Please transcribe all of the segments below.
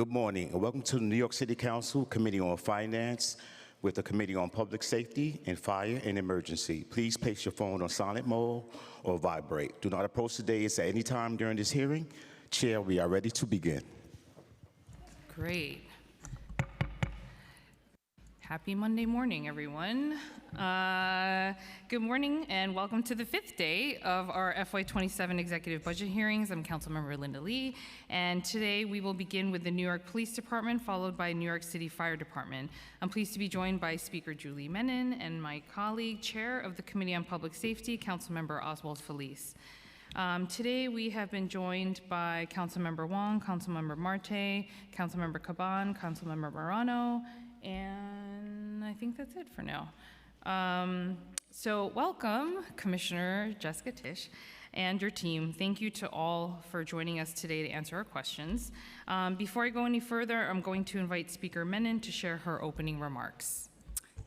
Good morning and welcome to the New York City Council Committee on Finance with the Committee on Public Safety and Fire and Emergency. Please place your phone on silent mode or vibrate. Do not approach the dais at any time during this hearing. Chair, we are ready to begin. Great. Happy Monday morning, everyone. Good morning and welcome to the fifth day of our FY27 executive budget hearings. I'm Councilmember Linda Lee, and today we will begin with the New York Police Department, followed by New York City Fire Department. I'm pleased to be joined by Speaker Julie Menin and my colleague, Chair of the Committee on Public Safety, Councilmember Oswald Felice. Today we have been joined by Councilmember Wong, Councilmember Marte, Councilmember Caban, Councilmember Marano, and I think that's it for now. So welcome, Commissioner Jessica Tisch and your team. Thank you to all for joining us today to answer our questions. Before I go any further, I'm going to invite Speaker Menin to share her opening remarks.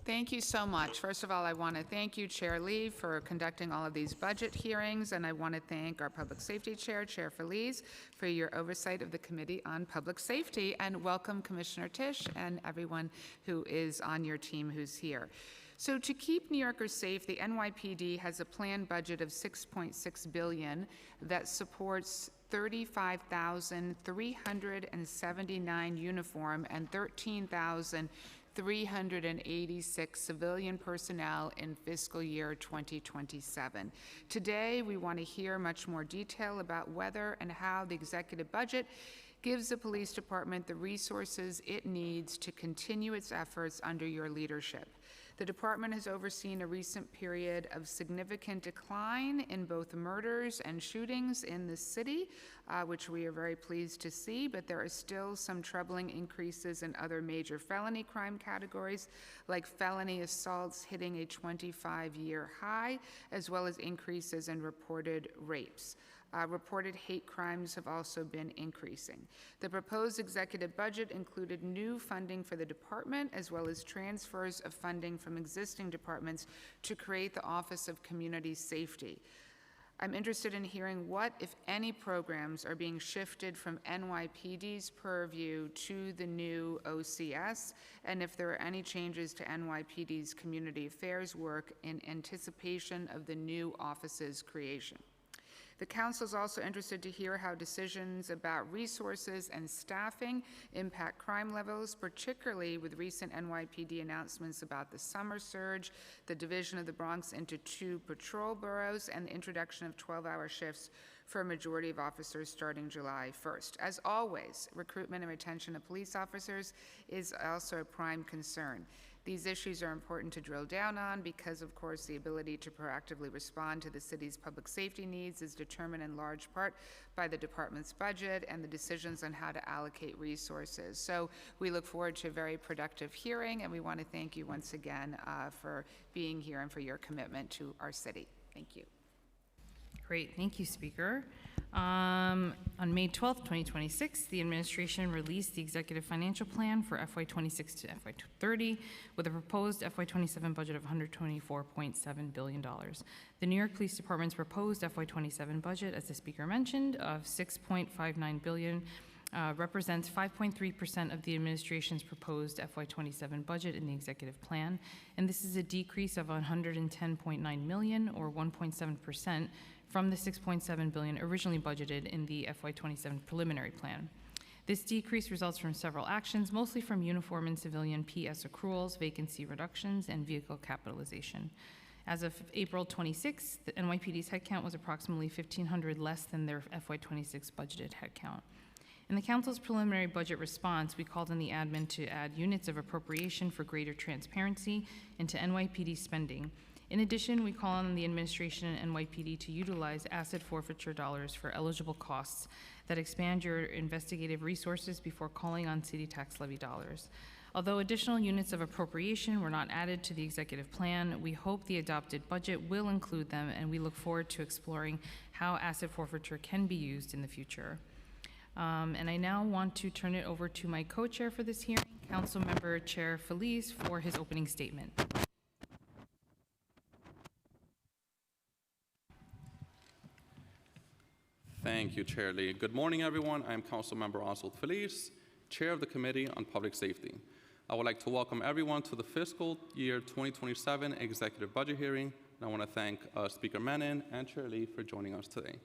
Thank you so much. First of all, I want to thank you, Chair Lee, for conducting all of these budget hearings, and I want to thank our Public Safety Chair, Chair Felice, for your oversight of the Committee on Public Safety, and welcome Commissioner Tisch and everyone who is on your team who's here. So to keep New Yorkers safe, the NYPD has a planned budget of $6.6 billion that supports 35,379 uniform and 13,386 civilian personnel in fiscal year 2027. Today, we want to hear much more detail about whether and how the executive budget gives the police department the resources it needs to continue its efforts under your leadership. The department has overseen a recent period of significant decline in both murders and shootings in the city, which we are very pleased to see, but there are still some troubling increases in other major felony crime categories, like felony assaults hitting a 25-year high, as well as increases in reported rapes. Reported hate crimes have also been increasing. The proposed executive budget included new funding for the department, as well as transfers of funding from existing departments to create the Office of Community Safety. I'm interested in hearing what, if any, programs are being shifted from NYPD's purview to the new OCS, and if there are any changes to NYPD's community affairs work in anticipation of the new office's creation. The Council is also interested to hear how decisions about resources and staffing impact crime levels, particularly with recent NYPD announcements about the summer surge, the division of the Bronx into 2 patrol boroughs, and the introduction of 12-hour shifts for a majority of officers starting July 1st. As always, recruitment and retention of police officers is also a prime concern. These issues are important to drill down on because, of course, the ability to proactively respond to the city's public safety needs is determined in large part by the department's budget and the decisions on how to allocate resources. So we look forward to a very productive hearing, and we want to thank you once again for being here and for your commitment to our city. Thank you. Great, thank you, Speaker. On May 12th, 2026, the administration released the executive financial plan for FY26 to FY30 with a proposed FY27 budget of $124.7 billion. The New York Police Department's proposed FY27 budget, as the Speaker mentioned, of $6.59 billion represents 5.3% of the administration's proposed FY27 budget in the executive plan, and this is a decrease of $110.9 million or 1.7% from the $6.7 billion originally budgeted in the FY27 preliminary plan. This decrease results from several actions, mostly from uniform and civilian PS accruals, vacancy reductions, and vehicle capitalization. As of April 26th, the NYPD's headcount was approximately 1,500 less than their FY26 budgeted headcount. In the Council's preliminary budget response, we called on the admin to add units of appropriation for greater transparency into NYPD spending. In addition, we call on the administration and NYPD to utilize asset forfeiture dollars for eligible costs that expand your investigative resources before calling on city tax levy dollars. Although additional units of appropriation were not added to the executive plan, we hope the adopted budget will include them, and we look forward to exploring how asset forfeiture can be used in the future. And I now want to turn it over to my co-chair for this hearing, Councilmember Chair Felice, for his opening statement. Thank you, Chair Lee. Good morning, everyone. I'm Councilmember Oswald Felice, Chair of the Committee on Public Safety. I would like to welcome everyone to the fiscal year 2027 executive budget hearing, and I want to thank Speaker Menon and Chair Lee for joining us today.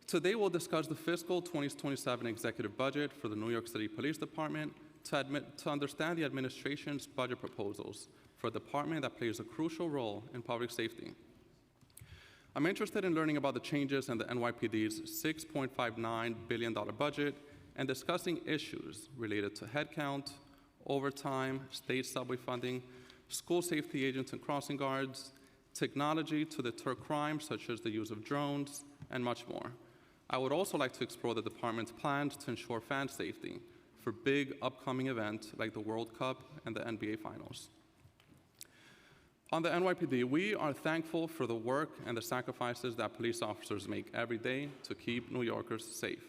Today we'll discuss the fiscal 2027 executive budget for the New York City Police Department to understand the administration's budget proposals for a department that plays a crucial role in public safety. I'm interested in learning about the changes in the NYPD's $6.59 billion budget and discussing issues related to headcount, overtime, state subway funding, school safety agents and crossing guards, technology to deter crime such as the use of drones, and much more. I would also like to explore the department's plans to ensure fan safety for big upcoming events like the World Cup and the NBA Finals. On the NYPD, we are thankful for the work and the sacrifices that police officers make every day to keep New Yorkers safe.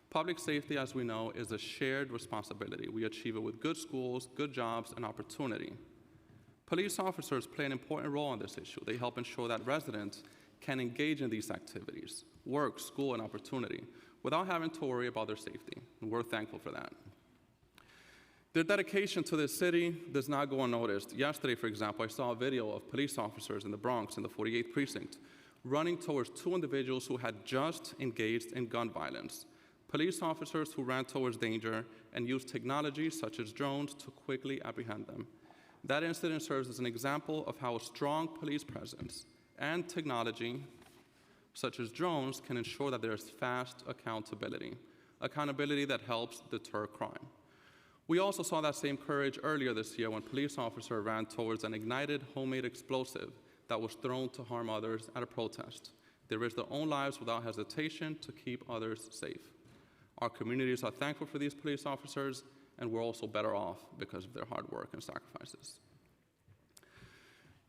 Public safety, as we know, is a shared responsibility. We achieve it with good schools, good jobs, and opportunity. Police officers play an important role on this issue. They help ensure that residents can engage in these activities, work, school, and opportunity, without having to worry about their safety, and we're thankful for that. Their dedication to this city does not go unnoticed. Yesterday, for example, I saw a video of police officers in the Bronx in the 48th precinct running towards two individuals who had just engaged in gun violence. Police officers who ran towards danger and used technology such as drones to quickly apprehend them. That incident serves as an example of how a strong police presence and technology such as drones can ensure that there is fast accountability that helps deter crime. We also saw that same courage earlier this year when police officers ran towards an ignited homemade explosive that was thrown to harm others at a protest. They risked their own lives without hesitation to keep others safe. Our communities are thankful for these police officers, and we're also better off because of their hard work and sacrifices.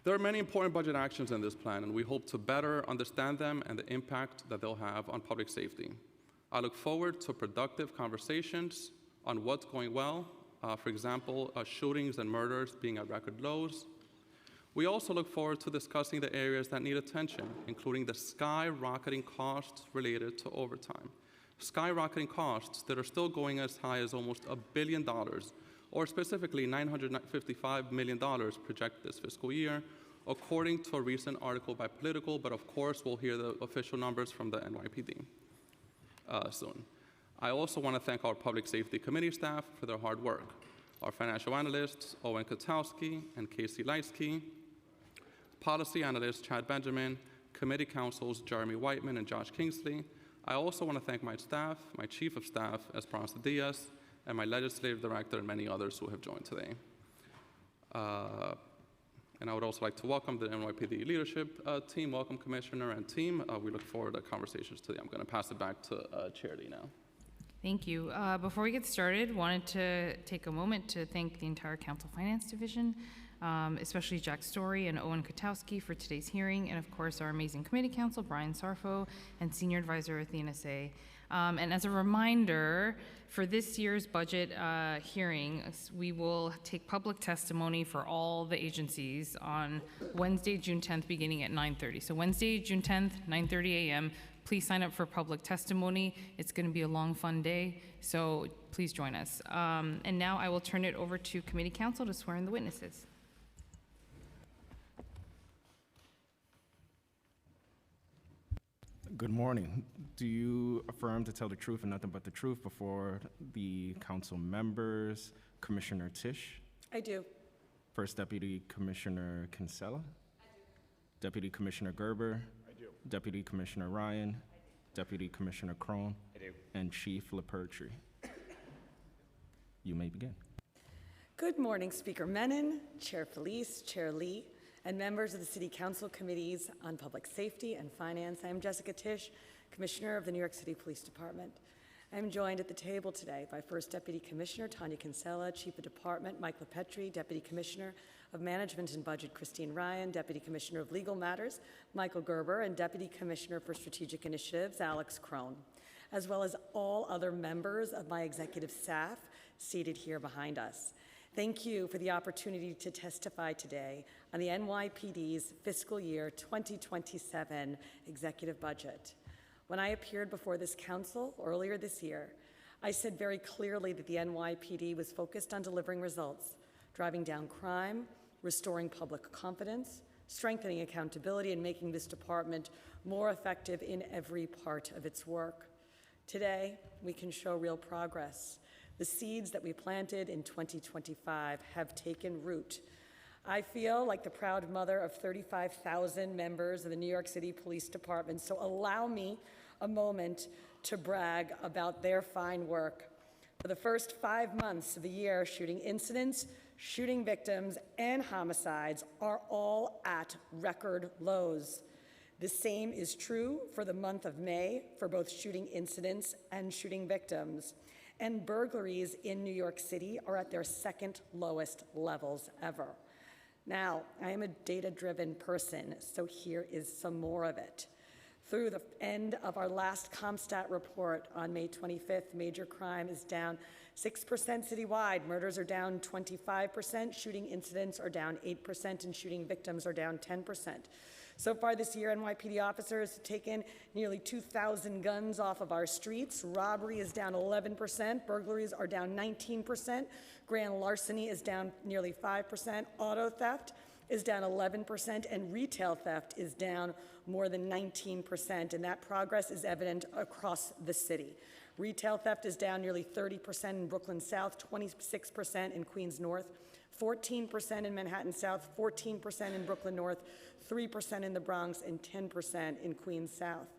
There are many important budget actions in this plan, and we hope to better understand them and the impact that they'll have on public safety. I look forward to productive conversations on what's going well, for example, shootings and murders being at record lows. We also look forward to discussing the areas that need attention, including the skyrocketing costs related to overtime. Skyrocketing costs that are still going as high as almost $1 billion, or specifically $955 million projected this fiscal year, according to a recent article by Political, but of course we'll hear the official numbers from the NYPD soon. I also want to thank our Public Safety Committee staff for their hard work. Our financial analysts, Owen Katowski and Casey Leitsky, policy analyst Chad Benjamin, committee counsels Jeremy Whiteman and Josh Kingsley. I also want to thank my staff, my chief of staff, Esperanza Diaz, and my legislative director and many others who have joined today. And I would also like to welcome the NYPD leadership team. Welcome, Commissioner and team. We look forward to conversations today. I'm going to pass it back to Chair Lee now. Thank you. Before we get started, wanted to take a moment to thank the entire Council Finance Division, especially Jack Story and Owen Katowski for today's hearing, and of course our amazing committee counsel, Brian Sarfo, and Senior Advisor Athena Say. And as a reminder, for this year's budget hearing, we will take public testimony for all the agencies on Wednesday, June 10th, beginning at 9:30. So Wednesday, June 10th, 9:30 a.m. Please sign up for public testimony. It's going to be a long, fun day, so please join us. And now I will turn it over to committee counsel to swear in the witnesses. Good morning. Do you affirm to tell the truth and nothing but the truth before the council members? Commissioner Tisch? I do. First Deputy Commissioner Kinsella? I do. Deputy Commissioner Gerber? I do. Deputy Commissioner Ryan? I do. Deputy Commissioner Crone? I do. And Chief LaPertrie? You may begin. Good morning, Speaker Menon, Chair Felice, Chair Lee, and members of the City Council Committees on Public Safety and Finance. I am Jessica Tisch, Commissioner of the New York City Police Department. I am joined at the table today by First Deputy Commissioner Tanya Kinsella, Chief of Department Mike LaPetrie, Deputy Commissioner of Management and Budget Christine Ryan, Deputy Commissioner of Legal Matters Michael Gerber, and Deputy Commissioner for Strategic Initiatives Alex Crone, as well as all other members of my executive staff seated here behind us. Thank you for the opportunity to testify today on the NYPD's fiscal year 2027 executive budget. When I appeared before this council earlier this year, I said very clearly that the NYPD was focused on delivering results, driving down crime, restoring public confidence, strengthening accountability, and making this department more effective in every part of its work. Today, we can show real progress. The seeds that we planted in 2025 have taken root. I feel like the proud mother of 35,000 members of the New York City Police Department, so allow me a moment to brag about their fine work. For the first 5 months of the year, shooting incidents, shooting victims, and homicides are all at record lows. The same is true for the month of May for both shooting incidents and shooting victims. And burglaries in New York City are at their second lowest levels ever. Now, I am a data-driven person, so here is some more of it. Through the end of our last CompStat report on May 25th, major crime is down 6% citywide, murders are down 25%, shooting incidents are down 8%, and shooting victims are down 10%. So far this year, NYPD officers have taken nearly 2,000 guns off of our streets. Robbery is down 11%, burglaries are down 19%, grand larceny is down nearly 5%, auto theft is down 11%, and retail theft is down more than 19%, and that progress is evident across the city. Retail theft is down nearly 30% in Brooklyn South, 26% in Queens North, 14% in Manhattan South, 14% in Brooklyn North, 3% in the Bronx, and 10% in Queens South.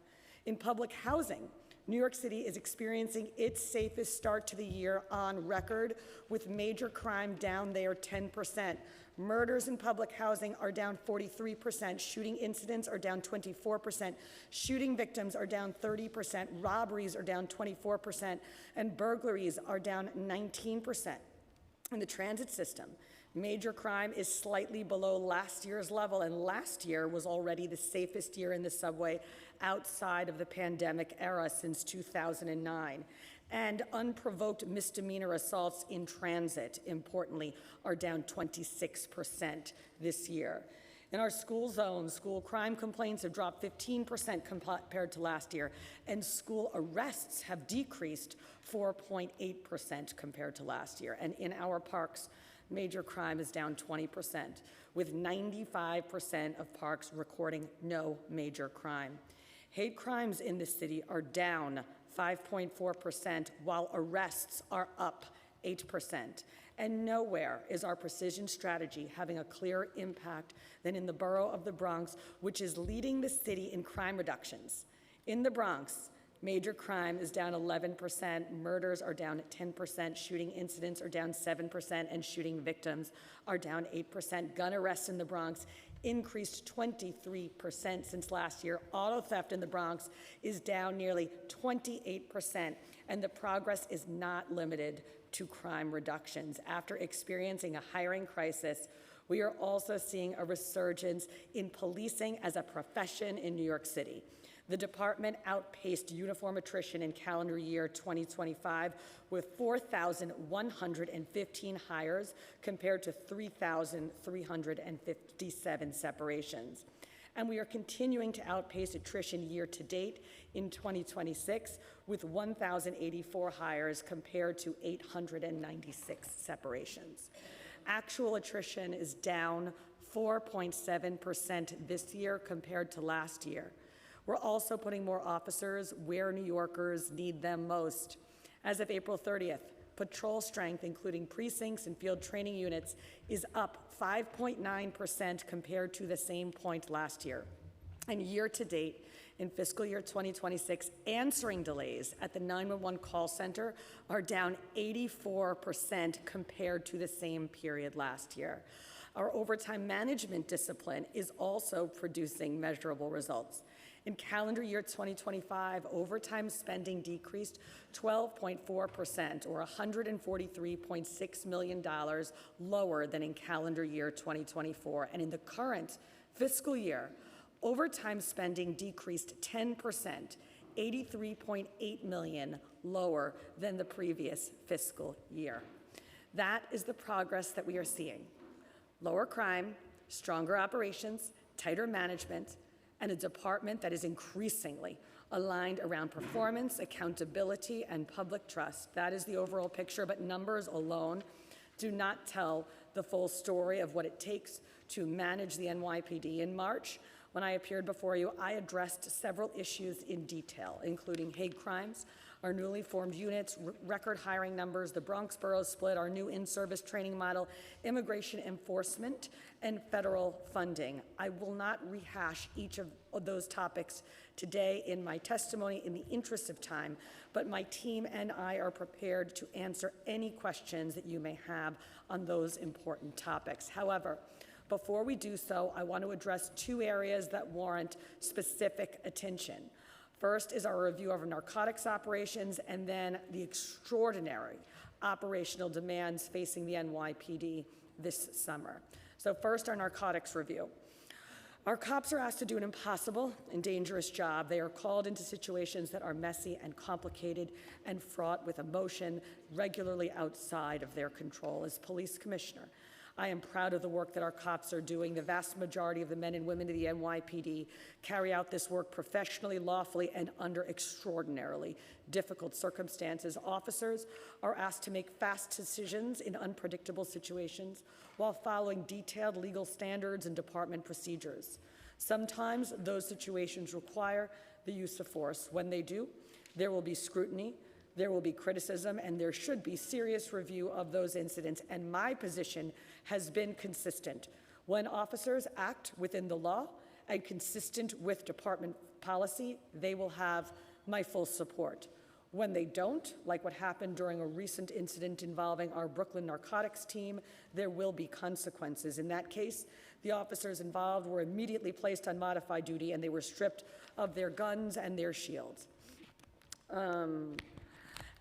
In public housing, New York City is experiencing its safest start to the year on record, with major crime down there 10%. Murders in public housing are down 43%, shooting incidents are down 24%, shooting victims are down 30%, robberies are down 24%, and burglaries are down 19%. In the transit system, major crime is slightly below last year's level, and last year was already the safest year in the subway outside of the pandemic era since 2009. And unprovoked misdemeanor assaults in transit, importantly, are down 26% this year. In our school zones, school crime complaints have dropped 15% compared to last year, and school arrests have decreased 4.8% compared to last year. And in our parks, major crime is down 20%, with 95% of parks recording no major crime. Hate crimes in the city are down 5.4%, while arrests are up 8%. And nowhere is our precision strategy having a clearer impact than in the borough of the Bronx, which is leading the city in crime reductions. In the Bronx, major crime is down 11%, murders are down 10%, shooting incidents are down 7%, and shooting victims are down 8%. Gun arrests in the Bronx increased 23% since last year. Auto theft in the Bronx is down nearly 28%, and the progress is not limited to crime reductions. After experiencing a hiring crisis, we are also seeing a resurgence in policing as a profession in New York City. The department outpaced uniform attrition in calendar year 2025 with 4,115 hires compared to 3,357 separations. And we are continuing to outpace attrition year to date in 2026 with 1,084 hires compared to 896 separations. Actual attrition is down 4.7% this year compared to last year. We're also putting more officers where New Yorkers need them most. As of April 30th, patrol strength, including precincts and field training units, is up 5.9% compared to the same point last year. And year to date, in fiscal year 2026, answering delays at the 911 call center are down 84% compared to the same period last year. Our overtime management discipline is also producing measurable results. In calendar year 2025, overtime spending decreased 12.4%, or $143.6 million lower than in calendar year 2024. And in the current fiscal year, overtime spending decreased 10%, $83.8 million lower than the previous fiscal year. That is the progress that we are seeing. Lower crime, stronger operations, tighter management, and a department that is increasingly aligned around performance, accountability, and public trust. That is the overall picture, but numbers alone do not tell the full story of what it takes to manage the NYPD. In March, when I appeared before you, I addressed several issues in detail, including hate crimes, our newly formed units, record hiring numbers, the Bronx Borough split, our new in-service training model, immigration enforcement, and federal funding. I will not rehash each of those topics today in my testimony in the interest of time, but my team and I are prepared to answer any questions that you may have on those important topics. However, before we do so, I want to address two areas that warrant specific attention. First is our review of our narcotics operations, and then the extraordinary operational demands facing the NYPD this summer. So first, our narcotics review. Our cops are asked to do an impossible and dangerous job. They are called into situations that are messy and complicated and fraught with emotion, regularly outside of their control. As police commissioner, I am proud of the work that our cops are doing. The vast majority of the men and women of the NYPD carry out this work professionally, lawfully, and under extraordinarily difficult circumstances. Officers are asked to make fast decisions in unpredictable situations while following detailed legal standards and department procedures. Sometimes those situations require the use of force. When they do, there will be scrutiny, there will be criticism, and there should be serious review of those incidents. And my position has been consistent. When officers act within the law and consistent with department policy, they will have my full support. When they don't, like what happened during a recent incident involving our Brooklyn narcotics team, there will be consequences. In that case, the officers involved were immediately placed on modified duty, and they were stripped of their guns and their shields.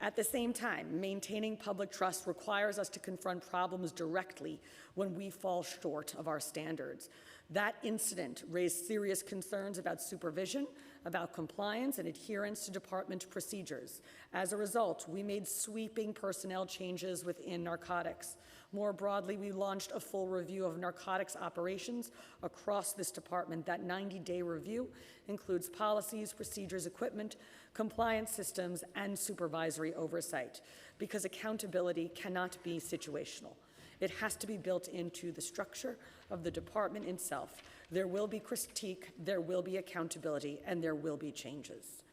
At the same time, maintaining public trust requires us to confront problems directly when we fall short of our standards. That incident raised serious concerns about supervision, about compliance, and adherence to department procedures. As a result, we made sweeping personnel changes within narcotics. More broadly, we launched a full review of narcotics operations across this department. That 90-day review includes policies, procedures, equipment, compliance systems, and supervisory oversight, because accountability cannot be situational. It has to be built into the structure of the department itself. There will be critique, there will be accountability, and there will be changes.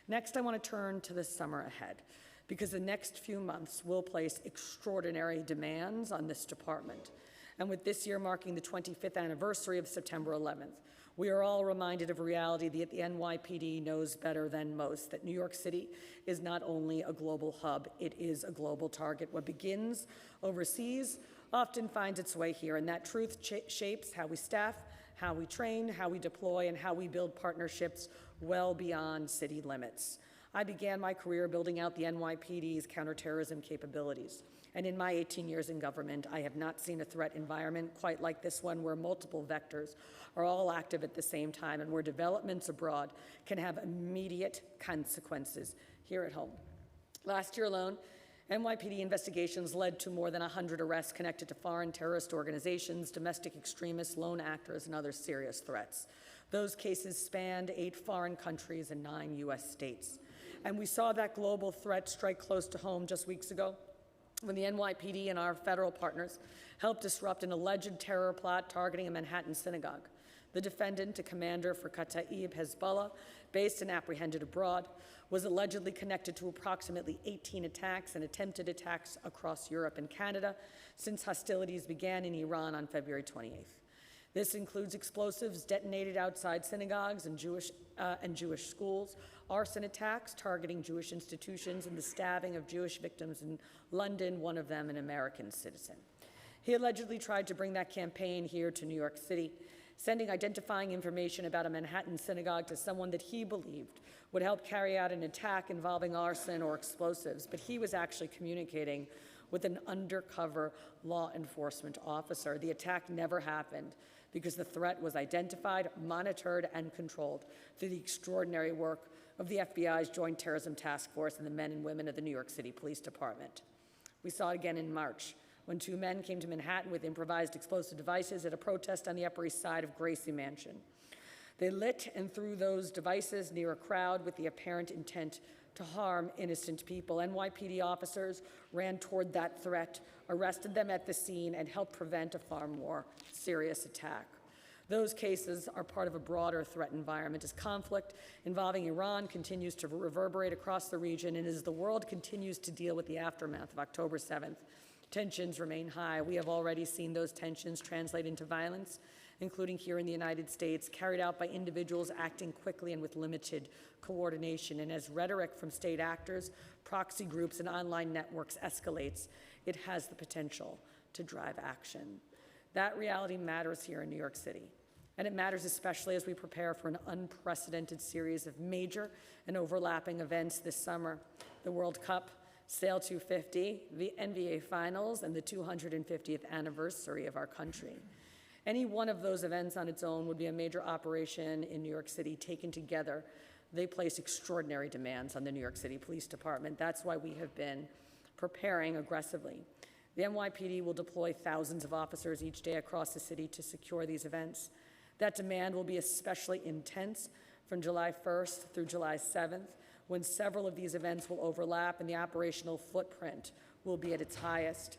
Next, I want to turn to the summer ahead, because the next few months will place extraordinary demands on this department. And with this year marking the 25th anniversary of September 11th, we are all reminded of reality that the NYPD knows better than most, that New York City is not only a global hub, it is a global target. What begins overseas often finds its way here, and that truth shapes how we staff, how we train, how we deploy, and how we build partnerships well beyond city limits. I began my career building out the NYPD's counterterrorism capabilities. And in my 18 years in government, I have not seen a threat environment quite like this one, where multiple vectors are all active at the same time and where developments abroad can have immediate consequences here at home. Last year alone, NYPD investigations led to more than 100 arrests connected to foreign terrorist organizations, domestic extremists, lone actors, and other serious threats. Those cases spanned 8 foreign countries and 9 U.S. states. And we saw that global threat strike close to home just weeks ago, when the NYPD and our federal partners helped disrupt an alleged terror plot targeting a Manhattan synagogue. The defendant, a commander for Kataib Hezbollah, based and apprehended abroad, was allegedly connected to approximately 18 attacks and attempted attacks across Europe and Canada since hostilities began in Iran on February 28th. This includes explosives detonated outside synagogues and Jewish schools, arson attacks targeting Jewish institutions, and the stabbing of Jewish victims in London, one of them an American citizen. He allegedly tried to bring that campaign here to New York City, sending identifying information about a Manhattan synagogue to someone that he believed would help carry out an attack involving arson or explosives, but he was actually communicating with an undercover law enforcement officer. The attack never happened because the threat was identified, monitored, and controlled through the extraordinary work of the FBI's Joint Terrorism Task Force and the men and women of the New York City Police Department. We saw it again in March, when 2 men came to Manhattan with improvised explosive devices at a protest on the Upper East Side of Gracie Mansion. They lit and threw those devices near a crowd with the apparent intent to harm innocent people. NYPD officers ran toward that threat, arrested them at the scene, and helped prevent a far more serious attack. Those cases are part of a broader threat environment as conflict involving Iran continues to reverberate across the region, and as the world continues to deal with the aftermath of October 7th, tensions remain high. We have already seen those tensions translate into violence, including here in the United States, carried out by individuals acting quickly and with limited coordination. And as rhetoric from state actors, proxy groups, and online networks escalates, it has the potential to drive action. That reality matters here in New York City. And it matters especially as we prepare for an unprecedented series of major and overlapping events this summer: the World Cup, Sail 250, the NBA Finals, and the 250th anniversary of our country. Any one of those events on its own would be a major operation in New York City. Taken together, they place extraordinary demands on the New York City Police Department. That's why we have been preparing aggressively. The NYPD will deploy thousands of officers each day across the city to secure these events. That demand will be especially intense from July 1st through July 7th, when several of these events will overlap and the operational footprint will be at its highest.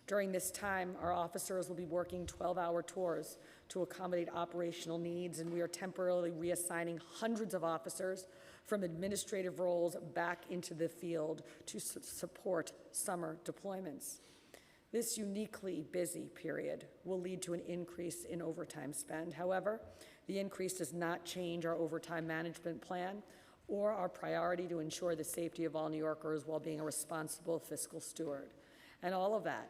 During this time, our officers will be working 12-hour tours to accommodate operational needs, and we are temporarily reassigning hundreds of officers from administrative roles back into the field to support summer deployments. This uniquely busy period will lead to an increase in overtime spend. However, the increase does not change our overtime management plan or our priority to ensure the safety of all New Yorkers while being a responsible fiscal steward. And all of that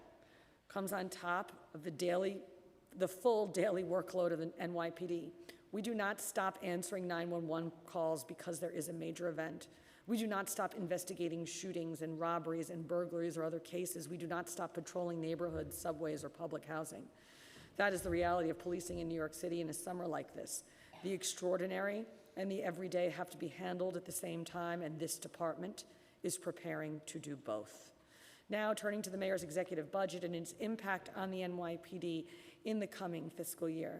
comes on top of the full daily workload of the NYPD. We do not stop answering 911 calls because there is a major event. We do not stop investigating shootings and robberies and burglaries or other cases. We do not stop patrolling neighborhoods, subways, or public housing. That is the reality of policing in New York City in a summer like this. The extraordinary and the everyday have to be handled at the same time, and this department is preparing to do both. Now, turning to the mayor's executive budget and its impact on the NYPD in the coming fiscal year.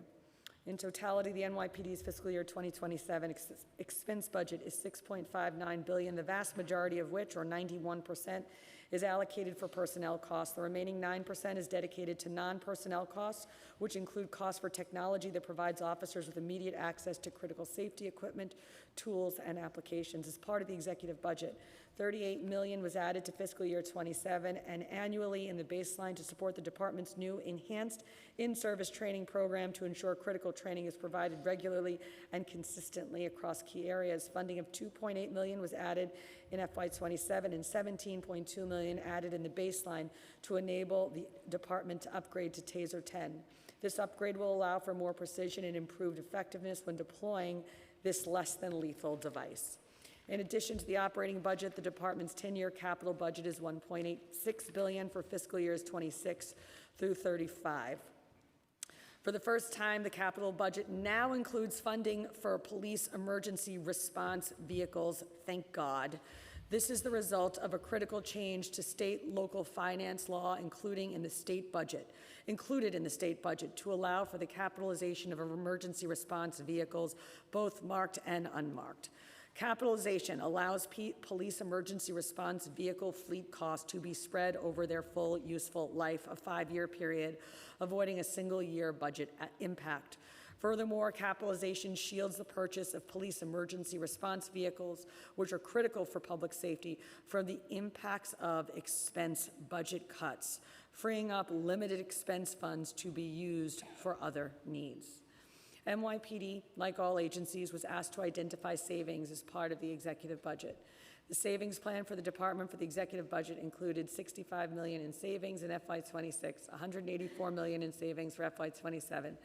In totality, the NYPD's fiscal year 2027 expense budget is $6.59 billion, the vast majority of which, or 91%, is allocated for personnel costs. The remaining 9% is dedicated to non-personnel costs, which include costs for technology that provides officers with immediate access to critical safety equipment, tools, and applications. As part of the executive budget, $38 million was added to fiscal year 27 and annually in the baseline to support the department's new enhanced in-service training program to ensure critical training is provided regularly and consistently across key areas. Funding of $2.8 million was added in FY27 and $17.2 million added in the baseline to enable the department to upgrade to TASER 10. This upgrade will allow for more precision and improved effectiveness when deploying this less than lethal device. In addition to the operating budget, the department's 10-year capital budget is $1.86 billion for fiscal years 26 through 35. For the first time, the capital budget now includes funding for police emergency response vehicles. Thank God. This is the result of a critical change to state local finance law, included in the state budget, to allow for the capitalization of emergency response vehicles, both marked and unmarked. Capitalization allows police emergency response vehicle fleet costs to be spread over their full useful life, a 5-year period, avoiding a single-year budget impact. Furthermore, capitalization shields the purchase of police emergency response vehicles, which are critical for public safety, from the impacts of expense budget cuts, freeing up limited expense funds to be used for other needs. NYPD, like all agencies, was asked to identify savings as part of the executive budget. The savings plan for the department for the executive budget included $65 million in savings in FY26, $184 million in savings for FY27,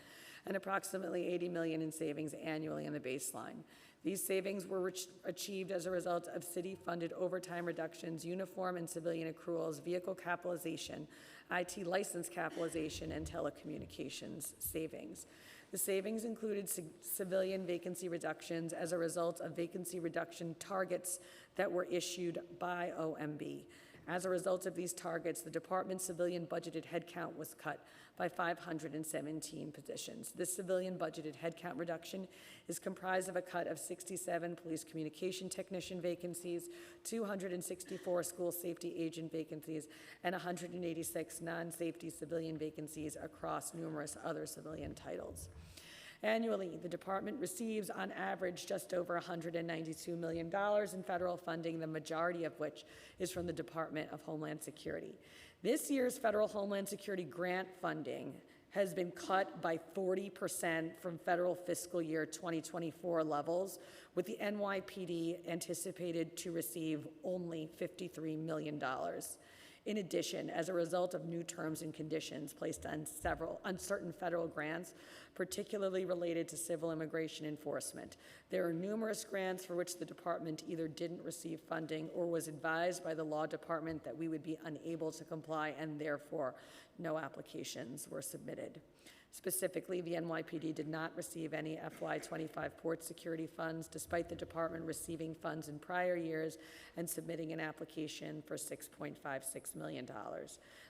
and approximately $80 million in savings annually in the baseline. These savings were achieved as a result of city-funded overtime reductions, uniform and civilian accruals, vehicle capitalization, IT license capitalization, and telecommunications savings. The savings included civilian vacancy reductions as a result of vacancy reduction targets that were issued by OMB, As a result of these targets, the department's civilian budgeted headcount was cut by 517 positions. This civilian budgeted headcount reduction is comprised of a cut of 67 police communication technician vacancies, 264 school safety agent vacancies, and 186 non-safety civilian vacancies across numerous other civilian titles. Annually, the department receives on average just over $192 million in federal funding, the majority of which is from the Department of Homeland Security. This year's federal Homeland Security grant funding has been cut by 40% from federal fiscal year 2024 levels, with the NYPD anticipated to receive only $53 million. In addition, as a result of new terms and conditions placed on certain federal grants, particularly related to civil immigration enforcement, there are numerous grants for which the department either didn't receive funding or was advised by the law department that we would be unable to comply, and therefore no applications were submitted. Specifically, the NYPD did not receive any FY25 port security funds, despite the department receiving funds in prior years and submitting an application for $6.56 million.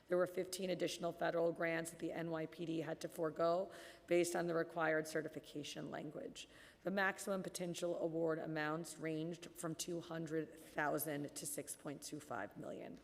There were 15 additional federal grants that the NYPD had to forego based on the required certification language. The maximum potential award amounts ranged from $200,000 to $6.25 million.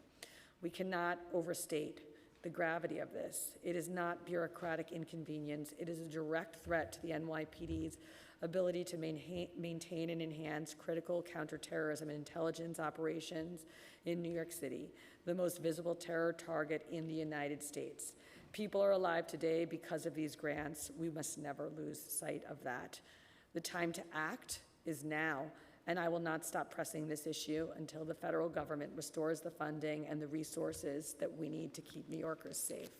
We cannot overstate the gravity of this. It is not bureaucratic inconvenience. It is a direct threat to the NYPD's ability to maintain and enhance critical counterterrorism and intelligence operations in New York City, the most visible terror target in the United States. People are alive today because of these grants. We must never lose sight of that. The time to act is now, and I will not stop pressing this issue until the federal government restores the funding and the resources that we need to keep New Yorkers safe.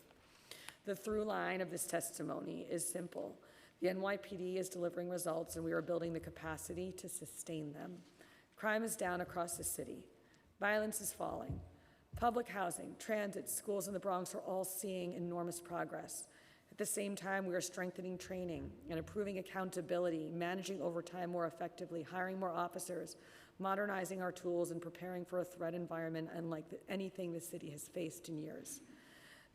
The through line of this testimony is simple. The NYPD is delivering results, and we are building the capacity to sustain them. Crime is down across the city. Violence is falling. Public housing, transit, schools in the Bronx are all seeing enormous progress. At the same time, we are strengthening training and improving accountability, managing overtime more effectively, hiring more officers, modernizing our tools, and preparing for a threat environment unlike anything the city has faced in years.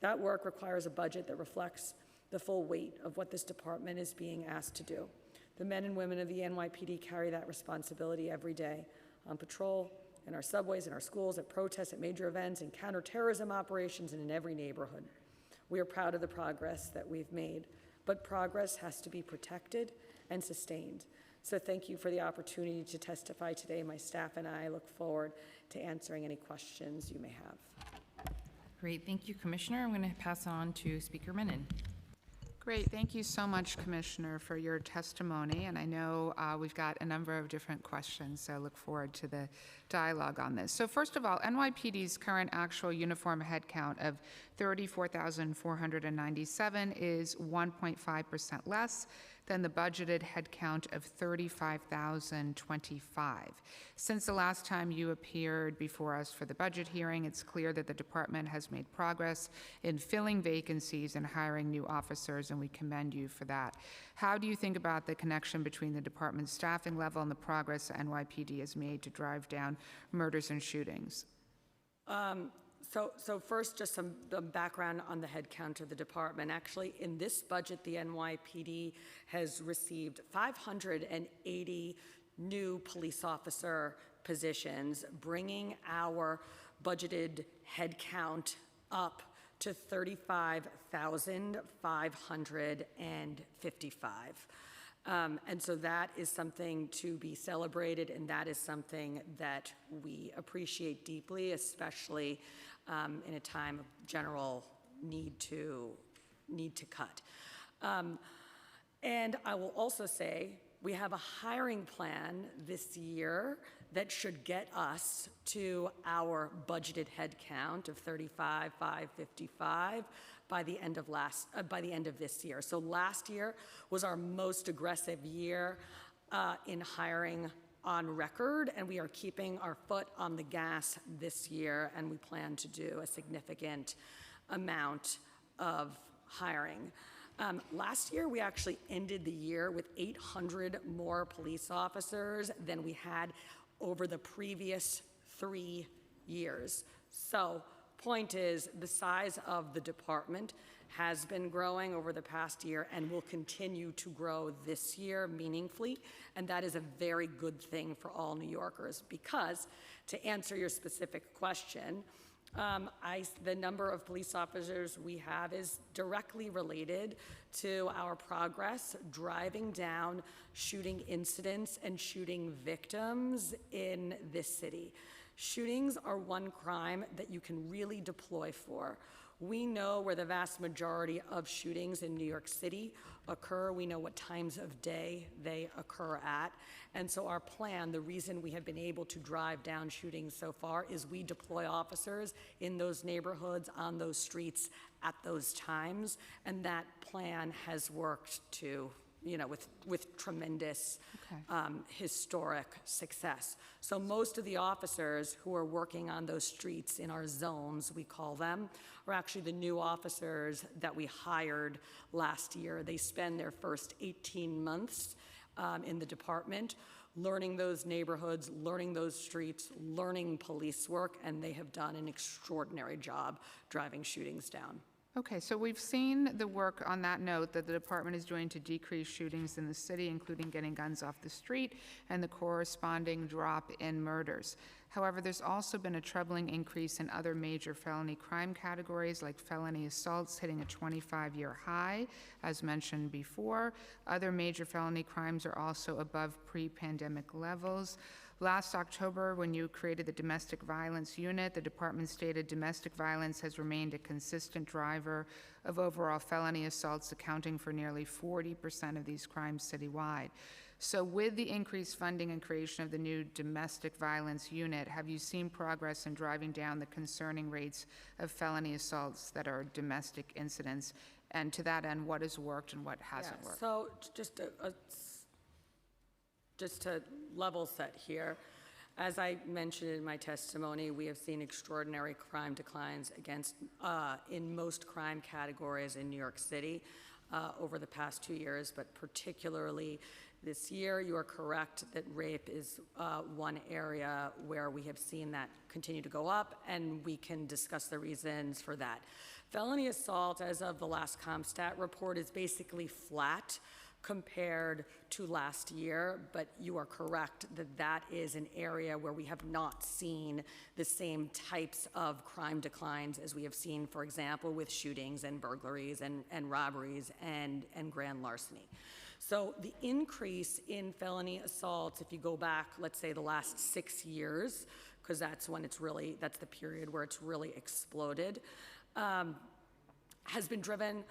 That work requires a budget that reflects the full weight of what this department is being asked to do. The men and women of the NYPD carry that responsibility every day on patrol, in our subways, in our schools, at protests, at major events, in counterterrorism operations, and in every neighborhood. We are proud of the progress that we've made, but progress has to be protected and sustained. So thank you for the opportunity to testify today. My staff and I look forward to answering any questions you may have. Great, thank you, Commissioner. I'm going to pass on to Speaker Menon. Great. Thank you so much, Commissioner, for your testimony. And I know we've got a number of different questions, so I look forward to the dialogue on this. So first of all, NYPD's current actual uniform headcount of 34,497 is 1.5% less than the budgeted headcount of 35,025. Since the last time you appeared before us for the budget hearing, it's clear that the department has made progress in filling vacancies and hiring new officers, and we commend you for that. How do you think about the connection between the department's staffing level and the progress NYPD has made to drive down murders and shootings? So first, just some background on the headcount of the department. Actually, in this budget, the NYPD has received 580 new police officer positions, bringing our budgeted headcount up to 35,555. And so that is something to be celebrated, and that is something that we appreciate deeply, especially in a time of general need to cut. And I will also say we have a hiring plan this year that should get us to our budgeted headcount of 35,555 by the end of this year. So last year was our most aggressive year in hiring on record, and we are keeping our foot on the gas this year, and we plan to do a significant amount of hiring. Last year, we actually ended the year with 800 more police officers than we had over the previous 3 years. So, point is, the size of the department has been growing over the past year and will continue to grow this year meaningfully, and that is a very good thing for all New Yorkers because, to answer your specific question, the number of police officers we have is directly related to our progress driving down shooting incidents and shooting victims in this city. Shootings are one crime that you can really deploy for. We know where the vast majority of shootings in New York City occur. We know what times of day they occur at. And so our plan, the reason we have been able to drive down shootings so far is we deploy officers in those neighborhoods, on those streets, at those times. And that plan has worked to, with tremendous historic success. So most of the officers who are working on those streets in our zones, we call them, are actually the new officers that we hired last year. They spend their first 18 months in the department learning those neighborhoods, learning those streets, learning police work, and they have done an extraordinary job driving shootings down. Okay, so we've seen the work on that note that the department is doing to decrease shootings in the city, including getting guns off the street and the corresponding drop in murders. However, there's also been a troubling increase in other major felony crime categories like felony assaults hitting a 25-year high, as mentioned before. Other major felony crimes are also above pre-pandemic levels. Last October, when you created the Domestic Violence Unit, the department stated domestic violence has remained a consistent driver of overall felony assaults, accounting for nearly 40% of these crimes citywide. So with the increased funding and creation of the new Domestic Violence Unit, have you seen progress in driving down the concerning rates of felony assaults that are domestic incidents? And to that end, what has worked and what hasn't worked? So just to level set here, as I mentioned in my testimony, we have seen extraordinary crime declines in most crime categories in New York City over the past 2 years, but particularly this year. You are correct that rape is one area where we have seen that continue to go up, and we can discuss the reasons for that. Felony assault, as of the last CompStat report, is basically flat compared to last year, but you are correct that that is an area where we have not seen the same types of crime declines as we have seen, for example, with shootings and burglaries and robberies and grand larceny. So the increase in felony assaults, if you go back, let's say the last 6 years, because that's the period where it's really exploded, has been driven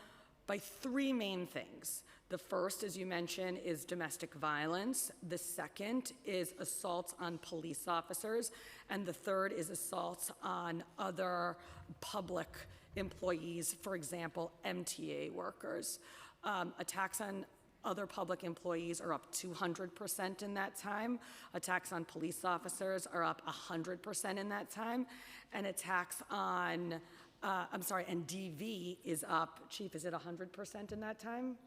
by 3 main things. The first, as you mentioned, is domestic violence. The second is assaults on police officers. And the third is assaults on other public employees, for example, MTA workers. Attacks on other public employees are up 200% in that time. Attacks on police officers are up 100% in that time. And attacks on, and DV is up, Chief, is it 100% in that time?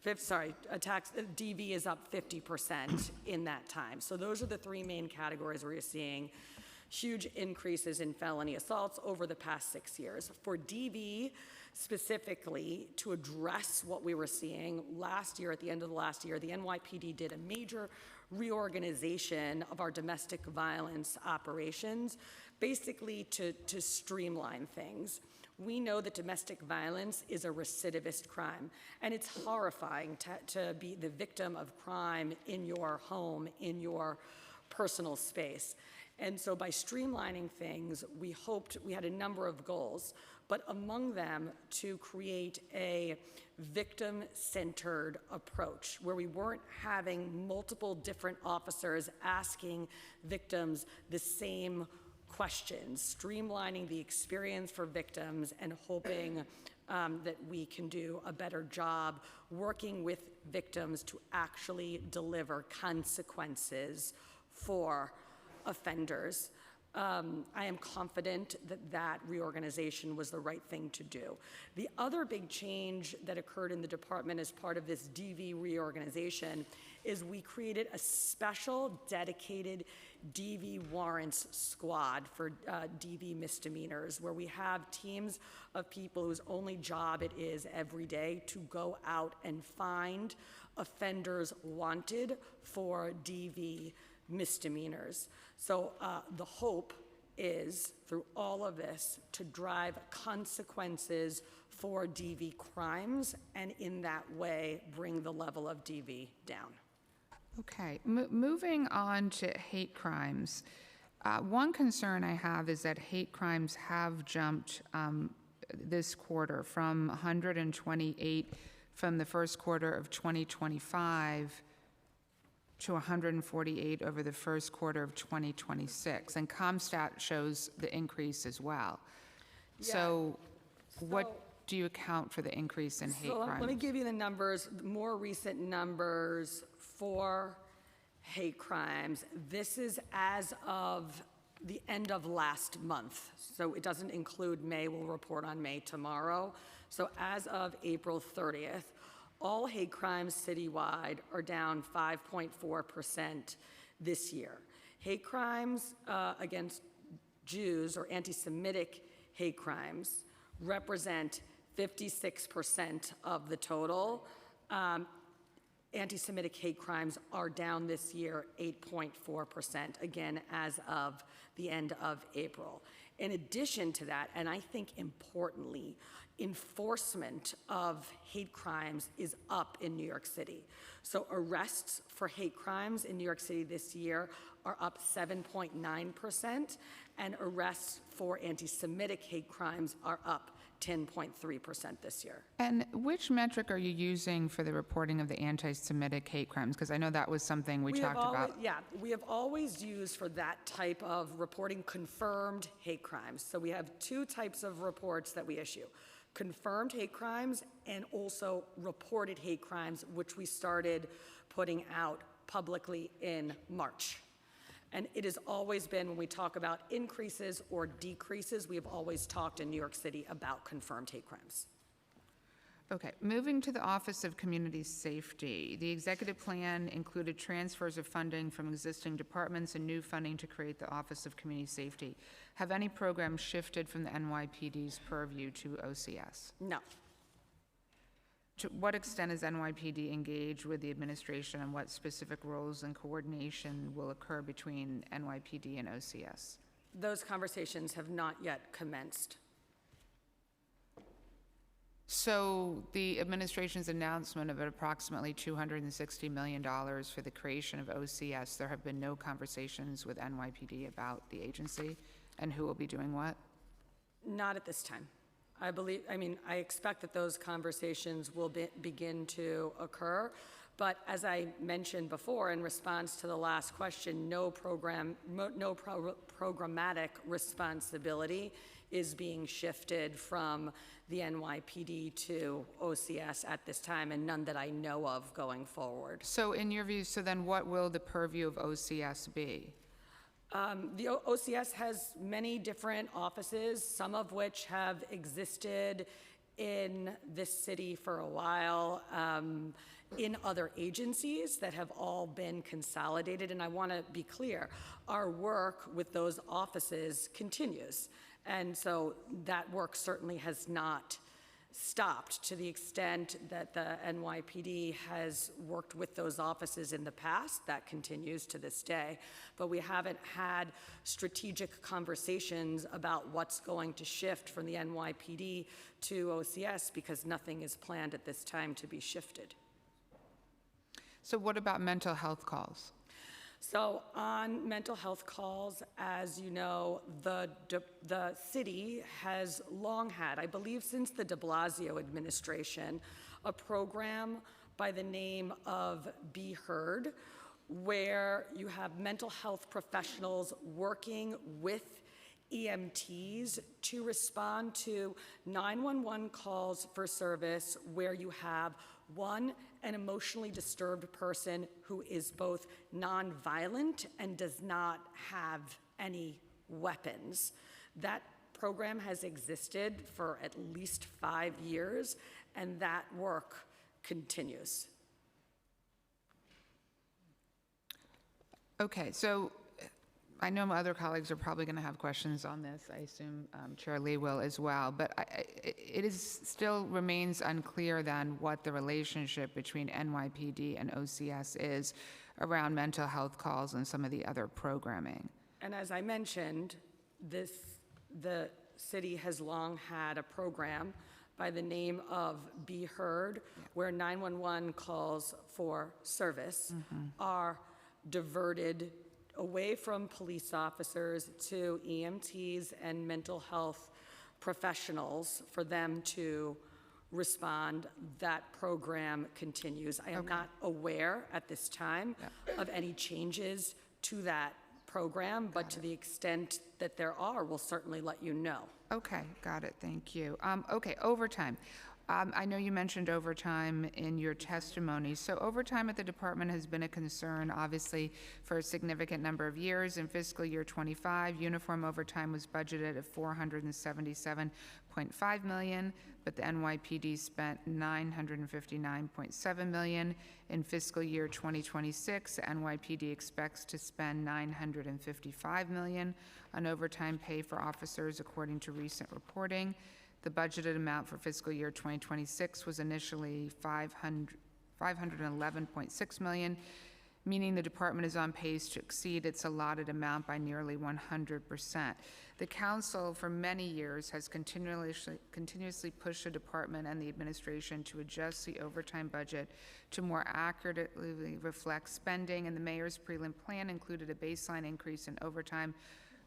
DV is up 50% in that time. So those are the 3 main categories where you're seeing huge increases in felony assaults over the past 6 years. For DV specifically, to address what we were seeing last year, at the end of the last year, the NYPD did a major reorganization of our domestic violence operations, basically to streamline things. We know that domestic violence is a recidivist crime, and it's horrifying to be the victim of crime in your home, in your personal space. And so by streamlining things, we had a number of goals, but among them to create a victim-centered approach where we weren't having multiple different officers asking victims the same questions, streamlining the experience for victims and hoping that we can do a better job working with victims to actually deliver consequences for offenders. I am confident that that reorganization was the right thing to do. The other big change that occurred in the department as part of this DV reorganization is we created a special dedicated DV warrants squad for DV misdemeanors, where we have teams of people whose only job it is every day to go out and find offenders wanted for DV misdemeanors. So the hope is, through all of this, to drive consequences for DV crimes, and in that way, bring the level of DV down. Okay, moving on to hate crimes. One concern I have is that hate crimes have jumped this quarter from 128 from the first quarter of 2025 to 148 over the first quarter of 2026. And ComStat shows the increase as well. So what do you account for the increase in hate crimes? Let me give you the numbers, more recent numbers for hate crimes. This is as of the end of last month, so it doesn't include May. We'll report on May tomorrow. So as of April 30th, all hate crimes citywide are down 5.4% this year. Hate crimes against Jews, or anti-Semitic hate crimes, represent 56% of the total. Anti-Semitic hate crimes are down this year 8.4%, again, as of the end of April. In addition to that, and I think importantly, enforcement of hate crimes is up in New York City. So arrests for hate crimes in New York City this year are up 7.9%, and arrests for anti-Semitic hate crimes are up 10.3% this year. And which metric are you using for the reporting of the anti-Semitic hate crimes? Because I know that was something we talked about. Yeah, we have always used for that type of reporting confirmed hate crimes. So we have two types of reports that we issue: confirmed hate crimes and also reported hate crimes, which we started putting out publicly in March. And it has always been, when we talk about increases or decreases, we have always talked in New York City about confirmed hate crimes. Okay, moving to the Office of Community Safety. The executive plan included transfers of funding from existing departments and new funding to create the Office of Community Safety. Have any programs shifted from the NYPD's purview to OCS? No. To what extent is NYPD engaged with the administration, and what specific roles and coordination will occur between NYPD and OCS? Those conversations have not yet commenced. So the administration's announcement of approximately $260 million for the creation of OCS, there have been no conversations with NYPD about the agency and who will be doing what? Not at this time. I expect that those conversations will begin to occur, but as I mentioned before in response to the last question, no programmatic responsibility is being shifted from the NYPD to OCS at this time, and none that I know of going forward. So in your view, so then what will the purview of OCS be? The OCS has many different offices, some of which have existed in this city for a while, in other agencies that have all been consolidated. And I want to be clear, our work with those offices continues. And so that work certainly has not stopped, to the extent that the NYPD has worked with those offices in the past. That continues to this day. But we haven't had strategic conversations about what's going to shift from the NYPD to OCS, because nothing is planned at this time to be shifted. So what about mental health calls? So on mental health calls, as you know, the city has long had, I believe since the de Blasio administration, a program by the name of Be Heard, where you have mental health professionals working with EMTs to respond to 911 calls for service, where you have an emotionally disturbed person who is both nonviolent and does not have any weapons. That program has existed for at least 5 years, and that work continues. Okay, so I know my other colleagues are probably going to have questions on this. I assume Chair Lee will as well. But it is still remains unclear then what the relationship between NYPD and OCS is around mental health calls and some of the other programming. And as I mentioned, the city has long had a program by the name of Be Heard, where 911 calls for service are diverted away from police officers to EMTs and mental health professionals for them to respond. That program continues. I am not aware at this time of any changes to that program, but to the extent that there are, we'll certainly let you know. Okay, got it, thank you. Okay, overtime. I know you mentioned overtime in your testimony. So overtime at the department has been a concern, obviously, for a significant number of years. In fiscal year 25, uniform overtime was budgeted at $477.5 million, but the NYPD spent $959.7 million. In fiscal year 2026, the NYPD expects to spend $955 million on overtime pay for officers, according to recent reporting. The budgeted amount for fiscal year 2026 was initially $511.6 million, meaning the department is on pace to exceed its allotted amount by nearly 100%. The council for many years has continuously pushed the department and the administration to adjust the overtime budget to more accurately reflect spending, and the mayor's prelim plan included a baseline increase in overtime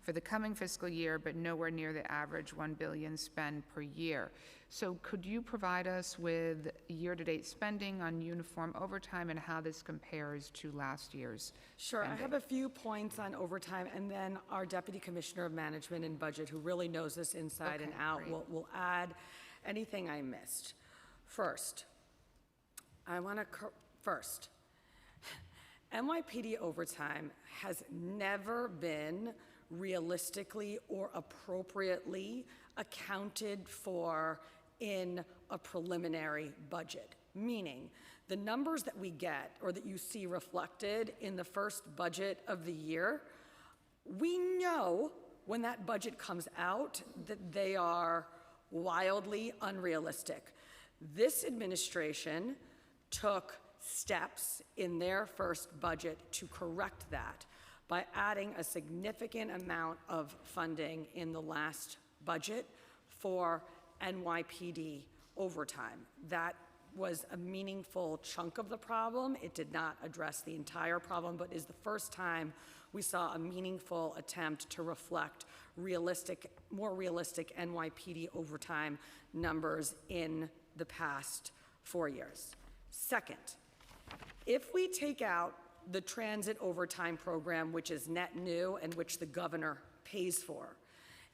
for the coming fiscal year, but nowhere near the average $1 billion spend per year. So could you provide us with year-to-date spending on uniform overtime and how this compares to last year's Sure, spending? I have a few points on overtime, and then our Deputy Commissioner of Management and Budget, who really knows this inside and Okay, out, great. will add anything I missed. First, NYPD overtime has never been realistically or appropriately accounted for in a preliminary budget, meaning the numbers that we get or that you see reflected in the first budget of the year, we know when that budget comes out that they are wildly unrealistic. This administration took steps in their first budget to correct that by adding a significant amount of funding in the last budget for NYPD overtime. That was a meaningful chunk of the problem. It did not address the entire problem, but is the first time we saw a meaningful attempt to reflect more realistic NYPD overtime numbers in the past 4 years. Second, if we take out the transit overtime program, which is net new and which the governor pays for,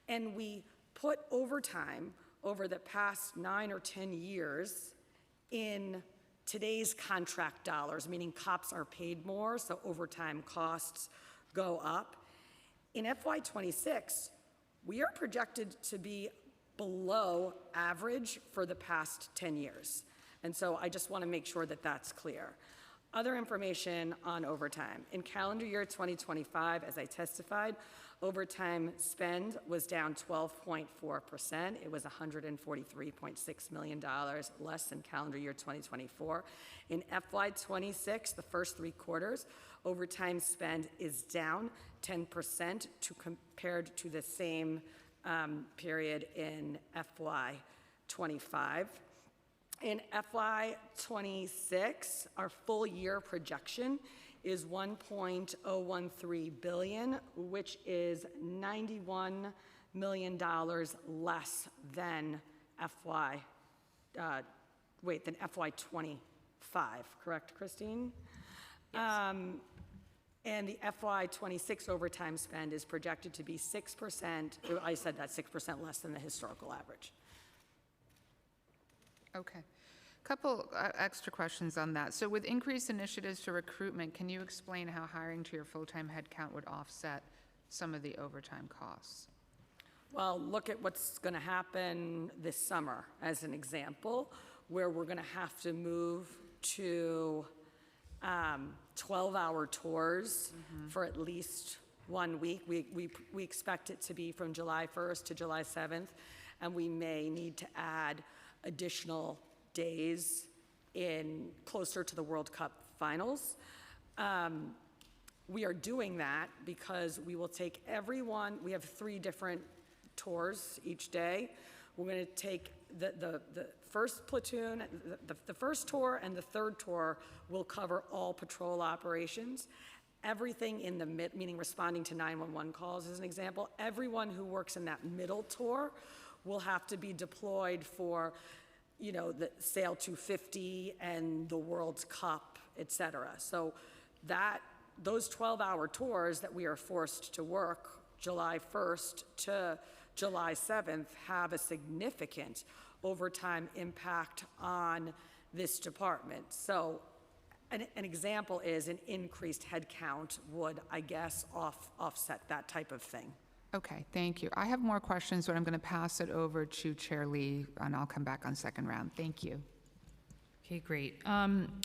and we put overtime over the past 9 or 10 years in today's contract dollars, meaning cops are paid more, so overtime costs go up. In FY26, we are projected to be below average for the past 10 years. And so I just want to make sure that that's clear. Other information on overtime. In calendar year 2025, as I testified, overtime spend was down 12.4%. It was $143.6 million less than calendar year 2024. In FY26, the first 3 quarters, overtime spend is down 10% compared to the same period in FY25. In FY26, our full year projection is $1.013 billion, which is $91 million less than FY25, correct, Christine? Yes. And the FY26 overtime spend is projected to be 6%, I said that 6% less than the historical average. Okay. Couple extra questions on that. So with increased initiatives to recruitment, can you explain how hiring to your full-time headcount would offset some of the overtime costs? Well, look at what's going to happen this summer as an example, where we're going to have to move to 12-hour tours for at least 1 week. We expect it to be from July 1st to July 7th, and we may need to add additional days in closer to the World Cup finals. We are doing that because we will take everyone, we have 3 different tours each day. We're going to take the first platoon, the first tour and the third tour will cover all patrol operations. Everything in the meaning responding to 911 calls as an example, everyone who works in that middle tour will have to be deployed for, you know, the Sail 250 and the World Cup, et cetera. So those 12-hour tours that we are forced to work July 1st to July 7th have a significant overtime impact on this department. So an example is an increased headcount would, I guess, offset that type of thing. Okay, thank you. I have more questions, but I'm going to pass it over to Chair Lee, and I'll come back on second round. Thank you. Okay, great.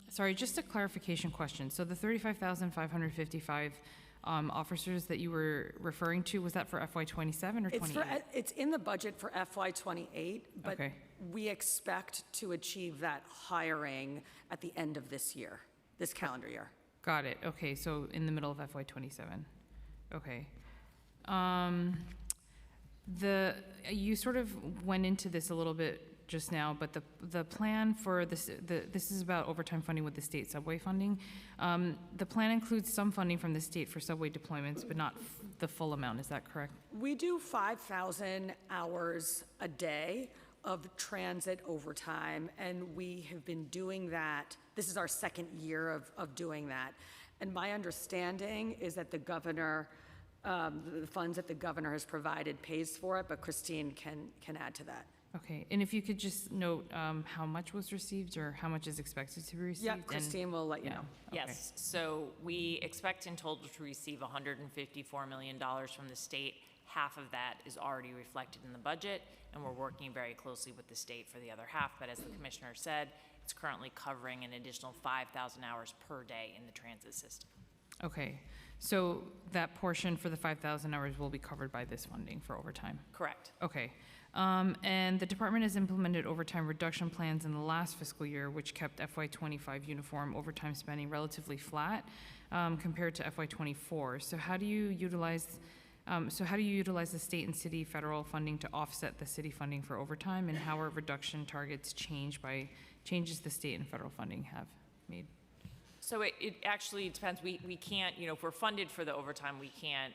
Sorry, just a clarification question. So the 35,555 officers that you were referring to, was that for FY27 or 28? It's in the budget for FY28, but Okay. we expect to achieve that hiring at the end of this year, this calendar year. Got it. Okay, so in the middle of FY27. Okay. You sort of went into this a little bit just now, but the plan for this is about overtime funding with the state subway funding. The plan includes some funding from the state for subway deployments, but not the full amount. Is that correct? We do 5,000 hours a day of transit overtime, and we have been doing that. This is our second year of doing that. And my understanding is that the governor, the funds that the governor has provided pays for it, but Christine can add to that. Okay, and if you could just note how much was received or how much is expected to be received? Yeah, and- Christine will let you know. Okay. Yes, so we expect in total to receive $154 million from the state. Half of that is already reflected in the budget, and we're working very closely with the state for the other half. But as the commissioner said, it's currently covering an additional 5,000 hours per day in the transit system. Okay, so that portion for the 5,000 hours will be covered by this funding for overtime? Correct. Okay. And the department has implemented overtime reduction plans in the last fiscal year, which kept FY25 uniform overtime spending relatively flat compared to FY24. So how do you utilize the state and city federal funding to offset the city funding for overtime, and how are reduction targets changed by changes the state and federal funding have made? So it actually depends. We can't, if we're funded for the overtime, we can't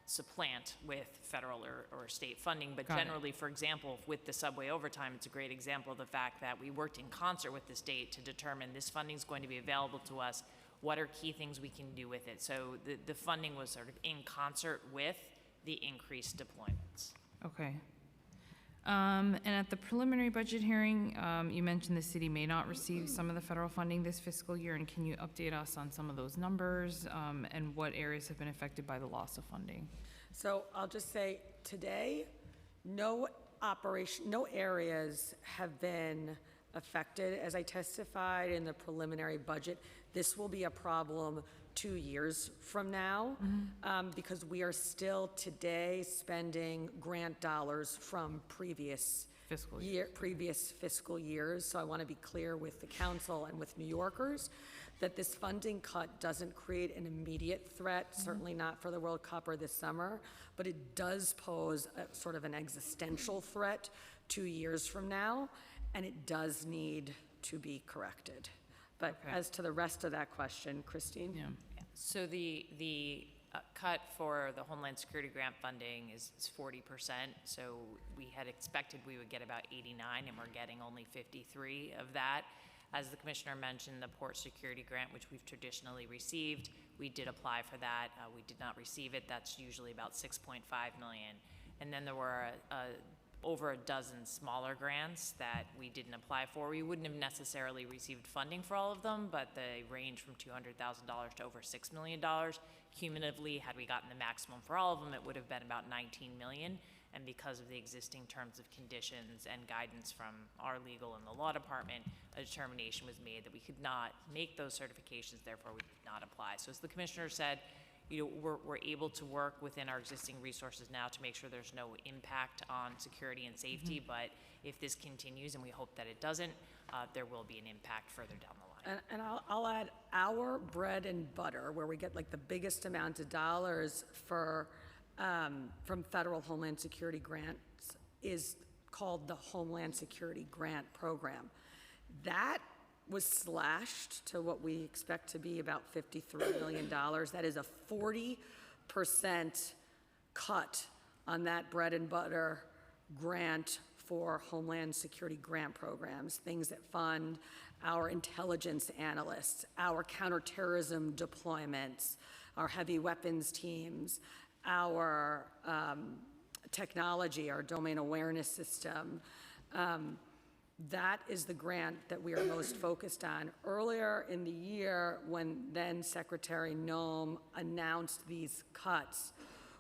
supplant with federal or state funding. But Got it. generally, for example, with the subway overtime, it's a great example of the fact that we worked in concert with the state to determine this funding is going to be available to us. What are key things we can do with it? So the funding was sort of in concert with the increased deployments. Okay. And at the preliminary budget hearing, you mentioned the city may not receive some of the federal funding this fiscal year, and can you update us on some of those numbers and what areas have been affected by the loss of funding? So I'll just say today, no areas have been affected. As I testified in the preliminary budget, this will be a problem 2 years from now because we are still today spending grant dollars from previous fiscal years. So I want to be clear with the council and with New Yorkers that this funding cut doesn't create an immediate threat, certainly not for the World Cup or this summer, but it does pose a sort of an existential threat 2 years from now, and it does need to be corrected. But Okay. as to the rest of that question, Christine? Yeah. So the cut for the Homeland Security grant funding is 40%. So we had expected we would get about 89, and we're getting only 53 of that. As the commissioner mentioned, the port security grant, which we've traditionally received, we did apply for that. We did not receive it. That's usually about 6.5 million. And then there were over a dozen smaller grants that we didn't apply for. We wouldn't have necessarily received funding for all of them, but they range from $200,000 to over $6 million. Cumulatively, had we gotten the maximum for all of them, it would have been about 19 million. And because of the existing terms of conditions and guidance from our legal and the law department, a determination was made that we could not make those certifications, therefore we could not apply. So as the commissioner said, we're able to work within our existing resources now to make sure there's no impact on security and safety, but if this continues, and we hope that it doesn't, there will be an impact further down the line. And I'll add, our bread and butter, where we get like the biggest amount of dollars for, from federal Homeland Security grants, is called the Homeland Security Grant Program. That was slashed to what we expect to be about $53 million. That is a 40% cut on that bread and butter grant for Homeland Security grant programs, things that fund our intelligence analysts, our counterterrorism deployments, our heavy weapons teams, our technology, our domain awareness system. That is the grant that we are most focused on. Earlier in the year, when then Secretary Noem announced these cuts,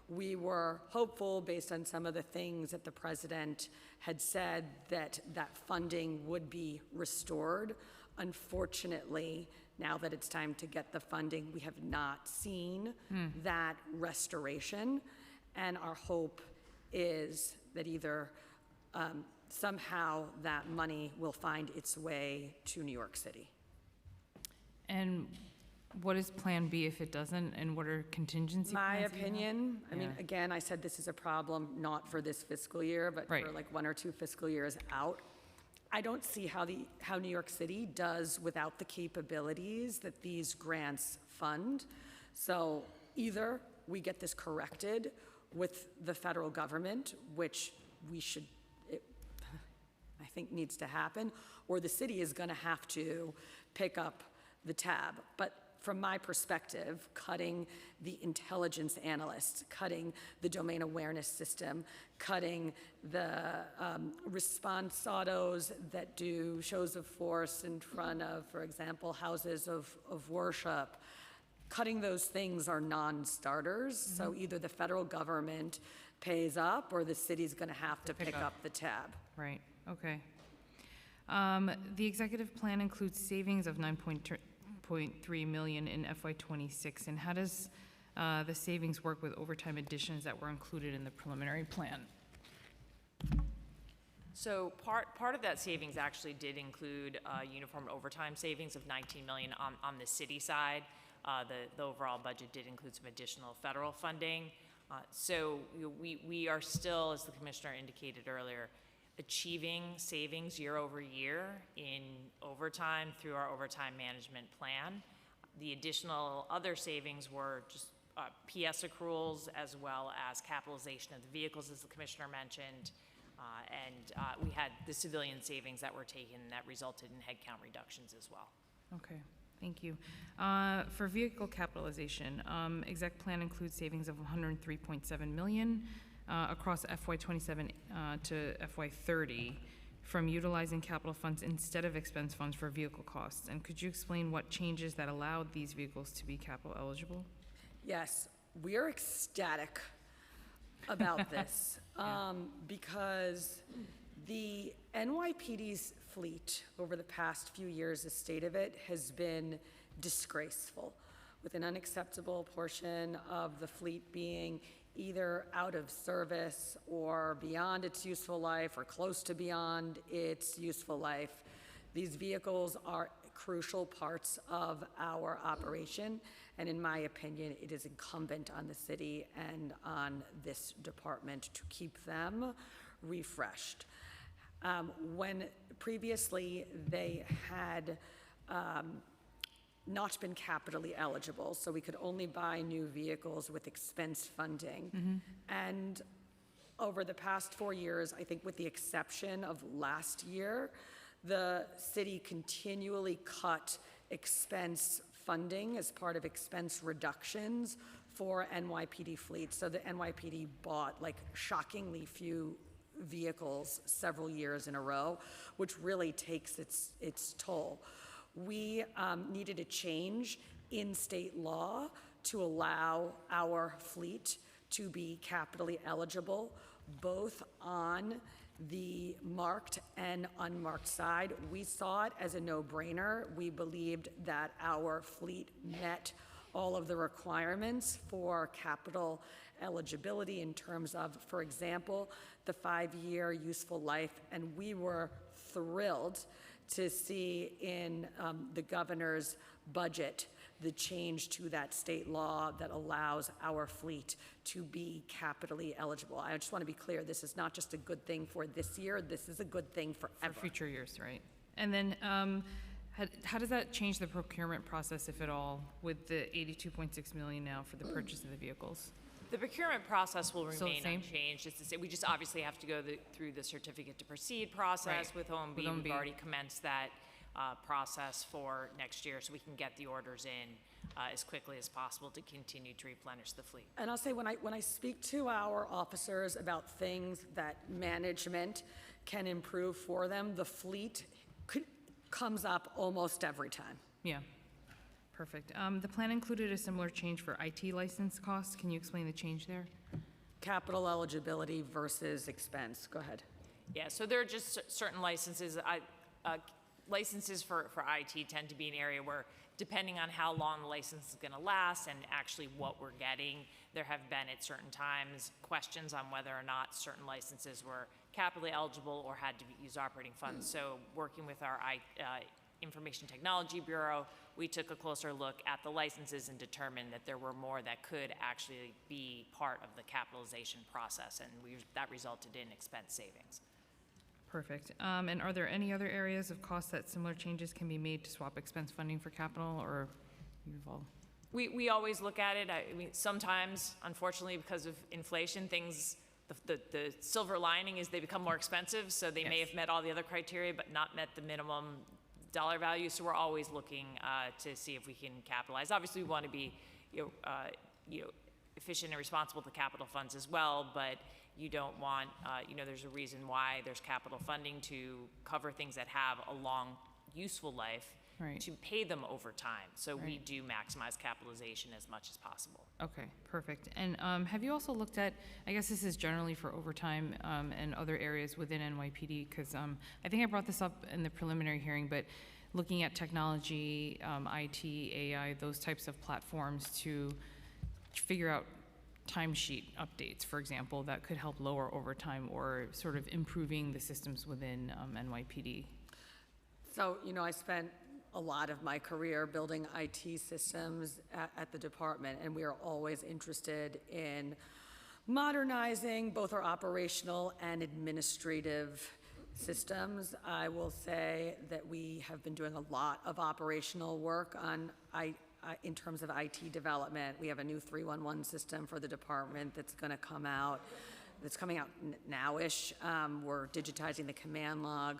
we were hopeful, based on some of the things that the president had said, that that funding would be restored. Unfortunately, now that it's time to get the funding, we have not seen that restoration. And our hope is that either somehow that money will find its way to New York City. And what is Plan B if it doesn't, and what are contingency My plans? opinion, I mean, Yeah. again, I said this is a problem not for this fiscal year, but Right. for like 1 or 2 fiscal years out. I don't see how New York City does without the capabilities that these grants fund. So either we get this corrected with the federal government, which we should, I think needs to happen, or the city is going to have to pick up the tab. But from my perspective, cutting the intelligence analysts, cutting the domain awareness system, cutting the response autos that do shows of force in front of, for example, houses of worship, cutting those things are non-starters. So either the federal government pays up or the city's going to have to pick up the tab. Right, okay. The executive plan includes savings of $9.3 million in FY '26, and how does the savings work with overtime additions that were included in the preliminary plan? So part of that savings actually did include uniform overtime savings of $19 million on the city side. The overall budget did include some additional federal funding. So we are still, as the commissioner indicated earlier, achieving savings year over year in overtime through our overtime management plan. The additional other savings were just PS accruals, as well as capitalization of the vehicles, as the commissioner mentioned. And we had the civilian savings that were taken that resulted in headcount reductions as well. Okay, thank you. For vehicle capitalization, exec plan includes savings of $103.7 million across FY '27 to FY '30 from utilizing capital funds instead of expense funds for vehicle costs. And could you explain what changes that allowed these vehicles to be capital eligible? Yes, we are ecstatic about this because the NYPD's fleet over the past few years, the state of it has been disgraceful, with an unacceptable portion of the fleet being either out of service or beyond its useful life or close to beyond its useful life. These vehicles are crucial parts of our operation, and in my opinion, it is incumbent on the city and on this department to keep them refreshed. When previously they had not been capitally eligible, so we could only buy new vehicles with expense funding. And over the past 4 years, I think with the exception of last year, the city continually cut expense funding as part of expense reductions for NYPD fleets. So the NYPD bought like shockingly few vehicles several years in a row, which really takes its toll. We needed a change in state law to allow our fleet to be capitally eligible both on the marked and unmarked side. We saw it as a no-brainer. We believed that our fleet met all of the requirements for capital eligibility in terms of, for example, the 5-year useful life, and we were thrilled to see in the governor's budget the change to that state law that allows our fleet to be capitally eligible. I just want to be clear, this is not just a good thing for this year, this is a good thing forever. For future years, right? And then how does that change the procurement process, if at all, with the 82.6 million now for the purchase of the vehicles? The procurement process will Still the remain same? unchanged. It's the same. We just obviously have to go through the certificate to proceed process Right. with OMB. With OMB. We've already commenced that process for next year, so we can get the orders in as quickly as possible to continue to replenish the fleet. And I'll say, when I speak to our officers about things that management can improve for them, the fleet comes up almost every time. Yeah, perfect. The plan included a similar change for IT license costs. Can you explain the change there? Capital eligibility versus expense. Go ahead. Yeah, so there are just certain licenses. Licenses for IT tend to be an area where, depending on how long the license is going to last and actually what we're getting, there have been at certain times questions on whether or not certain licenses were capitally eligible or had to use operating funds. So working with our Information Technology Bureau, we took a closer look at the licenses and determined that there were more that could actually be part of the capitalization process, and that resulted in expense savings. Perfect. And are there any other areas of cost that similar changes can be made to swap expense funding for capital, or you've all? We always look at it. I mean, sometimes, unfortunately, because of inflation, things, the silver lining is they become more expensive, so they may have met all the other criteria but not met the minimum dollar value. So we're always looking to see if we can capitalize. Obviously, we want to be efficient and responsible with the capital funds as well, but you don't want, there's a reason why there's capital funding to cover things that have a long, useful life, Right. to pay them over time. So we Right. do maximize capitalization as much as possible. Okay, perfect. And have you also looked at, I guess this is generally for overtime and other areas within NYPD, because I think I brought this up in the preliminary hearing, but looking at technology, IT, AI, those types of platforms to figure out timesheet updates, for example, that could help lower overtime or sort of improving the systems within NYPD. So, I spent a lot of my career building IT systems at the department, and we are always interested in modernizing both our operational and administrative systems. I will say that we have been doing a lot of operational work on in terms of IT development. We have a new 311 system for the department that's going to come out. That's coming out now-ish. We're digitizing the command log.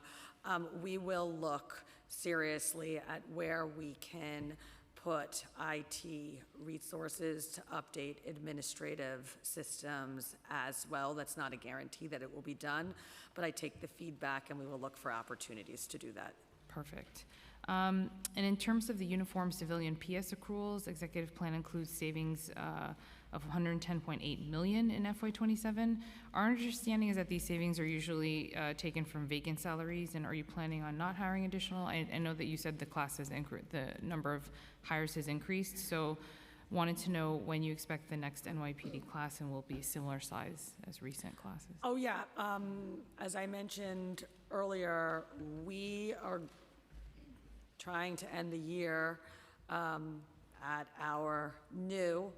We will look seriously at where we can put IT resources to update administrative systems as well. That's not a guarantee that it will be done, but I take the feedback and we will look for opportunities to do that. Perfect. And in terms of the uniform civilian PS accruals, executive plan includes savings of $110.8 million in FY27. Our understanding is that these savings are usually taken from vacant salaries, and are you planning on not hiring additional? I know that you said the class has the number of hires has increased, so wanted to know when you expect the next NYPD class and will be similar size as recent classes. Oh, yeah. As I mentioned earlier, we are trying to end the year at our new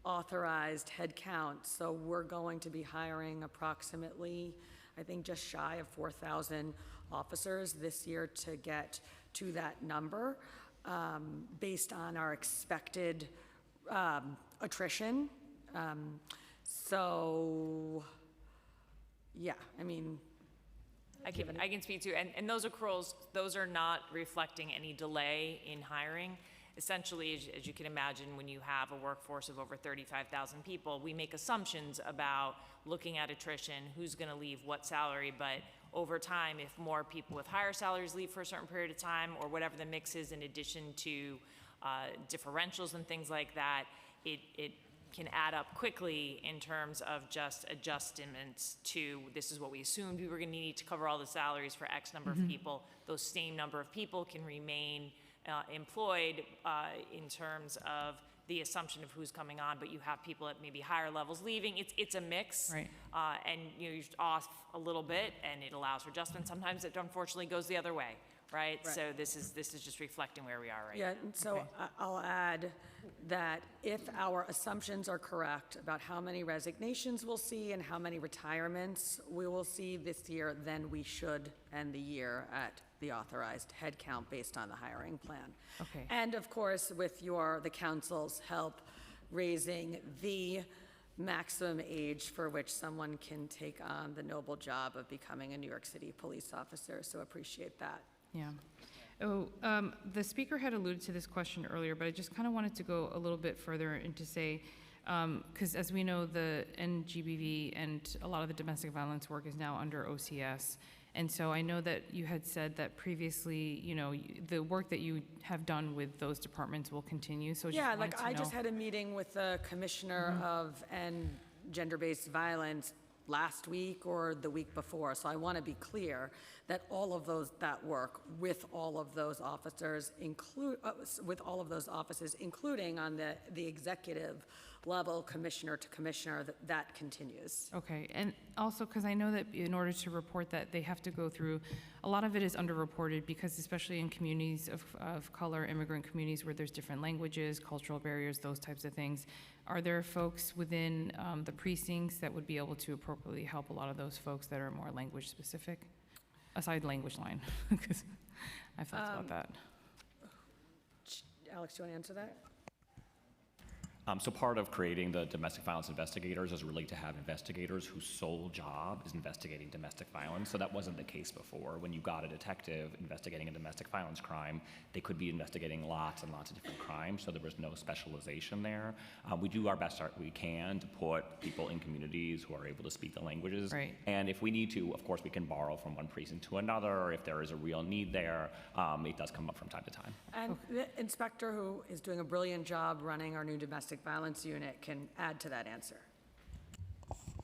authorized head count. So we're going to be hiring approximately, I think, just shy of 4,000 officers this year to get to that number based on our expected attrition. So, yeah, I mean, I can speak to, and those accruals, those are not reflecting any delay in hiring. Essentially, as you can imagine, when you have a workforce of over 35,000 people, we make assumptions about looking at attrition, who's going to leave, what salary, but over time, if more people with higher salaries leave for a certain period of time, or whatever the mix is in addition to differentials and things like that, it can add up quickly in terms of just adjustments to, this is what we assumed we were going to need to cover all the salaries for X number of people. Those same number of people can remain employed in terms of the assumption of who's coming on, but you have people at maybe higher levels leaving. It's a mix, Right. And you're off a little bit, and it allows for adjustment. Sometimes it unfortunately goes the other way, right? Right. So this is just reflecting where we are right Yeah, now. and so I'll add that if our assumptions are correct about how many resignations we'll see and how many retirements we will see this year, then we should end the year at the authorized headcount based on the hiring plan. Okay. And of course, with the council's help, raising the maximum age for which someone can take on the noble job of becoming a New York City police officer, so appreciate that. Yeah. Oh, the speaker had alluded to this question earlier, but I just kind of wanted to go a little bit further and to say, because as we know, the NGBV and a lot of the domestic violence work is now under OCS. And so I know that you had said that previously, the work that you have done with those departments will continue. So Yeah, wanted like to I just know- had a meeting with the commissioner of gender-based violence last week or the week before. So I want to be clear that all of that work with all of those officers with all of those offices, including on the executive level, commissioner to commissioner, that continues. Okay, and also because I know that in order to report that, they have to go through, a lot of it is underreported because especially in communities of color, immigrant communities where there's different languages, cultural barriers, those types of things, are there folks within the precincts that would be able to appropriately help a lot of those folks that are more language specific? Aside language line, because I've thought about that. Alex, do you want to answer that? So part of creating the domestic violence investigators is really to have investigators whose sole job is investigating domestic violence. So that wasn't the case before. When you got a detective investigating a domestic violence crime, they could be investigating lots and lots of different crimes, so there was no specialization there. We do our best we can to put people in communities who are able to speak the languages. Right. And if we need to, of course, we can borrow from one precinct to another, or if there is a real need there, it does come up from time to time. And the inspector, who is doing a brilliant job running our new domestic violence unit, can add to that answer.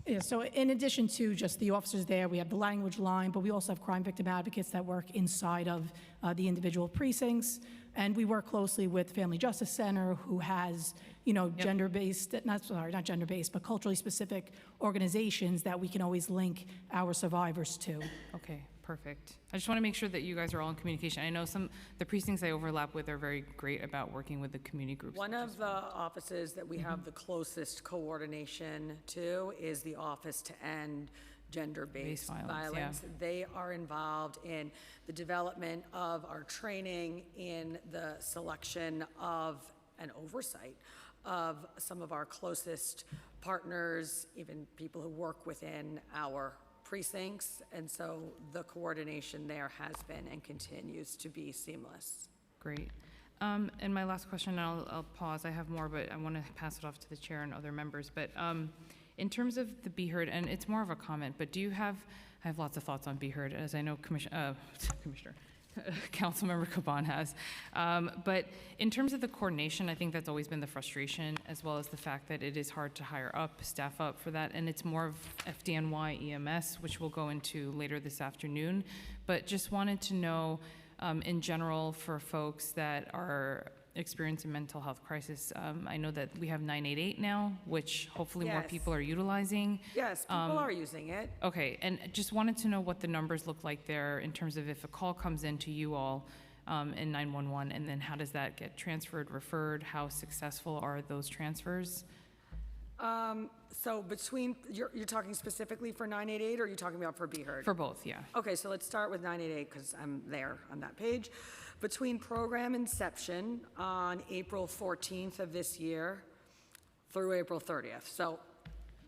Yeah, so in addition to just the officers there, we have the language line, but we also have crime victim advocates that work inside of the individual precincts. And we work closely with Family Justice Center, who has, gender-based, not gender-based, but culturally specific organizations that we can always link our survivors to. Okay, perfect. I just want to make sure that you guys are all in communication. I know the precincts I overlap with are very great about working with the community groups. One of the offices that we have the closest coordination to is the Office to End Gender-Based Violence, Violence. yeah. They are involved in the development of our training, in the selection of and oversight of some of our closest partners, even people who work within our precincts. And so the coordination there has been and continues to be seamless. Great. And my last question, and I'll pause, I have more, but I want to pass it off to the chair and other members. But in terms of the Be Heard, and it's more of a comment, but I have lots of thoughts on Be Heard, as I know Councilmember Caban has. But in terms of the coordination, I think that's always been the frustration, as well as the fact that it is hard to hire staff up for that, and it's more of FDNY EMS, which we'll go into later this afternoon. But just wanted to know, in general, for folks that are experiencing mental health crisis, I know that we have 988 now, which hopefully more Yes. people are utilizing. Yes, people are using it. Okay, and just wanted to know what the numbers look like there in terms of if a call comes in to you all in 911, and then how does that get transferred, referred? How successful are those transfers? So you're talking specifically for 988, or are you talking about for Be Heard? For both, yeah. Okay, so let's start with 988, because I'm there on that page. Between program inception on April 14th of this year through April 30th, so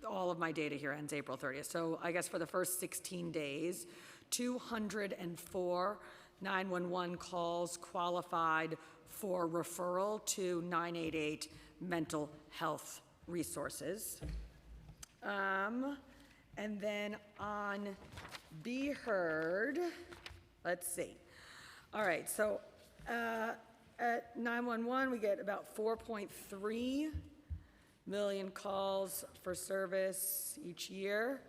all of my data here ends April 30th. So I guess for the first 16 days, 204 911 calls qualified for referral to 988 mental health resources. And then on Be Heard, let's see. All right, so at 911, we get about 4.3 million calls for service each year.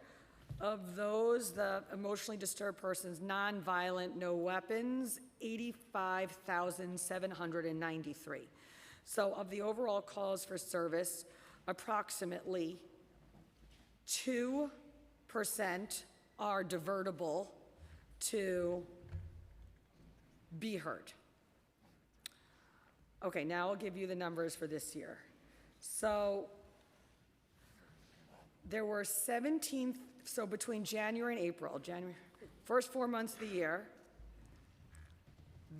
Of those, the emotionally disturbed persons, nonviolent, no weapons, 85,793. So of the overall calls for service, approximately 2% are divertible to be heard. Okay, now I'll give you the numbers for this year. So there were 17, so between January and April, first 4 months of the year,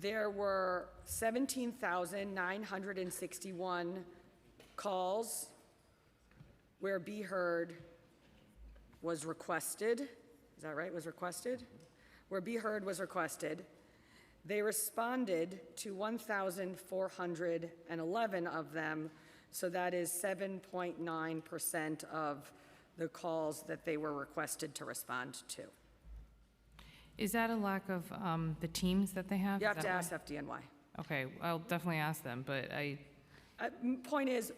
there were 17,961 calls where Be Heard was requested. Is that right? Was requested? Where Be Heard was requested. They responded to 1,411 of them, so that is 7.9% of the calls that they were requested to respond to. Is that a lack of the teams that they have? You Is have to that ask why? FDNY. Okay, I'll definitely ask them, but Point is,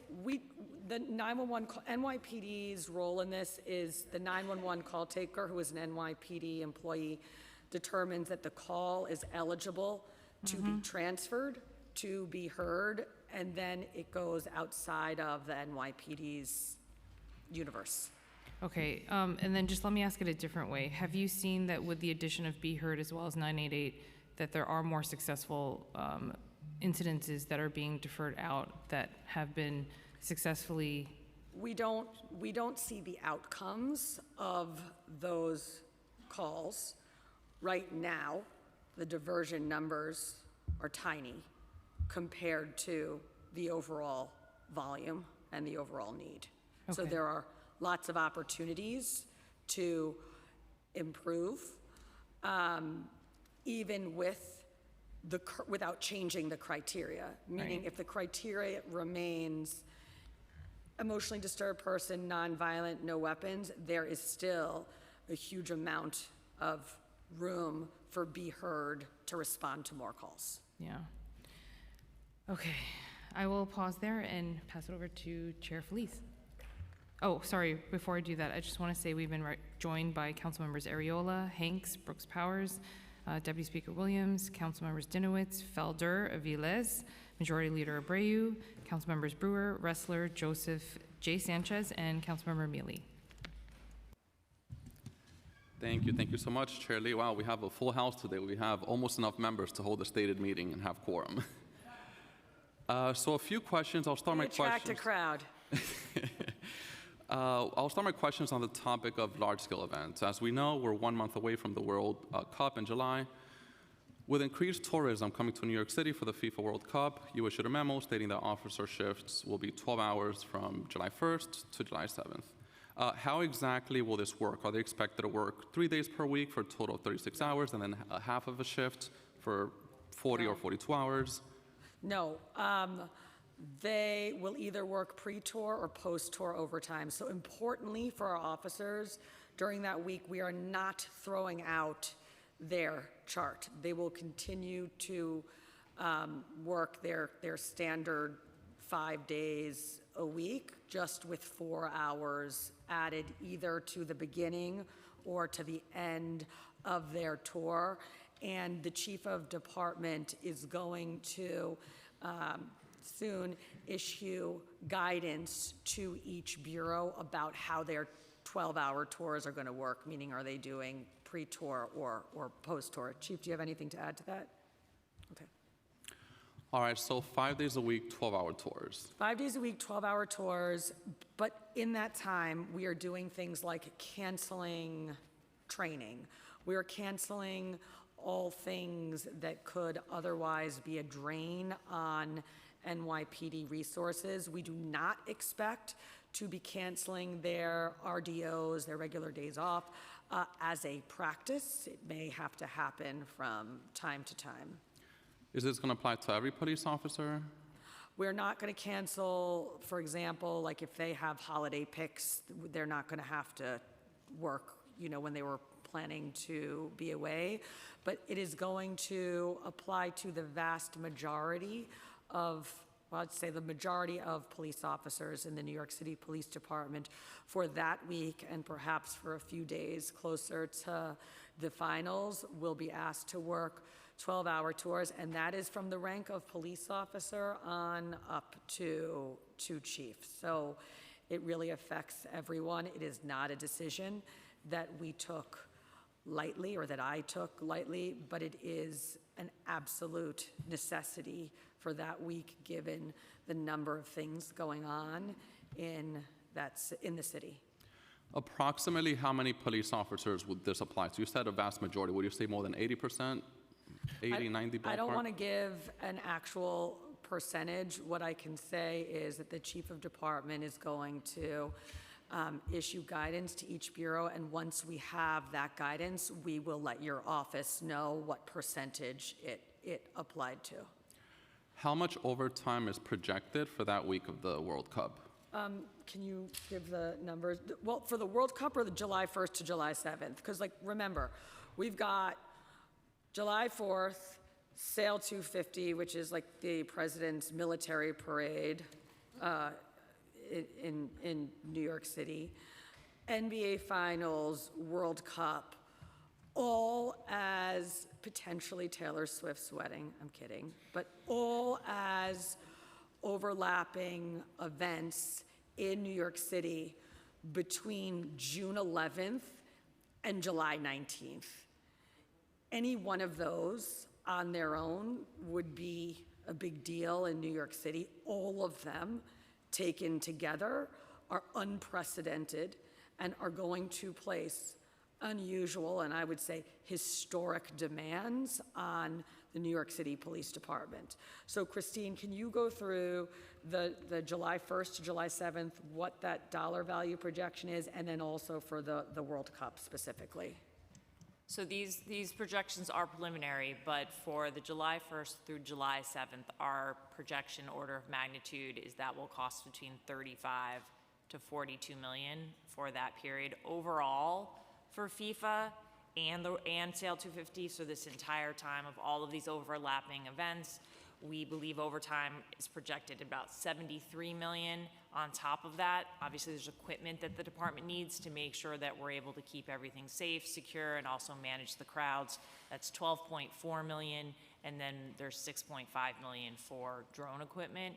the 911, NYPD's role in this is the 911 call taker, who is an NYPD employee, determines that the call is eligible to be transferred, to be heard, and then it goes outside of the NYPD's universe. Okay, and then just let me ask it a different way. Have you seen that with the addition of Be Heard as well as 988, that there are more successful incidences that are being deferred out that have been successfully? We don't see the outcomes of those calls. Right now, the diversion numbers are tiny compared to the overall volume and the overall need. So Okay. there are lots of opportunities to improve, even without changing the criteria. Meaning, Right. if the criteria remains emotionally disturbed person, nonviolent, no weapons, there is still a huge amount of room for Be Heard to respond to more calls. Yeah. Okay, I will pause there and pass it over to Chair Felice. Oh, sorry, before I do that, I just want to say we've been joined by Council Members Ariola, Hanks, Brooks Powers, Deputy Speaker Williams, Council Members Dinowitz, Felder, Aviles, Majority Leader Abreu, Council Members Brewer, Ressler, Joseph, J. Sanchez, and Councilmember Mealy. Thank you so much, Chair Lee. Wow, we have a full house today. We have almost enough members to hold a stated meeting and have quorum. So a few questions. I'll start my Attract a questions. crowd. I'll start my questions on the topic of large-scale events. As we know, we're 1 month away from the World Cup in July. With increased tourism coming to New York City for the FIFA World Cup, you issued a memo stating that officer shifts will be 12 hours from July 1st to July 7th. How exactly will this work? Are they expected to work 3 days per week for a total of 36 hours and then half of a shift for 40 or 42 hours? No, they will either work pre-tour or post-tour overtime. So importantly for our officers, during that week, we are not throwing out their chart. They will continue to work their standard 5 days a week, just with 4 hours added either to the beginning or to the end of their tour. And the chief of department is going to soon issue guidance to each bureau about how their 12-hour tours are going to work, meaning are they doing pre-tour or post-tour. Chief, do you have anything to add to that? Okay. All right, so 5 days a week, 12-hour tours. 5 days a week, 12-hour tours, but in that time, we are doing things like canceling training. We are canceling all things that could otherwise be a drain on NYPD resources. We do not expect to be canceling their RDOs, their regular days off, as a practice. It may have to happen from time to time. Is this going to apply to every police officer? We're not going to cancel, for example, like if they have holiday picks, they're not going to have to work, when they were planning to be away. But it is going to apply to the vast majority of well, I'd say the majority of police officers in the New York City Police Department for that week and perhaps for a few days closer to the finals will be asked to work 12-hour tours, and that is from the rank of police officer on up to chief. So it really affects everyone. It is not a decision that we took lightly or that I took lightly, but it is an absolute necessity for that week given the number of things going on in the city. Approximately how many police officers would this apply to? You said a vast majority. Would you say more than 80%? 80, 90 ballpark? I don't want to give an actual percentage. What I can say is that the chief of department is going to issue guidance to each bureau, and once we have that guidance, we will let your office know what percentage it applied to. How much overtime is projected for that week of the World Cup? Can you give the numbers? Well, for the World Cup or the July 1st to July 7th? Because, like, remember, we've got July 4th, Sail 250, which is like the president's military parade in New York City, NBA Finals, World Cup, all as potentially Taylor Swift's wedding. I'm kidding. But all as overlapping events in New York City between June 11th and July 19th. Any one of those on their own would be a big deal in New York City. All of them taken together are unprecedented and are going to place unusual and I would say historic demands on the New York City Police Department. So Christine, can you go through the July 1st to July 7th, what that dollar value projection is, and then also for the World Cup specifically? So these projections are preliminary, but for the July 1st through July 7th, our projection order of magnitude is that will cost between 35 to 42 million for that period overall for FIFA and Sail 250. So this entire time of all of these overlapping events, we believe overtime is projected at about 73 million. On top of that, obviously there's equipment that the department needs to make sure that we're able to keep everything safe, secure, and also manage the crowds. That's 12.4 million, and then there's 6.5 million for drone equipment.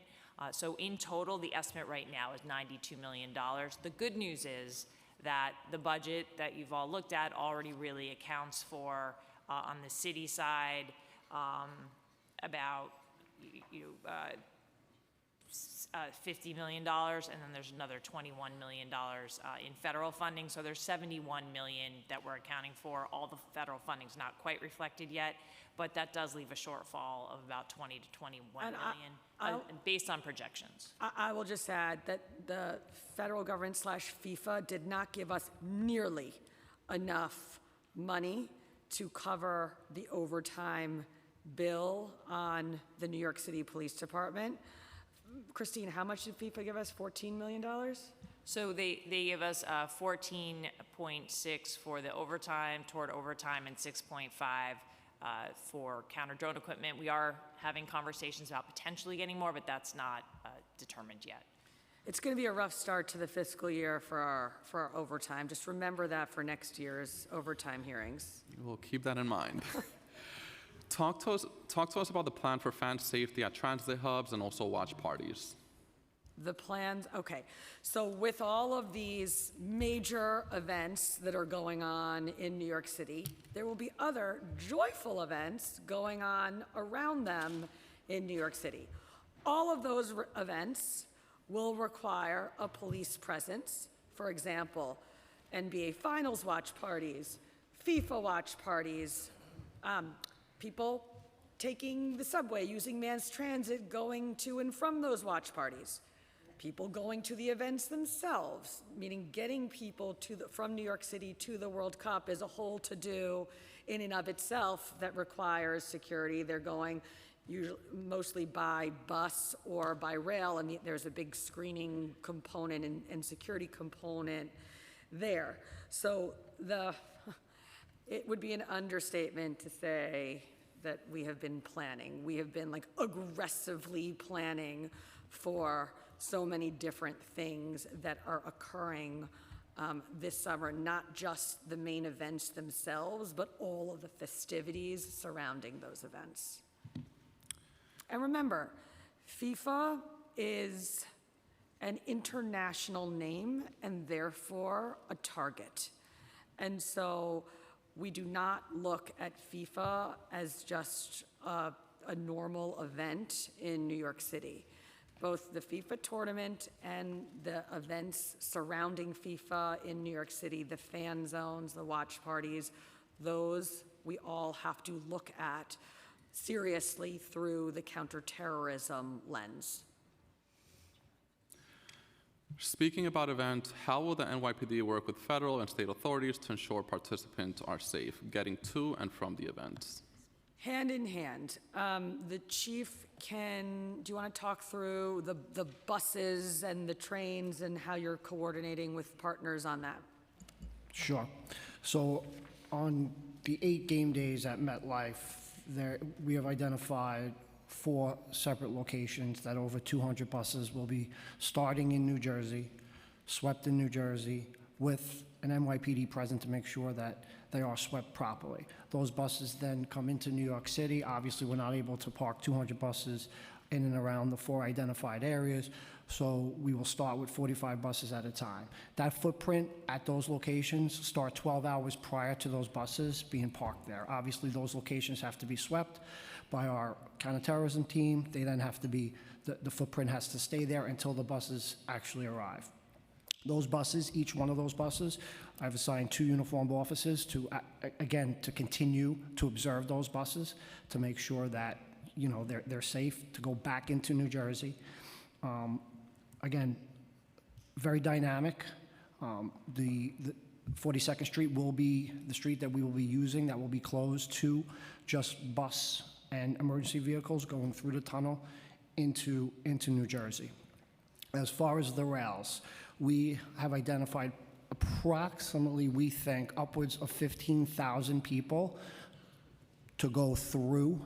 So in total, the estimate right now is $92 million. The good news is that the budget that you've all looked at already really accounts for, on the city side, about $50 million, and then there's another $21 million in federal funding. So there's $71 million that we're accounting for. All the federal funding's not quite reflected yet, but that does leave a shortfall of about 20 to 21 million based on projections. I will just add that the federal government / FIFA did not give us nearly enough money to cover the overtime bill on the New York City Police Department. Christine, how much did FIFA give us? $14 million? So they give us 14.6 for the overtime, toward overtime, and 6.5 for counter drone equipment. We are having conversations about potentially getting more, but that's not determined yet. It's going to be a rough start to the fiscal year for our overtime. Just remember that for next year's overtime hearings. We'll keep that in mind. Talk to us about the plan for fan safety at transit hubs and also watch parties. The plans, okay. So with all of these major events that are going on in New York City, there will be other joyful events going on around them in New York City. All of those events will require a police presence. For example, NBA Finals watch parties, FIFA watch parties, people taking the subway, using mass transit, going to and from those watch parties. People going to the events themselves, meaning getting people from New York City to the World Cup is a whole to-do in and of itself that requires security. They're going usually mostly by bus or by rail, and there's a big screening component and security component there. So it would be an understatement to say that we have been planning. We have been like aggressively planning for so many different things that are occurring this summer, not just the main events themselves, but all of the festivities surrounding those events. And remember, FIFA is an international name and therefore a target. And so we do not look at FIFA as just a normal event in New York City. Both the FIFA tournament and the events surrounding FIFA in New York City, the fan zones, the watch parties, those we all have to look at seriously through the counterterrorism lens. Speaking about events, how will the NYPD work with federal and state authorities to ensure participants are safe getting to and from the events? Hand in hand. The chief do you want to talk through the buses and the trains and how you're coordinating with partners on that? Sure. So on the 8 game days at MetLife, we have identified 4 separate locations that over 200 buses will be starting in New Jersey, swept in New Jersey, with an NYPD present to make sure that they are swept properly. Those buses then come into New York City. Obviously, we're not able to park 200 buses in and around the 4 identified areas, so we will start with 45 buses at a time. That footprint at those locations start 12 hours prior to those buses being parked there. Obviously, those locations have to be swept by our counterterrorism team. They then have to be, the footprint has to stay there until the buses actually arrive. Those buses, each one of those buses, I've assigned 2 uniformed officers to, again, to continue to observe those buses, to make sure that, you know, they're safe to go back into New Jersey. Again, very dynamic. The 42nd Street will be the street that we will be using, that will be closed to just bus and emergency vehicles going through the tunnel into New Jersey. As far as the rails, we have identified approximately, we think, upwards of 15,000 people to go through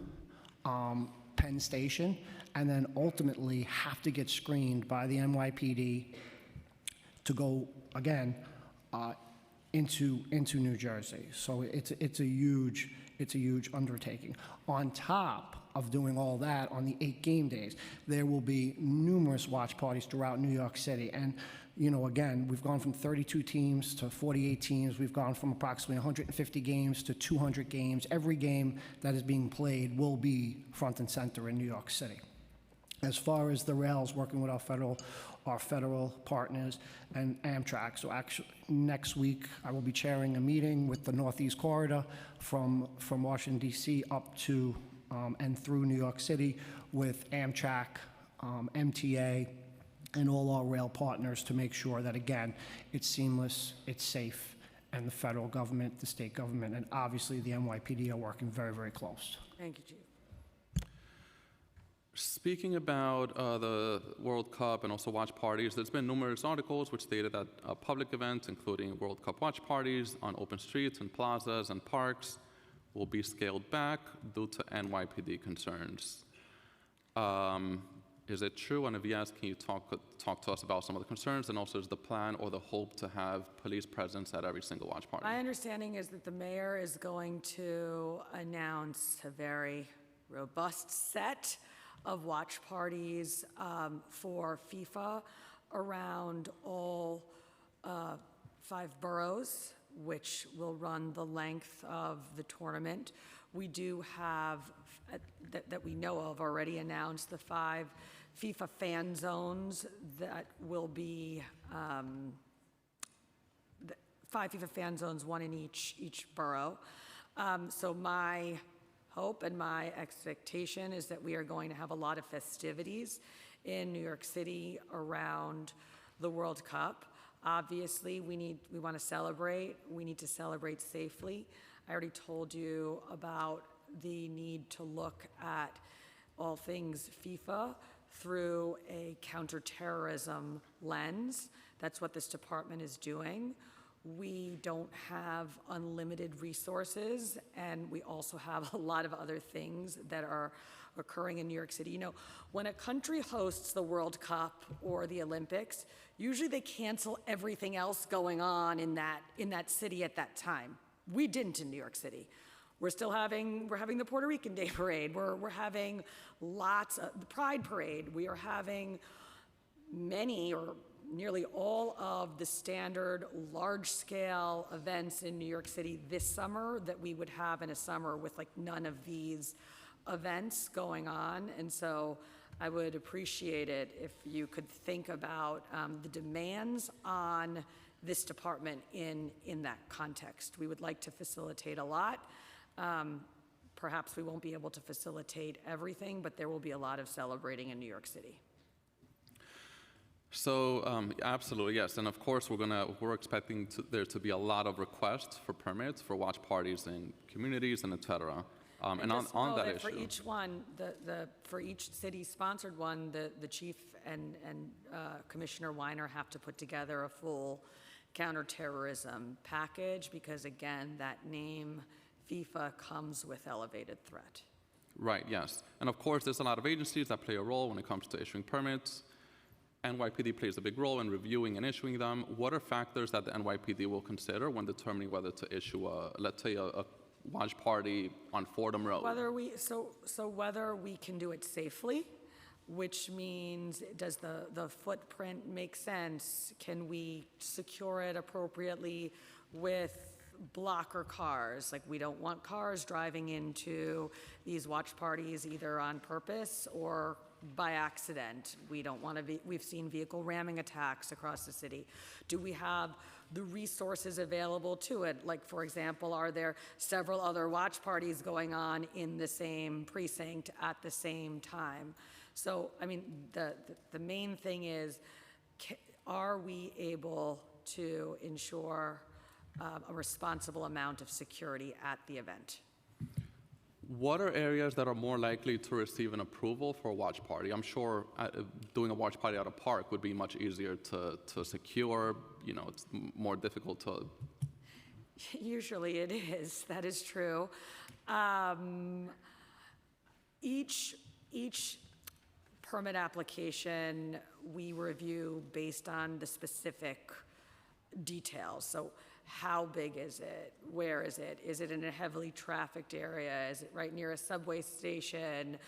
Penn Station, and then ultimately have to get screened by the NYPD to go, again, into New Jersey. So it's a huge undertaking. On top of doing all that, on the 8 game days, there will be numerous watch parties throughout New York City. And, you know, again, we've gone from 32 teams to 48 teams. We've gone from approximately 150 games to 200 games. Every game that is being played will be front and center in New York City. As far as the rails, working with our federal partners and Amtrak. So actually, next week, I will be chairing a meeting with the Northeast Corridor from Washington, D.C. up to and through New York City with Amtrak, MTA, and all our rail partners to make sure that, again, it's seamless, it's safe, and the federal government, the state government, and obviously the NYPD are working very, very close. Thank you, Chief. Speaking about the World Cup and also watch parties, there's been numerous articles which stated that public events, including World Cup watch parties on open streets and plazas and parks, will be scaled back due to NYPD concerns. Is it true? And if yes, can you talk to us about some of the concerns? And also, is the plan or the hope to have police presence at every single watch party? My understanding is that the mayor is going to announce a very robust set of watch parties for FIFA around all 5 boroughs, which will run the length of the tournament. We do have, that we know of, already announced the 5 FIFA fan zones that will be, 5 FIFA fan zones, 1 in each borough. So my hope and my expectation is that we are going to have a lot of festivities in New York City around the World Cup. Obviously, we want to celebrate. We need to celebrate safely. I already told you about the need to look at all things FIFA through a counterterrorism lens. That's what this department is doing. we don't have unlimited resources, and we also have a lot of other things that are occurring in New York City. You know, when a country hosts the World Cup or the Olympics, usually they cancel everything else going on in that city at that time. We didn't in New York City. We're having the Puerto Rican Day Parade. We're having lots of the Pride Parade. We are having many or nearly all of the standard large-scale events in New York City this summer that we would have in a summer with like none of these events going on. And so I would appreciate it if you could think about the demands on this department in that context. We would like to facilitate a lot. Perhaps we won't be able to facilitate everything, but there will be a lot of celebrating in New York City. So absolutely, yes. And of course, we're expecting there to be a lot of requests for permits for watch parties in communities and et cetera. And just on know that that issue. for each one, for each city-sponsored one, the chief and Commissioner Weiner have to put together a full counterterrorism package because, again, that name FIFA comes with elevated threat. Right, yes. And of course, there's a lot of agencies that play a role when it comes to issuing permits. NYPD plays a big role in reviewing and issuing them. What are factors that the NYPD will consider when determining whether to issue let's say a watch party on Fordham Road? Whether we can do it safely, which means does the footprint make sense? Can we secure it appropriately with blocker cars? Like, we don't want cars driving into these watch parties either on purpose or by accident. We don't want to we've seen vehicle ramming attacks across the city. Do we have the resources available to it? Like, for example, are there several other watch parties going on in the same precinct at the same time? So, I mean, the main thing is, are we able to ensure a responsible amount of security at the event? What are areas that are more likely to receive an approval for a watch party? I'm sure doing a watch party at a park would be much easier to secure. You know, it's more difficult to. Usually it is. That is true. Each permit application we review based on the specific details. So, how big is it? Where is it? Is it in a heavily trafficked area? Is it right near a subway station?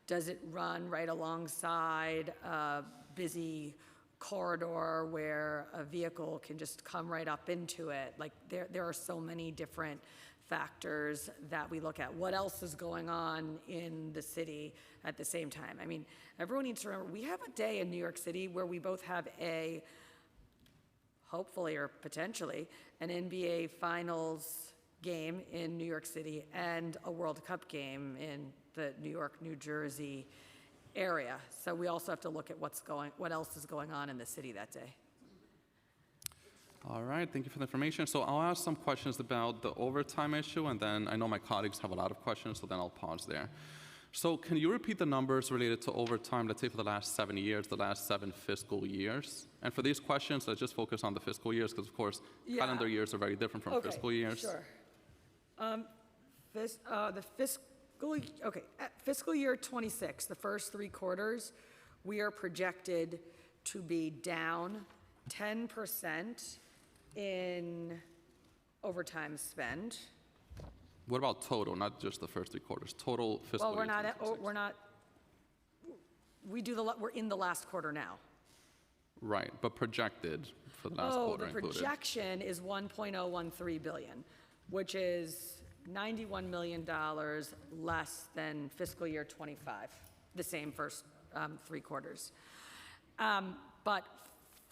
Does it run right alongside a busy corridor where a vehicle can just come right up into it? Like, there are so many different factors that we look at. What else is going on in the city at the same time? I mean, everyone needs to remember, we have a day in New York City where we both have hopefully or potentially, an NBA Finals game in New York City and a World Cup game in the New York, New Jersey area. So we also have to look at what else is going on in the city that day. All right, thank you for the information. So I'll ask some questions about the overtime issue, and then I know my colleagues have a lot of questions, so then I'll pause there. So can you repeat the numbers related to overtime, let's say for the last 7 years, the last 7 fiscal years? And for these questions, let's just focus on the fiscal years, because of course, calendar years are very different from fiscal years. Sure. Fiscal year 26, the first 3 quarters, we are projected to be down 10% in overtime spend. What about total, not just the first 3 quarters, total fiscal Well, year? we're in the last quarter now. Right, but projected for the last quarter The included. projection is 1.013 billion, which is $91 million less than fiscal year 25, the same first 3 quarters. But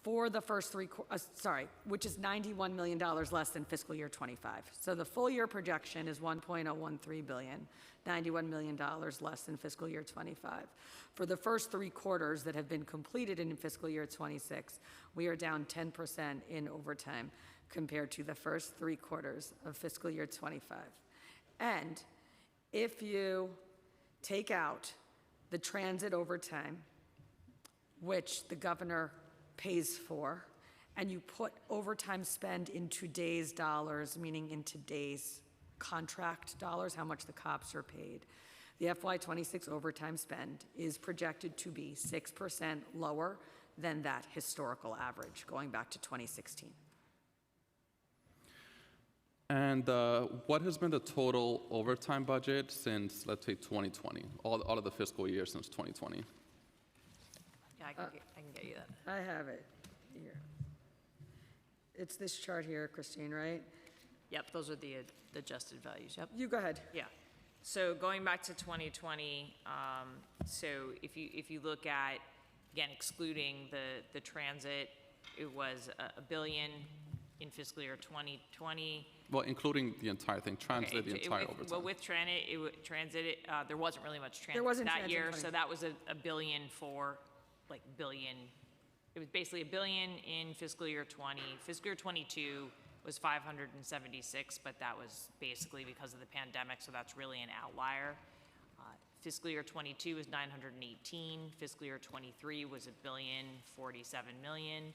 for the first which is $91 million less than fiscal year 25. So the full year projection is 1.013 billion, $91 million less than fiscal year 25. For the first 3 quarters that have been completed in fiscal year 26, we are down 10% in overtime compared to the first 3 quarters of fiscal year 25. And if you take out the transit overtime, which the governor pays for, and you put overtime spend in today's dollars, meaning in today's contract dollars, how much the cops are paid, the FY26 overtime spend is projected to be 6% lower than that historical average, going back to 2016. And what has been the total overtime budget since, let's say, 2020, all of the fiscal years since 2020? Yeah, I can get you that. I have it here. It's this chart here, Christine, right? Yep, those are the adjusted values, yep. You go ahead. Yeah. So going back to 2020, so if you look at, again, excluding the transit, it was a billion in fiscal year 2020. Well, including the entire thing, transit, the entire overtime. Well, with transit, there wasn't really much transit wasn't that transit year, in so that was a billion for, like, billion. It was basically a billion in fiscal year 20. Fiscal year 22 was 576, but that was basically because of the pandemic, so that's really an outlier. Fiscal year 22 was 918. Fiscal year 23 was $1,047,000,000.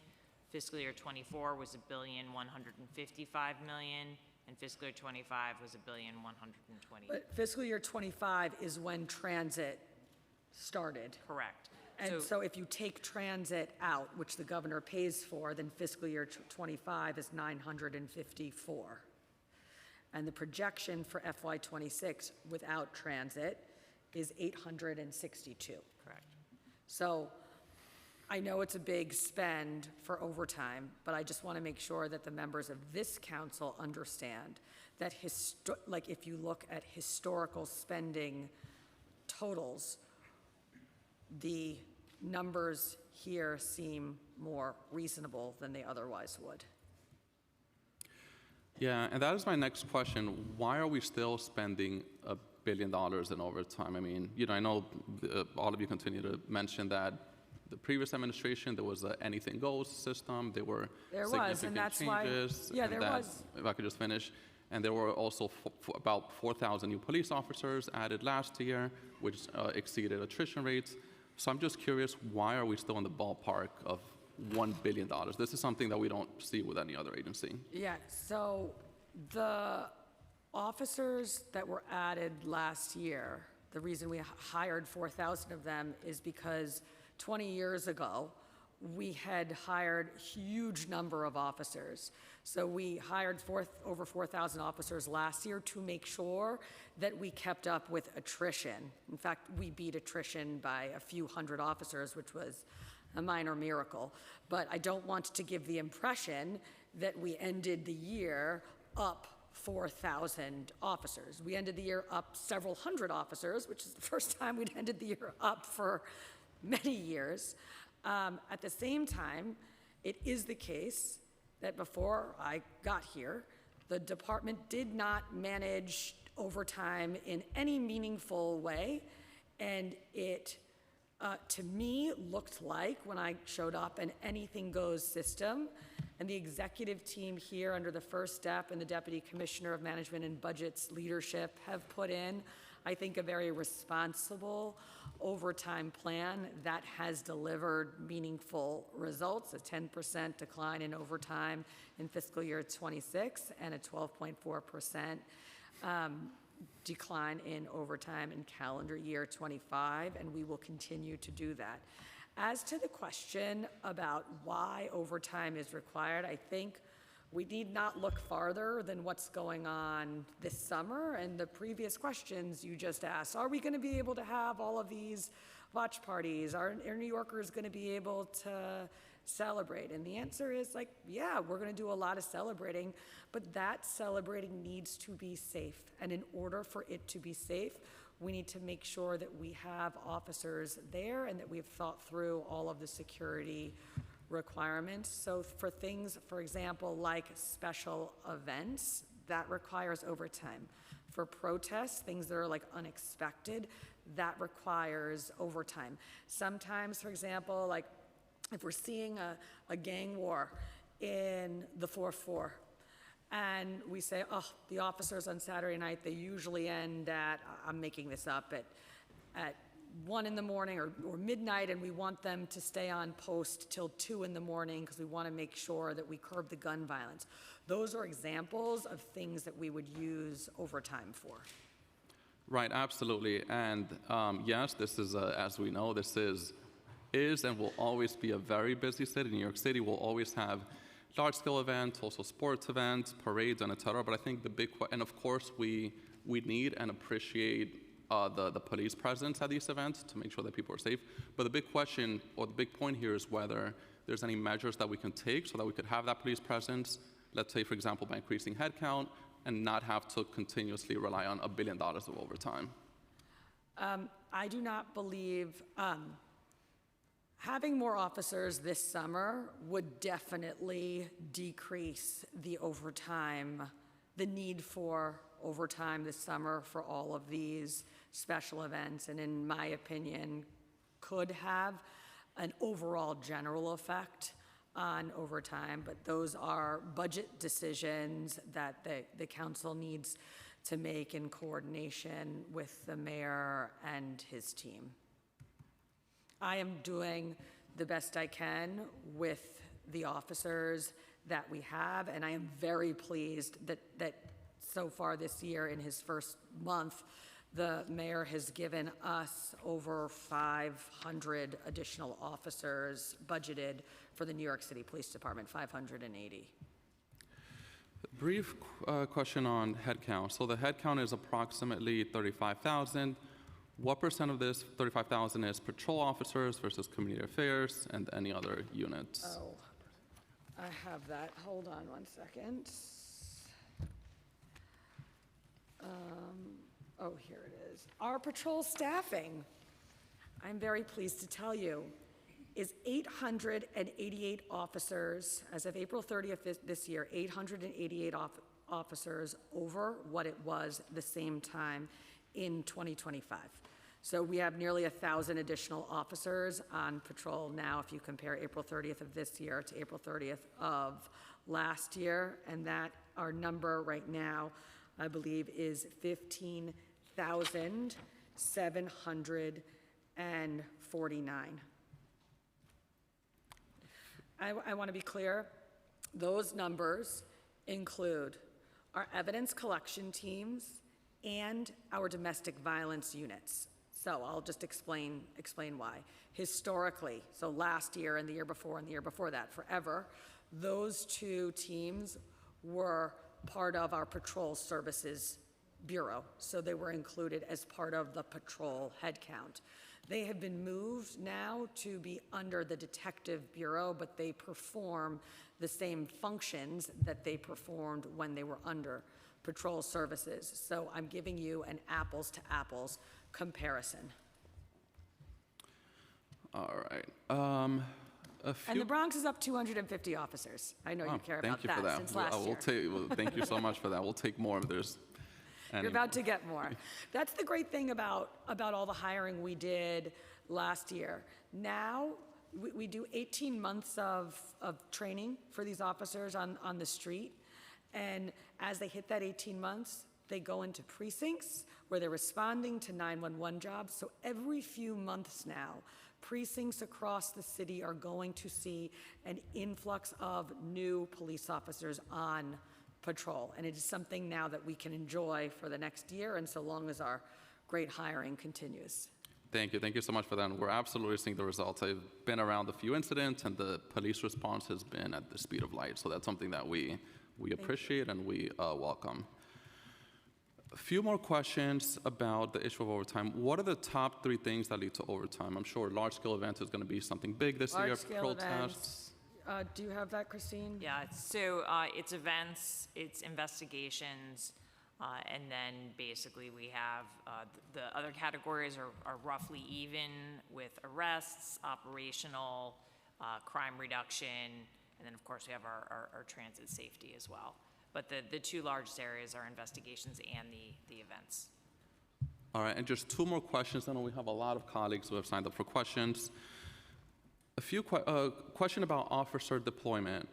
Fiscal year 24 was $1,155,000,000, and fiscal year 25 was $1,120,000,000. But fiscal year 25 is when transit started. Correct. And so if you take transit out, which the governor pays for, then fiscal year 25 is 954. And the projection for FY 26 without transit is 862. Correct. So I know it's a big spend for overtime, but I just want to make sure that the members of this council understand that if you look at historical spending totals, the numbers here seem more reasonable than they otherwise would. Yeah, and that is my next question. Why are we still spending $1 billion in overtime? I mean, I know all of you continue to mention that the previous administration, there was a anything goes system. There were significant changes. Yeah, there was. If I could just finish. And there were also about 4,000 new police officers added last year, which exceeded attrition rates. So I'm just curious, why are we still in the ballpark of $1 billion? This is something that we don't see with any other agency. Yeah, so the officers that were added last year, the reason we hired 4,000 of them is because 20 years ago, we had hired a huge number of officers. So we hired over 4,000 officers last year to make sure that we kept up with attrition. In fact, we beat attrition by a few hundred officers, which was a minor miracle. But I don't want to give the impression that we ended the year up 4,000 officers. We ended the year up several hundred officers, which is the first time we'd ended the year up for many years. At the same time, it is the case that before I got here, the department did not manage overtime in any meaningful way, and it, to me, looked like when I showed up an anything goes system, and the executive team here under the first step and the Deputy Commissioner of Management and Budget's leadership have put in, I think, a very responsible overtime plan that has delivered meaningful results, a 10% decline in overtime in fiscal year 26 and a 12.4% decline in overtime in calendar year 25, and we will continue to do that. As to the question about why overtime is required, I think we need not look farther than what's going on this summer and the previous questions you just asked. Are we going to be able to have all of these watch parties? Are New Yorkers going to be able to celebrate? And the answer is yeah, we're going to do a lot of celebrating, but that celebrating needs to be safe. And in order for it to be safe, we need to make sure that we have officers there and that we've thought through all of the security requirements. So for things, for example, like special events, that requires overtime. For protests, things that are unexpected, that requires overtime. Sometimes, for example, if we're seeing a gang war in the 4-4, and we say, oh, the officers on Saturday night, they usually end at, I'm making this up, at 1 in the morning or midnight, and we want them to stay on post till 2 in the morning because we want to make sure that we curb the gun violence. Those are examples of things that we would use overtime for. Right, absolutely. And yes, this is, as we know, this is and will always be a very busy city. New York City will always have large-scale events, also sports events, parades, and et cetera. But I think the big, and of course, we need and appreciate the police presence at these events to make sure that people are safe. But the big question, or the big point here, is whether there's any measures that we can take so that we could have that police presence, let's say, for example, by increasing headcount, and not have to continuously rely on $1 billion of overtime. I do not believe having more officers this summer would definitely decrease the overtime, the need for overtime this summer for all of these special events, and in my opinion, could have an overall general effect on overtime, but those are budget decisions that the council needs to make in coordination with the mayor and his team. I am doing the best I can with the officers that we have, and I am very pleased that so far this year, in his first month, the mayor has given us over 500 additional officers budgeted for the New York City Police Department, 580. Brief question on headcount. So the headcount is approximately 35,000. What % of this 35,000 is patrol officers versus community affairs and any other units? Oh, I have that. Hold on one second. Oh, here it is. Our patrol staffing, I'm very pleased to tell you, is 888 officers, as of April 30th this year, 888 officers over what it was the same time in 2025. So we have nearly 1,000 additional officers on patrol now if you compare April 30th of this year to April 30th of last year, and that our number right now, I believe, is 15,749. I want to be clear, those numbers include our evidence collection teams and our domestic violence units. So I'll just explain why. Historically, so last year and the year before and the year before that, forever, those two teams were part of our Patrol Services Bureau. So they were included as part of the patrol headcount. They have been moved now to be under the Detective Bureau, but they perform the same functions that they performed when they were under Patrol Services. So I'm giving you an apples to apples comparison. All right. And the Bronx is up 250 officers. I know you care about that since last year. Thank you so much for that. We'll take more if there's any. You're about to get more. That's the great thing about all the hiring we did last year. Now, we do 18 months of training for these officers on the street. And as they hit that 18 months, they go into precincts where they're responding to 911 jobs. So every few months now, precincts across the city are going to see an influx of new police officers on patrol. And it is something now that we can enjoy for the next year and so long as our great hiring continues. Thank you. Thank you so much for that. And we're absolutely seeing the results. I've been around a few incidents, and the police response has been at the speed of light. So that's something that we appreciate and we welcome. A few more questions about the issue of overtime. What are the top 3 things that lead to overtime? I'm sure large-scale events is going to be something big this year. Large-scale events. Do you have that, Christine? Yeah, so it's events, it's investigations, and then basically we have the other categories are roughly even with arrests, operational, crime reduction, and then of course we have our transit safety as well. But the 2 largest areas are investigations and the events. All right, and just 2 more questions. I know we have a lot of colleagues who have signed up for questions. A few question about officer deployment.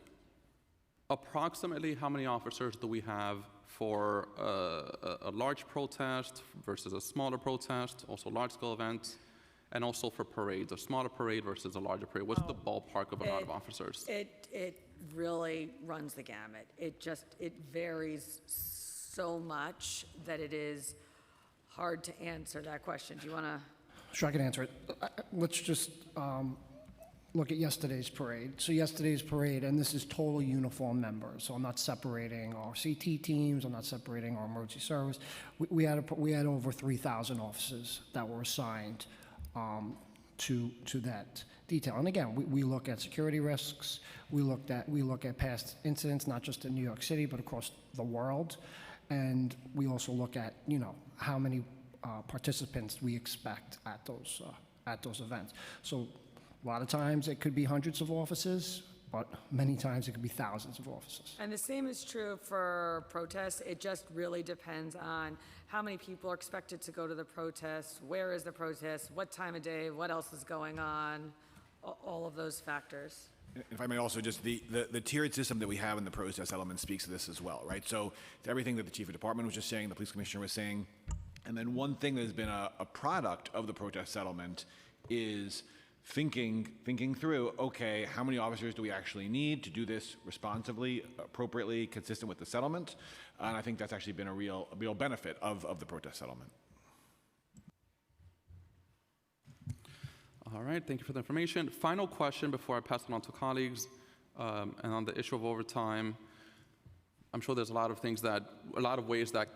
Approximately how many officers do we have for a large protest versus a smaller protest, also large-scale events? And also for parades, a smaller parade versus a larger parade, what's the ballpark of amount of officers? It really runs the gamut. It varies so much that it is hard to answer that question. Do you want to? Sure, I can answer it. Let's just look at yesterday's parade. So yesterday's parade, and this is total uniform members, so I'm not separating our CT teams, I'm not separating our emergency service. We had over 3,000 officers that were assigned to that detail. And again, we look at security risks, we look at past incidents, not just in New York City, but across the world. And we also look at, how many participants we expect at those events. So a lot of times it could be hundreds of officers, but many times it could be thousands of officers. And the same is true for protests. It just really depends on how many people are expected to go to the protest, where is the protest, what time of day, what else is going on, all of those factors. If I may also, just the tiered system that we have in the protest element speaks to this as well, right? So to everything that the chief of department was just saying, the police commissioner was saying, and then one thing that has been a product of the protest settlement is thinking through, okay, how many officers do we actually need to do this responsibly, appropriately, consistent with the settlement? And I think that's actually been a real benefit of the protest settlement. All right, thank you for the information. Final question before I pass it on to colleagues. And on the issue of overtime, I'm sure there's a lot of ways that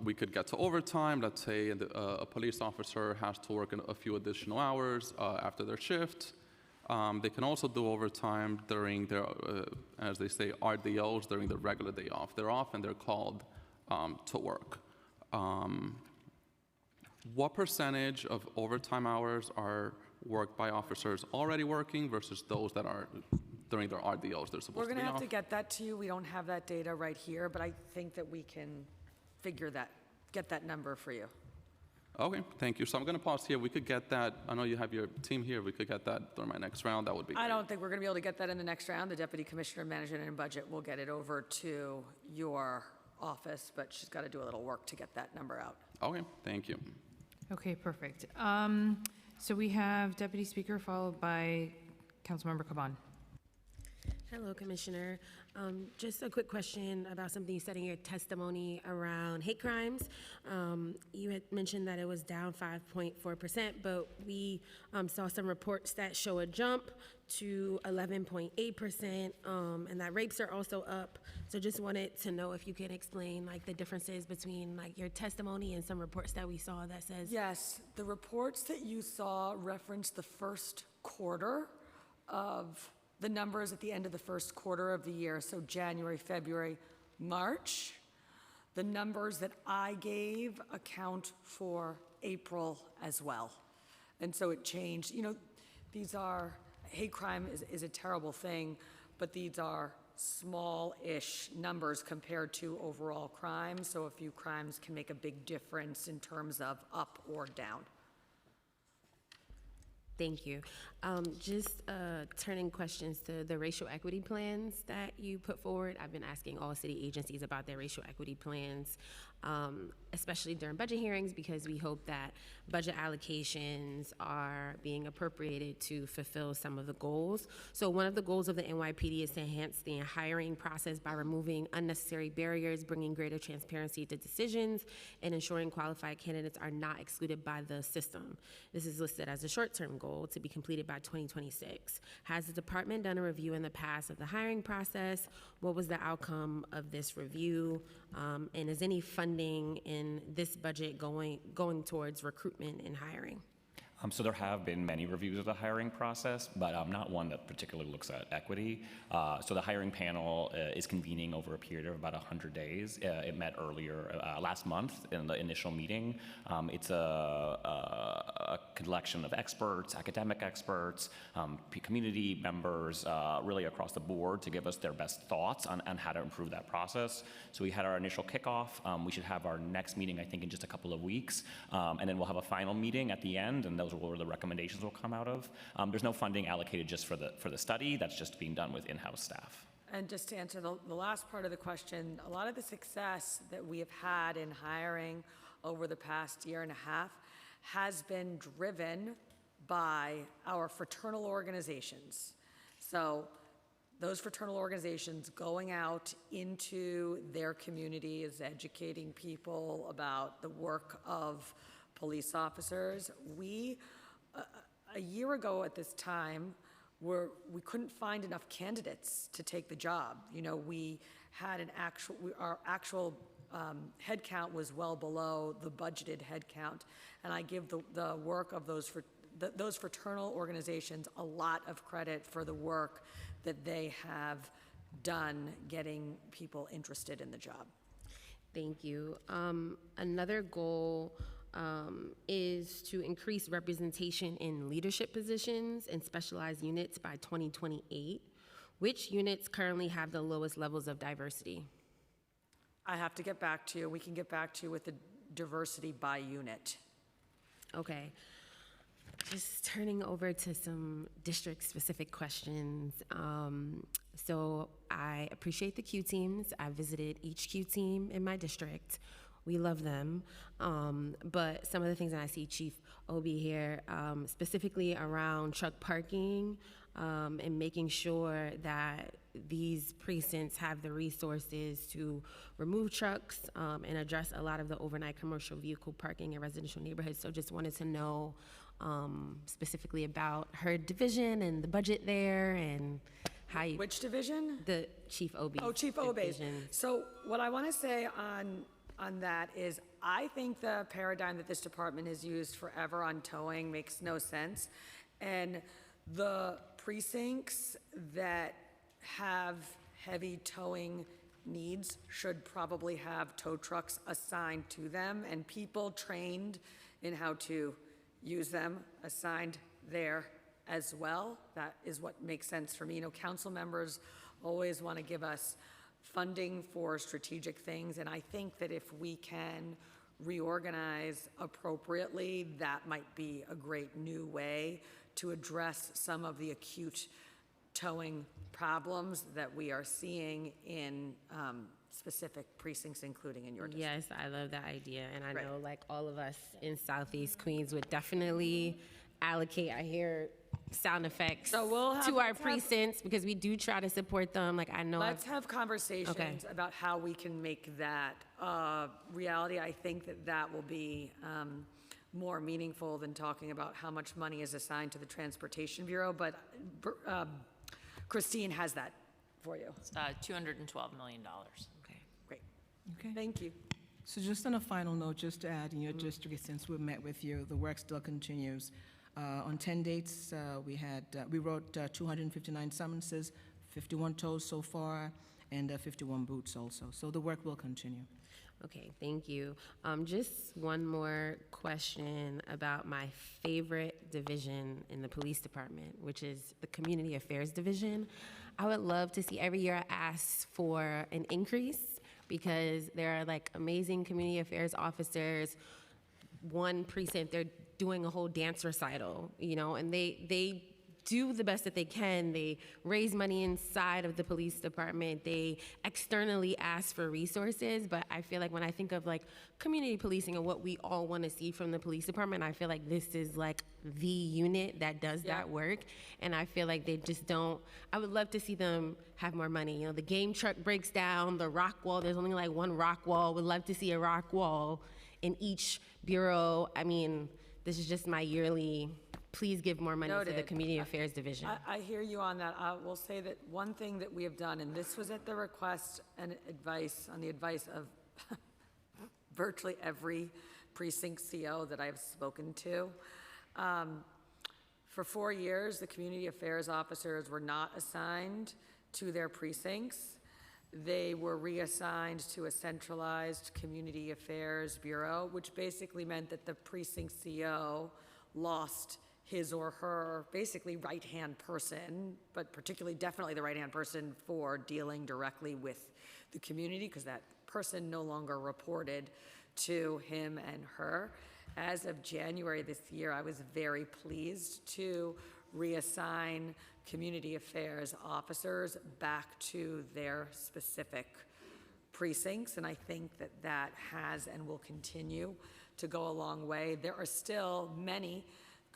we could get to overtime. Let's say a police officer has to work a few additional hours after their shift. They can also do overtime during their, as they say, RDOs, during the regular day off. They're off and they're called to work. What percentage of overtime hours are worked by officers already working versus those that are during their RDOs they're supposed to be off? We're going to have to get that to you. We don't have that data right here, but I think that we can get that number for you. Okay, thank you. So I'm going to pause here. We could get that. I know you have your team here. We could get that during my next round. That would be great. I don't think we're going to be able to get that in the next round. The Deputy Commissioner of Management and Budget will get it over to your office, but she's got to do a little work to get that number out. Okay, thank you. Okay, perfect. So we have Deputy Speaker followed by Councilmember Caban. Hello, Commissioner. Just a quick question about something you said in your testimony around hate crimes. You had mentioned that it was down 5.4%, but we saw some reports that show a jump to 11.8%, and that rapes are also up. So just wanted to know if you could explain the differences between your testimony and some reports that we saw that says. Yes, the reports that you saw reference the first quarter of the numbers at the end of the first quarter of the year, so January, February, March. The numbers that I gave account for April as well. And so it changed. Hate crime is a terrible thing, but these are small-ish numbers compared to overall crime, so a few crimes can make a big difference in terms of up or down. Thank you. Just turning questions to the racial equity plans that you put forward. I've been asking all city agencies about their racial equity plans, especially during budget hearings, because we hope that budget allocations are being appropriated to fulfill some of the goals. So one of the goals of the NYPD is to enhance the hiring process by removing unnecessary barriers, bringing greater transparency to decisions, and ensuring qualified candidates are not excluded by the system. This is listed as a short-term goal to be completed by 2026. Has the department done a review in the past of the hiring process? What was the outcome of this review? And is any funding in this budget going towards recruitment and hiring? So there have been many reviews of the hiring process, but not one that particularly looks at equity. So the hiring panel is convening over a period of about 100 days. It met earlier last month in the initial meeting. It's a collection of experts, academic experts, community members, really across the board to give us their best thoughts on how to improve that process. So we had our initial kickoff. We should have our next meeting, I think, in just a couple of weeks. And then we'll have a final meeting at the end, and those where the recommendations will come out of. There's no funding allocated just for the study. That's just being done with in-house staff. And just to answer the last part of the question, a lot of the success that we have had in hiring over the past year and a half has been driven by our fraternal organizations. So those fraternal organizations going out into their communities, educating people about the work of police officers. We, a year ago at this time, we couldn't find enough candidates to take the job. You know, we had our actual head count was well below the budgeted head count, and I give the work of those fraternal organizations a lot of credit for the work that they have done getting people interested in the job. Thank you. Another goal is to increase representation in leadership positions and specialized units by 2028. Which units currently have the lowest levels of diversity? I have to get back to you. We can get back to you with the diversity by unit. Okay. Just turning over to some district-specific questions. So I appreciate the Q teams. I visited each Q team in my district. We love them. But some of the things that I see Chief Obi here, specifically around truck parking and making sure that these precincts have the resources to remove trucks and address a lot of the overnight commercial vehicle parking in residential neighborhoods. So just wanted to know specifically about her division and the budget there and how you... Which division? The Chief Obi. Oh, Chief Obi's. So what I want to say on that is I think the paradigm that this department has used forever on towing makes no sense. And the precincts that have heavy towing needs should probably have tow trucks assigned to them and people trained in how to use them assigned there as well. That is what makes sense for me. You know, council members always want to give us funding for strategic things, and I think that if we can reorganize appropriately, that might be a great new way to address some of the acute towing problems that we are seeing in specific precincts, including in your district. Yes, I love that idea. And I know like all of us in Southeast Queens would definitely allocate, I hear sound effects So to our precincts because we do try to support them. Like I know Let's have conversations about how we can make that reality. I think that will be more meaningful than talking about how much money is assigned to the Transportation Bureau, but Christine has that for you. $212 million. Okay. Great. Okay. Thank you. So just on a final note, just to add, in your district, since we met with you, the work still continues. On 10 dates, we wrote 259 summonses, 51 tows so far, and 51 boots also. So the work will continue. Okay, thank you. Just one more question about my favorite division in the police department, which is the Community Affairs Division. I would love to see every year I ask for an increase because there are like amazing community affairs officers. One precinct, they're doing a whole dance recital, you know, and they do the best that they can. They raise money inside of the police department. They externally ask for resources, but I feel like when I think of like community policing and what we all want to see from the police department, I feel like this is like the unit that does that work. And I feel like they just don't, I would love to see them have more money. You know, the game truck breaks down, the rock wall, there's only like one rock wall. Would love to see a rock wall in each bureau. I mean, this is just my yearly, please give more money to the Community Affairs Division. I hear you on that. I will say that one thing that we have done, and this was at the request and advice, on the advice of virtually every precinct CO that I've spoken to. For 4 years, the community affairs officers were not assigned to their precincts. They were reassigned to a centralized community affairs bureau, which basically meant that the precinct CO lost his or her basically right-hand person, but particularly definitely the right-hand person for dealing directly with the community because that person no longer reported to him and her. As of January this year, I was very pleased to reassign community affairs officers back to their specific precincts, and I think that that has and will continue to go a long way. There are still many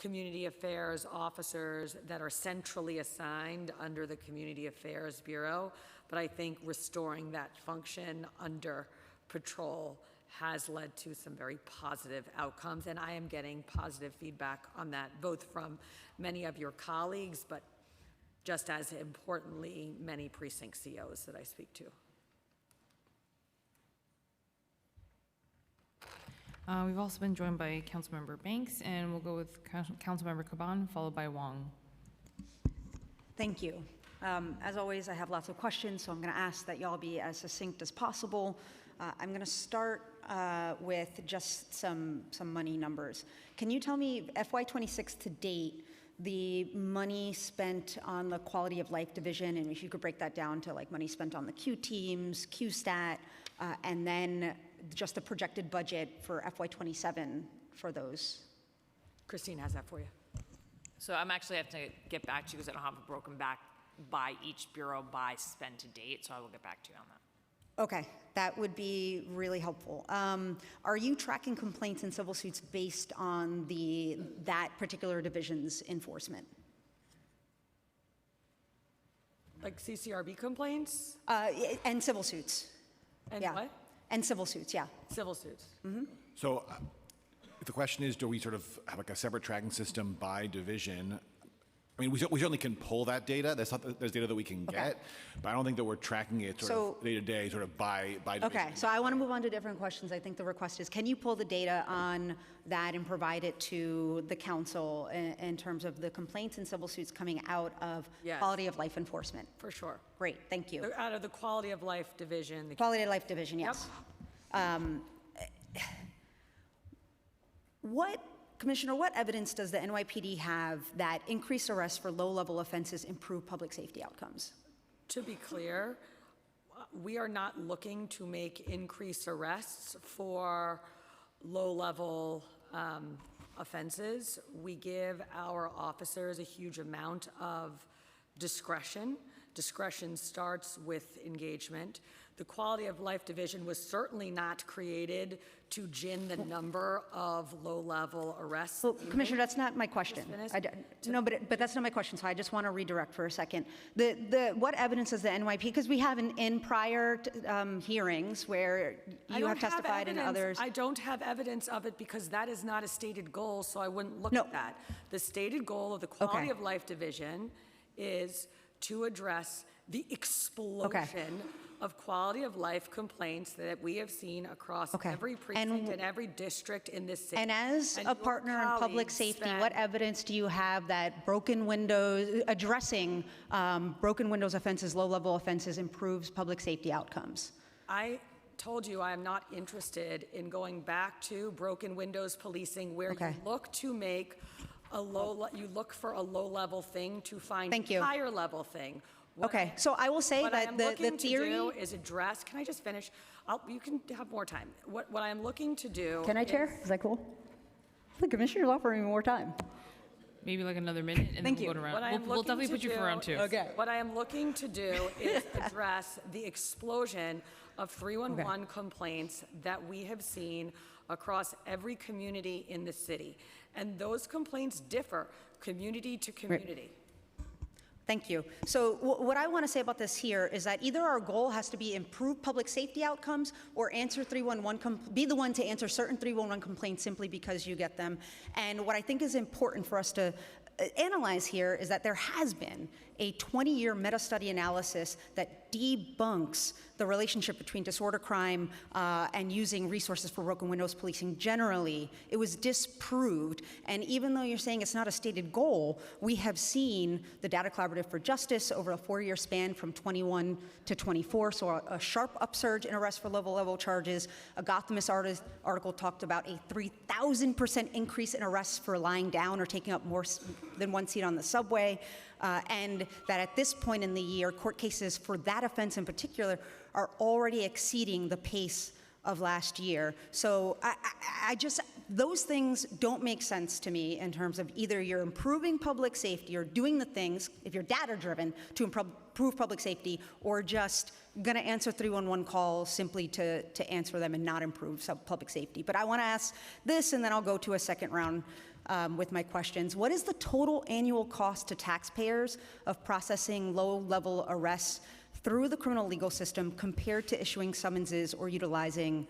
community affairs officers that are centrally assigned under the Community Affairs Bureau, but I think restoring that function under patrol has led to some very positive outcomes, and I am getting positive feedback on that, both from many of your colleagues, but just as importantly, many precinct COs that I speak to. We've also been joined by Councilmember Banks, and we'll go with Councilmember Caban, followed by Wong. Thank you. As always, I have lots of questions, so I'm going to ask that y'all be as succinct as possible. I'm going to start with just some money numbers. Can you tell me FY26 to date, the money spent on the quality of life division, and if you could break that down to like money spent on the Q teams, QStat, and then just the projected budget for FY27 for those? Christine has that for you. So I'm actually have to get back to you because I don't have it broken back by each bureau by spend to date, so I will get back to you on that. Okay, that would be really helpful. Are you tracking complaints and civil suits based on that particular division's enforcement? Like CCRB complaints? And civil suits. And yeah. what? And civil suits, yeah. Civil suits. Mm-hmm. So the question is, do we sort of have like a separate tracking system by division? I mean, we certainly can pull that data. There's data that we can get, but I don't think that we're tracking it sort of day to day, sort of by division. Okay, so I want to move on to different questions. I think the request is, can you pull the data on that and provide it to the council in terms of the complaints and civil suits coming out of quality of life enforcement? For sure. Great, thank you. Out of the quality of life division. The quality of life division, yes. Commissioner, what evidence does the NYPD have that increased arrests for low-level offenses improve public safety outcomes? To be clear, we are not looking to make increased arrests for low-level offenses. We give our officers a huge amount of discretion. Discretion starts with engagement. The quality of life division was certainly not created to gin the number of low-level arrests. Well, Commissioner, that's not my question. No, but that's not my question, so I just want to redirect for a second. What evidence does the NYPD, because we have in prior hearings where you have testified and others. I don't have evidence of it because that is not a stated goal, so I wouldn't look at that. The stated goal of the quality of life division is to address the explosion of quality of life complaints that we have seen across every precinct and every district in this city. And as a partner in public safety, what evidence do you have that addressing broken windows offenses, low-level offenses improves public safety outcomes? I told you I am not interested in going back to broken windows policing where you look to make you look for a low-level thing to find a higher-level thing. So I will say that the theory to do is address. Can I just finish? You can have more time. What I am looking to do. Can I, Chair? Is that cool? The Commissioner's offering me more time. Maybe like another minute, and then we'll go around. We'll definitely put you for round two. What I am looking to do is address the explosion of 311 complaints that we have seen across every community in the city. And those complaints differ community to community. Thank you. So what I want to say about this here is that either our goal has to be improve public safety outcomes or answer 311, be the one to answer certain 311 complaints simply because you get them. And what I think is important for us to analyze here is that there has been a 20-year meta-study analysis that debunks the relationship between disorder crime and using resources for broken windows policing generally. It was disproved, and even though you're saying it's not a stated goal, we have seen the Data Collaborative for Justice over a 4-year span from 21 to 24, so a sharp upsurge in arrests for low-level charges. A Gothamist article talked about a 3,000% increase in arrests for lying down or taking up more than one seat on the subway. And that at this point in the year, court cases for that offense in particular are already exceeding the pace of last year. So those things don't make sense to me in terms of either you're improving public safety or doing the things, if you're data-driven, to improve public safety, or just gonna answer 311 calls simply to answer them and not improve public safety. But I wanna ask this, and then I'll go to a second round with my questions. What is the total annual cost to taxpayers of processing low-level arrests through the criminal legal system compared to issuing summonses or utilizing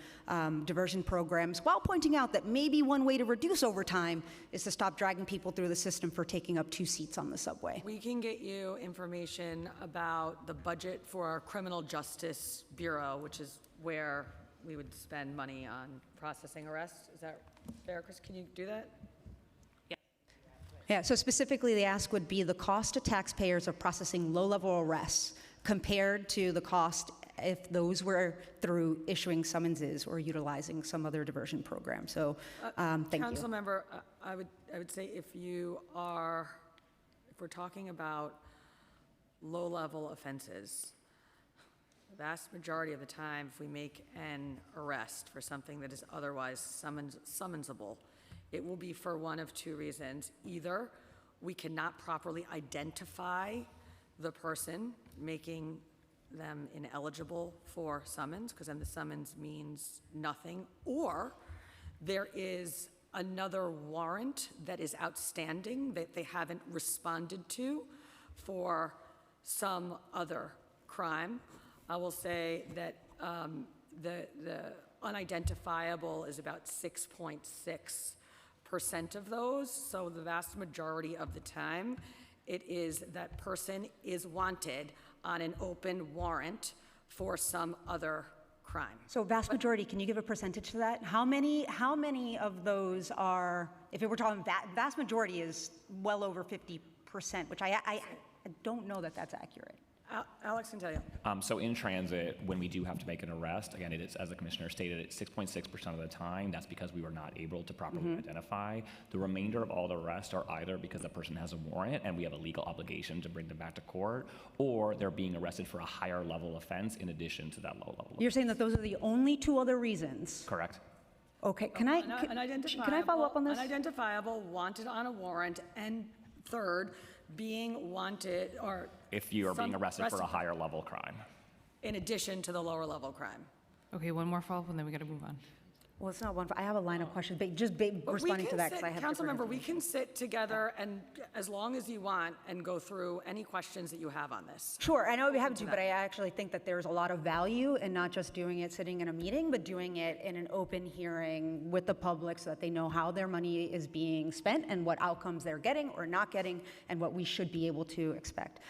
diversion programs, while pointing out that maybe one way to reduce overtime is to stop dragging people through the system for taking up 2 seats on the subway? We can get you information about the budget for our Criminal Justice Bureau, which is where we would spend money on processing arrests. Is that fair, Chris? Can you do that? Yeah, so specifically the ask would be the cost to taxpayers of processing low-level arrests compared to the cost if those were through issuing summonses or utilizing some other diversion program. So, thank you. Councilmember, I would say if we're talking about low-level offenses, the vast majority of the time, if we make an arrest for something that is otherwise summonsable, it will be for one of 2 reasons. Either we cannot properly identify the person, making them ineligible for summons, because then the summons means nothing, or there is another warrant that is outstanding that they haven't responded to for some other crime. I will say that the unidentifiable is about 6.6% of those, so the vast majority of the time, it is that person is wanted on an open warrant for some other crime. So vast majority, can you give a percentage to that? How many of those are, if we're talking vast majority is well over 50%, which I don't know that that's accurate. Alex can tell you. So in transit, when we do have to make an arrest, again, it is, as the commissioner stated, it's 6.6% of the time. That's because we were not able to properly identify. The remainder of all the arrests are either because the person has a warrant and we have a legal obligation to bring them back to court, or they're being arrested for a higher level offense in addition to that low level. You're saying that those are the only 2 other reasons? Correct. Okay, can I follow up on this? Unidentifiable, wanted on a warrant, and third, being wanted or If you are being arrested for a higher level crime. in addition to the lower level crime. Okay, one more follow-up, and then we got to move on. Well, it's not one, I have a line of questions, but just responding to that, because I have different Councilmember, we information. can sit together and, as long as you want, and go through any questions that you have on this. Sure, I know we have to, but I actually think that there's a lot of value in not just doing it sitting in a meeting, but doing it in an open hearing with the public so that they know how their money is being spent and what outcomes they're getting or not getting and what we should be able to expect.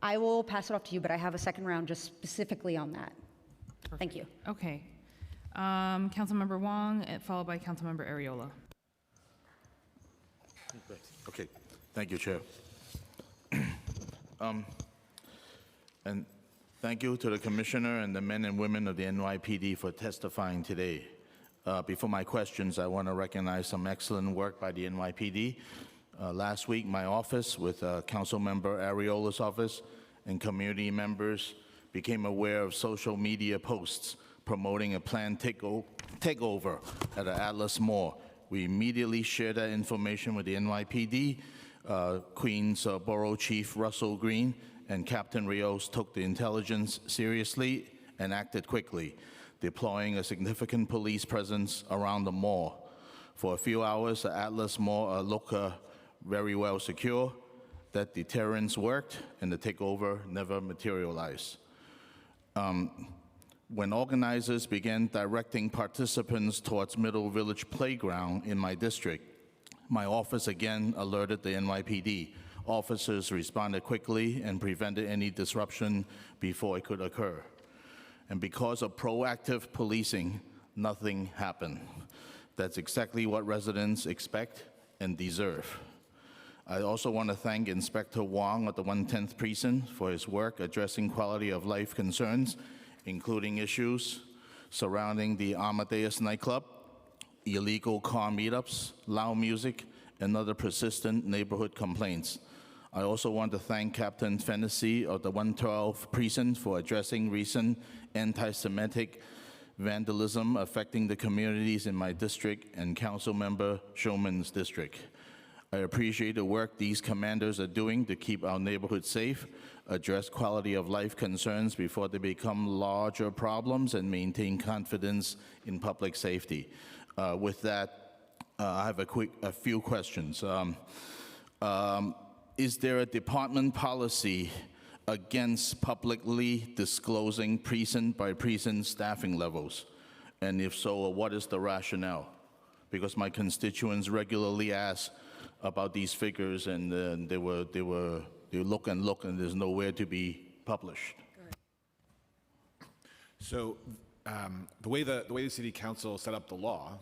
I will pass it off to you, but I have a second round just specifically on that. Thank you. Okay. Councilmember Wong, followed by Councilmember Ariola. Okay, thank you, Chair. And thank you to the Commissioner and the men and women of the NYPD for testifying today. Before my questions, I want to recognize some excellent work by the NYPD. Last week, my office with Councilmember Ariola's office and community members became aware of social media posts promoting a planned takeover at the Atlas Mall. We immediately shared that information with the NYPD. Queens Borough Chief Russell Green and Captain Rios took the intelligence seriously and acted quickly, deploying a significant police presence around the mall. For a few hours, the Atlas Mall looked very well secure. That deterrence worked, and the takeover never materialized. When organizers began directing participants towards Middle Village Playground in my district, my office again alerted the NYPD. Officers responded quickly and prevented any disruption before it could occur. And because of proactive policing, nothing happened. That's exactly what residents expect and deserve. I also want to thank Inspector Wong of the 110th Precinct for his work addressing quality of life concerns, including issues surrounding the Amadeus nightclub, illegal car meetups, loud music, and other persistent neighborhood complaints. I also want to thank Captain Fennessy of the 112 Precinct for addressing recent anti-Semitic vandalism affecting the communities in my district and Councilmember Shulman's district. I appreciate the work these commanders are doing to keep our neighborhood safe, address quality of life concerns before they become larger problems, and maintain confidence in public safety. With that, I have a few questions. Is there a department policy against publicly disclosing precinct by precinct staffing levels? And if so, what is the rationale? Because my constituents regularly ask about these figures, and they look and look, and there's nowhere to be published. So the way the city council set up the law,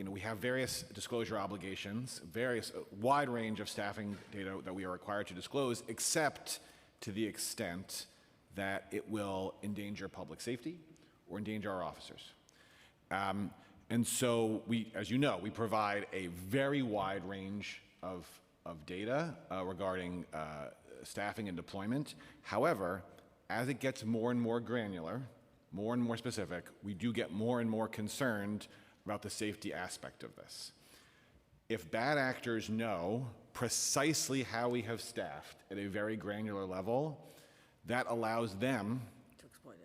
we have various disclosure obligations, various wide range of staffing data that we are required to disclose, except to the extent that it will endanger public safety or endanger our officers. And so we, as you know, we provide a very wide range of data regarding staffing and deployment. However, as it gets more and more granular, more and more specific, we do get more and more concerned about the safety aspect of this. If bad actors know precisely how we have staffed at a very granular level, that allows them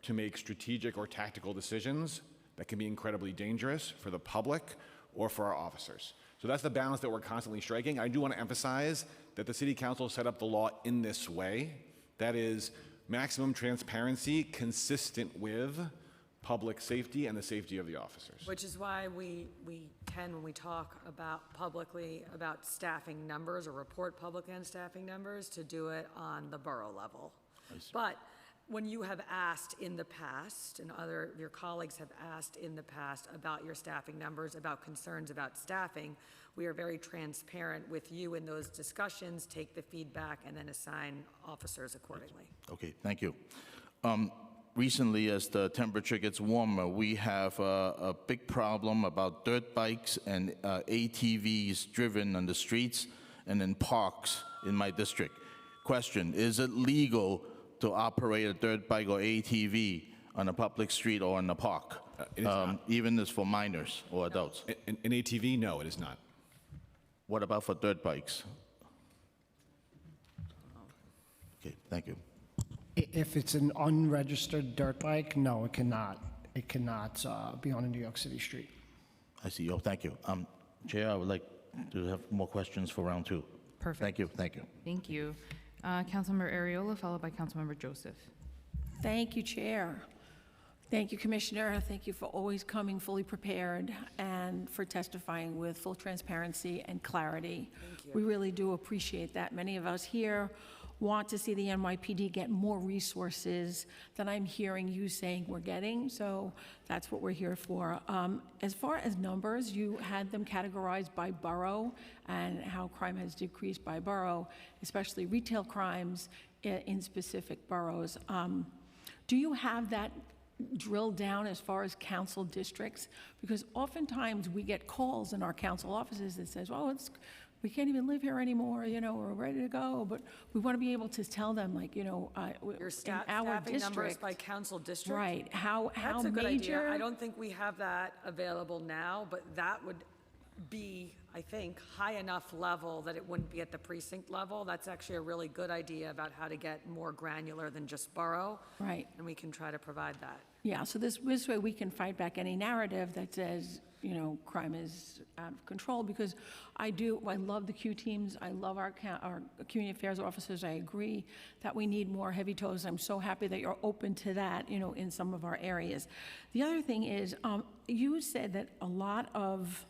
to make strategic or tactical decisions that can be incredibly dangerous for the public or for our officers. So that's the balance that we're constantly striking. I do want to emphasize that the City Council set up the law in this way. That is maximum transparency consistent with public safety and the safety of the officers. Which is why we tend, when we talk publicly about staffing numbers or report publicly on staffing numbers, to do it on the borough level. But when you have asked in the past, and other of your colleagues have asked in the past about your staffing numbers, about concerns about staffing, we are very transparent with you in those discussions, take the feedback, and then assign officers accordingly. Okay, thank you. Recently, as the temperature gets warmer, we have a big problem about dirt bikes and ATVs driven on the streets and in parks in my district. Question, is it legal to operate a dirt bike or ATV on a public street or in a park? It is not. Even as for minors or adults? An ATV, no, it is not. What about for dirt bikes? Okay, thank you. If it's an unregistered dirt bike, no, it cannot. It cannot be on a New York City street. I see. Oh, thank you. Chair, I would like to have more questions for round two. Perfect. Thank you. Thank you. Thank you. Councilmember Ariola, followed by Councilmember Joseph. Thank you, Chair. Thank you, Commissioner. Thank you for always coming fully prepared and for testifying with full transparency and clarity. Thank you. We really do appreciate that. Many of us here want to see the NYPD get more resources than I'm hearing you saying we're getting, so that's what we're here for. As far as numbers, you had them categorized by borough and how crime has decreased by borough, especially retail crimes in specific boroughs. Do you have that drilled down as far as council districts? Because oftentimes we get calls in our council offices that says, well, we can't even live here anymore, we're ready to go, but we want to be able to tell them, like, Your in our staffing numbers district. by council district? Right, how That's a good major. idea. I don't think we have that available now, but that would be, I think, high enough level that it wouldn't be at the precinct level. That's actually a really good idea about how to get more granular than just borough. Right. And we can try to provide that. Yeah, so this way we can fight back any narrative that says, crime is out of control, because I love the Q teams, I love our community affairs officers. I agree that we need more heavy toes. I'm so happy that you're open to that, in some of our areas. The other thing is, you said that a lot of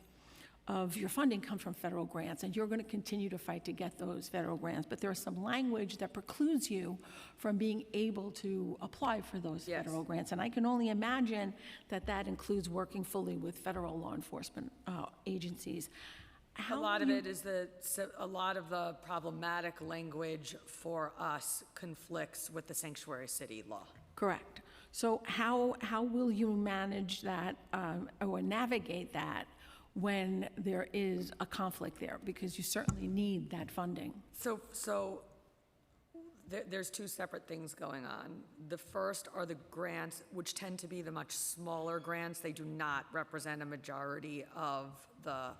your funding comes from federal grants, and you're going to continue to fight to get those federal grants, but there's some language that precludes you from being able to apply for those federal grants, and I can only imagine that that includes working fully with federal law enforcement agencies. A lot of it is a lot of the problematic language for us conflicts with the sanctuary city law. Correct. So how will you manage that or navigate that when there is a conflict there, because you certainly need that funding? So there's two separate things going on. The first are the grants, which tend to be the much smaller grants. They do not represent a majority of the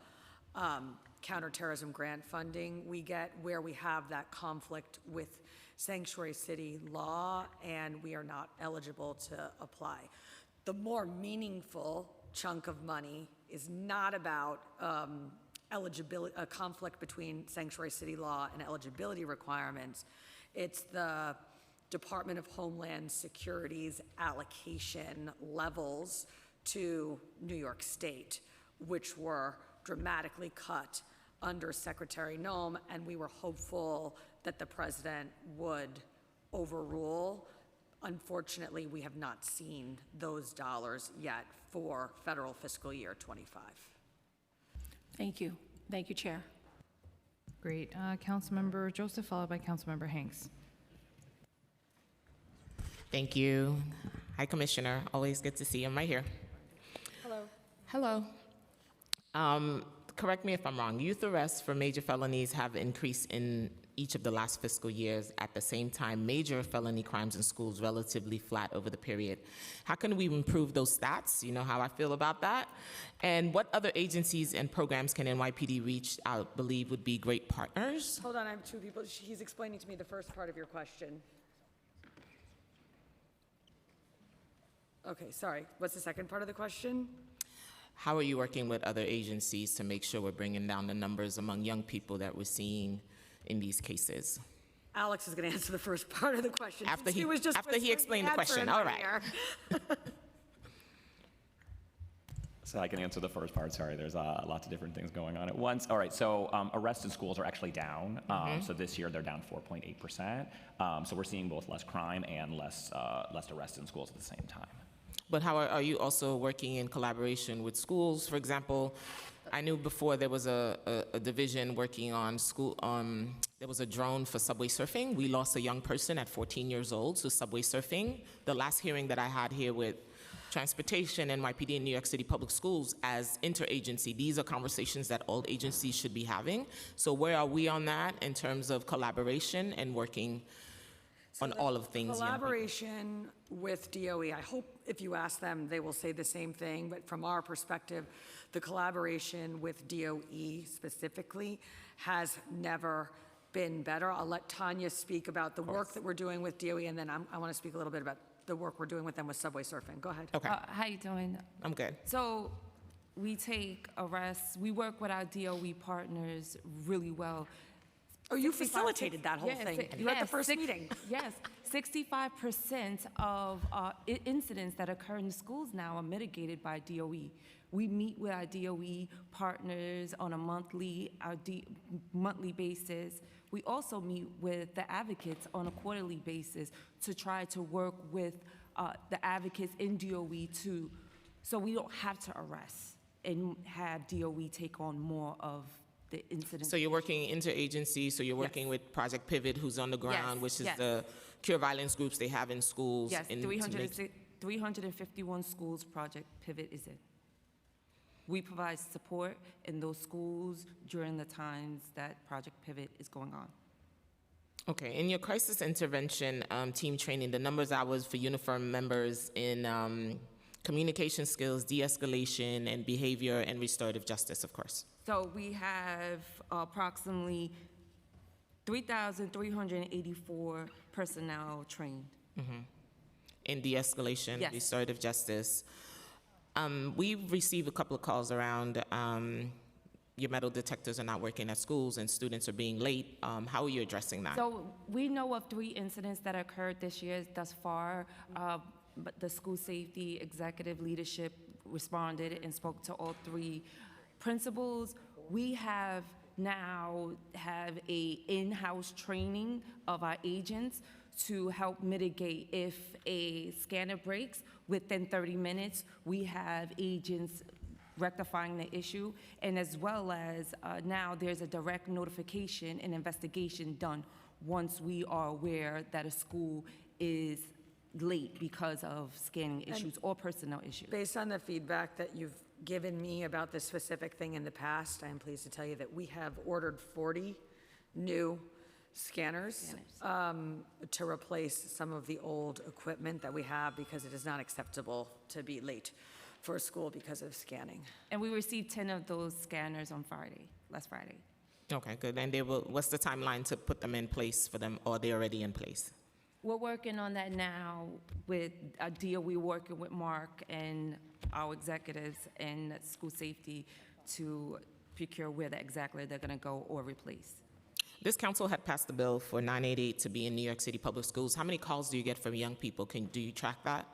counterterrorism grant funding we get, where we have that conflict with sanctuary city law and we are not eligible to apply. The more meaningful chunk of money is not about eligibility, a conflict between sanctuary city law and eligibility requirements. It's the Department of Homeland Security's allocation levels to New York State, which were dramatically cut under Secretary Noem, and we were hopeful that the president would overrule. Unfortunately, we have not seen those dollars yet for federal fiscal year 25. Thank you. Thank you, Chair. Great. Councilmember Joseph, followed by Councilmember Hanks. Thank you. Hi, Commissioner. Always good to see you. I'm right here. Hello. Hello. Correct me if I'm wrong. Youth arrests for major felonies have increased in each of the last fiscal years. At the same time, major felony crimes in schools relatively flat over the period. How can we improve those stats? You know how I feel about that. And what other agencies and programs can NYPD reach, I believe, would be great partners? Hold on, I have two people. He's explaining to me the first part of your question. Okay, sorry. What's the second part of the question? How are you working with other agencies to make sure we're bringing down the numbers among young people that we're seeing in these cases? Alex is going to answer the first part of the question. After since he was just after he explained the question, in all my right. ear. So I can answer the first part. Sorry, there's lots of different things going on at once. All right, so arrests in schools are actually down. So this year they're down 4.8%. So we're seeing both less crime and less arrests in schools at the same time. But how are you also working in collaboration with schools? For example, I knew before there was a division working on school, there was a drone for subway surfing. We lost a young person at 14 years old to subway surfing. The last hearing that I had here with Transportation, NYPD, and New York City Public Schools as interagency, these are conversations that all agencies should be having. So where are we on that in terms of collaboration and working on all of things? Collaboration with DOE, I hope if you ask them, they will say the same thing, but from our perspective, the collaboration with DOE specifically has never been better. I'll let Tanya speak about the work that we're doing with DOE, and then I want to speak a little bit about the work we're doing with them with subway surfing. Go ahead. Okay. How you doing? I'm good. So we take arrests. We work with our DOE partners really well. Oh, you facilitated that whole Yes, thing. You were at the first meeting. Yes, 65% of incidents that occur in the schools now are mitigated by DOE. We meet with our DOE partners on a monthly basis. We also meet with the advocates on a quarterly basis to try to work with the advocates in DOE so we don't have to arrest and have DOE take on more of the incidents. So you're working interagency, so you're working with Project Pivot, who's on the ground, which is yes. the cure violence groups they have in schools. Yes, and 351 schools Project Pivot is in. We provide support in those schools during the times that Project Pivot is going on. Okay, in your crisis intervention team training, the numbers hours for uniform members in communication skills, de-escalation, and behavior and restorative justice, of course. So we have approximately 3,384 personnel trained. In de-escalation, Yes. restorative justice. We've received a couple of calls around your metal detectors are not working at schools and students are being late. How are you addressing that? So we know of 3 incidents that occurred this year thus far, but the school safety executive leadership responded and spoke to all 3 principals. We have now have a in-house training of our agents to help mitigate if a scanner breaks. Within 30 minutes, we have agents rectifying the issue, and as well as now there's a direct notification and investigation done once we are aware that a school is late because of scanning issues or personnel issues. Based on the feedback that you've given me about this specific thing in the past, I am pleased to tell you that we have ordered 40 new scanners to replace some of the old equipment that we have because it is not acceptable to be late for school because of scanning. And we received 10 of those scanners on last Friday. Okay, good. And what's the timeline to put them in place for them, or are they already in place? We're working on that now with a deal. We're working with Mark and our executives and school safety to procure where exactly they're going to go or replace. This council had passed the bill for 988 to be in New York City Public Schools. How many calls do you get from young people? Do you track that?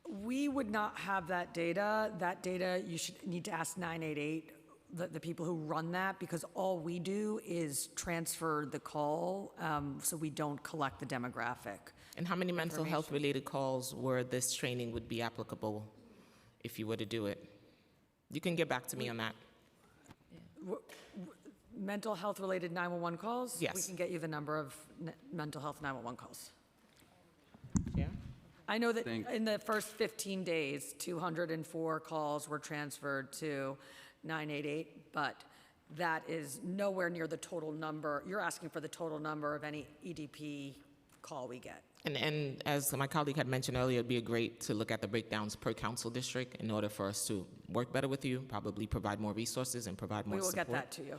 We would not have that data. That data, you should need to ask 988, the people who run that, because all we do is transfer the call, so we don't collect the demographic. And how many mental health related calls where this training would be applicable if you were to do it? You can get back to me on that. Mental health related 911 calls? Yes. We can get you the number of mental health 911 calls. Yeah. I know that in the first 15 days, 204 calls were transferred to 988, but that is nowhere near the total number. You're asking for the total number of any EDP call we get. And as my colleague had mentioned earlier, it'd be great to look at the breakdowns per council district in order for us to work better with you, probably provide more resources and provide more support. We will get that to you.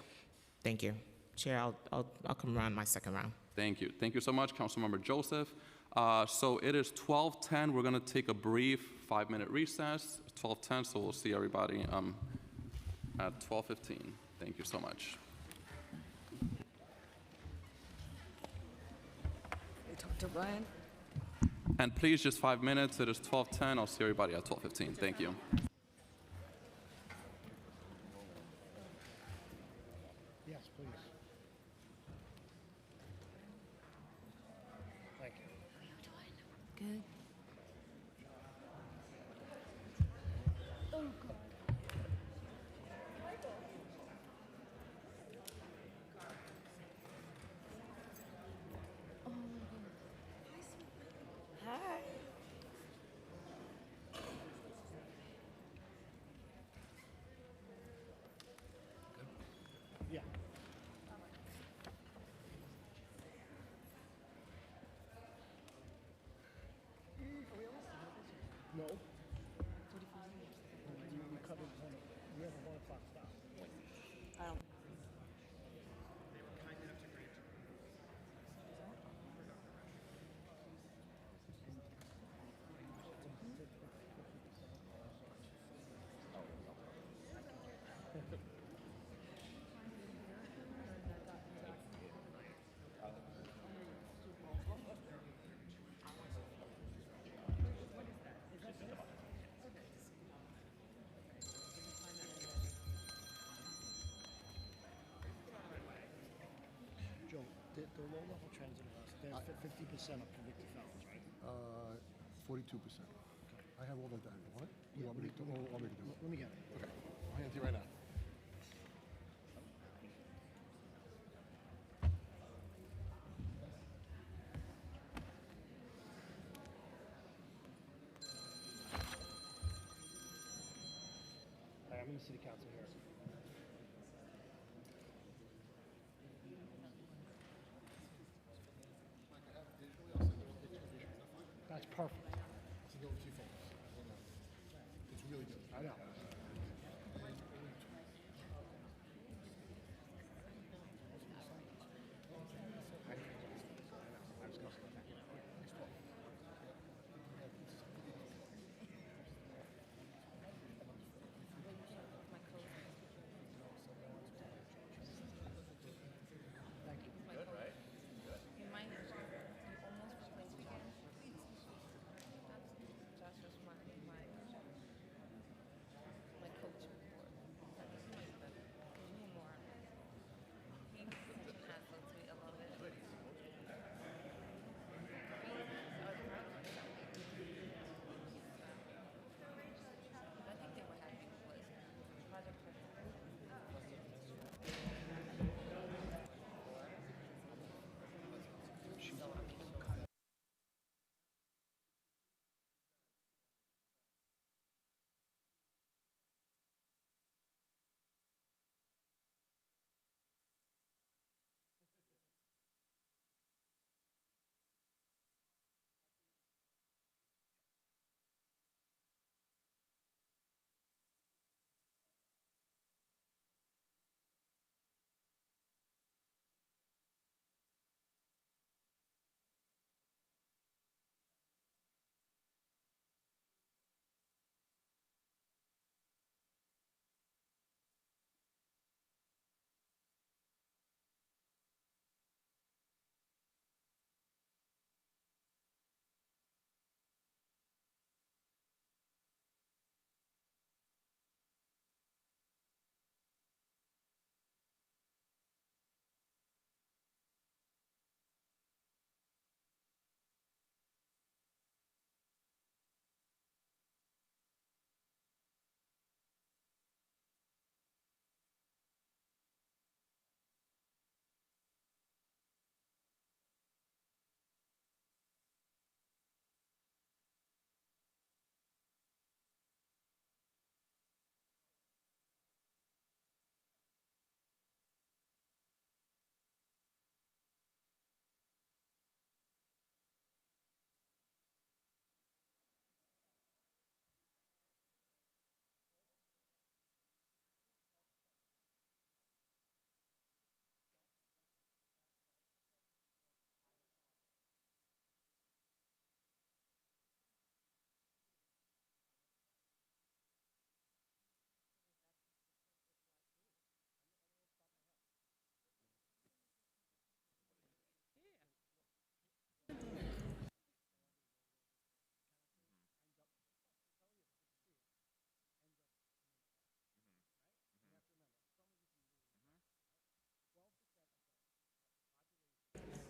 Thank you. Chair, I'll come around my second round. Thank you. Thank you so much, Councilmember Joseph. So it is 12:10. We're going to take a brief 5-minute recess. It's 12:10, so we'll see everybody at 12:15. Thank you so much. Talk to Brian. And please, just 5 minutes. It is 12:10. I'll see everybody at 12:15. Thank you. Yes, please. Thank you. Good. Hi. Yeah. No. We cut it, we have a 1 o'clock stop. I don't. Joe, the low-level transit bus, they're 50% of convicted felons, right? 42%. I have all that data. You want it? You want me to do it? I'll make it do it. Let me get it. Okay. I'll hand it to you right now. I'm in the city council here. That's perfect. Send it over to you folks. It's really good. I know.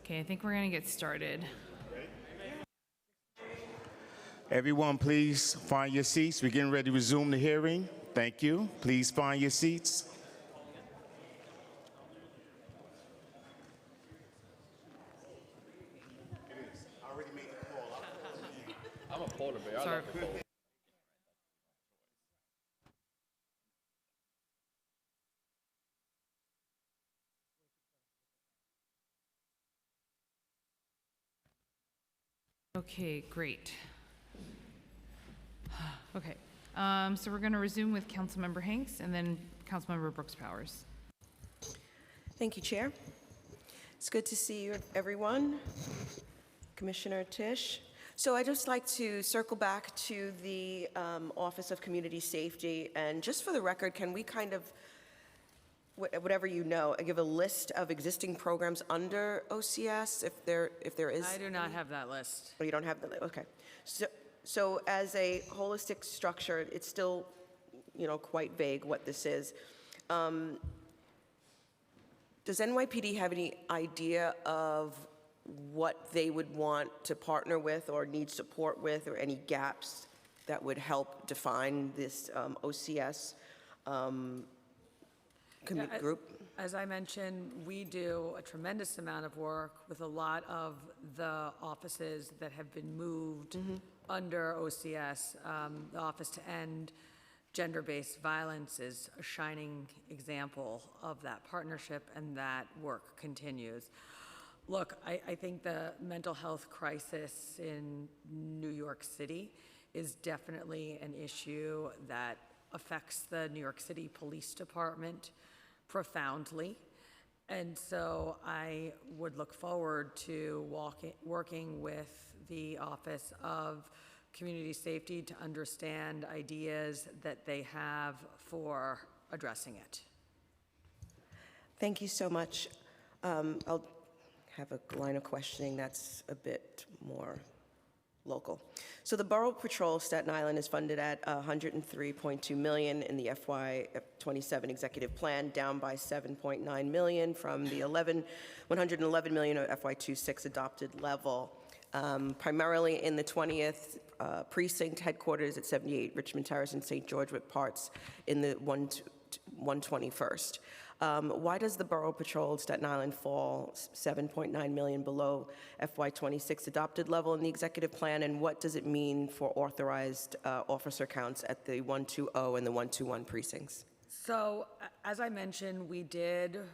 Okay, I think we're going to get started. Everyone, please find your seats. We're getting ready to resume the hearing. Thank you. Please find your seats. I'm a polar bear. I Sorry. love the cold. Okay, great. Okay, so we're going to resume with Councilmember Hanks and then Councilmember Brooks Powers. Thank you, Chair. It's good to see you, everyone. Commissioner Tisch. So I'd just like to circle back to the Office of Community Safety, and just for the record, can we kind of, whatever you know, give a list of existing programs under OCS, if there is? I do not have that list. Oh, you don't have the, okay. So as a holistic structure, it's still, quite vague what this is. Does NYPD have any idea of what they would want to partner with or need support with, or any gaps that would help define this OCS group? As I mentioned, we do a tremendous amount of work with a lot of the offices that have been moved under OCS. The Office to End Gender-Based Violence is a shining example of that partnership, and that work continues. Look, I think the mental health crisis in New York City is definitely an issue that affects the New York City Police Department profoundly. And so I would look forward to working with the Office of Community Safety to understand ideas that they have for addressing it. Thank you so much. I'll have a line of questioning that's a bit more local. So the Borough Patrol Staten Island is funded at $103.2 million in the FY27 executive plan, down by $7.9 million from the $111 million of FY26 adopted level. Primarily in the 20th precinct headquarters at 78 Richmond Terrace and St. George, with parts in the 121st. Why does the Borough Patrol Staten Island fall $7.9 million below FY26 adopted level in the executive plan, and what does it mean for authorized officer counts at the 120 and the 121 precincts? So, as I mentioned, we did a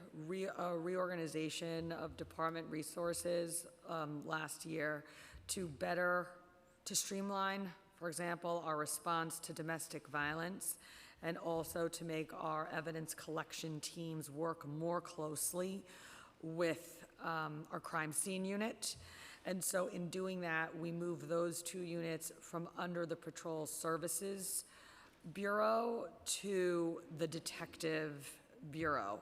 reorganization of department resources last year to streamline, for example, our response to domestic violence, and also to make our evidence collection teams work more closely with our crime scene unit. And so in doing that, we moved those two units from under the Patrol Services Bureau to the Detective Bureau.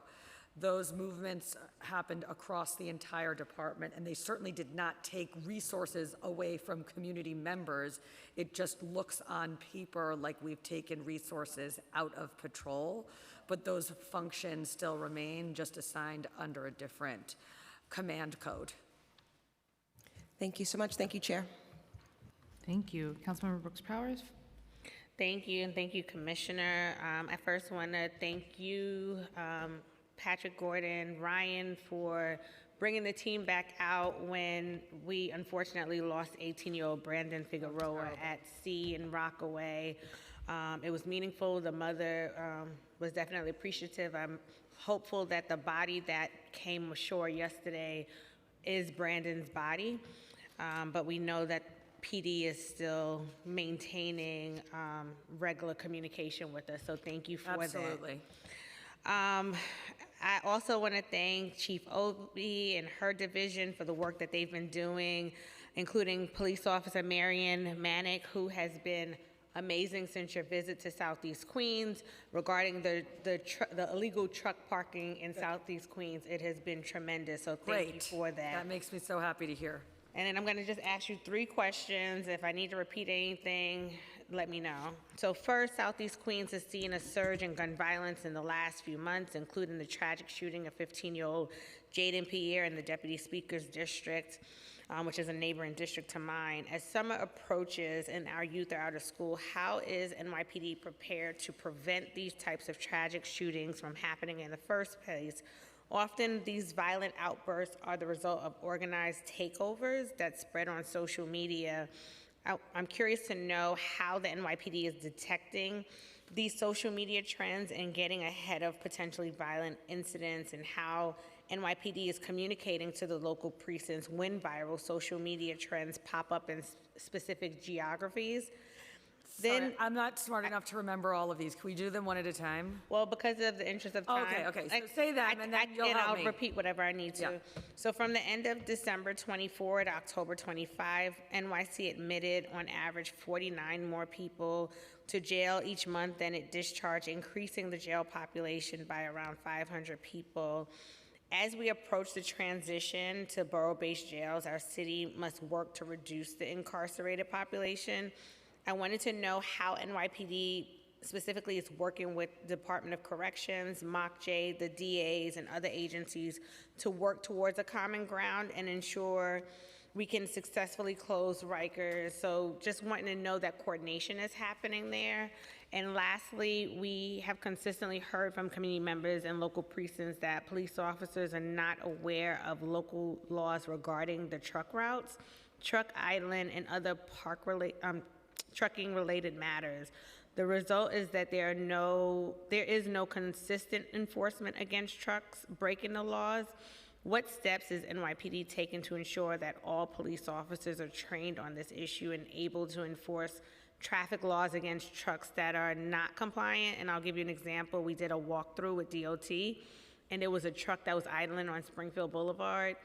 Those movements happened across the entire department, and they certainly did not take resources away from community members. It just looks on paper like we've taken resources out of patrol, but those functions still remain, just assigned under a different command code. Thank you so much. Thank you, Chair. Thank you. Councilmember Brooks Powers. Thank you, and thank you, Commissioner. I first want to thank you, Patrick Gordon, Ryan, for bringing the team back out when we unfortunately lost 18-year-old Brandon Figueroa at sea in Rockaway. It was meaningful. The mother was definitely appreciative. I'm hopeful that the body that came ashore yesterday is Brandon's body, but we know that PD is still maintaining regular communication with us, so thank you for that. Absolutely. I also want to thank Chief Obie and her division for the work that they've been doing, including Police Officer Marion Manick, who has been amazing since your visit to Southeast Queens regarding the illegal truck parking in Southeast Queens. It has been tremendous, so thank you for that. That makes me so happy to hear. And then I'm going to just ask you 3 questions. If I need to repeat anything, let me know. So first, Southeast Queens has seen a surge in gun violence in the last few months, including the tragic shooting of 15-year-old Jaden Pierre in the Deputy Speaker's District, which is a neighboring district to mine. As summer approaches and our youth are out of school, how is NYPD prepared to prevent these types of tragic shootings from happening in the first place? Often, these violent outbursts are the result of organized takeovers that spread on social media. I'm curious to know how the NYPD is detecting these social media trends and getting ahead of potentially violent incidents, and how NYPD is communicating to the local precincts when viral social media trends pop up in specific geographies. Sorry, I'm not smart enough to remember all of these. Can we do them one at a time? Well, because of the interest of time. Okay. So say them, and then you'll help me. I'll repeat whatever I need to. Yeah. So from the end of December 24 to October 25, NYC admitted on average 49 more people to jail each month than it discharged, increasing the jail population by around 500 people. As we approach the transition to borough-based jails, our city must work to reduce the incarcerated population. I wanted to know how NYPD specifically is working with Department of Corrections, MOCJ, the DAs, and other agencies to work towards a common ground and ensure we can successfully close Rikers. So just wanting to know that coordination is happening there. And lastly, we have consistently heard from community members and local precincts that police officers are not aware of local laws regarding the truck routes, truck idling, and other trucking-related matters. The result is that there is no consistent enforcement against trucks breaking the laws. What steps is NYPD taking to ensure that all police officers are trained on this issue and able to enforce traffic laws against trucks that are not compliant? And I'll give you an example. We did a walkthrough with DOT, and there was a truck that was idling on Springfield Boulevard,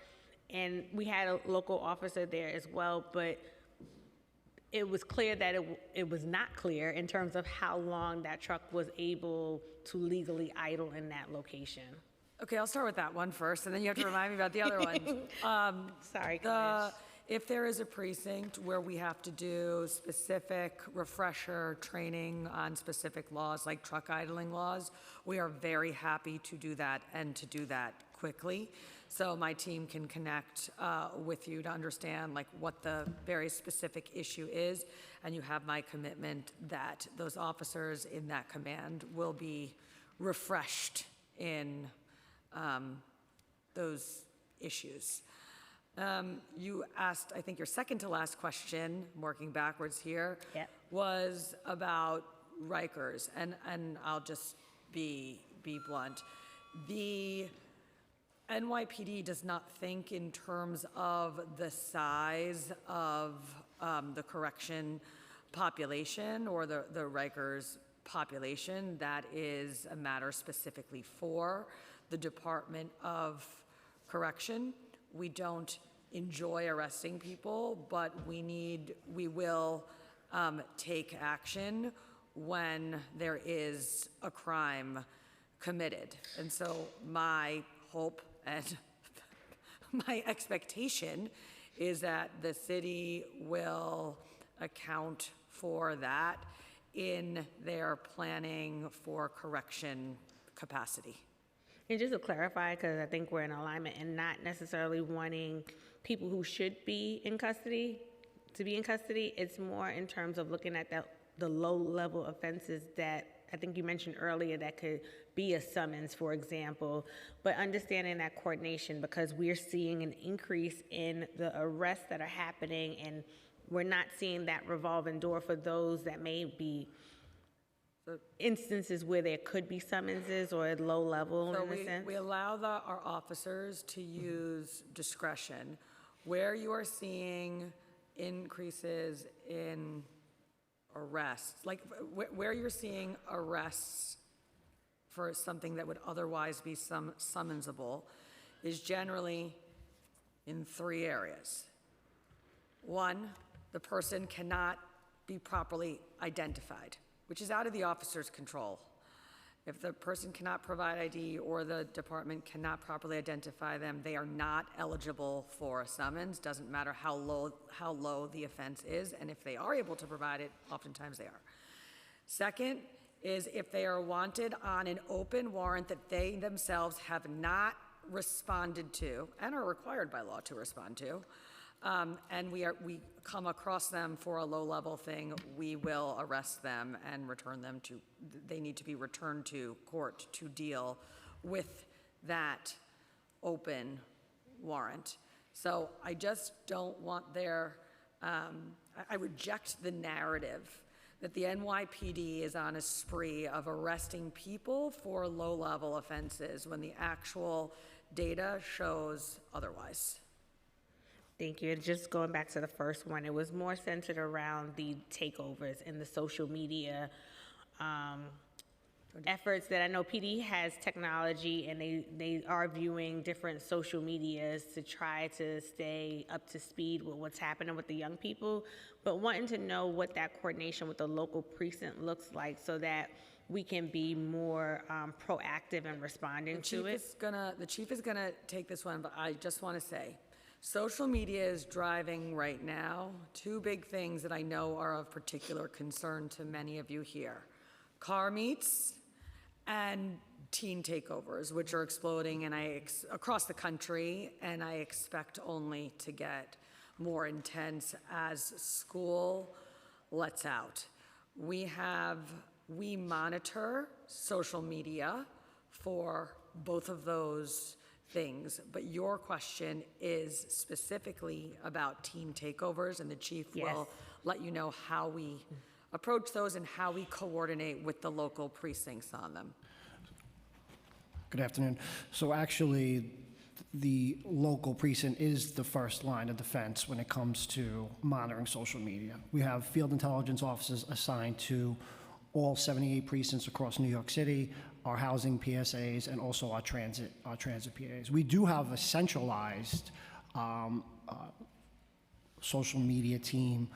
and we had a local officer there as well, but it was clear that it was not clear in terms of how long that truck was able to legally idle in that location. Okay, I'll start with that one first, and then you have to remind me about the other ones. Sorry, if there is a precinct where we have to do specific refresher training on specific laws, like truck idling laws, we are very happy to do that and to do that quickly. So my team can connect with you to understand like what the very specific issue is, and you have my commitment that those officers in that command will be refreshed in those issues. You asked, I think your second to last question, working backwards here, was about Rikers, and I'll just be blunt. The NYPD does not think in terms of the size of the correction population or the Rikers population. That is a matter specifically for the Department of Correction. We don't enjoy arresting people, but we will take action when there is a crime committed. And so my hope and my expectation is that the city will account for that in their planning for correction capacity. And just to clarify, because I think we're in alignment and not necessarily wanting people who should be in custody to be in custody, it's more in terms of looking at the low-level offenses that I think you mentioned earlier that could be a summons, for example, but understanding that coordination, because we're seeing an increase in the arrests that are happening, and we're not seeing that revolving door for those that may be instances where there could be summonses or at low level So in a sense. we allow our officers to use discretion. Where you are seeing increases in arrests, like where you're seeing arrests for something that would otherwise be summonsable, is generally in 3 areas. 1, the person cannot be properly identified, which is out of the officer's control. If the person cannot provide ID or the department cannot properly identify them, they are not eligible for a summons. Doesn't matter how low the offense is, and if they are able to provide it, oftentimes they are. Second is if they are wanted on an open warrant that they themselves have not responded to and are required by law to respond to, and we come across them for a low-level thing, we will arrest them and return them to, they need to be returned to court to deal with that open warrant. So I just don't want their, I reject the narrative that the NYPD is on a spree of arresting people for low-level offenses when the actual data shows otherwise. Thank you. And just going back to the first one, it was more centered around the takeovers and the social media efforts that I know PD has technology, and they are viewing different social medias to try to stay up to speed with what's happening with the young people, but wanting to know what that coordination with the local precinct looks like so that we can be more proactive in responding to it. The chief is gonna take this one, but I just wanna say, social media is driving right now two big things that I know are of particular concern to many of you here. Car meets and teen takeovers, which are exploding across the country, and I expect only to get more intense as school lets out. We monitor social media for both of those things, but your question is specifically about teen takeovers, and the chief will let you know how we approach those and how we coordinate with the local precincts on them. Good afternoon. So actually, the local precinct is the first line of defense when it comes to monitoring social media. We have field intelligence officers assigned to all 78 precincts across New York City, our housing PSAs, and also our transit PAs. We do have a centralized social media team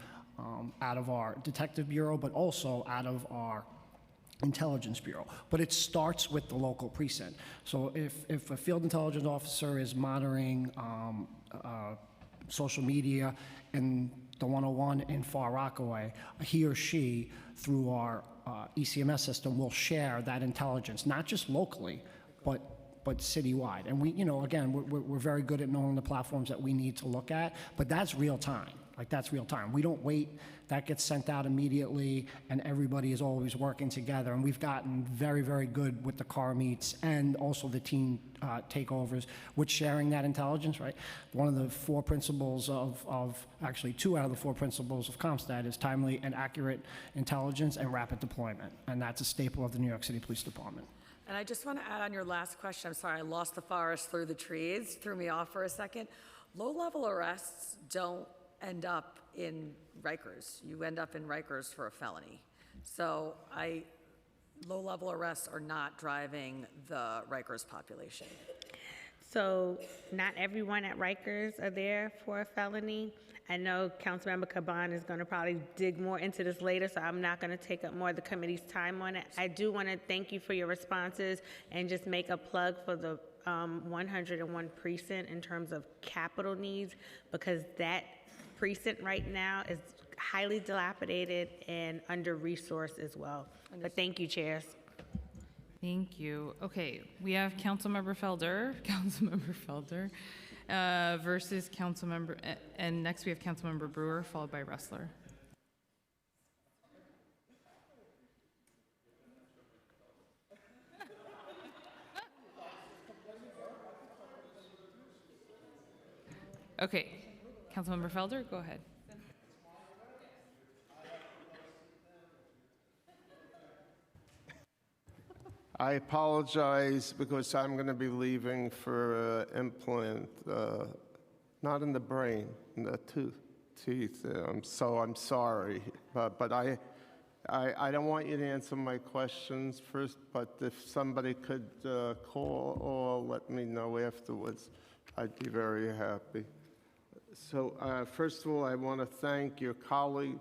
out of our detective bureau, but also out of our intelligence bureau. But it starts with the local precinct. So if a field intelligence officer is monitoring social media in the 101 in Far Rockaway, he or she, through our ECMS system, will share that intelligence, not just locally, but citywide. And we, again, we're very good at knowing the platforms that we need to look at, but that's real time. Like, that's real time. We don't wait. That gets sent out immediately, and everybody is always working together. And we've gotten very, very good with the car meets and also the teen takeovers with sharing that intelligence, right? One of the four principles actually two out of the four principles of CompStat is timely and accurate intelligence and rapid deployment. And that's a staple of the New York City Police Department. And I just want to add on your last question, I'm sorry, I lost the forest through the trees, threw me off for a second. Low-level arrests don't end up in Rikers. You end up in Rikers for a felony. So low-level arrests are not driving the Rikers population. So not everyone at Rikers are there for a felony. I know Councilmember Caban is going to probably dig more into this later, so I'm not going to take up more of the committee's time on it. I do want to thank you for your responses and just make a plug for the 101 precinct in terms of capital needs, because that precinct right now is highly dilapidated and under-resourced as well. But thank you, chairs. Thank you. Okay, we have Councilmember Felder, versus Councilmember, and next we have Councilmember Brewer, followed by Ressler. Okay, Councilmember Felder, go ahead. I apologize because I'm going to be leaving for implant, not in the brain, in the teeth. So I'm sorry, but I don't want you to answer my questions first. But if somebody could call or let me know afterwards, I'd be very happy. So first of all, I want to thank your colleague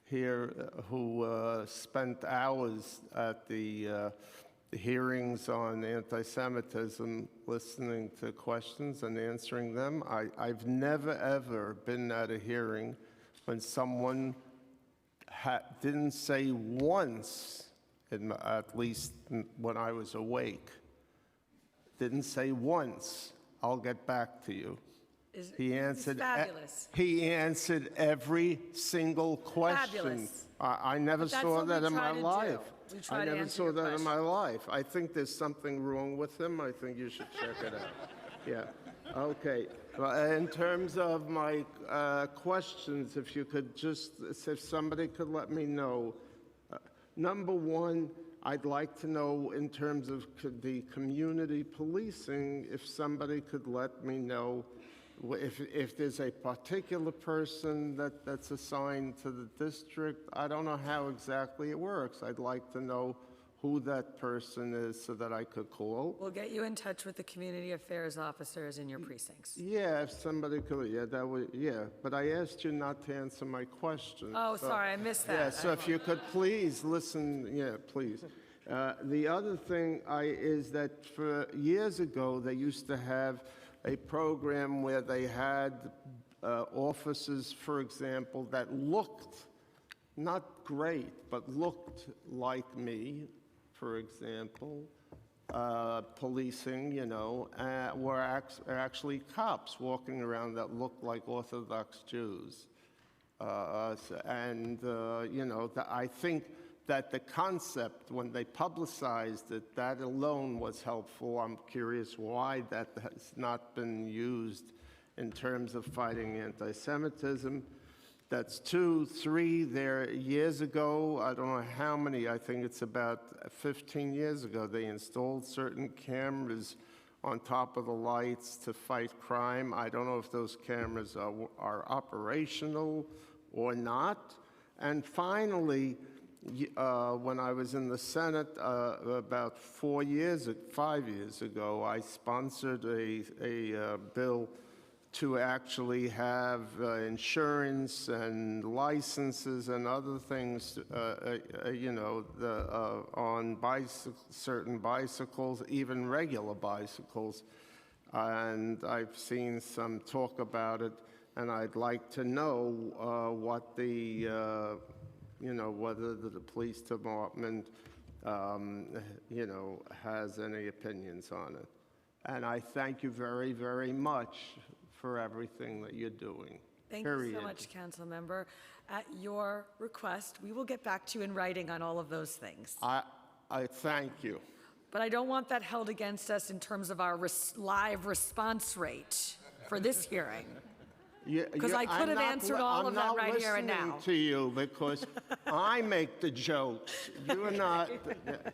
here who spent hours at the hearings on anti-Semitism, listening to questions and answering them. I've never, ever been at a hearing when someone didn't say once, at least when I was awake, didn't say once, "I'll get back to you." He answered. Fabulous. He answered every single question. Fabulous. I never That's saw what that we in my try to do. life. We try I to never answer saw your that in my questions. life. I think there's something wrong with him. I think you should check it out. Yeah. Okay. Well, in terms of my questions, if you could just, if somebody could let me know. Number one, I'd like to know in terms of the community policing, if somebody could let me know if there's a particular person that's assigned to the district. I don't know how exactly it works. I'd like to know who that person is so that I could call. We'll get you in touch with the community affairs officers in your precincts. Yeah, if somebody could, yeah, that would, yeah. But I asked you not to answer my question. Oh, sorry, I missed that. Yeah, so if you could please listen, yeah, please. The other thing is that for years ago, they used to have a program where they had officers, for example, that looked not great, but looked like me, for example, policing, you know, were actually cops walking around that looked like Orthodox Jews. You know, I think that the concept, when they publicized it, that alone was helpful. I'm curious why that has not been used in terms of fighting anti-Semitism. That's 2, 3, there years ago, I don't know how many, I think it's about 15 years ago, they installed certain cameras on top of the lights to fight crime. I don't know if those cameras are operational or not. And finally, when I was in the Senate about 5 years ago, I sponsored a bill to actually have insurance and licenses and other things, you know, on certain bicycles, even regular bicycles. And I've seen some talk about it, and I'd like to know what the you know, whether the police department, you know, has any opinions on it. And I thank you very, very much for everything that you're doing. Thank you so much, Council Member. At your request, we will get back to you in writing on all of those things. I thank you. But I don't want that held against us in terms of our live response rate for this hearing. Because I could have answered all of that right here and now. I'm not listening to you because I make the jokes. You are not.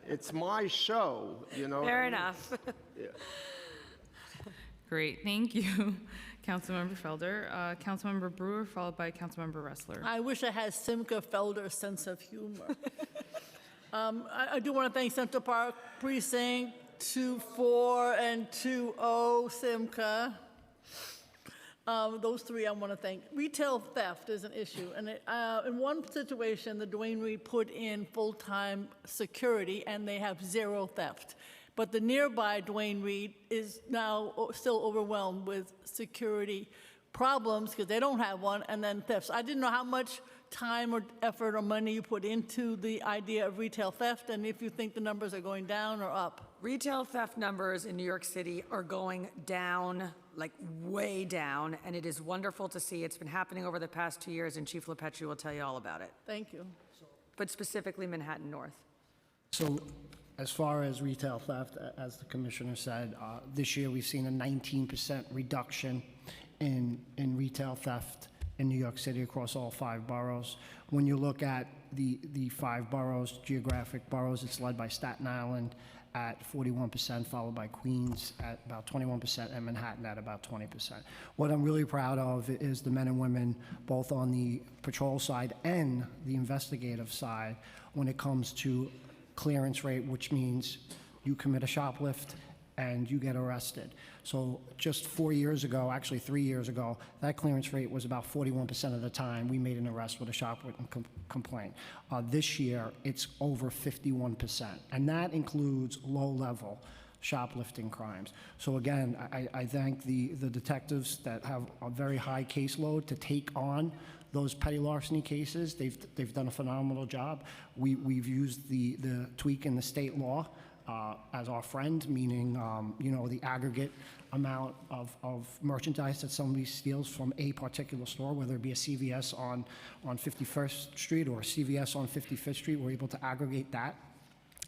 It's my show, you know. Fair enough. Yeah. Great, thank you, Councilmember Felder. Councilmember Brewer, followed by Councilmember Ressler. I wish I had Simca Felder's sense of humor. I do want to thank Central Park Precinct 2-4 and 2-0, Simca. Those three I want to thank. Retail theft is an issue. And in one situation, the Duane Reade put in full-time security, and they have 0 theft. But the nearby Duane Reade is now still overwhelmed with security problems because they don't have one, and then thefts. I didn't know how much time or effort or money you put into the idea of retail theft, and if you think the numbers are going down or up. Retail theft numbers in New York City are going down, like way down, and it is wonderful to see. It's been happening over the past 2 years, and Chief LePetri will tell you all about it. Thank you. But specifically Manhattan North. So as far as retail theft, as the commissioner said, this year we've seen a 19% reduction in retail theft in New York City across all 5 boroughs. When you look at the 5 boroughs, geographic boroughs, it's led by Staten Island at 41%, followed by Queens at about 21%, and Manhattan at about 20%. What I'm really proud of is the men and women, both on the patrol side and the investigative side, when it comes to clearance rate, which means you commit a shoplift and you get arrested. So just 4 years ago, actually 3 years ago, that clearance rate was about 41% of the time we made an arrest with a shoplifting complaint. This year, it's over 51%, and that includes low-level shoplifting crimes. So again, I thank the detectives that have a very high caseload to take on those petty larceny cases. They've done a phenomenal job. We've used the tweak in the state law as our friend, meaning the aggregate amount of merchandise that somebody steals from a particular store, whether it be a CVS on 51st Street or a CVS on 55th Street. We're able to aggregate that.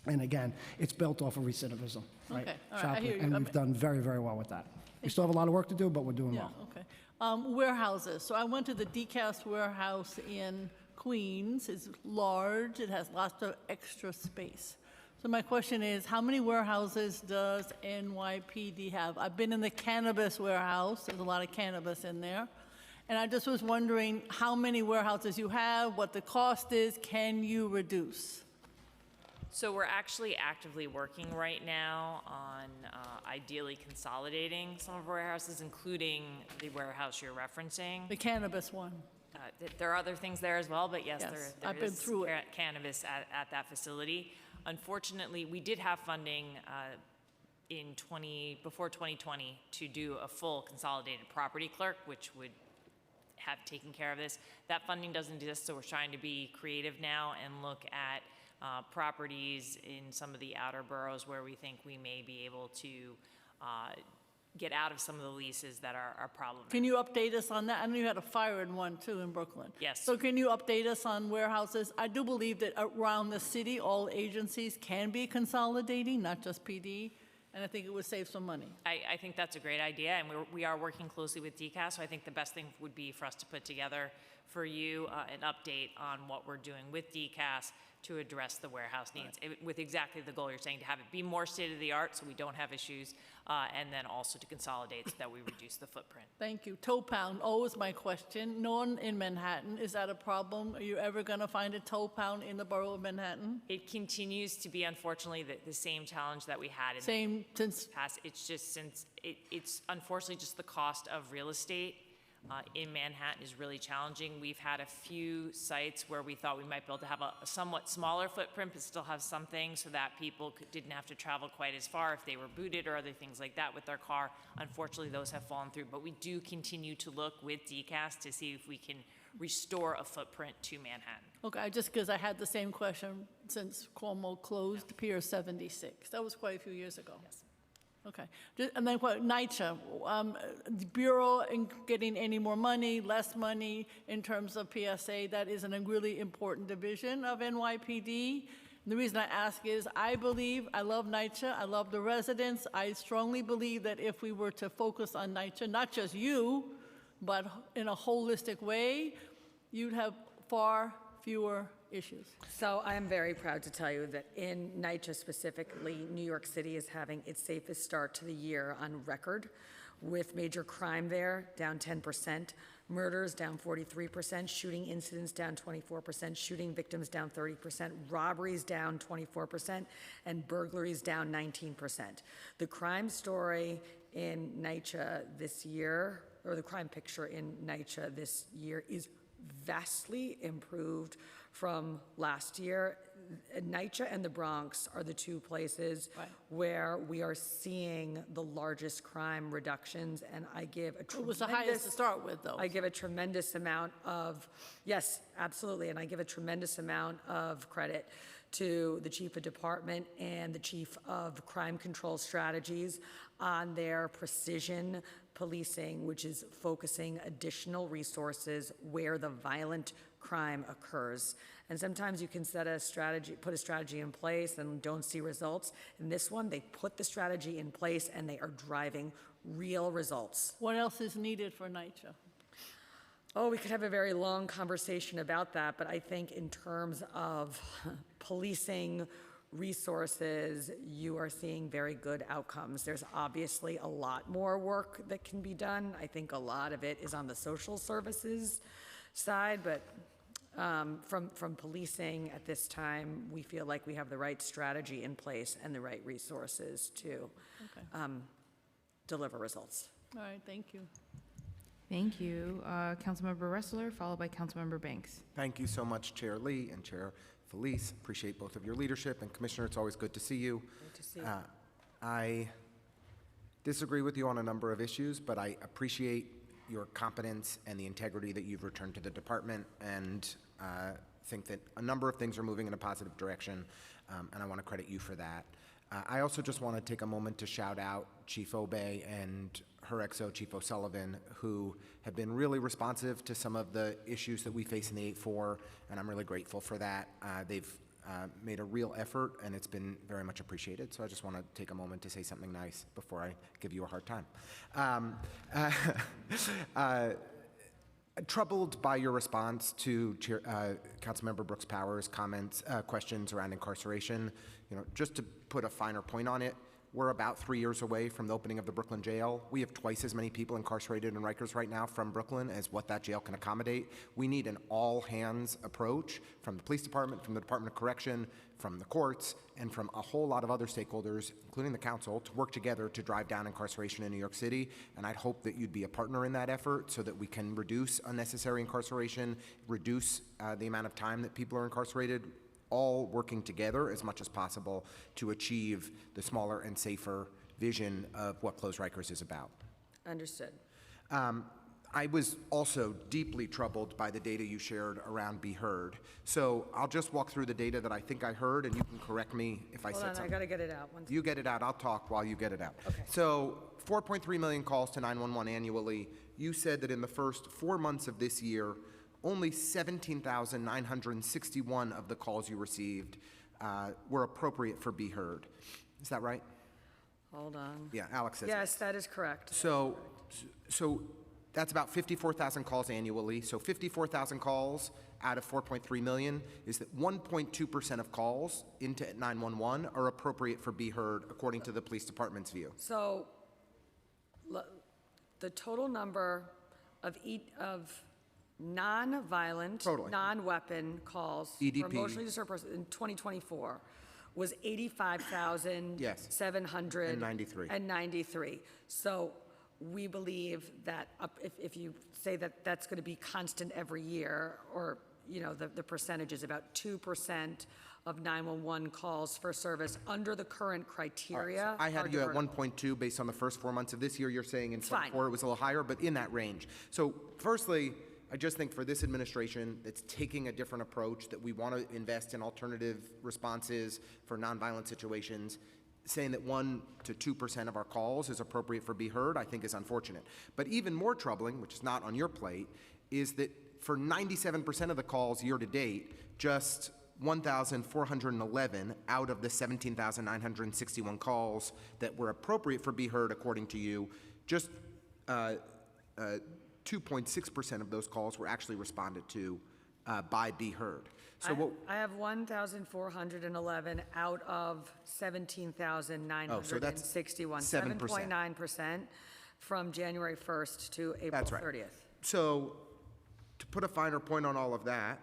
And again, it's built off of recidivism, right? Okay, all right, I hear you. And we've done very, very well with that. We still have a lot of work to do, but we're doing well. Okay. Warehouses. So I went to the DCAS warehouse in Queens. It's large. It has lots of extra space. So my question is, how many warehouses does NYPD have? I've been in the cannabis warehouse. There's a lot of cannabis in there. And I just was wondering how many warehouses you have, what the cost is, can you reduce? So we're actually actively working right now on ideally consolidating some of our warehouses, including the warehouse you're referencing. The cannabis one. There are other things there as well, but yes, Yes, there I've been is through it. cannabis at that facility. Unfortunately, we did have funding before 2020 to do a full consolidated property clerk, which would have taken care of this. That funding doesn't exist, so we're trying to be creative now and look at properties in some of the outer boroughs where we think we may be able to get out of some of the leases that are problematic. Can you update us on that? I know you had a fire in one too in Brooklyn. Yes. So can you update us on warehouses? I do believe that around the city, all agencies can be consolidating, not just PD, and I think it would save some money. I think that's a great idea, and we are working closely with DCAS, so I think the best thing would be for us to put together for you an update on what we're doing with DCAS to address the warehouse needs, with exactly the goal you're saying, to have it be more state-of-the-art so we don't have issues, and then also to consolidate so that we reduce the footprint. Thank you. Toe pound, always my question. No one in Manhattan, is that a problem? Are you ever going to find a toe pound in the borough of Manhattan? It continues to be, unfortunately, the same challenge that we had in Same since the past. It's just it's unfortunately just the cost of real estate in Manhattan is really challenging. We've had a few sites where we thought we might be able to have a somewhat smaller footprint, but still have something so that people didn't have to travel quite as far if they were booted or other things like that with their car. Unfortunately, those have fallen through, but we do continue to look with DCAS to see if we can restore a footprint to Manhattan. Okay, just because I had the same question since Cuomo closed Pier 76. That was quite a few years ago. Yes. Okay. And then what, NYCHA, the Bureau in getting any more money, less money in terms of PSA, that is a really important division of NYPD. And the reason I ask is I love NYCHA, I love the residents. I strongly believe that if we were to focus on NYCHA, not just you, but in a holistic way, you'd have far fewer issues. So I am very proud to tell you that in NYCHA specifically, New York City is having its safest start to the year on record, with major crime there down 10%, murders down 43%, shooting incidents down 24%, shooting victims down 30%, robberies down 24%, and burglaries down 19%. The crime story in NYCHA this year, or the crime picture in NYCHA this year, is vastly improved from last year. NYCHA and the Bronx are the two places where we are seeing the largest crime reductions, and I give a tremendous— It was the highest to start with, though. I give a tremendous amount of— yes, absolutely, and I give a tremendous amount of credit to the Chief of Department and the Chief of Crime Control Strategies on their precision policing, which is focusing additional resources where the violent crime occurs. And sometimes you can put a strategy in place and don't see results. In this one, they put the strategy in place and they are driving real results. What else is needed for NYCHA? Oh, we could have a very long conversation about that, but I think in terms of policing resources, you are seeing very good outcomes. There's obviously a lot more work that can be done. I think a lot of it is on the social services side, but From policing at this time, we feel like we have the right strategy in place and the right resources to deliver results. All right, thank you. Thank you. Councilmember Ressler, followed by Councilmember Banks. Thank you so much, Chair Lee and Chair Felice. Appreciate both of your leadership. And Commissioner, it's always good to see you. Good to see you. I disagree with you on a number of issues, but I appreciate your competence and the integrity that you've returned to the department, and think that a number of things are moving in a positive direction, and I want to credit you for that. I also just want to take a moment to shout out Chief Obey and her XO, Chief O'Sullivan, who have been really responsive to some of the issues that we face in the 8-4, and I'm really grateful for that. They've made a real effort, and it's been very much appreciated. So I just want to take a moment to say something nice before I give you a hard time. Troubled by your response to Councilmember Brooks Powers' comments, questions around incarceration. Just to put a finer point on it, we're about 3 years away from the opening of the Brooklyn jail. We have twice as many people incarcerated in Rikers right now from Brooklyn as what that jail can accommodate. We need an all-hands approach from the police department, from the Department of Correction, from the courts, and from a whole lot of other stakeholders, including the council, to work together to drive down incarceration in New York City. And I'd hope that you'd be a partner in that effort so that we can reduce unnecessary incarceration, reduce the amount of time that people are incarcerated, all working together as much as possible to achieve the smaller and safer vision of what Close Rikers is about. Understood. I was also deeply troubled by the data you shared around Be Heard. So I'll just walk through the data that I think I heard, and you can correct me if I said something. I got to get it out. You get it out. I'll talk while you get it out. Okay. So 4.3 million calls to 911 annually. You said that in the first 4 months of this year, only 17,961 of the calls you received were appropriate for Be Heard. Is that right? Hold on. Yeah, Alex says yes, that is correct. So that's about 54,000 calls annually. So 54,000 calls out of 4.3 million is that 1.2% of calls into 911 are appropriate for Be Heard, according to the police department's view. So the total number of non-violent, non-weapon calls EDP. for emotionally disturbed persons in 2024 was 85,793. So we believe that if you say that that's going to be constant every year, or the percentage is about 2% of 911 calls for service under the current criteria. Right, so I had you at 1.2 based on the first 4 months of this year. You're saying in 24 it was a little higher, but in that range. So firstly, I just think for this administration that's taking a different approach, that we want to invest in alternative responses for nonviolent situations, saying that 1 to 2% of our calls is appropriate for Be Heard, I think is unfortunate. But even more troubling, which is not on your plate, is that for 97% of the calls year to date, just 1,411 out of the 17,961 calls that were appropriate for Be Heard, according to you, just 2.6% of those calls were actually responded to by Be Heard. So I have 1,411 out of 17,961. 7.9% from January 1st to April That's right. 30th. So to put a finer point on all of that,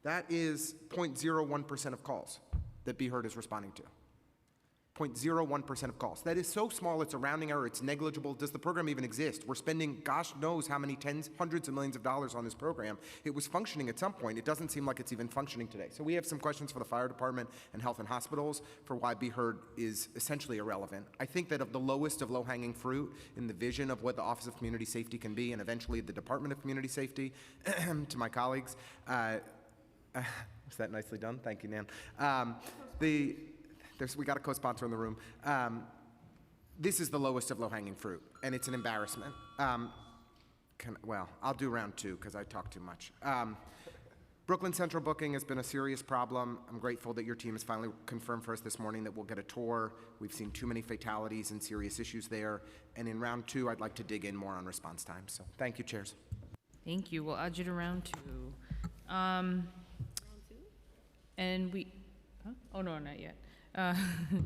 that is 0.01% of calls that Be Heard is responding to. 0.01% of calls. That is so small, it's a rounding error, it's negligible. Does the program even exist? We're spending gosh knows how many hundreds of millions of dollars on this program. It was functioning at some point. It doesn't seem like it's even functioning today. So we have some questions for the fire department and health and hospitals for why Be Heard is essentially irrelevant. I think that of the lowest of low-hanging fruit in the vision of what the Office of Community Safety can be, and eventually the Department of Community Safety, to my colleagues, was that nicely done? Thank you, Nan. We got a co-sponsor in the room. This is the lowest of low-hanging fruit, and it's an embarrassment. Well, I'll do round two because I talk too much. Brooklyn Central booking has been a serious problem. I'm grateful that your team has finally confirmed for us this morning that we'll get a tour. We've seen too many fatalities and serious issues there. And in round two, I'd like to dig in more on response time. So thank you, chairs. Thank you. We'll add you to round two. And we, oh no, not yet. And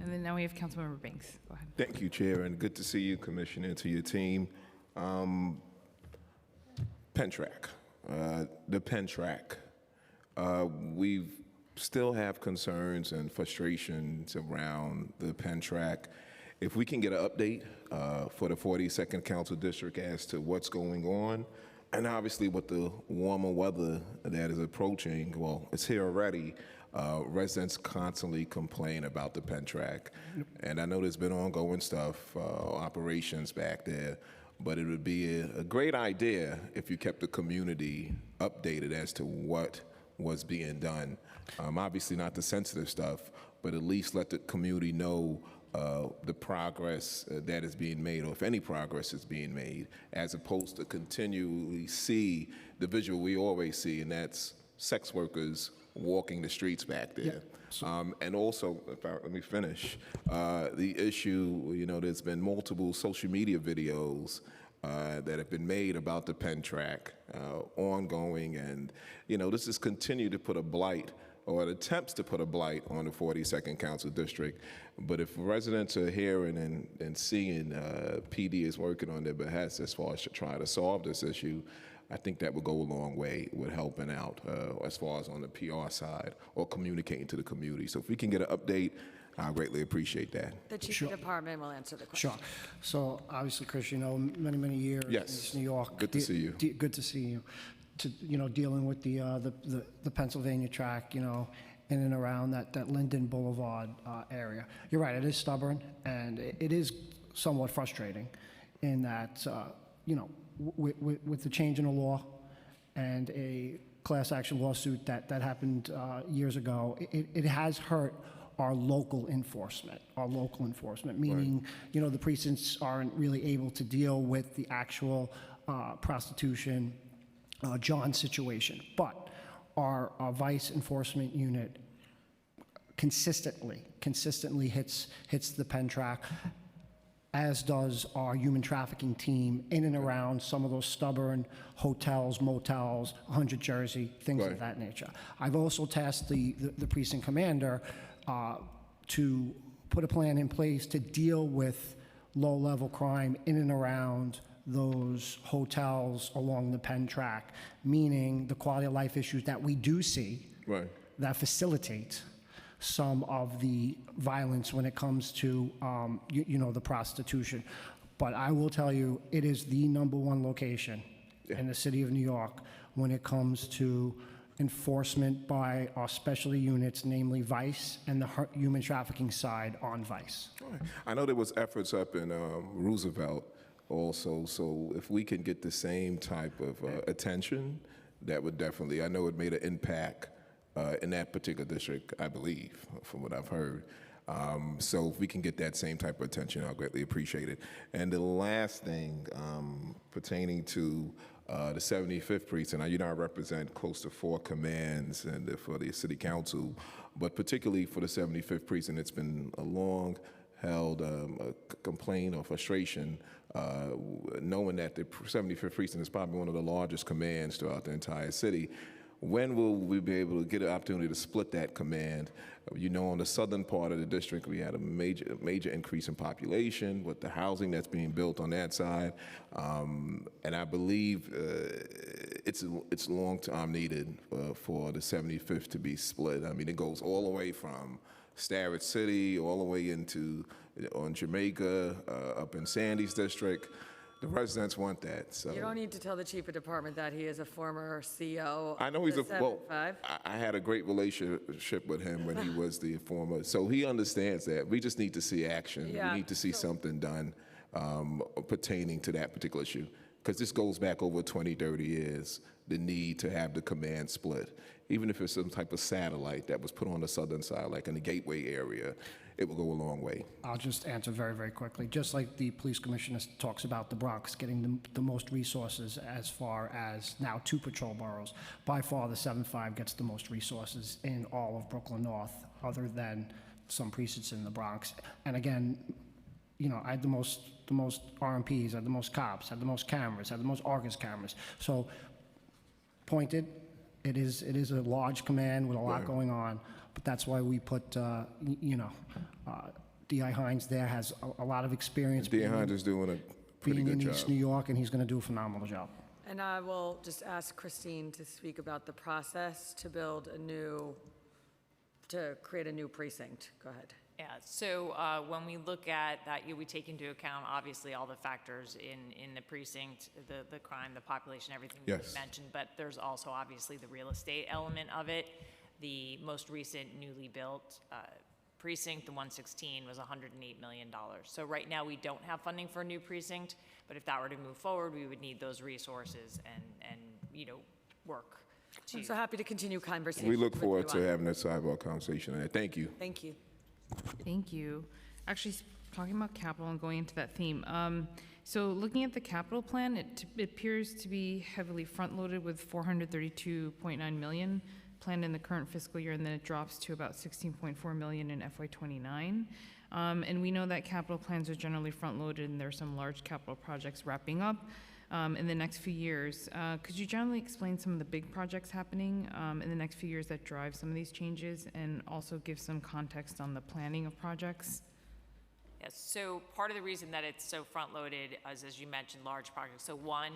then now we have Councilmember Banks. Go ahead. Thank you, Chair, and good to see you, Commissioner, and to your team. Pentrack, the Pentrack. We still have concerns and frustrations around the Penn track. If we can get an update for the 42nd Council District as to what's going on, and obviously with the warmer weather that is approaching, well, it's here already, residents constantly complain about the Penn track. And I know there's been ongoing stuff, operations back there, but it would be a great idea if you kept the community updated as to what was being done. Obviously not the sensitive stuff, but at least let the community know the progress that is being made, or if any progress is being made, as opposed to continually see the visual we always see, and that's sex workers walking the streets back there. And also, let me finish, the issue, you know, there's been multiple social media videos that have been made about the Penn track, ongoing, and, you know, this has continued to put a blight, or it attempts to put a blight on the 42nd Council District. But if residents are hearing and seeing PD is working on their behest as far as to try to solve this issue, I think that would go a long way with helping out as far as on the PR side or communicating to the community. So if we can get an update, I greatly appreciate that. The Chief of Department will answer the question. Sure. So obviously, Chris, you know, many years Yes. in New York. Good to see you. Good to see you. To, you know, dealing with the Pennsylvania track, you know, in and around that Linden Boulevard area. You're right, it is stubborn, and it is somewhat frustrating in that, you know, with the change in the law and a class action lawsuit that happened years ago, it has hurt our local enforcement, meaning, you know, the precincts aren't really able to deal with the actual prostitution, John situation. But our vice enforcement unit consistently hits the Penn track, as does our human trafficking team in and around some of those stubborn hotels, motels, 100 Jersey, things of that nature. I've also tasked the precinct commander to put a plan in place to deal with low-level crime in and around those hotels along the Penn track, meaning the quality of life issues that we do see that facilitate some of the violence when it comes to, you know, the prostitution. But I will tell you, it is the #1 location in the city of New York when it comes to enforcement by our specialty units, namely VICE and the human trafficking side on VICE. I know there was efforts up in Roosevelt also, so if we can get the same type of attention, that would definitely, I know it made an impact in that particular district, I believe, from what I've heard. So if we can get that same type of attention, I'll greatly appreciate it. And the last thing pertaining to the 75th precinct, now you know I represent close to 4 commands and for the city council, but particularly for the 75th precinct, it's been a long-held complaint or frustration knowing that the 75th precinct is probably one of the largest commands throughout the entire city. When will we be able to get an opportunity to split that command? You know, on the southern part of the district, we had a major increase in population with the housing that's being built on that side. And I believe it's long time needed for the 75th to be split. I mean, it goes all the way from Starrett City, all the way into on Jamaica, up in Sandy's district. The residents want that. So You don't need to tell the Chief of Department that he is a former CO. I know he's of the well. 7-5. I had a great relationship with him when he was the former, so he understands that. We just need to see action. Yeah. We need to see something done pertaining to that particular issue, because this goes back over 20, 30 years. The need to have the command split, even if it's some type of satellite that was put on the southern side, like in the Gateway area, it will go a long way. I'll just answer very quickly. Just like the police commissioner talks about the Bronx getting the most resources as far as now 2 patrol boroughs, by far the 7-5 gets the most resources in all of Brooklyn North, other than some precincts in the Bronx. And again, you know, I had the most RMPs, I had the most cops, I had the most cameras, I had the most Argus cameras. So pointed, it is a large command with a lot going on. But that's why we put, you know, D.I. Hines there has a lot of experience. D.I. Hines is doing a pretty being good in job. East New York, and he's going to do a phenomenal job. And I will just ask Christine to speak about the process to create a new precinct. Go ahead. Yeah, so when we look at that, we take into account, obviously, all the factors in the precinct, the crime, the population, everything you Yes. mentioned, but there's also obviously the real estate element of it. The most recent newly built precinct, the 116, was $108 million. So right now, we don't have funding for a new precinct, but if that were to move forward, we would need those resources and work to. I'm so happy to continue conversation. We look with forward you to on- having a sidebar conversation on that. Thank you. Thank you. Thank you. Actually, talking about capital and going into that theme, so looking at the capital plan, it appears to be heavily front-loaded with 432.9 million planned in the current fiscal year, and then it drops to about 16.4 million in FY29. And we know that capital plans are generally front-loaded, and there are some large capital projects wrapping up in the next few years. Could you generally explain some of the big projects happening in the next few years that drive some of these changes, and also give some context on the planning of projects? Yes, so part of the reason that it's so front-loaded is, as you mentioned, large projects. So one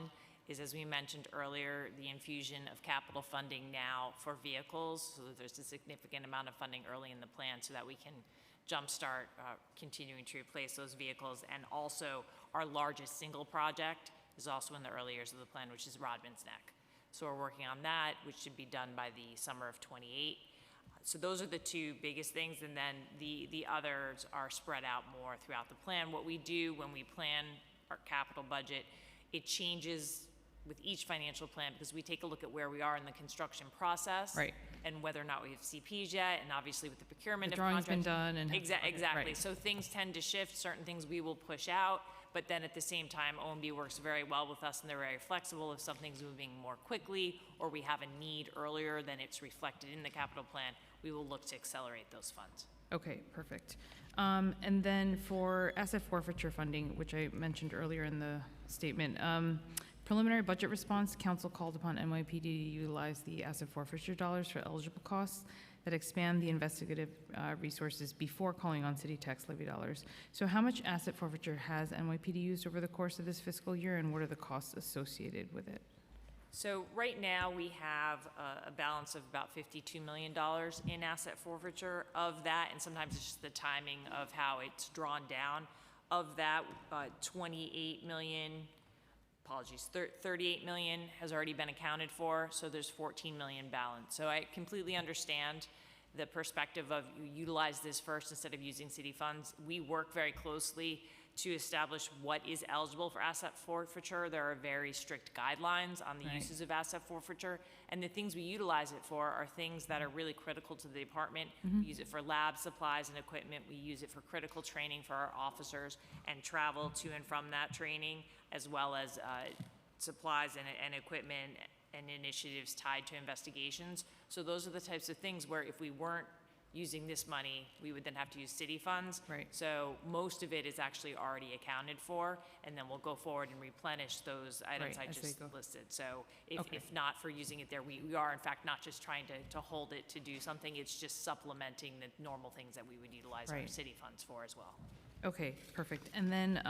is, as we mentioned earlier, the infusion of capital funding now for vehicles, so that there's a significant amount of funding early in the plan so that we can jumpstart continuing to replace those vehicles. And also, our largest single project is also in the early years of the plan, which is Rodman's Neck. So we're working on that, which should be done by the summer of '28. So those are the two biggest things, and then the others are spread out more throughout the plan. What we do when we plan our capital budget, it changes with each financial plan because we take a look at where we are in the construction process. Right. And whether or not we have CPs yet, and obviously with the procurement The of drawing's been contracts. done and- Exactly. Right. So things tend to shift, certain things we will push out, but then at the same time, OMB works very well with us and they're very flexible. If something's moving more quickly or we have a need earlier than it's reflected in the capital plan, we will look to accelerate those funds. Okay, perfect. And then for asset forfeiture funding, which I mentioned earlier in the statement, preliminary budget response, council called upon NYPD to utilize the asset forfeiture dollars for eligible costs that expand the investigative resources before calling on city tax levy dollars. So how much asset forfeiture has NYPD used over the course of this fiscal year, and what are the costs associated with it? So right now, we have a balance of about $52 million in asset forfeiture of that, and sometimes it's just the timing of how it's drawn down. Of that, 28 million, 38 million has already been accounted for, so there's 14 million balance. So I completely understand the perspective of you utilize this first instead of using city funds. We work very closely to establish what is eligible for asset forfeiture. There are very strict guidelines on the Right. uses of asset forfeiture, and the things we utilize it for are things that are really critical to the department. We use it for lab supplies and equipment. We use it for critical training for our officers and travel to and from that training, as well as supplies and equipment and initiatives tied to investigations. So those are the types of things where if we weren't using this money, we would then have to use city funds. Right. So most of it is actually already accounted for, and then we'll go forward and replenish those items Right, I as they just go. listed. So if, Okay. if not for using it there, we are in fact not just trying to hold it to do something, it's just supplementing the normal things that we would utilize our Right. city funds for as well. Okay, perfect. And then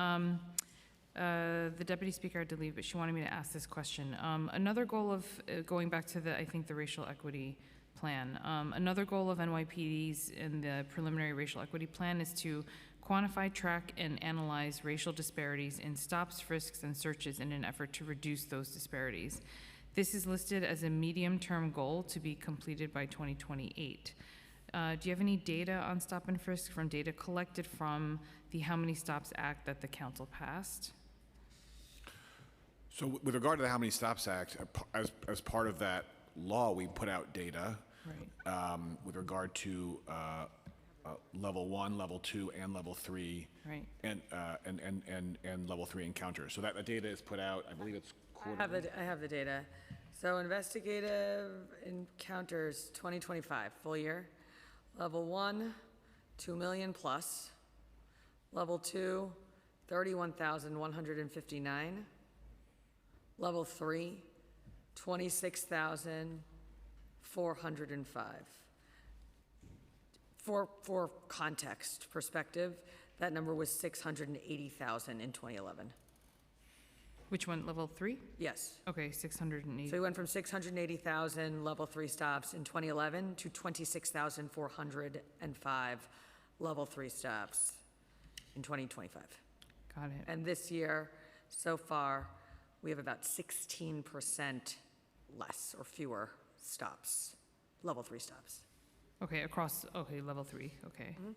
the deputy speaker had to leave, but she wanted me to ask this question. Another goal of, going back to the, I think, the racial equity plan, another goal of NYPD's in the preliminary racial equity plan is to quantify, track, and analyze racial disparities in stops, frisks, and searches in an effort to reduce those disparities. This is listed as a medium-term goal to be completed by 2028. Do you have any data on stop and frisk from data collected from the How Many Stops Act that the council passed? So with regard to the How Many Stops Act, as part of that law, we put out data with regard to level 1, level 2, and level 3, Right. and level 3 encounters. So that data is put out. I believe it's quarterly. I have the data. So investigative encounters 2025, full year. Level 1, 2 million plus. Level 2, 31,159. Level 3, 26,405. For context perspective, that number was 680,000 in 2011. Which one, level 3? Yes. Okay, 680. So we went from 680,000 level 3 stops in 2011 to 26,405 level 3 stops in 2025. Got it. And this year, so far, we have about 16% less or fewer stops, level 3 stops. Okay, level 3, okay. Mm-hmm.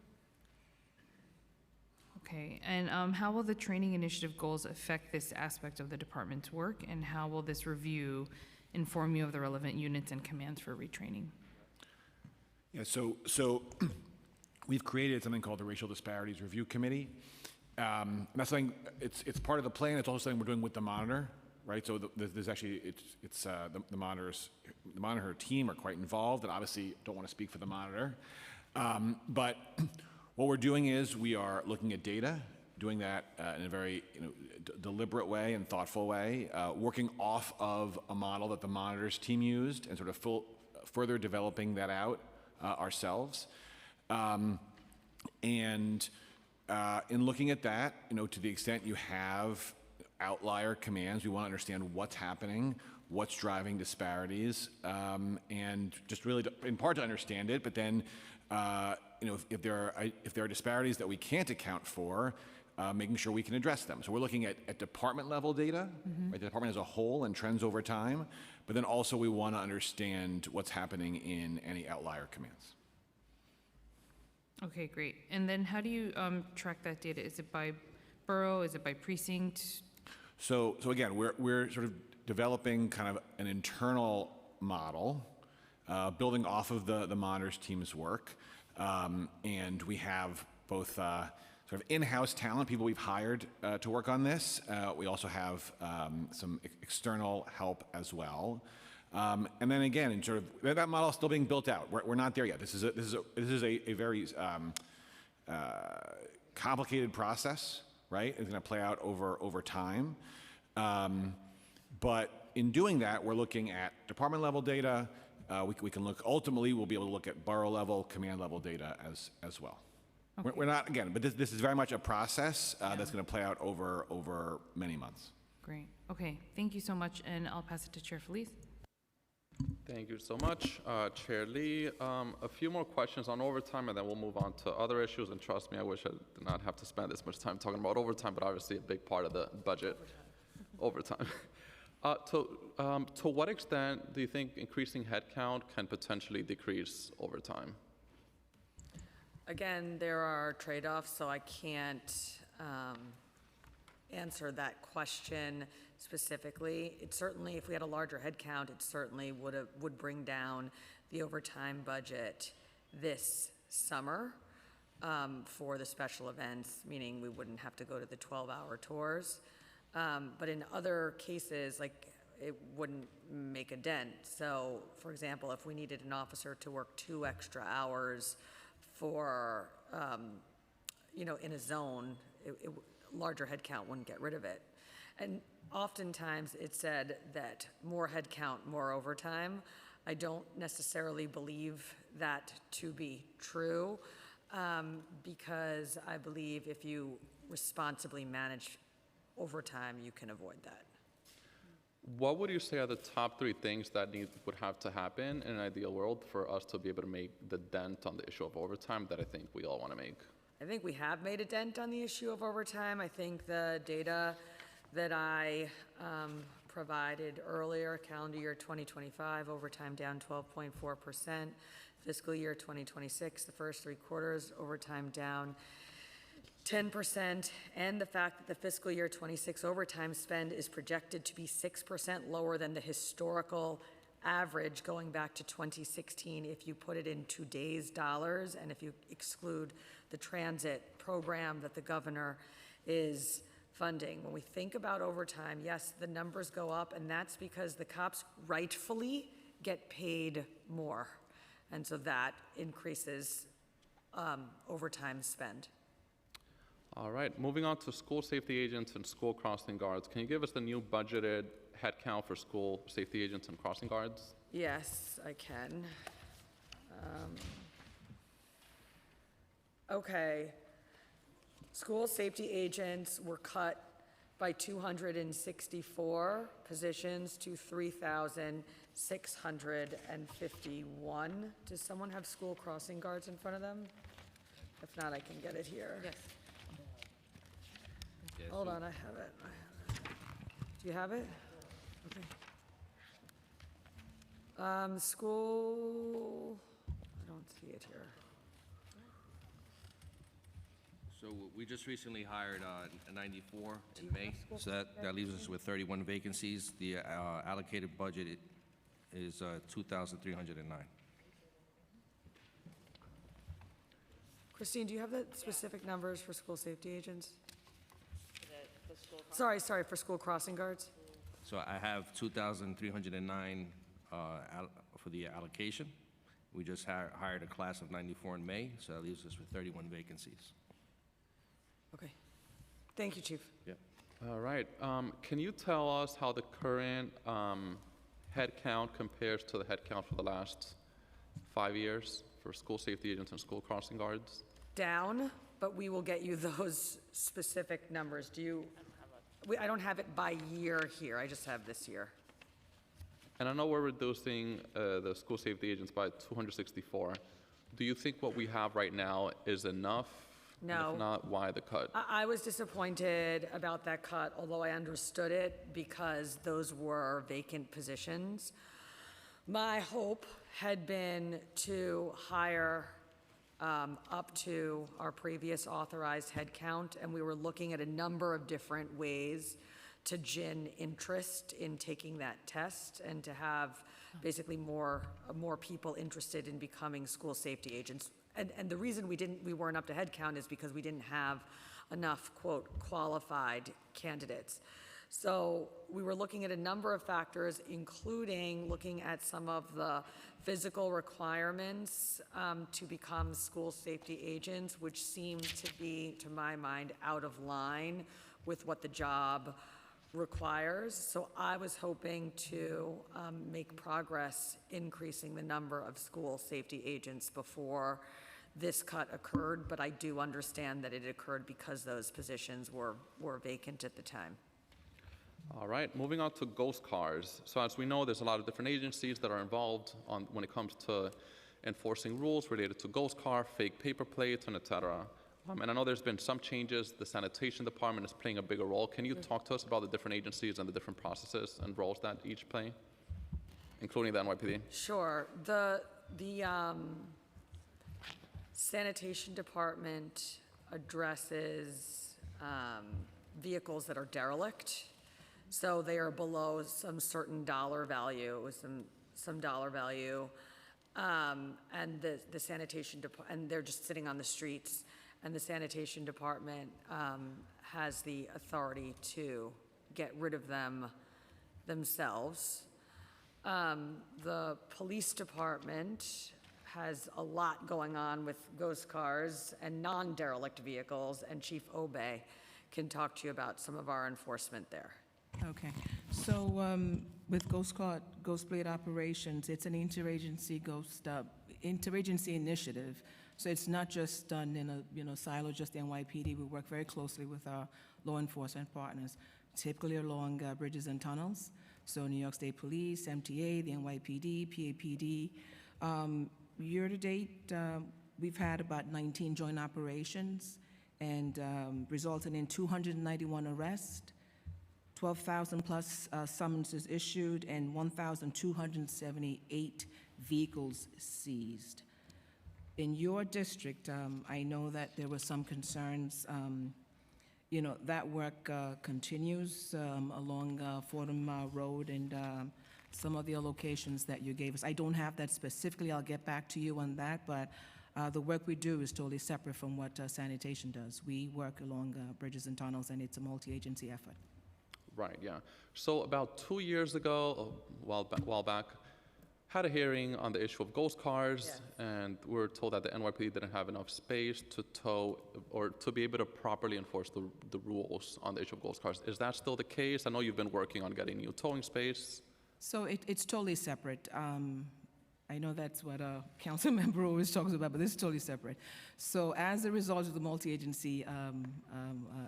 Okay, and how will the training initiative goals affect this aspect of the department's work, and how will this review inform you of the relevant units and commands for retraining? Yeah, so we've created something called the Racial Disparities Review Committee. And that's something, it's part of the plan, it's also something we're doing with the monitor, right? So there's actually, the monitor team are quite involved, and obviously don't want to speak for the monitor. But what we're doing is we are looking at data, doing that in a very deliberate way and thoughtful way, working off of a model that the monitors team used and sort of further developing that out ourselves. In looking at that, to the extent you have outlier commands, we want to understand what's happening, what's driving disparities, and just really, in part, to understand it. But then, if there are disparities that we can't account for, making sure we can address them. So we're looking at department level data, right, the department as a whole and trends over time. But then also we want to understand what's happening in any outlier commands. Okay, great. And then how do you track that data? Is it by borough? Is it by precinct? So again, we're sort of developing kind of an internal model, building off of the monitors team's work. And we have both sort of in-house talent, people we've hired to work on this. We also have some external help as well. And then again, in sort of that model is still being built out. We're not there yet. This is a very complicated process, right? It's going to play out over time. But in doing that, we're looking at department level data. We can look, ultimately, we'll be able to look at borough level, command level data as well. Okay. We're not, again, but this is very much a process that's going to play out over many months. Great. Okay, thank you so much, and I'll pass it to Chair Felice. Thank you so much, Chair Lee. A few more questions on overtime, and then we'll move on to other issues. And trust me, I wish I did not have to spend this much time talking about overtime, but obviously a big part of the budget, overtime. To what extent do you think increasing headcount can potentially decrease overtime? Again, there are trade-offs, so I can't answer that question specifically. It certainly, if we had a larger headcount, it certainly would bring down the overtime budget this summer for the special events, meaning we wouldn't have to go to the 12-hour tours. But in other cases, like, it wouldn't make a dent. So, for example, if we needed an officer to work 2 extra hours for, in a zone, larger headcount wouldn't get rid of it. And oftentimes it's said that more headcount, more overtime. I don't necessarily believe that to be true because I believe if you responsibly manage overtime, you can avoid that. What would you say are the top 3 things that would have to happen in an ideal world for us to be able to make the dent on the issue of overtime that I think we all want to make? I think we have made a dent on the issue of overtime. I think the data that I provided earlier, calendar year 2025, overtime down 12.4%. Fiscal year 2026, the first 3 quarters, overtime down 10%, and the fact that the fiscal year 26 overtime spend is projected to be 6% lower than the historical average going back to 2016 if you put it in today's dollars and if you exclude the transit program that the governor is funding. When we think about overtime, yes, the numbers go up, and that's because the cops rightfully get paid more, and so that increases overtime spend. All right, moving on to school safety agents and school crossing guards. Can you give us the new budgeted headcount for school safety agents and crossing guards? Yes, I can. Okay. School safety agents were cut by 264 positions to 3,651. Does someone have school crossing guards in front of them? If not, I can get it here. Yes. Hold on, I have it. Do you have it? Okay. School, I don't see it here. So we just recently hired a 94 in May, so that leaves us with 31 vacancies. The allocated budget is 2,309. Christine, do you have the specific numbers for school safety agents? Sorry, for school crossing guards? So I have 2,309 for the allocation. We just hired a class of 94 in May, so that leaves us with 31 vacancies. Okay. Thank you, Chief. Yeah. All right. Can you tell us how the current head count compares to the head count for the last 5 years for school safety agents and school crossing guards? Down, but we will get you those specific numbers. Do you? I don't have it by year here. I just have this year. And I know we're reducing the school safety agents by 264. Do you think what we have right now is enough? No. And if not, why the cut? I was disappointed about that cut, although I understood it because those were vacant positions. My hope had been to hire up to our previous authorized head count, and we were looking at a number of different ways to gin interest in taking that test and to have basically more people interested in becoming school safety agents. And the reason we weren't up to head count is because we didn't have enough, quote, qualified candidates. So we were looking at a number of factors, including looking at some of the physical requirements to become school safety agents, which seemed to be, to my mind, out of line with what the job requires. So I was hoping to make progress increasing the number of school safety agents before this cut occurred, but I do understand that it occurred because those positions were vacant at the time. All right, moving on to ghost cars. So as we know, there's a lot of different agencies that are involved when it comes to enforcing rules related to ghost car, fake paper plates, and et cetera. And I know there's been some changes. The sanitation department is playing a bigger role. Can you talk to us about the different agencies and the different processes and roles that each play, including the NYPD? Sure. The sanitation department addresses vehicles that are derelict. So they are below some certain dollar value, some dollar value. And the sanitation department, and they're just sitting on the streets. And the sanitation department has the authority to get rid of them themselves. The police department has a lot going on with ghost cars and non-derelict vehicles, and Chief Obey can talk to you about some of our enforcement there. Okay, so with Ghost Blade Operations, it's an interagency interagency initiative. So it's not just done in a silo, just the NYPD. We work very closely with our law enforcement partners, typically along bridges and tunnels. So New York State Police, MTA, the NYPD, PAPD. Year to date, we've had about 19 joint operations and resulted in 291 arrests, 12,000 plus summonses issued, and 1,278 vehicles seized. In your district, I know that there were some concerns. That work continues along Fordham Road and some of the locations that you gave us. I don't have that specifically. I'll get back to you on that, but the work we do is totally separate from what sanitation does. We work along bridges and tunnels, and it's a multi-agency effort. Right, yeah. So about 2 years ago, a while back, had a hearing on the issue of ghost cars, and we were told that the NYPD didn't have enough space to tow or to be able to properly enforce the rules on the issue of ghost cars. Is that still the case? I know you've been working on getting new towing space. So it's totally separate. I know that's what a council member always talks about, but this is totally separate. So as a result of the multi-agency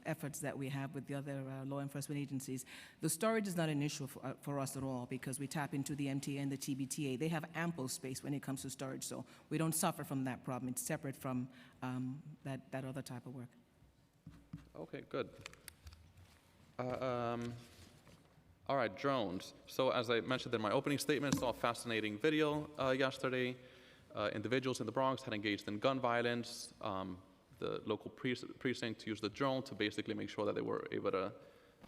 efforts that we have with the other law enforcement agencies, the storage is not an issue for us at all because we tap into the MTA and the TBTA. They have ample space when it comes to storage, so we don't suffer from that problem. It's separate from that other type of work. Okay, good. All right, drones. So as I mentioned in my opening statement, saw a fascinating video yesterday. Individuals in the Bronx had engaged in gun violence. The local precinct used the drone to basically make sure that they were able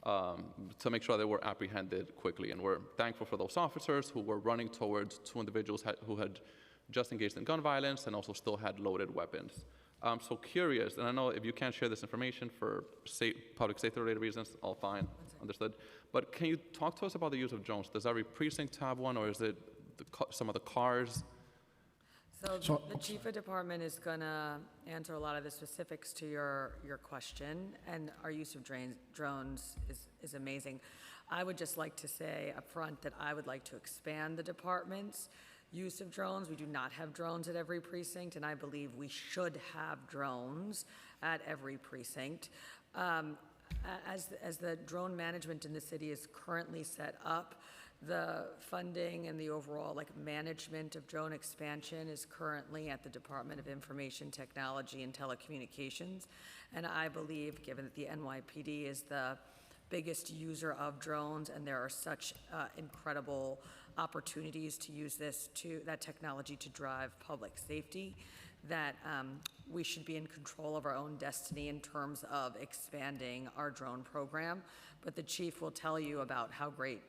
to make sure they were apprehended quickly. And we're thankful for those officers who were running towards two individuals who had just engaged in gun violence and also still had loaded weapons. So curious, and I know if you can't share this information for public safety related reasons, all fine, understood. But can you talk to us about the use of drones? Does every precinct have one, or is it some of the cars? So the chief of department is going to answer a lot of the specifics to your question, and our use of drones is amazing. I would just like to say up front that I would like to expand the department's use of drones. We do not have drones at every precinct, and I believe we should have drones at every precinct. As the drone management in the city is currently set up, the funding and the overall management of drone expansion is currently at the Department of Information Technology and Telecommunications. And I believe, given that the NYPD is the biggest user of drones and there are such incredible opportunities to use that technology to drive public safety, that we should be in control of our own destiny in terms of expanding our drone program. But the chief will tell you about how great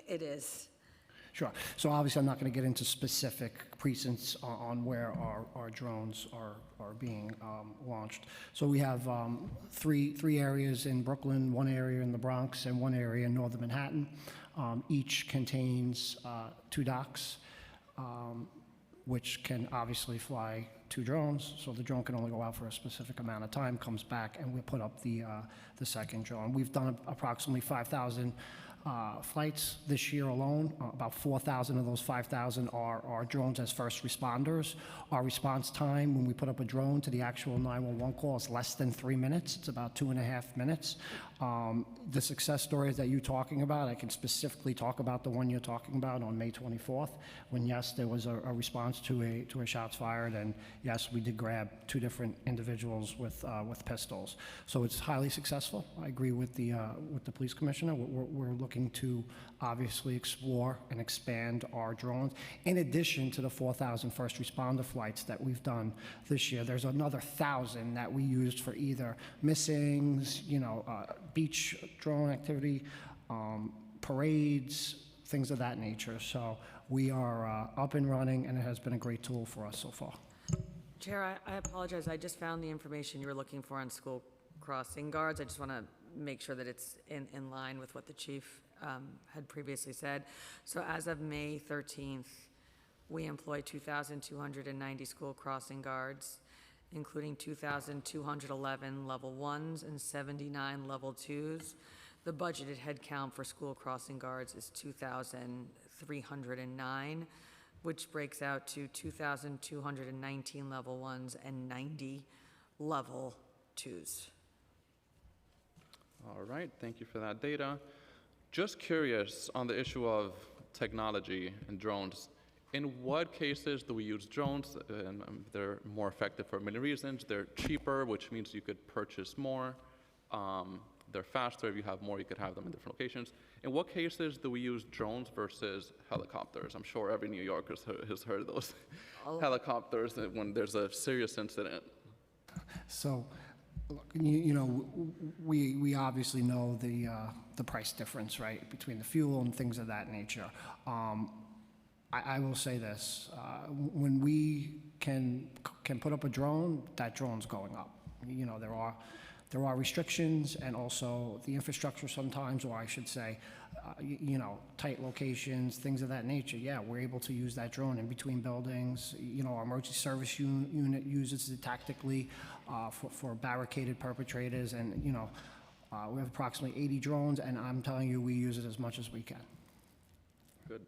it is. Sure. So obviously, I'm not going to get into specific precincts on where our drones are being launched. So we have three areas in Brooklyn, one area in the Bronx, and one area in northern Manhattan. Each contains 2 docks, which can obviously fly 2 drones. So the drone can only go out for a specific amount of time, comes back, and we put up the second drone. We've done approximately 5,000 flights this year alone. About 4,000 of those 5,000 are drones as first responders. Our response time when we put up a drone to the actual 911 call is less than 3 minutes. It's about 2.5 minutes. The success stories that you're talking about, I can specifically talk about the one you're talking about on May 24th, when yes, there was a response to a shots fired, and yes, we did grab 2 different individuals with pistols. So it's highly successful. I agree with the police commissioner. We're looking to obviously explore and expand our drones. In addition to the 4,000 first responder flights that we've done this year, there's another 1,000 that we used for either missings, beach drone activity, parades, things of that nature. So we are up and running, and it has been a great tool for us so far. Chair, I apologize. I just found the information you were looking for on school crossing guards. I just want to make sure that it's in line with what the chief had previously said. So as of May 13th, we employ 2,290 school crossing guards, including 2,211 level 1s and 79 level 2s. The budgeted headcount for school crossing guards is 2,309, which breaks out to 2,219 level 1s and 90 level 2s. All right, thank you for that data. Just curious on the issue of technology and drones. In what cases do we use drones? And they're more effective for many reasons. They're cheaper, which means you could purchase more. They're faster. If you have more, you could have them in different locations. In what cases do we use drones versus helicopters? I'm sure every New Yorker has heard of those helicopters when there's a serious incident. So, look, we obviously know the price difference, right, between the fuel and things of that nature. I will say this: when we can put up a drone, that drone's going up. There are restrictions, and also the infrastructure sometimes, or I should say, tight locations, things of that nature. Yeah, we're able to use that drone in between buildings. Our emergency service unit uses it tactically for barricaded perpetrators, and we have approximately 80 drones, and I'm telling you, we use it as much as we can. Good.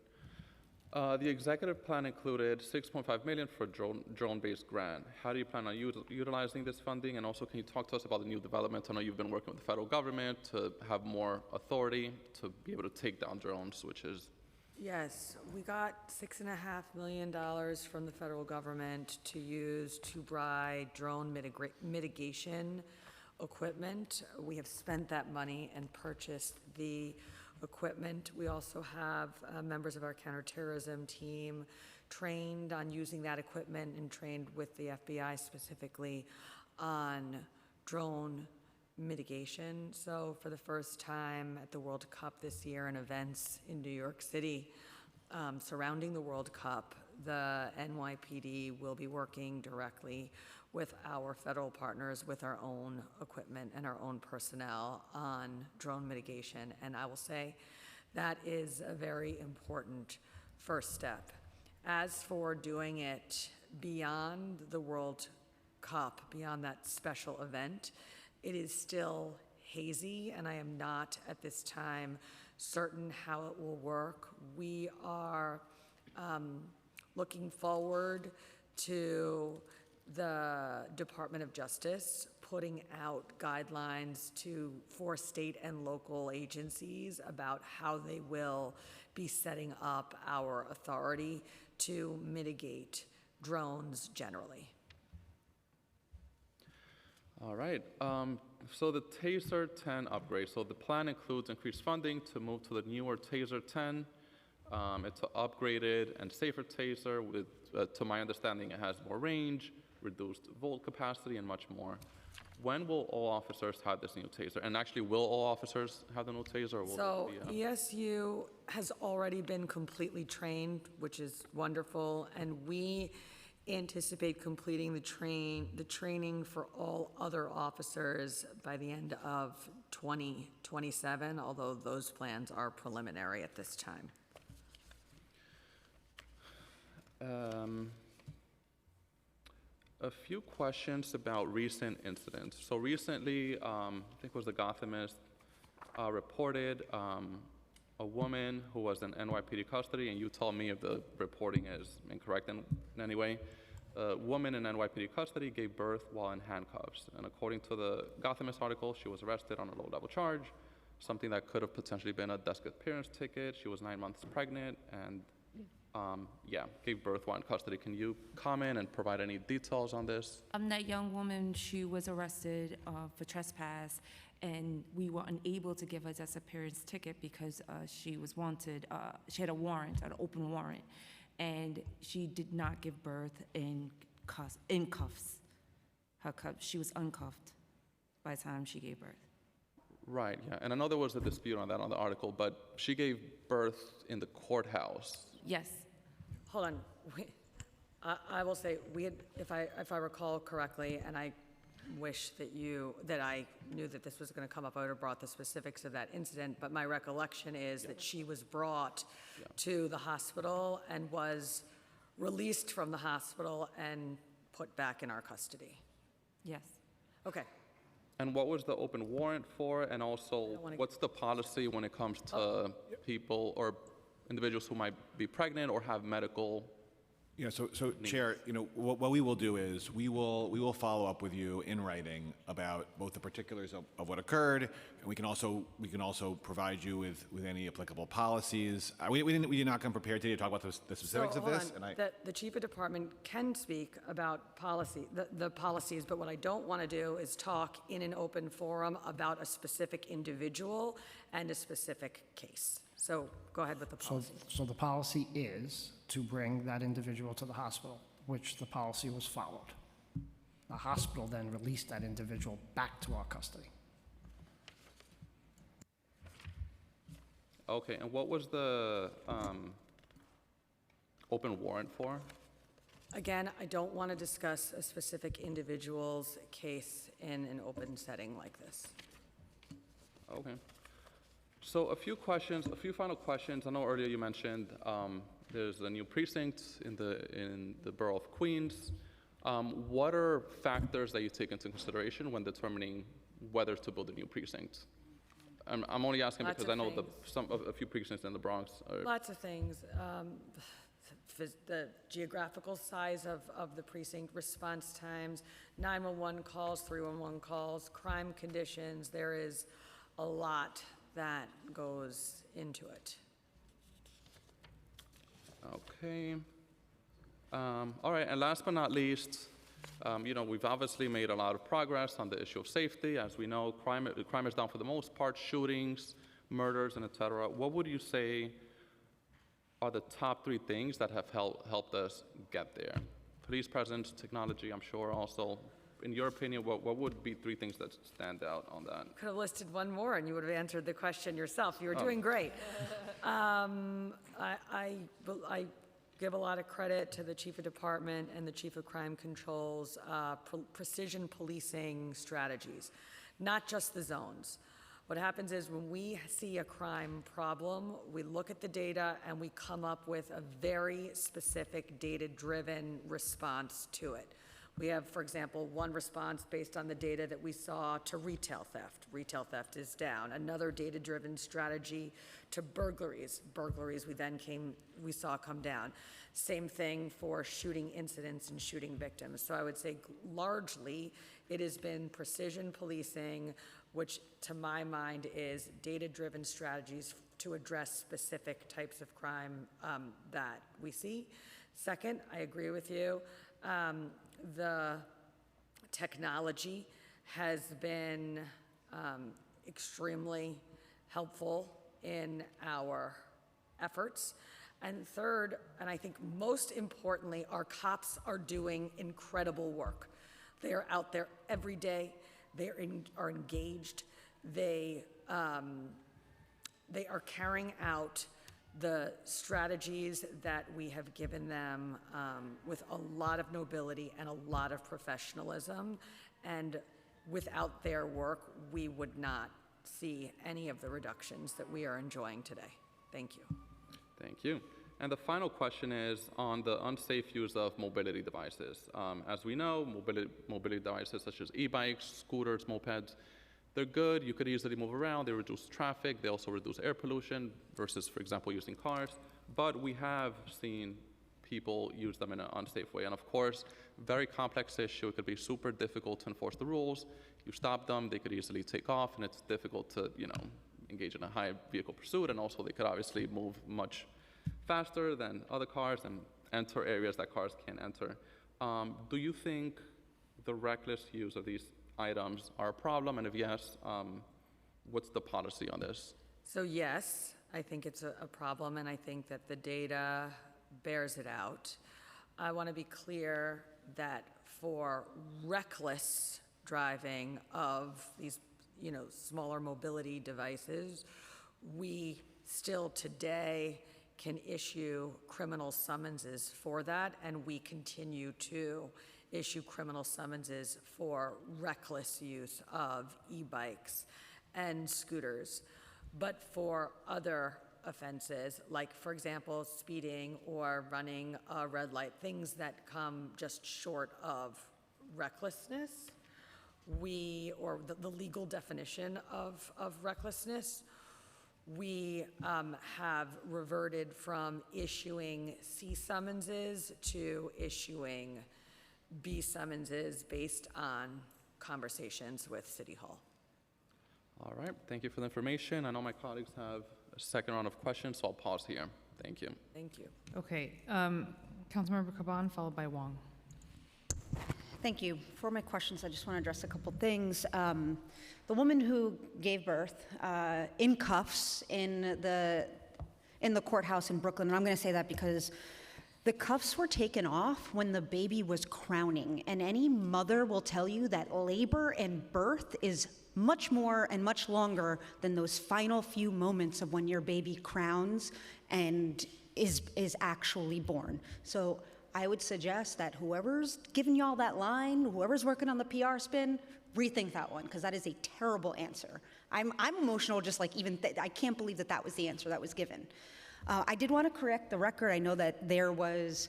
The executive plan included $6.5 million for drone-based grant. How do you plan on utilizing this funding? And also, can you talk to us about the new developments? I know you've been working with the federal government to have more authority to be able to take down drones, which is... Yes, we got $6.5 million from the federal government to use to buy drone mitigation equipment. We have spent that money and purchased the equipment. We also have members of our counterterrorism team trained on using that equipment and trained with the FBI specifically on drone mitigation. So for the first time at the World Cup this year and events in New York City surrounding the World Cup, the NYPD will be working directly with our federal partners with our own equipment and our own personnel on drone mitigation. And I will say that is a very important first step. As for doing it beyond the World Cup, beyond that special event, it is still hazy, and I am not at this time certain how it will work. We are looking forward to the Department of Justice putting out guidelines for state and local agencies about how they will be setting up our authority to mitigate drones generally. All right. So the TASER 10 upgrade. So the plan includes increased funding to move to the newer TASER 10. It's an upgraded and safer TASER with, to my understanding, it has more range, reduced volt capacity, and much more. When will all officers have this new TASER? And actually, will all officers have the new TASER? Or will So it be, ESU has already been completely trained, which is wonderful, and we anticipate completing the training for all other officers by the end of 2027, although those plans are preliminary at this time. A few questions about recent incidents. So recently, I think it was the Gothamist, reported a woman who was in NYPD custody, and you tell me if the reporting is incorrect in any way. A woman in NYPD custody gave birth while in handcuffs, and according to the Gothamist article, she was arrested on a low-level charge, something that could have potentially been a desk appearance ticket. She was 9 months pregnant, and gave birth while in custody. Can you comment and provide any details on this? That young woman, she was arrested for trespass, and we were unable to give her a disappearance ticket because she was wanted. She had a warrant, an open warrant, and she did not give birth in cuffs. She was uncuffed by the time she gave birth. Right, yeah, and I know there was a dispute on that on the article, but she gave birth in the courthouse. Yes. Hold on. I will say, we had, if I recall correctly, and I wish that I knew that this was going to come up, I would have brought the specifics of that incident, but my recollection is that she was brought to the hospital and was released from the hospital and put back in our custody. Yes. Okay. And what was the open warrant for? And also, what's the policy when it comes to people or individuals who might be pregnant or have medical? Yeah, so Chair, what we will do is we will follow up with you in writing about both the particulars of what occurred, and we can also provide you with any applicable policies. We did not come prepared today to talk about the specifics of this. The Chief of Department can speak about the policies, but what I don't want to do is talk in an open forum about a specific individual and a specific case. So go ahead with the policy. So the policy is to bring that individual to the hospital, which the policy was followed. The hospital then released that individual back to our custody. Okay, and what was the open warrant for? Again, I don't want to discuss a specific individual's case in an open setting like this. Okay. So a few final questions. I know earlier you mentioned there's a new precinct in the borough of Queens. What are factors that you take into consideration when determining whether to build a new precinct? I'm only asking because I know a few precincts in the Bronx are... Lots of things. the geographical size of the precinct, response times, 911 calls, 311 calls, crime conditions. There is a lot that goes into it. Okay. All right, and last but not least, we've obviously made a lot of progress on the issue of safety. As we know, crime is down for the most part, shootings, murders, and et cetera. What would you say are the top 3 things that have helped us get there? Police presence, technology, I'm sure also. In your opinion, what would be 3 things that stand out on that? Could have listed one more and you would have answered the question yourself. You were doing great. I give a lot of credit to the Chief of Department and the Chief of Crime Control's precision policing strategies, not just the zones. What happens is when we see a crime problem, we look at the data and we come up with a very specific data-driven response to it. We have, for example, one response based on the data that we saw to retail theft. Retail theft is down. Another data-driven strategy to burglaries. Burglaries we saw come down. Same thing for shooting incidents and shooting victims. So I would say largely it has been precision policing, which to my mind is data-driven strategies to address specific types of crime that we see. Second, I agree with you. The technology has been extremely helpful in our efforts. And third, and I think most importantly, our cops are doing incredible work. They are out there every day. They are engaged. They are carrying out the strategies that we have given them with a lot of nobility and a lot of professionalism. And without their work, we would not see any of the reductions that we are enjoying today. Thank you. Thank you. And the final question is on the unsafe use of mobility devices. As we know, mobility devices such as e-bikes, scooters, mopeds, they're good. You could easily move around. They reduce traffic. They also reduce air pollution versus, for example, using cars. But we have seen people use them in an unsafe way. And of course, very complex issue. It could be super difficult to enforce the rules. You stop them, they could easily take off, and it's difficult to, engage in a high vehicle pursuit. And also, they could obviously move much faster than other cars and enter areas that cars can't enter. Do you think the reckless use of these items are a problem? And if yes, what's the policy on this? So yes, I think it's a problem, and I think that the data bears it out. I want to be clear that for reckless driving of these, smaller mobility devices, we still today can issue criminal summonses for that, and we continue to issue criminal summonses for reckless use of e-bikes and scooters. But for other offenses, like, for example, speeding or running a red light, things that come just short of recklessness, or the legal definition of recklessness, we have reverted from issuing C summonses to issuing B summonses based on conversations with City Hall. All right, thank you for the information. I know my colleagues have a second round of questions, so I'll pause here. Thank you. Thank you. Okay, Councilmember Caban, followed by Wong. Thank you. For my questions, I just want to address a couple things. The woman who gave birth in cuffs in the courthouse in Brooklyn, and I'm going to say that because the cuffs were taken off when the baby was crowning, and any mother will tell you that labor and birth is much more and much longer than those final few moments of when your baby crowns and is actually born. So I would suggest that whoever's giving y'all that line, whoever's working on the PR spin, rethink that one, because that is a terrible answer. I'm emotional, just like I can't believe that was the answer that was given. I did want to correct the record. I know that there was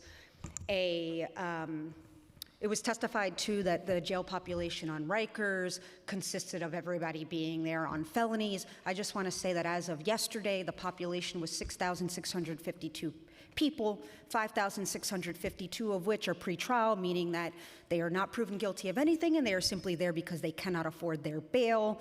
it was testified to that the jail population on Rikers consisted of everybody being there on felonies. I just want to say that as of yesterday, the population was 6,652 people, 5,652 of which are pretrial, meaning that they are not proven guilty of anything and they are simply there because they cannot afford their bail.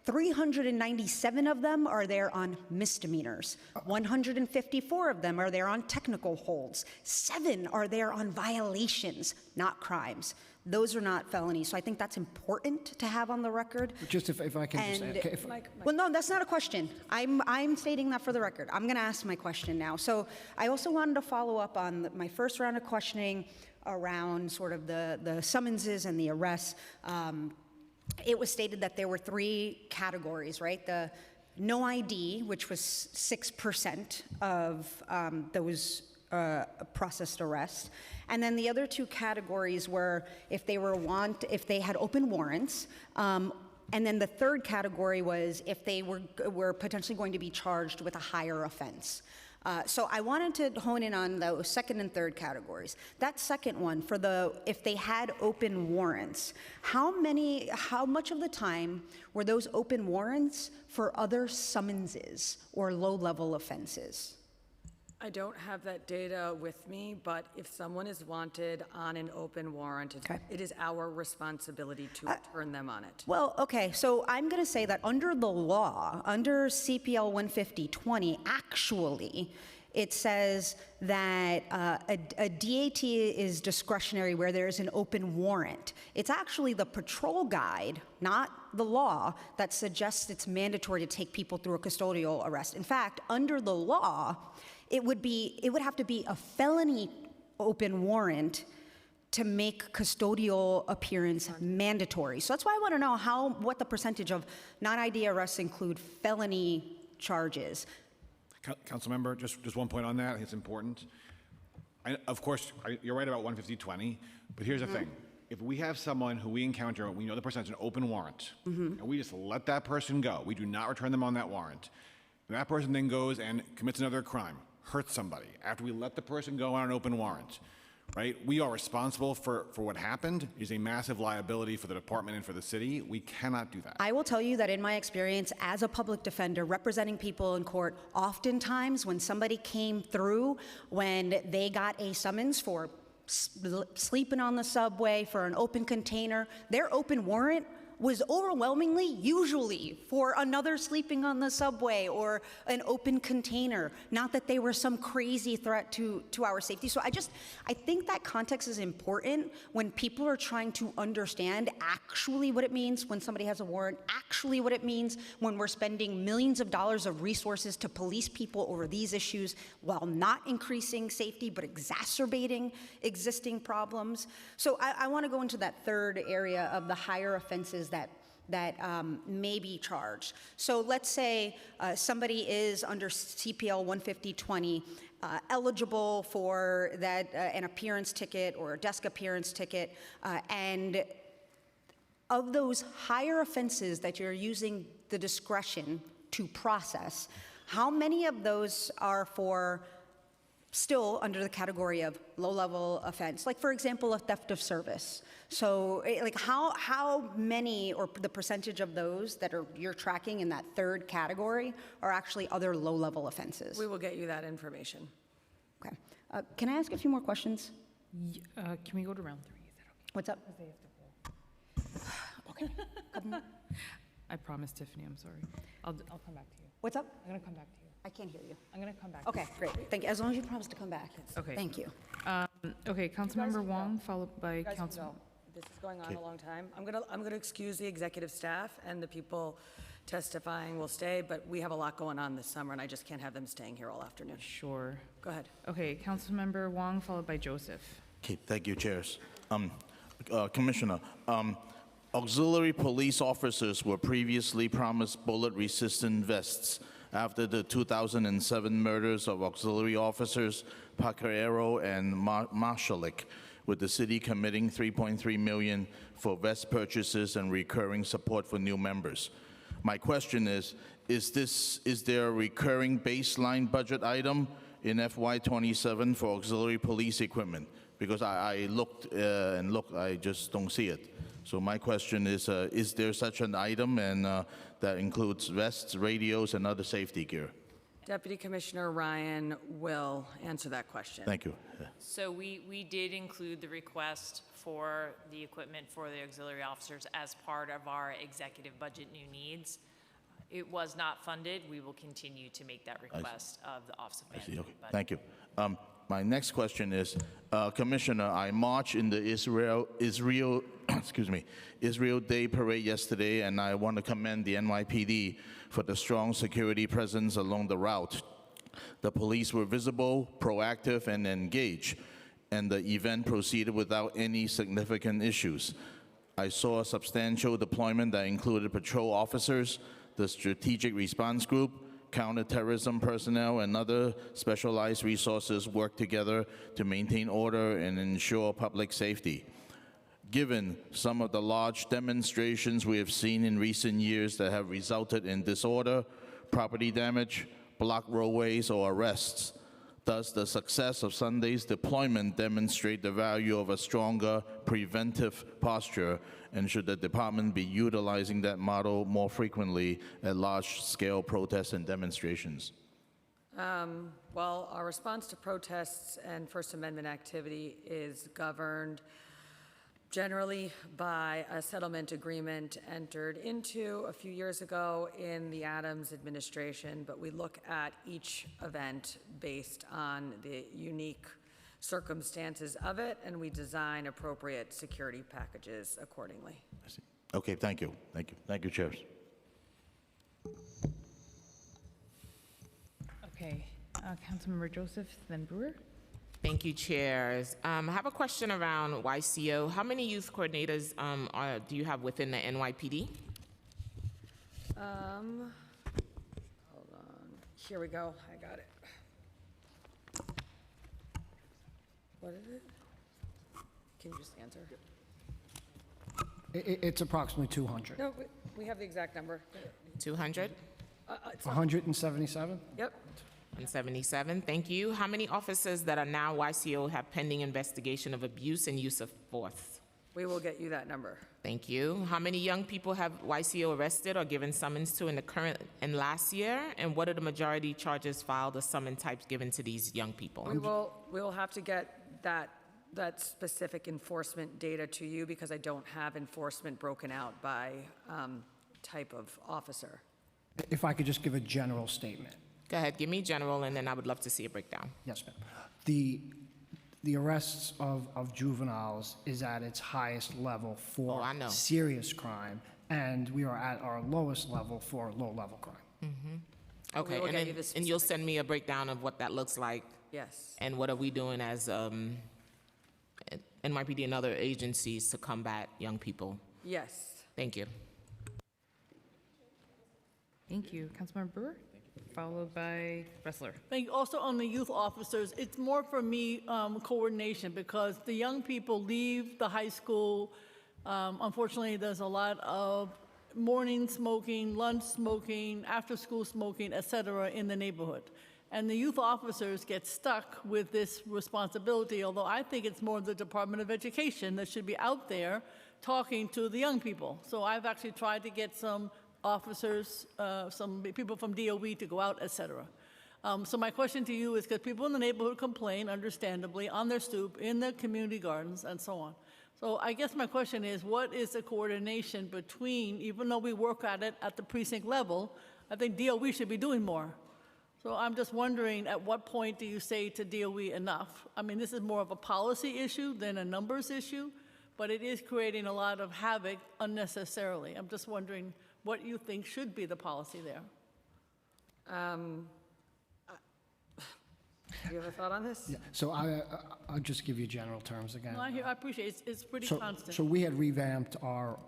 397 of them are there on misdemeanors. 154 of them are there on technical holds. 7 are there on violations, not crimes. Those are not felonies. So I think that's important to have on the record. Just if I can just And- add, okay, Well, no, that's not a question. I'm stating that for the record. I'm going to ask my question now. So I also wanted to follow up on my first round of questioning around sort of the summonses and the arrests. It was stated that there were 3 categories, right? The no ID, which was 6% of those processed arrests. And then the other 2 categories were if they had open warrants. And then the third category was if they were potentially going to be charged with a higher offense. So I wanted to hone in on those second and third categories. That second one, if they had open warrants, how much of the time were those open warrants for other summonses or low-level offenses? I don't have that data with me, but if someone is wanted on an open warrant, it is our responsibility to turn them on it. Well, okay, so I'm going to say that under the law, under CPL 150-20, actually, it says that a DAT is discretionary where there is an open warrant. It's actually the patrol guide, not the law, that suggests it's mandatory to take people through a custodial arrest. In fact, under the law, it would have to be a felony open warrant to make custodial appearance mandatory. So that's why I want to know what the percentage of non-ID arrests include felony charges. Councilmember, just one point on that. I think it's important. Of course, you're right about 150-20, but here's the thing. If we have someone who we encounter, we know the person has an open warrant, and we just let that person go, we do not return them on that warrant, and that person then goes and commits another crime, hurts somebody, after we let the person go on an open warrant, right? We are responsible for what happened. It is a massive liability for the department and for the city. We cannot do that. I will tell you that in my experience as a public defender representing people in court, oftentimes when somebody came through, when they got a summons for sleeping on the subway, for an open container, their open warrant was overwhelmingly usually for another sleeping on the subway or an open container, not that they were some crazy threat to our safety. So I think that context is important when people are trying to understand actually what it means when somebody has a warrant, actually what it means when we're spending millions of dollars of resources to police people over these issues while not increasing safety but exacerbating existing problems. So I want to go into that third area of the higher offenses that may be charged. So let's say somebody is under CPL 150-20 eligible for an appearance ticket or a desk appearance ticket, and of those higher offenses that you're using the discretion to process, how many of those are still under the category of low-level offense? Like, for example, a theft of service. So, like, how many, or the percentage of those that you're tracking in that third category are actually other low-level offenses? We will get you that information. Okay. Can I ask a few more questions? Can we go to round 3? Is that okay? What's up? Okay. I promise, Tiffany, I'm sorry. I'll come back to you. What's up? I'm going to come back to you. I can't hear you. I'm going to come back. Okay, great. Thank you. As long as you promise to come back. Okay. Thank you. Okay, Councilmember Wong, followed by You guys can Council. go. This is going on a long time. I'm gonna excuse the executive staff, and the people testifying will stay, but we have a lot going on this summer, and I just can't have them staying here all afternoon. Sure. Go ahead. Okay, Councilmember Wong, followed by Joseph. Okay, thank you, Chairs. Commissioner, auxiliary police officers were previously promised bullet-resistant vests after the 2007 murders of auxiliary officers Pacarero and Marshalik, with the city committing $3.3 million for vest purchases and recurring support for new members. My question is there a recurring baseline budget item in FY27 for auxiliary police equipment? Because I looked I just don't see it. So my question is there such an item, and that includes vests, radios, and other safety gear? Deputy Commissioner Ryan will answer that question. Thank you. So we did include the request for the equipment for the auxiliary officers as part of our executive budget new needs. It was not funded. We will continue to make that request of the Office of I see, Management. okay. Budget. Thank you. My next question is, Commissioner, I marched in the Israel Israel Day Parade yesterday, and I want to commend the NYPD for the strong security presence along the route. The police were visible, proactive, and engaged, and the event proceeded without any significant issues. I saw a substantial deployment that included patrol officers, the Strategic Response Group, counterterrorism personnel, and other specialized resources work together to maintain order and ensure public safety. Given some of the large demonstrations we have seen in recent years that have resulted in disorder, property damage, blocked roadways, or arrests, does the success of Sunday's deployment demonstrate the value of a stronger preventive posture, and should the department be utilizing that model more frequently at large-scale protests and demonstrations? Well, our response to protests and First Amendment activity is governed generally by a settlement agreement entered into a few years ago in the Adams administration, but we look at each event based on the unique circumstances of it, and we design appropriate security packages accordingly. I see. Okay, thank you. Thank you. Thank you, Chairs. Okay, Councilmember Joseph, then Brewer. Thank you, chairs. I have a question around YCO. How many youth coordinators do you have within the NYPD? Hold on. Here we go. I got it. What is it? Can you just answer? It's approximately 200. No, we have the exact number. 200? 177? Yep. 177, thank you. How many officers that are now YCO have pending investigation of abuse and use of force? We will get you that number. Thank you. How many young people have YCO arrested or given summons to in the current and last year? And what are the majority charges filed or summon types given to these young people? We will have to get that specific enforcement data to you because I don't have enforcement broken out by type of officer. If I could just give a general statement. Go ahead, give me general, and then I would love to see a breakdown. Yes, ma'am. The arrests of juveniles is at its highest level for serious crime, and we are at our lowest level for low-level crime. Okay, and you'll send me a breakdown of what that looks like? Yes. And what are we doing as NYPD and other agencies to combat young people? Yes. Thank you. Thank you. Councilmember Brewer, followed by Ressler. Thank you. Also on the youth officers, it's more for me coordination because the young people leave the high school. Unfortunately, there's a lot of morning smoking, lunch smoking, after-school smoking, et cetera, in the neighborhood. And the youth officers get stuck with this responsibility, although I think it's more the Department of Education that should be out there talking to the young people. So I've actually tried to get some officers, some people from DOE to go out, et cetera. So my question to you is, because people in the neighborhood complain, understandably, on their stoop, in their community gardens, and so on. So I guess my question is, what is the coordination between, even though we work at it at the precinct level, I think DOE should be doing more. So I'm just wondering, at what point do you say to DOE enough? I mean, this is more of a policy issue than a numbers issue, but it is creating a lot of havoc unnecessarily. I'm just wondering what you think should be the policy there. Do you have a thought on this? Yeah. So I'll just give you general terms again. No, I appreciate it. It's pretty constant. So we had revamped our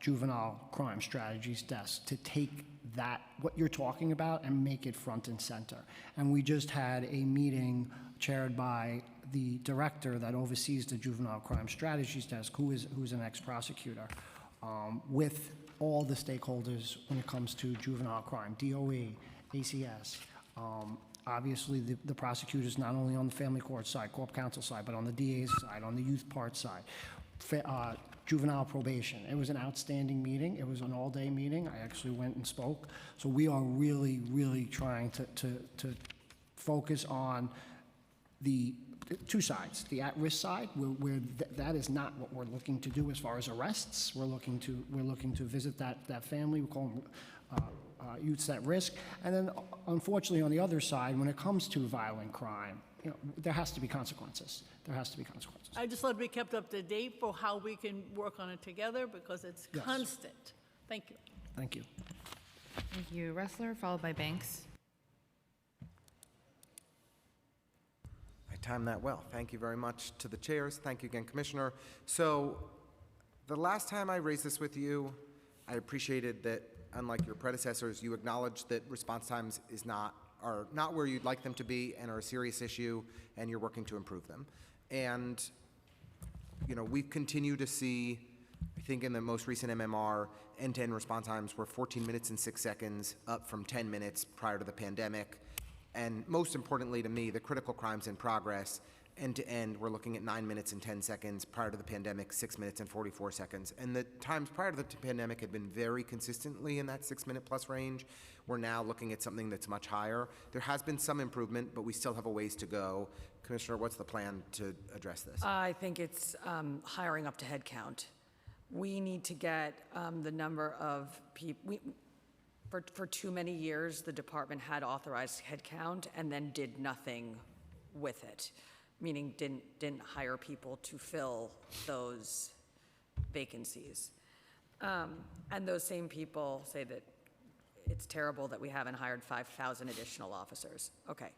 juvenile crime strategies desk to take that, what you're talking about, and make it front and center. And we just had a meeting chaired by the director that oversees the juvenile crime strategies desk, who's an ex-prosecutor, with all the stakeholders when it comes to juvenile crime, DOE, ACS. Obviously, the prosecutors, not only on the family court side, corp counsel side, but on the DA's side, on the youth part side, juvenile probation. It was an outstanding meeting. It was an all-day meeting. I actually went and spoke. So we are really, really trying to focus on the two sides. The at-risk side, where that is not what we're looking to do as far as arrests. We're looking to visit that family. We call them youths at risk. And then, unfortunately, on the other side, when it comes to violent crime, there has to be consequences. There has to be consequences. I just love to be kept up to date for how we can work on it together because it's Yes. constant. Thank you. Thank you. Thank you, Ressler, followed by Banks. I timed that well. Thank you very much to the chairs. Thank you again, Commissioner. So the last time I raised this with you, I appreciated that, unlike your predecessors, you acknowledged that response times are not where you'd like them to be and are a serious issue, and you're working to improve them. And, we've continued to see, I think in the most recent MMR, end-to-end response times were 14 minutes and 6 seconds, up from 10 minutes prior to the pandemic. And most importantly to me, the critical crimes in progress, end-to-end, we're looking at 9 minutes and 10 seconds. Prior to the pandemic, 6 minutes and 44 seconds. And the times prior to the pandemic had been very consistently in that 6-minute plus range. We're now looking at something that's much higher. There has been some improvement, but we still have a ways to go. Commissioner, what's the plan to address this? I think it's hiring up to head count. We need to get the number of people. For too many years, the department had authorized head count and then did nothing with it, meaning didn't hire people to fill those vacancies. And those same people say that it's terrible that we haven't hired 5,000 additional officers. Okay.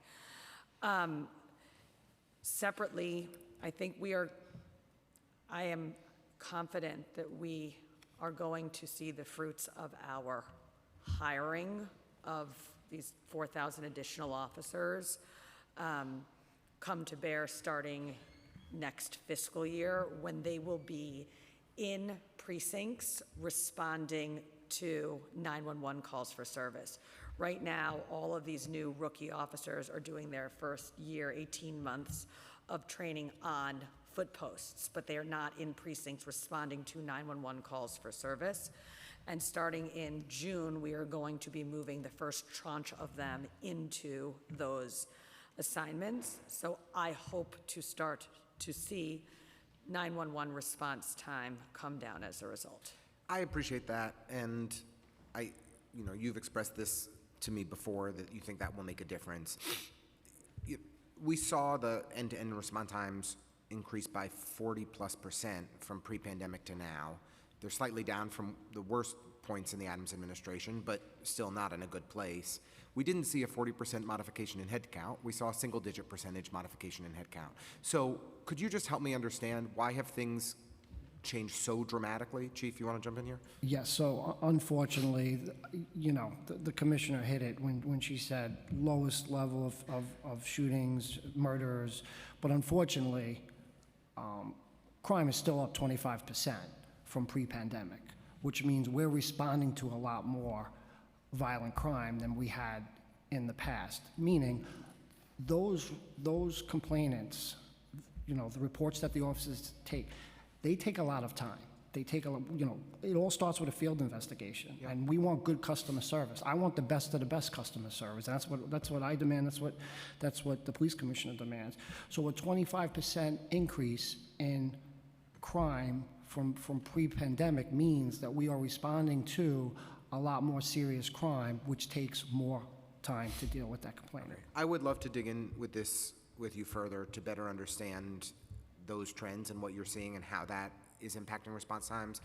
Separately, I am confident that we are going to see the fruits of our hiring of these 4,000 additional officers come to bear starting next fiscal year, when they will be in precincts responding to 911 calls for service. Right now, all of these new rookie officers are doing their first year, 18 months of training on foot posts, but they are not in precincts responding to 911 calls for service. And starting in June, we are going to be moving the first tranche of them into those assignments. So I hope to start to see 911 response time come down as a result. I appreciate that, and you've expressed this to me before, that you think that will make a difference. We saw the end-to-end response times increase by 40+% from pre-pandemic to now. They're slightly down from the worst points in the Adams administration, but still not in a good place. We didn't see a 40% modification in headcount. We saw a single-digit percentage modification in headcount. So could you just help me understand, why have things changed so dramatically? Chief, you want to jump in here? Yes, so unfortunately, the commissioner hit it when she said lowest level of shootings, murders, but unfortunately, crime is still up 25% from pre-pandemic, which means we're responding to a lot more violent crime than we had in the past, meaning those complainants, the reports that the officers take, they take a lot of time. They take it all starts with a field investigation, and we want good customer service. I want the best of the best customer service. That's what I demand. That's what the police commissioner demands. So a 25% increase in crime from pre-pandemic means that we are responding to a lot more serious crime, which takes more time to deal with that complainant. I would love to dig in with this with you further to better understand those trends and what you're seeing and how that is impacting response times.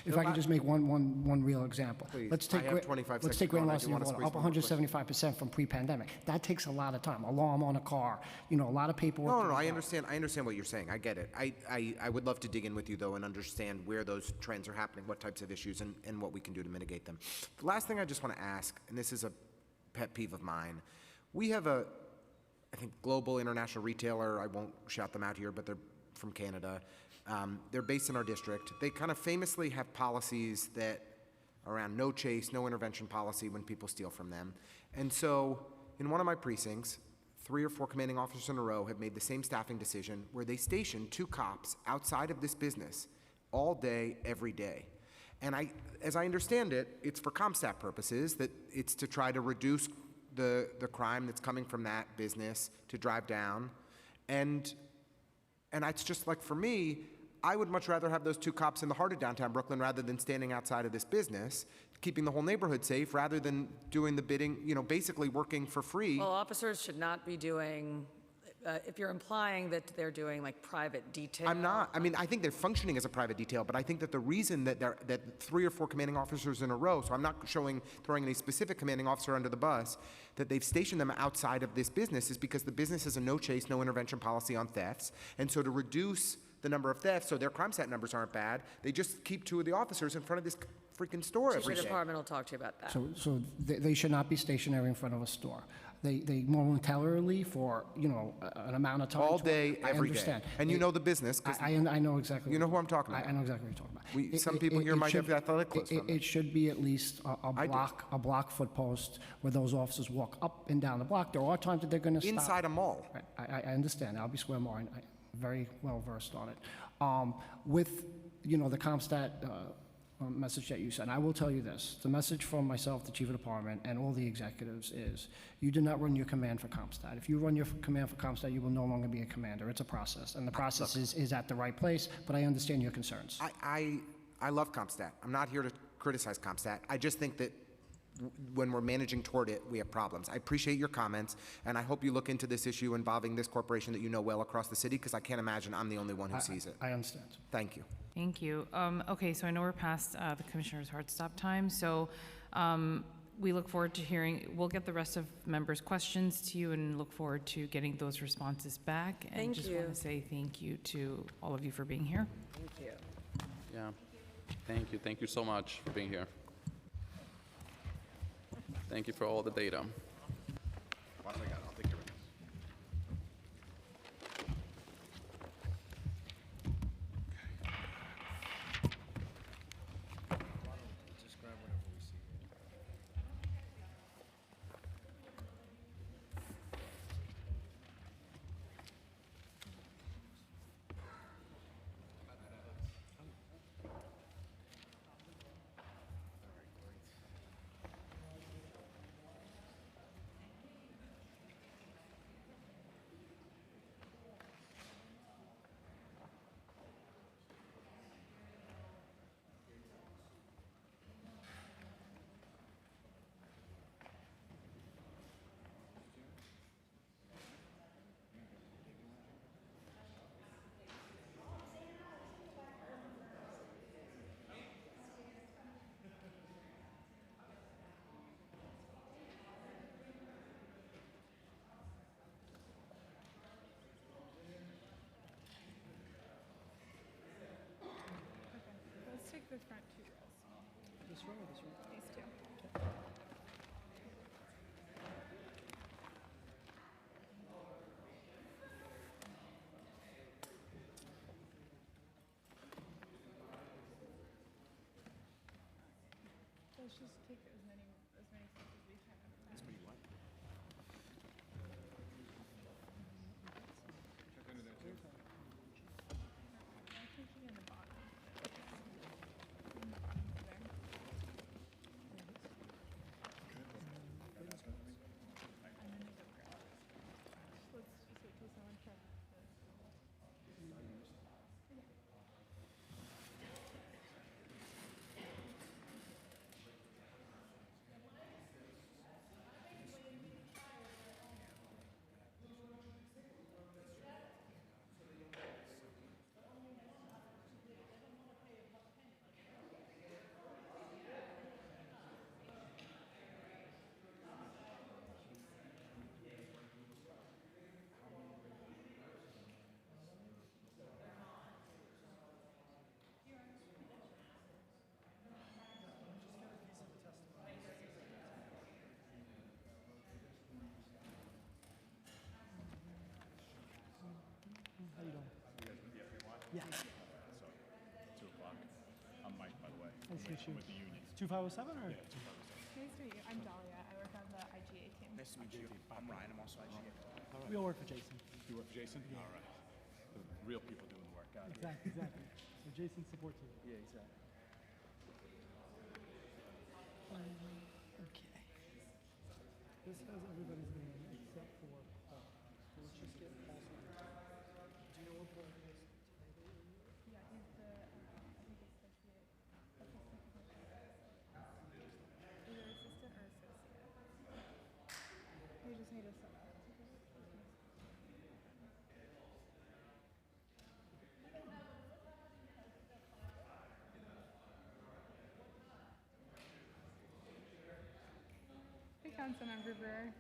If I could just make one real example. Please. Let's take I have 25 let's take seconds Grand more, and I Loss do wanna Water, squeeze up one more 175% from pre-pandemic. That takes a lot of time. Alarm on a car, a lot of paperwork. No, I understand what you're saying. I get it. I would love to dig in with you, though, and understand where those trends are happening, what types of issues, and what we can do to mitigate them. The last thing I just want to ask, and this is a pet peeve of mine, we have I think, global international retailer. I won't shout them out here, but they're from Canada. They're based in our district. They kind of famously have policies that around no chase, no intervention policy when people steal from them. And so in one of my precincts, 3 or 4 commanding officers in a row have made the same staffing decision where they stationed 2 cops outside of this business all day, every day. And as I understand it, it's for CompStat purposes, that it's to try to reduce the crime that's coming from that business, to drive down. And it's just like, for me, I would much rather have those 2 cops in the heart of downtown Brooklyn rather than standing outside of this business, keeping the whole neighborhood safe, rather than doing the bidding, basically working for free. Well, officers should not be doing, if you're implying that they're doing like private detail. I'm not. I mean, I think they're functioning as a private detail, but I think that the reason that that 3 or 4 commanding officers in a row, so I'm not throwing any specific commanding officer under the bus, that they've stationed them outside of this business is because the business has a no chase, no intervention policy on thefts. And so to reduce the number of thefts so their crime stat numbers aren't bad, they just keep 2 of the officers in front of this freaking store every Chief day. Department will talk to you about that. So they should not be stationary in front of a store. They momentarily for, an amount of time. All day, I every day. understand. And you know the business. 'Cause I know exactly. You know who I'm talking about. I know exactly what you're talking about. Some people here might have athletic clothes from It should be at least a block foot post where those officers walk up and down the block. There are times that they're going to stop. Inside a mall. I understand. Albee Square Mall. I'm very well versed on it. With, the CompStat message that you sent, I will tell you this. The message from myself, the chief of department, and all the executives is you do not run your command for CompStat. If you run your command for CompStat, you will no longer be a commander. It's a process, and the process is at the right place, but I understand your concerns. I love CompStat. I'm not here to criticize CompStat. I just think that when we're managing toward it, we have problems. I appreciate your comments, and I hope you look into this issue involving this corporation that you know well across the city, because I can't imagine I'm the only one who sees it. I understand. Thank you. Thank you. Okay, so I know we're past the commissioner's hard stop time, so we look forward to hearing, we'll get the rest of members' questions to you and look forward to getting those responses back. And Thank just you. want to say thank you to all of you for being here. Thank you. Yeah, thank you. Thank you so much for being here. Thank you for all the data. Let's take the front 2 rows. This row or this row? These 2. Let's just take as many steps as we can. As many what? Yeah. So, 2 o'clock. I'm Mike, by the way. Nice to meet you. With the union. 2507 or? Yeah, 2507. Nice to meet you. I'm Dahlia. I work on the IGA team. Nice to meet you. I'm Ryan. I'm also IGA. We all work for Jason. You work for Jason? All right. The real people doing the work. out. Exactly. So Jason supports you. Yeah, exactly. Okay. This has everybody's name except for Paul. So let's just get Paul's name. Do you know what Paul is? Yeah, he's the, I think associate. Either assistant or associate. You just need a sub. Hey, Councilmember Brewer.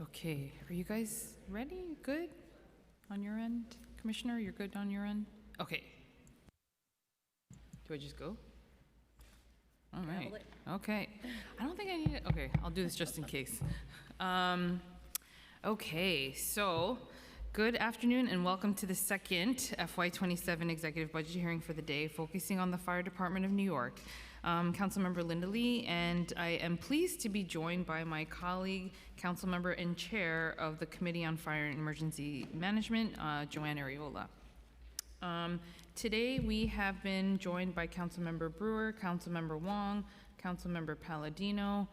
Okay, are you guys ready? Good on your end? Commissioner, you're good on your end? Okay. Do I just go? All right. Gavel it. Okay. I don't think I need it. Okay, I'll do this just in case. Okay, so good afternoon and welcome to the second FY27 executive budget hearing for the day, focusing on the Fire Department of New York. Councilmember Linda Lee, and I am pleased to be joined by my colleague, Councilmember and Chair of the Committee on Fire and Emergency Management, Joanne Ariola. Today we have been joined by Councilmember Brewer, Councilmember Wong, Councilmember Palladino,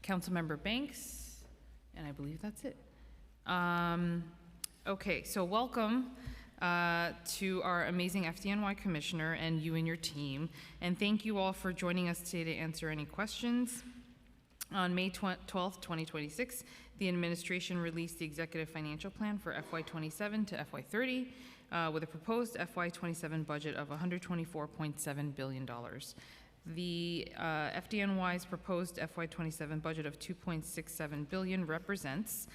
Councilmember Banks, and I believe that's it. Okay, so welcome to our amazing FDNY Commissioner and you and your team, and thank you all for joining us today to answer any questions. On May 12th, 2026, the administration released the Executive Financial Plan for FY27 to FY30 with a proposed FY27 budget of $124.7 billion. The FDNY's proposed FY27 budget of $2.67 billion represents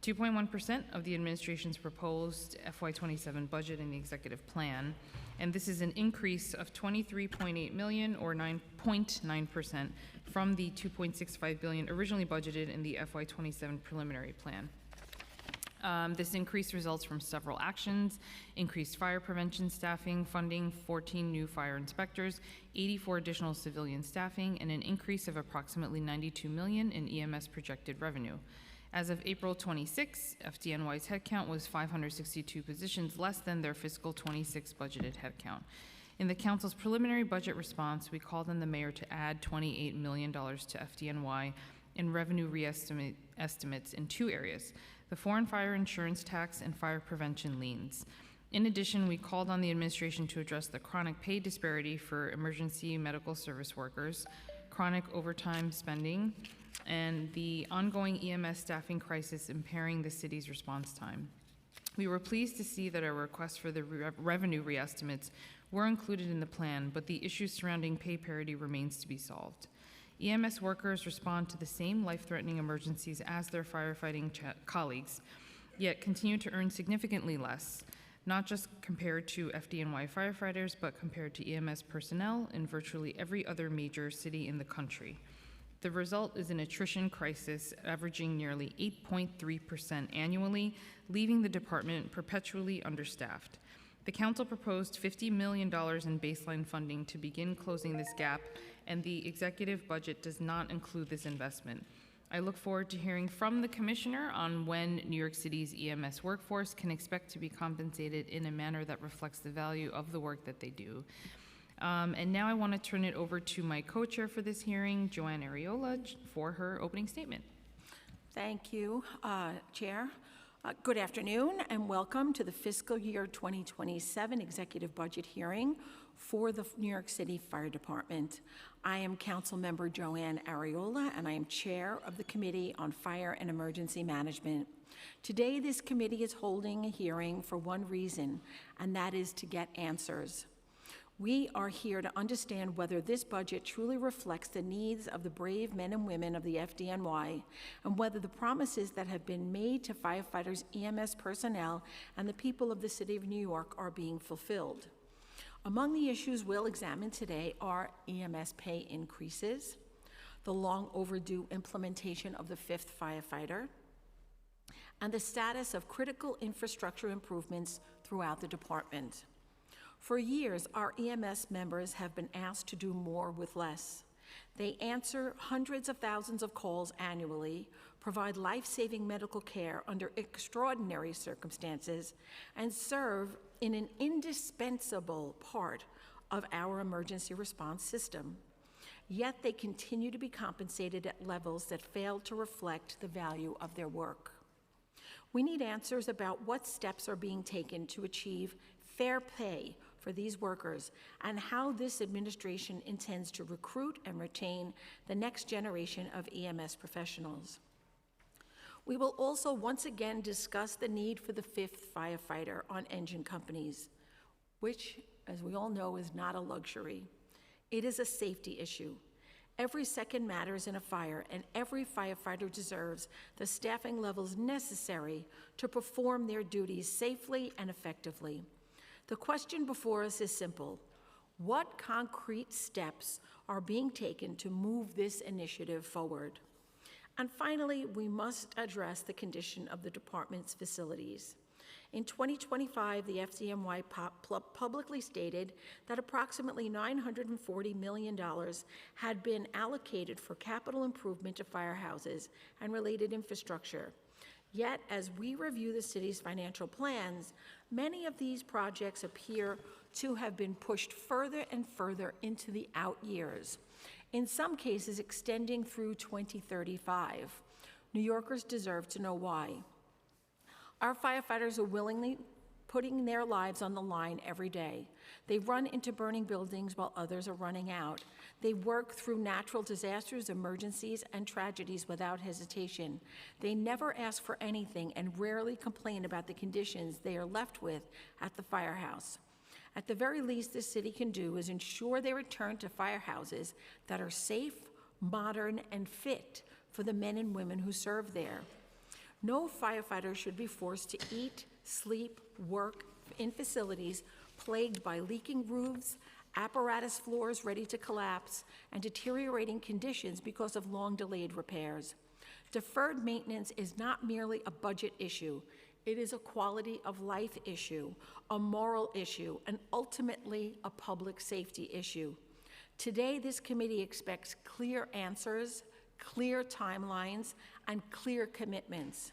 2.1% of the administration's proposed FY27 budget in the executive plan, and this is an increase of $23.8 million or 9.9% from the $2.65 billion originally budgeted in the FY27 preliminary plan. This increase results from several actions: increased fire prevention staffing, funding 14 new fire inspectors, 84 additional civilian staffing, and an increase of approximately $92 million in EMS projected revenue. As of April 26, FDNY's headcount was 562 positions less than their fiscal 26 budgeted headcount. In the council's preliminary budget response, we called on the mayor to add $28 million to FDNY in revenue estimates in two areas: the foreign fire insurance tax and fire prevention liens. In addition, we called on the administration to address the chronic pay disparity for emergency medical service workers, chronic overtime spending, and the ongoing EMS staffing crisis impairing the city's response time. We were pleased to see that our requests for the revenue reestimates were included in the plan, but the issue surrounding pay parity remains to be solved. EMS workers respond to the same life-threatening emergencies as their firefighting colleagues, yet continue to earn significantly less, not just compared to FDNY firefighters, but compared to EMS personnel in virtually every other major city in the country. The result is an attrition crisis averaging nearly 8.3% annually, leaving the department perpetually understaffed. The council proposed $50 million in baseline funding to begin closing this gap, and the executive budget does not include this investment. I look forward to hearing from the commissioner on when New York City's EMS workforce can expect to be compensated in a manner that reflects the value of the work that they do. And now I want to turn it over to my co-chair for this hearing, Joanne Ariola, for her opening statement. Thank you, Chair. Good afternoon and welcome to the fiscal year 2027 executive budget hearing for the New York City Fire Department. I am Councilmember Joanne Ariola, and I am chair of the Committee on Fire and Emergency Management. Today, this committee is holding a hearing for one reason, and that is to get answers. We are here to understand whether this budget truly reflects the needs of the brave men and women of the FDNY, and whether the promises that have been made to firefighters, EMS personnel, and the people of the City of New York are being fulfilled. Among the issues we'll examine today are EMS pay increases, the long overdue implementation of the fifth firefighter, and the status of critical infrastructure improvements throughout the department. For years, our EMS members have been asked to do more with less. They answer hundreds of thousands of calls annually, provide life-saving medical care under extraordinary circumstances, and serve in an indispensable part of our emergency response system. Yet they continue to be compensated at levels that fail to reflect the value of their work. We need answers about what steps are being taken to achieve fair pay for these workers and how this administration intends to recruit and retain the next generation of EMS professionals. We will also once again discuss the need for the fifth firefighter on engine companies, which, as we all know, is not a luxury. It is a safety issue. Every second matters in a fire, and every firefighter deserves the staffing levels necessary to perform their duties safely and effectively. The question before us is simple. What concrete steps are being taken to move this initiative forward? And finally, we must address the condition of the department's facilities. In 2025, the FDNY publicly stated that approximately $940 million had been allocated for capital improvement to firehouses and related infrastructure. Yet, as we review the city's financial plans, many of these projects appear to have been pushed further and further into the out years, in some cases extending through 2035. New Yorkers deserve to know why. Our firefighters are willingly putting their lives on the line every day. They run into burning buildings while others are running out. They work through natural disasters, emergencies, and tragedies without hesitation. They never ask for anything and rarely complain about the conditions they are left with at the firehouse. At the very least this city can do is ensure they return to firehouses that are safe, modern, and fit for the men and women who serve there. No firefighter should be forced to eat, sleep, work in facilities plagued by leaking roofs, apparatus floors ready to collapse, and deteriorating conditions because of long-delayed repairs. Deferred maintenance is not merely a budget issue. It is a quality of life issue, a moral issue, and ultimately a public safety issue. Today, this committee expects clear answers, clear timelines, and clear commitments.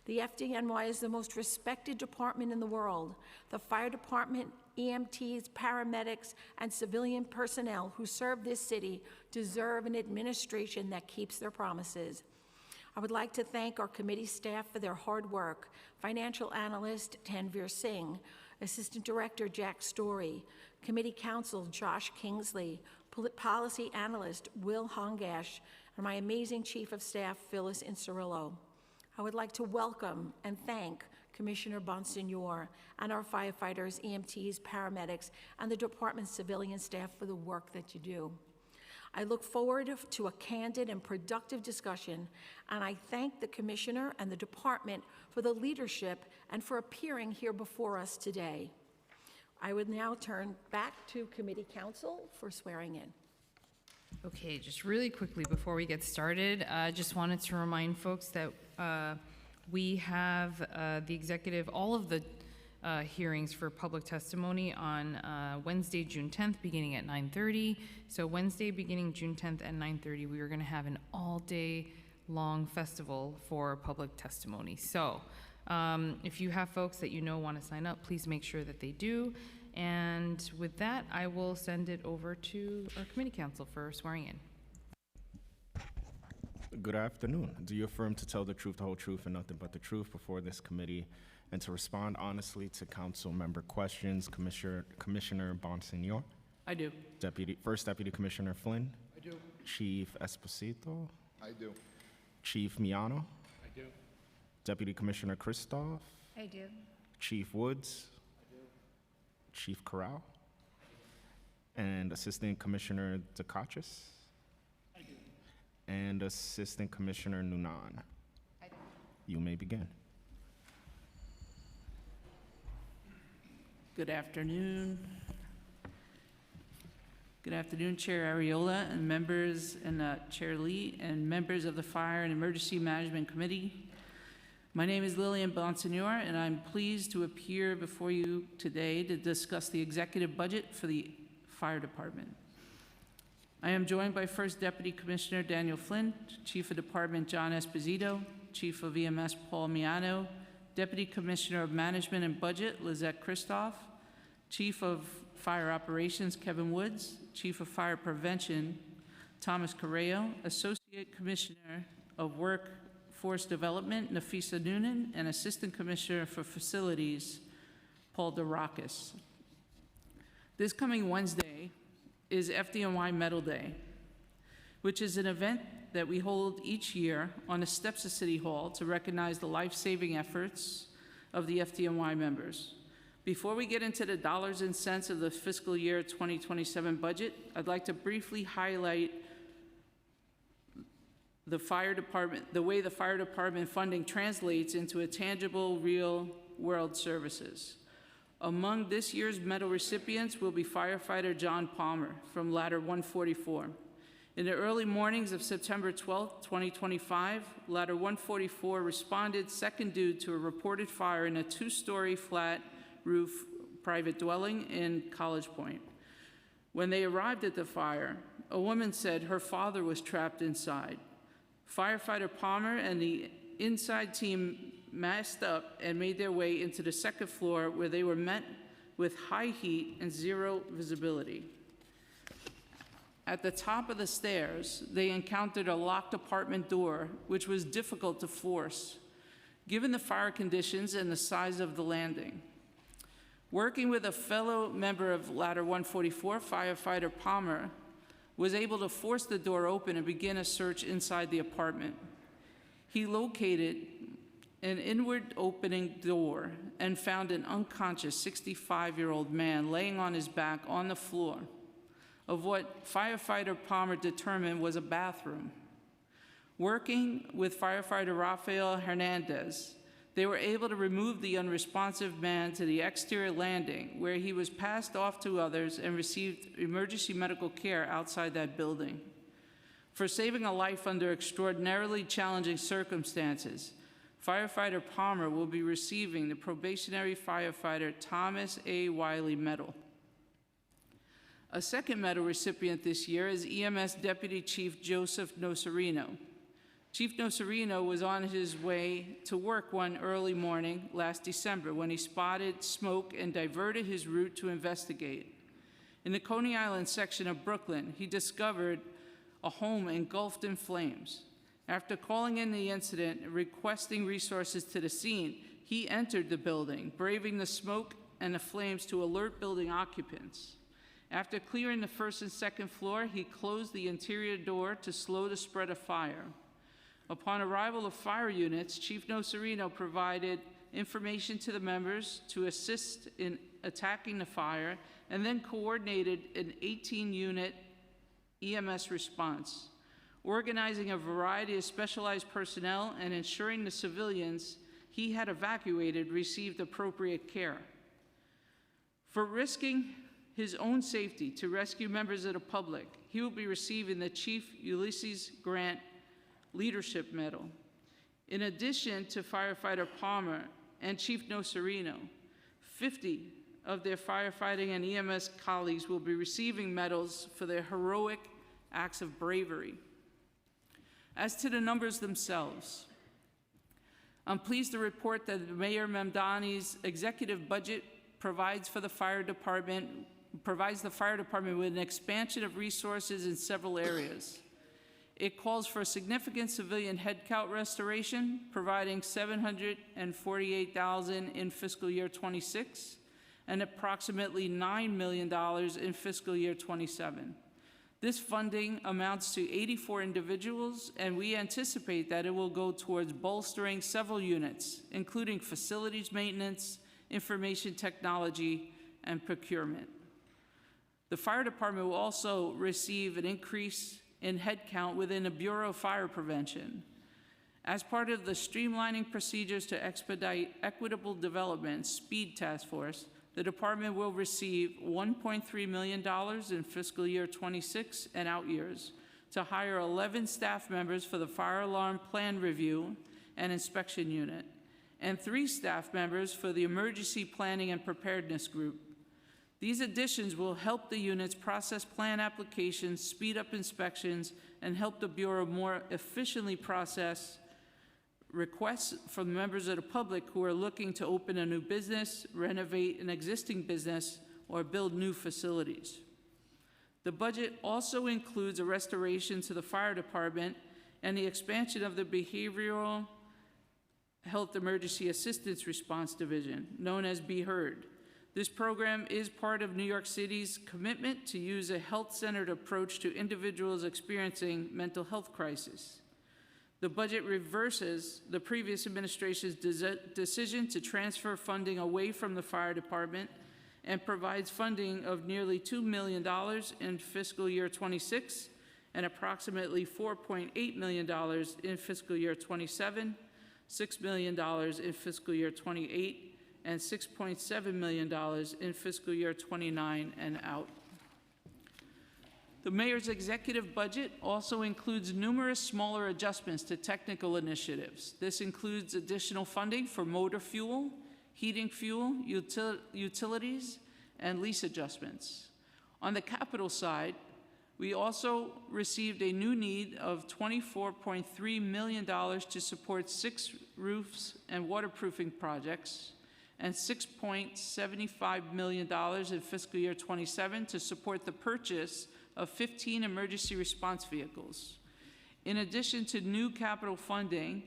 The FDNY is the most respected department in the world. The fire department, EMTs, paramedics, and civilian personnel who serve this city deserve an administration that keeps their promises. I would like to thank our committee staff for their hard work. Financial analyst Tanvir Singh, Assistant Director Jack Story, Committee Counsel Josh Kingsley, Policy Analyst Will Hongash, and my amazing Chief of Staff Phyllis Incerillo. I would like to welcome and thank Commissioner Bonsignor and our firefighters, EMTs, paramedics, and the department's civilian staff for the work that you do. I look forward to a candid and productive discussion, and I thank the Commissioner and the department for the leadership and for appearing here before us today. I would now turn back to Committee Counsel for swearing in. Okay, just really quickly before we get started, I just wanted to remind folks that we have the executive, all of the hearings for public testimony on Wednesday, June 10th, beginning at 9:30. So Wednesday, beginning June 10th at 9:30, we are going to have an all-day long festival for public testimony. So if you have folks that you know want to sign up, please make sure that they do. And with that, I will send it over to our committee counsel for swearing in. Good afternoon. Do you affirm to tell the truth, the whole truth, and nothing but the truth before this committee, and to respond honestly to council member questions? Commissioner Bonsignor? I do. First Deputy Commissioner Flynn? I do. Chief Esposito? I do. Chief Miano? I do. Deputy Commissioner Kristoff? I do. Chief Woods? I do. Chief Corral? And Assistant Commissioner Dukakis? I do. And Assistant Commissioner Noonan? I do. You may begin. Good afternoon. Good afternoon, Chair Ariola and members, and Chair Lee, and members of the Fire and Emergency Management Committee. My name is Lillian Bonsignor, and I'm pleased to appear before you today to discuss the executive budget for the Fire Department. I am joined by First Deputy Commissioner Daniel Flynn, Chief of Department John Esposito, Chief of EMS Paul Miano, Deputy Commissioner of Management and Budget Lizette Kristoff, Chief of Fire Operations Kevin Woods, Chief of Fire Prevention Thomas Correo, Associate Commissioner of Workforce Development Nafisa Noonan, and Assistant Commissioner for Facilities Paul Durakis. This coming Wednesday is FDNY Medal Day, which is an event that we hold each year on the steps of City Hall to recognize the life-saving efforts of the FDNY members. Before we get into the dollars and cents of the fiscal year 2027 budget, I'd like to briefly highlight the way the fire department funding translates into a tangible, real-world services. Among this year's medal recipients will be firefighter John Palmer from Ladder 144. In the early mornings of September 12, 2025, Ladder 144 responded second due to a reported fire in a two-story flat roof private dwelling in College Point. When they arrived at the fire, a woman said her father was trapped inside. Firefighter Palmer and the inside team masked up and made their way into the second floor, where they were met with high heat and zero visibility. At the top of the stairs, they encountered a locked apartment door, which was difficult to force, given the fire conditions and the size of the landing. Working with a fellow member of Ladder 144, firefighter Palmer was able to force the door open and begin a search inside the apartment. He located an inward opening door and found an unconscious 65-year-old man laying on his back on the floor of what firefighter Palmer determined was a bathroom. Working with firefighter Rafael Hernandez, they were able to remove the unresponsive man to the exterior landing, where he was passed off to others and received emergency medical care outside that building. For saving a life under extraordinarily challenging circumstances, firefighter Palmer will be receiving the probationary firefighter Thomas A. Wiley Medal. A second medal recipient this year is EMS Deputy Chief Joseph Nocerino. Chief Nocerino was on his way to work one early morning last December when he spotted smoke and diverted his route to investigate. In the Coney Island section of Brooklyn, he discovered a home engulfed in flames. After calling in the incident and requesting resources to the scene, he entered the building, braving the smoke and the flames to alert building occupants. After clearing the first and second floor, he closed the interior door to slow the spread of fire. Upon arrival of fire units, Chief Nocerino provided information to the members to assist in attacking the fire, and then coordinated an 18-unit EMS response, organizing a variety of specialized personnel and ensuring the civilians he had evacuated received appropriate care. For risking his own safety to rescue members of the public, he will be receiving the Chief Ulysses Grant Leadership Medal. In addition to firefighter Palmer and Chief Nocerino, 50 of their firefighting and EMS colleagues will be receiving medals for their heroic acts of bravery. As to the numbers themselves, I'm pleased to report that Mayor Mamdani's executive budget provides the fire department with an expansion of resources in several areas. It calls for a significant civilian headcount restoration, providing $748,000 in fiscal year 26 and approximately $9 million in fiscal year 27. This funding amounts to 84 individuals, and we anticipate that it will go towards bolstering several units, including facilities maintenance, information technology, and procurement. The fire department will also receive an increase in headcount within the Bureau of Fire Prevention. As part of the streamlining procedures to expedite equitable development, SPEED Task Force, the department will receive $1.3 million in fiscal year 26 and out years to hire 11 staff members for the fire alarm plan review and inspection unit, and 3 staff members for the emergency planning and preparedness group. These additions will help the units process plan applications, speed up inspections, and help the Bureau more efficiently process requests from members of the public who are looking to open a new business, renovate an existing business, or build new facilities. The budget also includes a restoration to the fire department and the expansion of the Behavioral Health Emergency Assistance Response Division, known as BHEARD. This program is part of New York City's commitment to use a health-centered approach to individuals experiencing mental health crisis. The budget reverses the previous administration's decision to transfer funding away from the fire department and provides funding of nearly $2 million in fiscal year 26 and approximately $4.8 million in fiscal year 27, $6 million in fiscal year 28, and $6.7 million in fiscal year 29 and out. The mayor's executive budget also includes numerous smaller adjustments to technical initiatives. This includes additional funding for motor fuel, heating fuel, utilities, and lease adjustments. On the capital side, we also received a new need of $24.3 million to support 6 roofs and waterproofing projects, and $6.75 million in fiscal year 27 to support the purchase of 15 emergency response vehicles. In addition to new capital funding,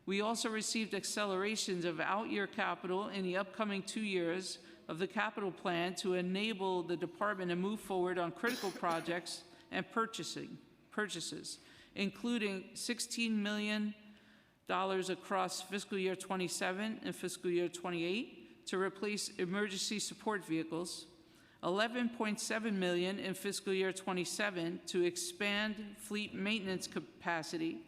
we also received accelerations of out-year capital in the upcoming 2 years of the capital plan to enable the department to move forward on critical projects and purchases, including $16 million across fiscal year 27 and fiscal year 28 to replace emergency support vehicles, $11.7 million in fiscal year 27 to expand fleet maintenance capacity,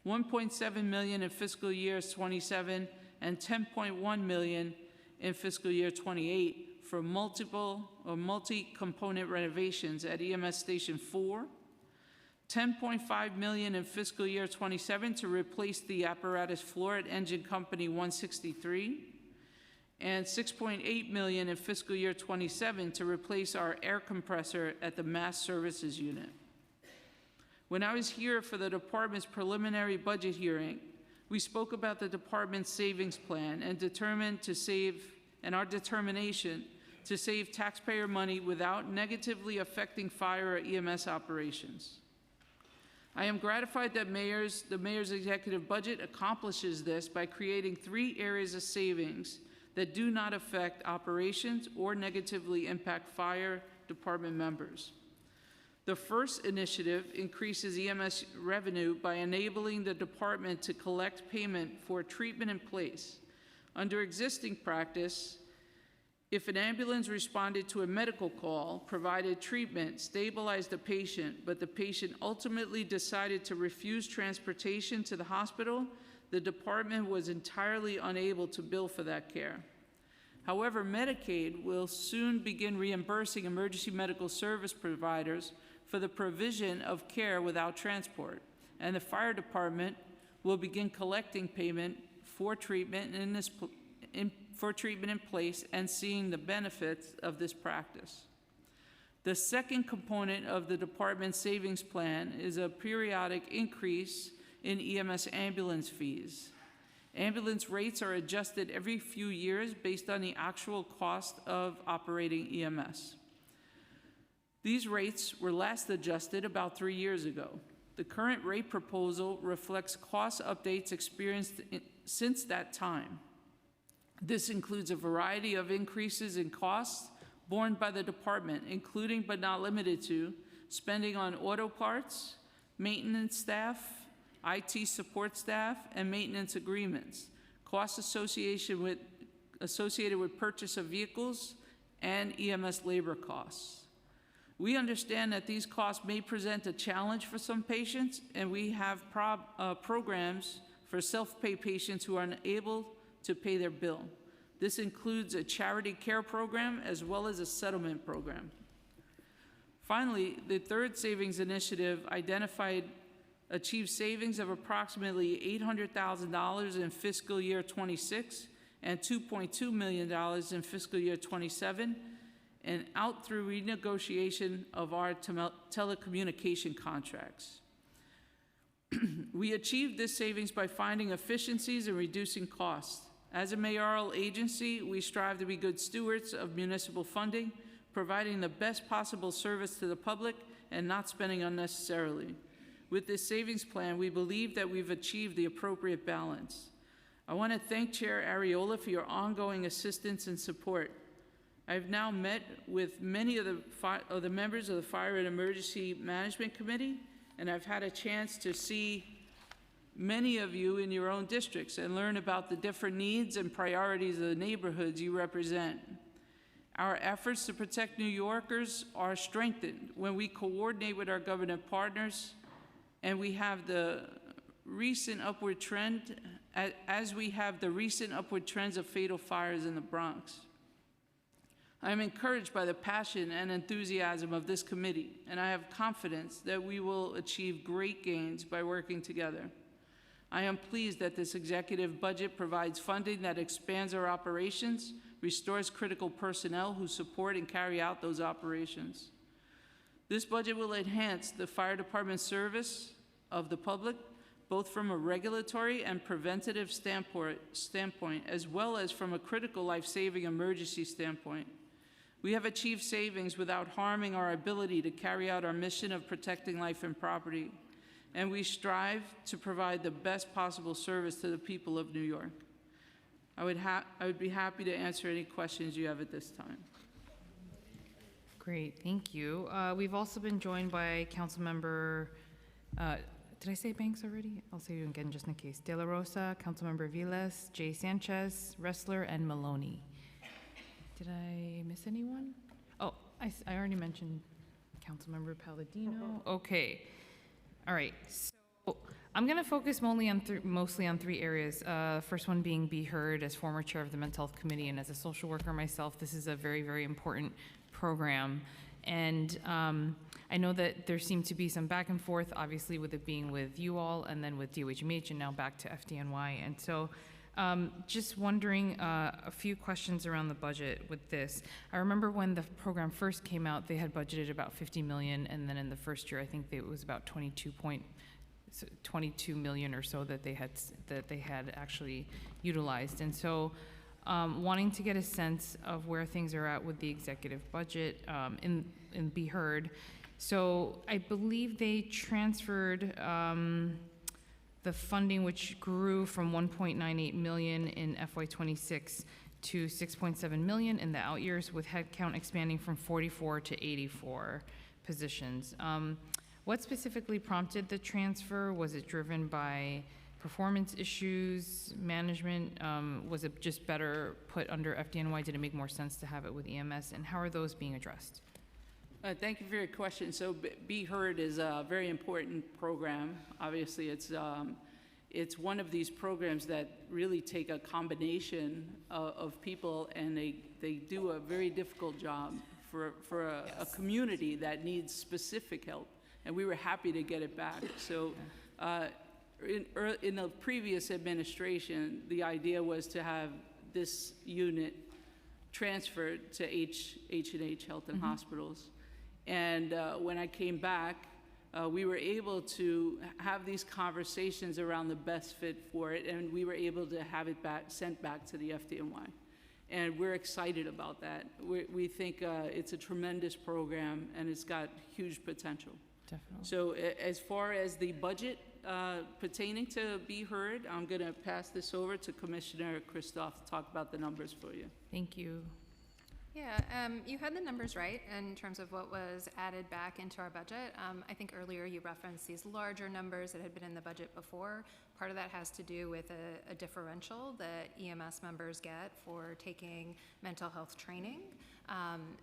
$1.7 million in fiscal year 27, and $10.1 million in fiscal year 28 for multi-component renovations at EMS Station 4, $10.5 million in fiscal year 27 to replace the apparatus floor at Engine Company 163, and $6.8 million in fiscal year 27 to replace our air compressor at the Mass Services Unit. When I was here for the department's preliminary budget hearing, we spoke about the department's savings plan and our determination to save taxpayer money without negatively affecting fire or EMS operations. I am gratified that the mayor's executive budget accomplishes this by creating 3 areas of savings that do not affect operations or negatively impact fire department members. The first initiative increases EMS revenue by enabling the department to collect payment for treatment in place. Under existing practice, if an ambulance responded to a medical call, provided treatment, stabilized the patient, but the patient ultimately decided to refuse transportation to the hospital, the department was entirely unable to bill for that care. However, Medicaid will soon begin reimbursing emergency medical service providers for the provision of care without transport, and the fire department will begin collecting payment for treatment in place and seeing the benefits of this practice. The second component of the department's savings plan is a periodic increase in EMS ambulance fees. Ambulance rates are adjusted every few years based on the actual cost of operating EMS. These rates were last adjusted about 3 years ago. The current rate proposal reflects cost updates experienced since that time. This includes a variety of increases in costs borne by the department, including but not limited to spending on auto parts, maintenance staff, IT support staff, and maintenance agreements, costs associated with purchase of vehicles, and EMS labor costs. We understand that these costs may present a challenge for some patients, and we have programs for self-pay patients who are unable to pay their bill. This includes a charity care program as well as a settlement program. Finally, the third savings initiative achieved savings of approximately $800,000 in fiscal year 26 and $2.2 million in fiscal year 27, and out through renegotiation of our telecommunication contracts. We achieved this savings by finding efficiencies and reducing costs. As a mayoral agency, we strive to be good stewards of municipal funding, providing the best possible service to the public and not spending unnecessarily. With this savings plan, we believe that we've achieved the appropriate balance. I want to thank Chair Ariola for your ongoing assistance and support. I've now met with many of the members of the Fire and Emergency Management Committee, and I've had a chance to see many of you in your own districts and learn about the different needs and priorities of the neighborhoods you represent. Our efforts to protect New Yorkers are strengthened when we coordinate with our government partners, and we have the recent upward trend, as we have the recent upward trends of fatal fires in the Bronx. I am encouraged by the passion and enthusiasm of this committee, and I have confidence that we will achieve great gains by working together. I am pleased that this executive budget provides funding that expands our operations, restores critical personnel who support and carry out those operations. This budget will enhance the fire department service of the public, both from a regulatory and preventative standpoint, as well as from a critical life-saving emergency standpoint. We have achieved savings without harming our ability to carry out our mission of protecting life and property, and we strive to provide the best possible service to the people of New York. I would be happy to answer any questions you have at this time. Great, thank you. We've also been joined by Councilmember, did I say Banks already? I'll say it again just in case. De La Rosa, Councilmember Vilas, Jay Sanchez, Ressler, and Maloney. Did I miss anyone? Oh, I already mentioned Councilmember Palladino. Okay, all right. So I'm going to focus mostly on three areas. First one being Be Heard. As former chair of the Mental Health Committee and as a social worker myself, this is a very, very important program. And I know that there seemed to be some back and forth, obviously, with it being with you all and then with DOHMH and now back to FDNY. And so just wondering a few questions around the budget with this. I remember when the program first came out, they had budgeted about 50 million, and then in the first year, I think it was about 22 million or so that they had actually utilized. And so wanting to get a sense of where things are at with the executive budget in Be Heard. So I believe they transferred the funding, which grew from 1.98 million in FY26 to 6.7 million in the out years, with headcount expanding from 44 to 84 positions. What specifically prompted the transfer? Was it driven by performance issues, management? Was it just better put under FDNY? Did it make more sense to have it with EMS? And how are those being addressed? Thank you for your question. So Be Heard is a very important program. Obviously, it's one of these programs that really take a combination of people, and they do a very difficult job for a community that needs specific help. And we were happy to get it back. So in the previous administration, the idea was to have this unit transferred to H&H Health and Hospitals. And when I came back, we were able to have these conversations around the best fit for it, and we were able to have it sent back to the FDNY. And we're excited about that. We think it's a tremendous program, and it's got huge potential. Definitely. So as far as the budget pertaining to Be Heard, I'm going to pass this over to Commissioner Kristoff to talk about the numbers for you. Thank you. Yeah, you had the numbers right in terms of what was added back into our budget. I think earlier you referenced these larger numbers that had been in the budget before. Part of that has to do with a differential that EMS members get for taking mental health training.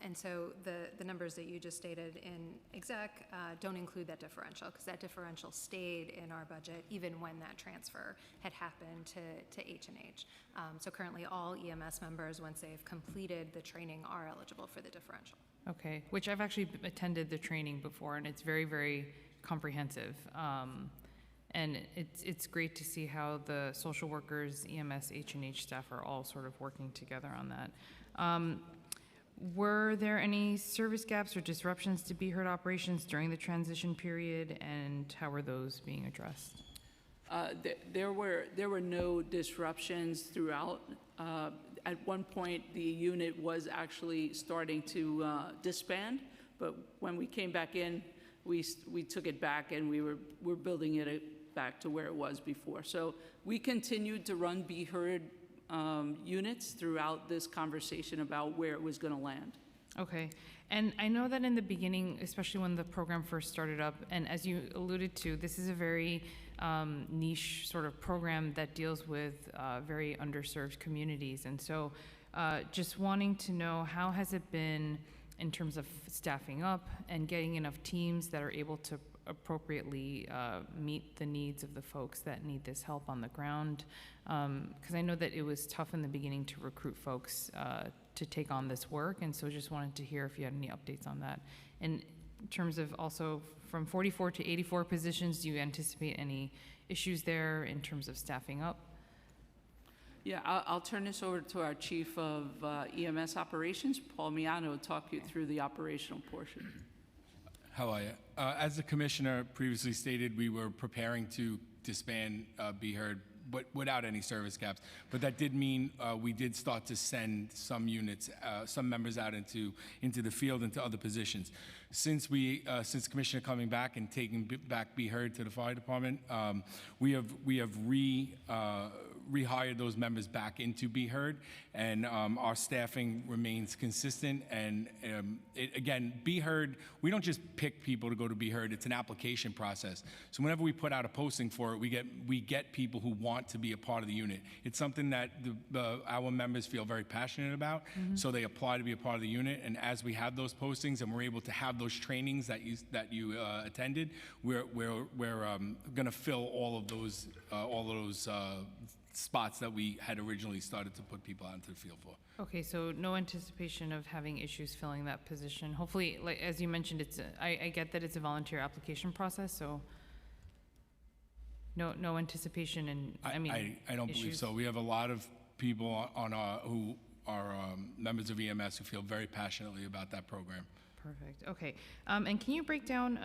And so the numbers that you just stated in exec don't include that differential, because that differential stayed in our budget even when that transfer had happened to H&H. So currently all EMS members, once they've completed the training, are eligible for the differential. Okay, which I've actually attended the training before, and it's very, very comprehensive. And it's great to see how the social workers, EMS, H&H staff are all sort of working together on that. Were there any service gaps or disruptions to Be Heard operations during the transition period, and how were those being addressed? There were no disruptions throughout. At one point, the unit was actually starting to disband, but when we came back in, we took it back, and we're building it back to where it was before. So we continued to run Be Heard units throughout this conversation about where it was going to land. Okay, and I know that in the beginning, especially when the program first started up, and as you alluded to, this is a very niche sort of program that deals with very underserved communities. And so Just wanting to know, how has it been in terms of staffing up and getting enough teams that are able to appropriately meet the needs of the folks that need this help on the ground? Because I know that it was tough in the beginning to recruit folks to take on this work, and so just wanted to hear if you had any updates on that. And in terms of also from 44 to 84 positions, do you anticipate any issues there in terms of staffing up? Yeah, I'll turn this over to our Chief of EMS Operations, Paul Miano, to talk you through the operational portion. How are you? As the commissioner previously stated, we were preparing to disband Be Heard, but without any service gaps. But that did mean we did start to send some units, some members out into the field, into other positions. Since Commissioner coming back and taking back Be Heard to the fire department, we have rehired those members back into Be Heard, and our staffing remains consistent. And again, Be Heard, we don't just pick people to go to Be Heard, it's an application process. So whenever we put out a posting for it, we get people who want to be a part of the unit. It's something that our members feel very passionate about, so they apply to be a part of the unit. And as we have those postings and we're able to have those trainings that you attended, we're going to fill all of those spots that we had originally started to put people out into the field for. Okay, so no anticipation of having issues filling that position. Hopefully, like as you mentioned, I get that it's a volunteer application process, so no anticipation, and I don't believe so. We have a lot of people who are members of EMS who feel very passionately about that program. Perfect. Okay. And can you break down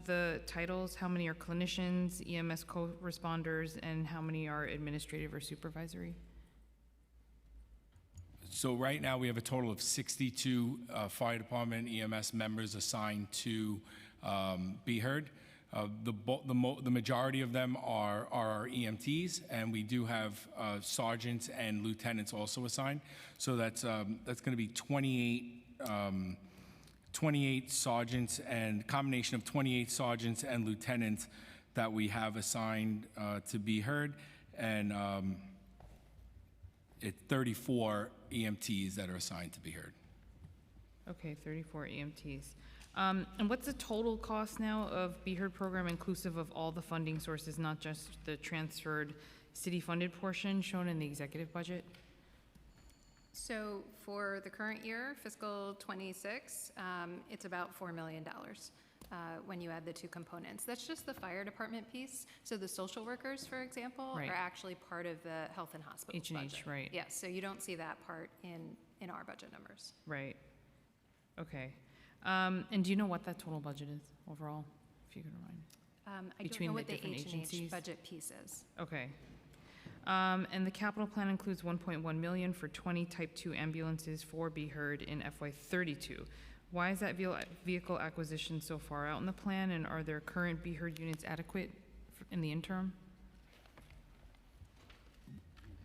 the titles? How many are clinicians, EMS co-responders, and how many are administrative or supervisory? So right now we have a total of 62 fire department EMS members assigned to Be Heard. The majority of them are our EMTs, and we do have sergeants and lieutenants also assigned. So that's going to be 28 sergeants, and combination of 28 sergeants and lieutenants that we have assigned to Be Heard, and it's 34 EMTs that are assigned to Be Heard. Okay, 34 EMTs. And what's the total cost now of Be Heard program, inclusive of all the funding sources, not just the transferred city-funded portion shown in the executive budget? So for the current year, fiscal '26, it's about $4 million when you add the two components. That's just the fire department piece. So the social workers, for example, Right. are actually part of the health and hospital H&H, budget. right. Yes, so you don't see that part in our budget numbers. Right. Okay. And do you know what that total budget is overall, if you could remind? I don't Between know the what the different H&H agencies? budget piece is. Okay. And the capital plan includes 1.1 million for 20 Type 2 ambulances for Be Heard in FY32. Why is that vehicle acquisition so far out in the plan, and are their current Be Heard units adequate in the interim?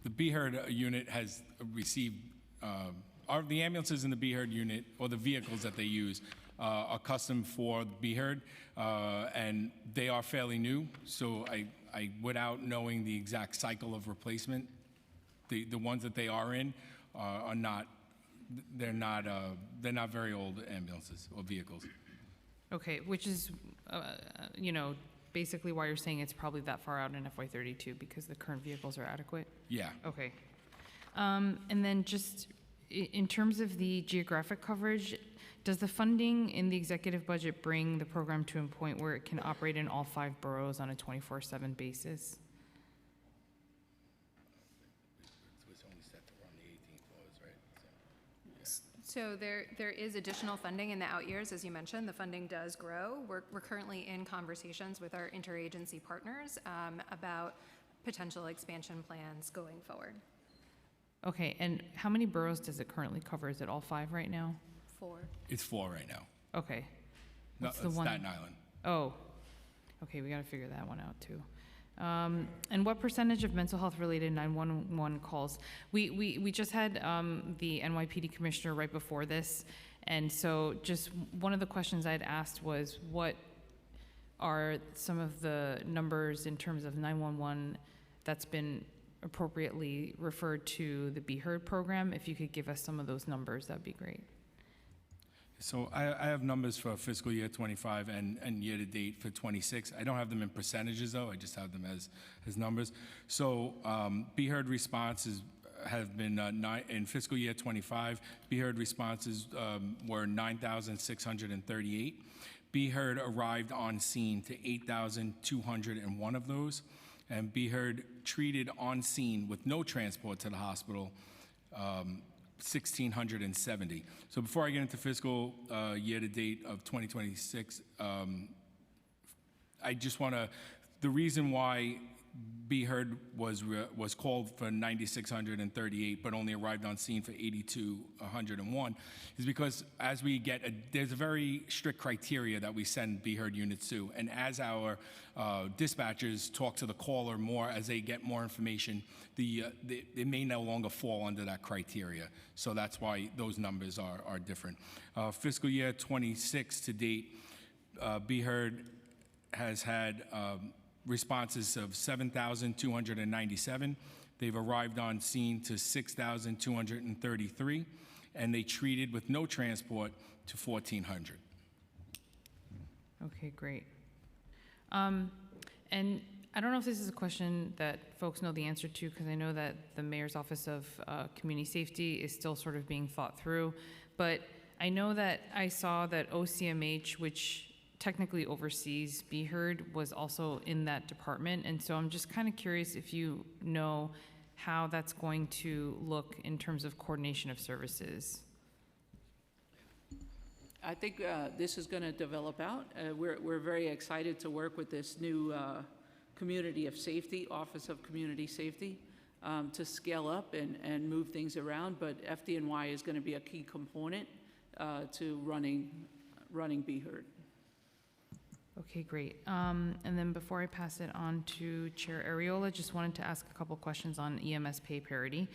The Be Heard unit has received, the ambulances in the Be Heard unit, or the vehicles that they use, are custom for Be Heard, and they are fairly new, so I, without knowing the exact cycle of replacement, the ones that they are in are not, they're not very old ambulances or vehicles. Okay, which is, basically why you're saying it's probably that far out in FY32, because the current vehicles are adequate? Yeah. Okay. And then just in terms of the geographic coverage, does the funding in the executive budget bring the program to a point where it can operate in all 5 boroughs on a 24/7 basis? It's only set to run the 18 floors, right? So there is additional funding in the out years, as you mentioned. The funding does grow. We're currently in conversations with our interagency partners about potential expansion plans going forward. Okay, and how many boroughs does it currently cover? Is it all 5 right now? 4. It's 4 right now. Okay. No, What's the it's one? Staten Island. Oh, okay, we gotta figure that one out too. And what percentage of mental health related 911 calls? We just had the NYPD commissioner right before this, and so just one of the questions I'd asked was, what are some of the numbers in terms of 911 that's been appropriately referred to the Be Heard program. If you could give us some of those numbers, that'd be great. So I have numbers for fiscal year 25 and year-to-date for 26. I don't have them in percentages, though. I just have them as numbers. So Be Heard responses have been, in fiscal year 25, Be Heard responses were 9,638. Be Heard arrived on scene to 8,201 of those, and Be Heard treated on scene with no transport to the hospital 1,670. So before I get into fiscal year-to-date of 2026, I just want to, the reason why Be Heard was called for 9,638, but only arrived on scene for 8,201, is because as we get, there's a very strict criteria that we send Be Heard units to, and as our dispatchers talk to the caller more, as they get more information, it may no longer fall under that criteria. So that's why those numbers are different. Fiscal year 26 to date, Be Heard has had responses of 7,297. They've arrived on scene to 6,233, and they treated with no transport to 1,400. Okay, great. And I don't know if this is a question that folks know the answer to, because I know that the Mayor's Office of Community Safety is still sort of being thought through, but I know that I saw that OCMH, which technically oversees Be Heard, was also in that department, and so I'm just kind of curious if you know how that's going to look in terms of coordination of services. I think this is going to develop out. We're very excited to work with this new Community of Safety, Office of Community Safety, to scale up and move things around, but FDNY is going to be a key component to running Be Heard. Okay, great. And then before I pass it on to Chair Ariola, just wanted to ask a couple questions on EMS pay parity,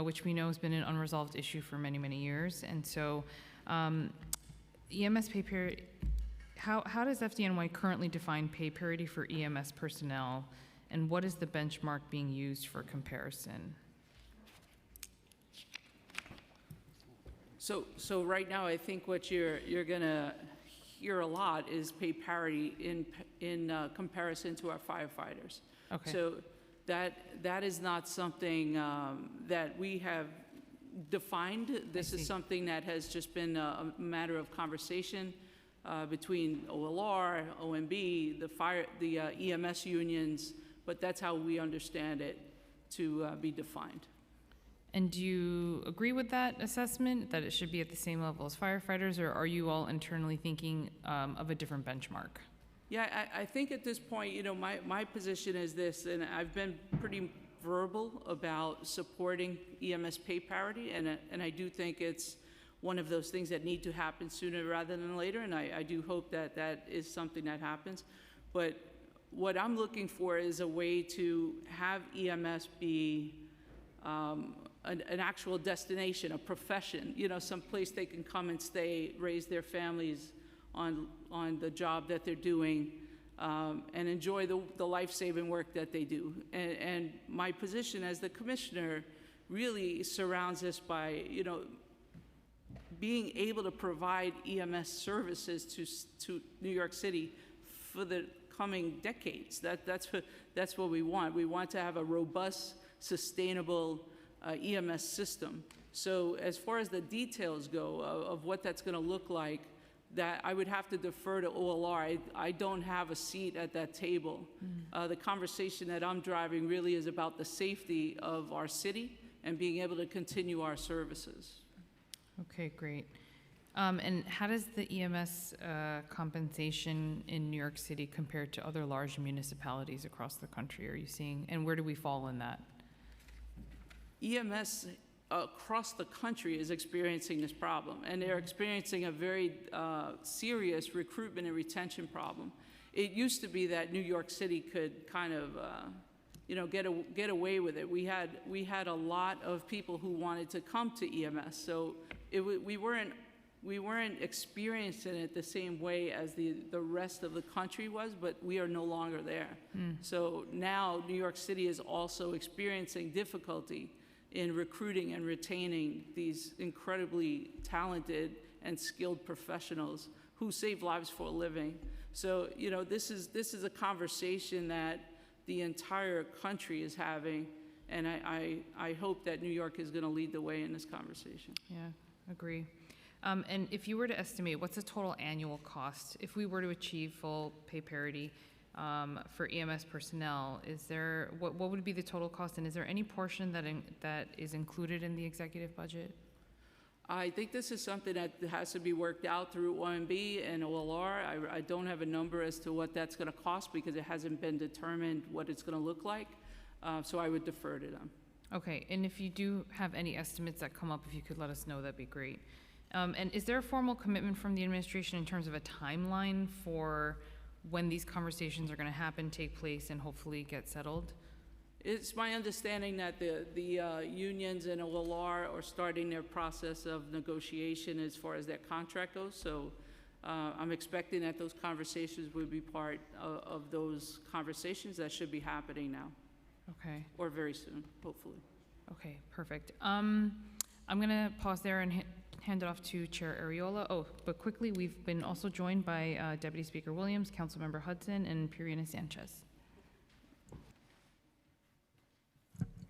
which we know has been an unresolved issue for many, many years. And so EMS pay parity, how does FDNY currently define pay parity for EMS personnel, and what is the benchmark being used for comparison? So right now, I think what you're going to hear a lot is pay parity in comparison to our firefighters. Okay. So that is not something that we have defined. This is something that has just been a matter of conversation between OLR, OMB, the EMS unions, but that's how we understand it to be defined. And do you agree with that assessment, that it should be at the same level as firefighters, or are you all internally thinking of a different benchmark? Yeah, I think at this point, you know, my position is this, and I've been pretty verbal about supporting EMS pay parity, and I do think it's one of those things that need to happen sooner rather than later, and I do hope that that is something that happens. But what I'm looking for is a way to have EMS be an actual destination, a profession, you know, some place they can come and stay, raise their families on the job that they're doing, and enjoy the life-saving work that they do. And my position as the commissioner really surrounds this by, you know, being able to provide EMS services to New York City for the coming decades. That's what we want. We want to have a robust, sustainable EMS system. So as far as the details go of what that's going to look like, that I would have to defer to OLR. I don't have a seat at that table. The conversation that I'm driving really is about the safety of our city and being able to continue our services. Okay, great. And how does the EMS compensation in New York City compare to other large municipalities across the country, are you seeing? And where do we fall in that? EMS across the country is experiencing this problem, and they're experiencing a very serious recruitment and retention problem. It used to be that New York City could kind of, you know, get away with it. We had a lot of people who wanted to come to EMS, so we weren't we weren't experiencing it the same way as the rest of the country was, but we are no longer there. So now New York City is also experiencing difficulty in recruiting and retaining these incredibly talented and skilled professionals who save lives for a living. So, you know, this is a conversation that the entire country is having, and I hope that New York is going to lead the way in this conversation. Yeah, agree. And if you were to estimate, what's the total annual cost if we were to achieve full pay parity for EMS personnel? Is there what would be the total cost, and is there any portion that is included in the executive budget? I think this is something that has to be worked out through OMB and OLR. I don't have a number as to what that's going to cost because it hasn't been determined what it's going to look like. So I would defer to them. Okay, and if you do have any estimates that come up, if you could let us know, that'd be great. And is there a formal commitment from the administration in terms of a timeline for when these conversations are going to happen, take place, and hopefully get settled? It's my understanding that the unions and OLR are starting their process of negotiation as far as their contract goes. So I'm expecting that those conversations will be part of those conversations that should be happening now. Okay. Or very soon, hopefully. Okay, perfect. I'm going to pause there and hand it off to Chair Ariola. Oh, but quickly, we've been also joined by Deputy Speaker Williams, Councilmember Hudson, and Purina Sanchez.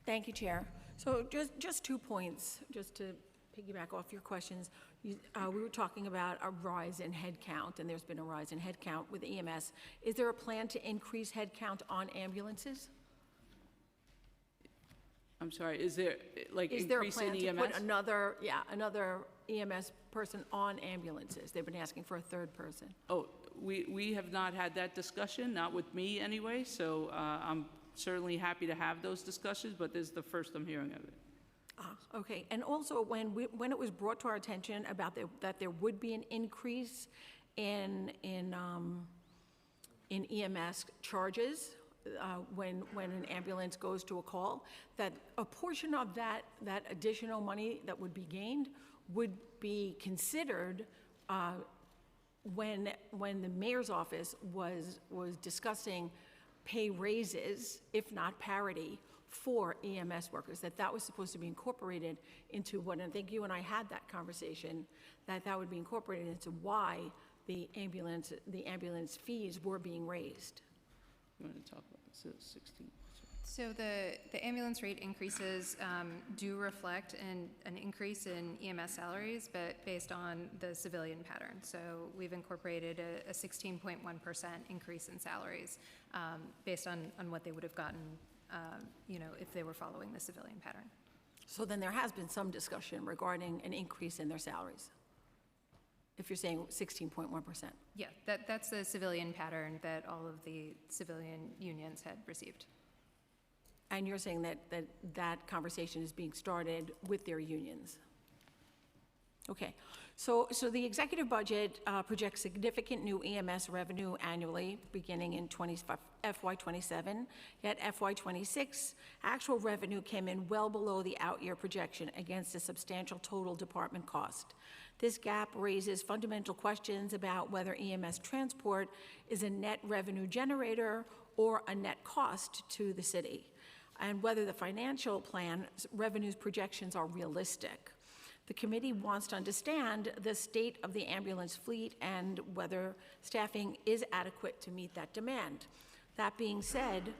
Thank you, Chair. So just 2 points, just to piggyback off your questions. We were talking about a rise in headcount, and there's been a rise in headcount with EMS. Is there a plan to increase headcount on ambulances? I'm sorry, is there, like, Is there a increase plan in to EMS? put another EMS person on ambulances? They've been asking for a third person. Oh, we have not had that discussion, not with me anyway, so I'm certainly happy to have those discussions, but this is the first I'm hearing of it. Okay, and also when it was brought to our attention about that there would be an increase in EMS charges when an ambulance goes to a call, that a portion of that additional money that would be gained would be considered when the mayor's office was discussing pay raises, if not parity, for EMS workers, that was supposed to be incorporated into what, and I think you and I had that conversation, that would be incorporated into why the ambulance fees were being raised. You want to talk about this? 16. So the ambulance rate increases do reflect an increase in EMS salaries, but based on the civilian pattern. So we've incorporated a 16.1% increase in salaries based on what they would have gotten, if they were following the civilian pattern. So then there has been some discussion regarding an increase in their salaries, if you're saying 16.1%. Yeah, that's the civilian pattern that all of the civilian unions had received. And you're saying that conversation is being started with their unions? Okay, so the executive budget projects significant new EMS revenue annually, beginning in FY27, yet FY26 actual revenue came in well below the out-year projection against a substantial total department cost. This gap raises fundamental questions about whether EMS transport is a net revenue generator or a net cost to the city, and whether the financial plan revenues projections are realistic. The committee wants to understand the state of the ambulance fleet and whether staffing is adequate to meet that demand. That being said,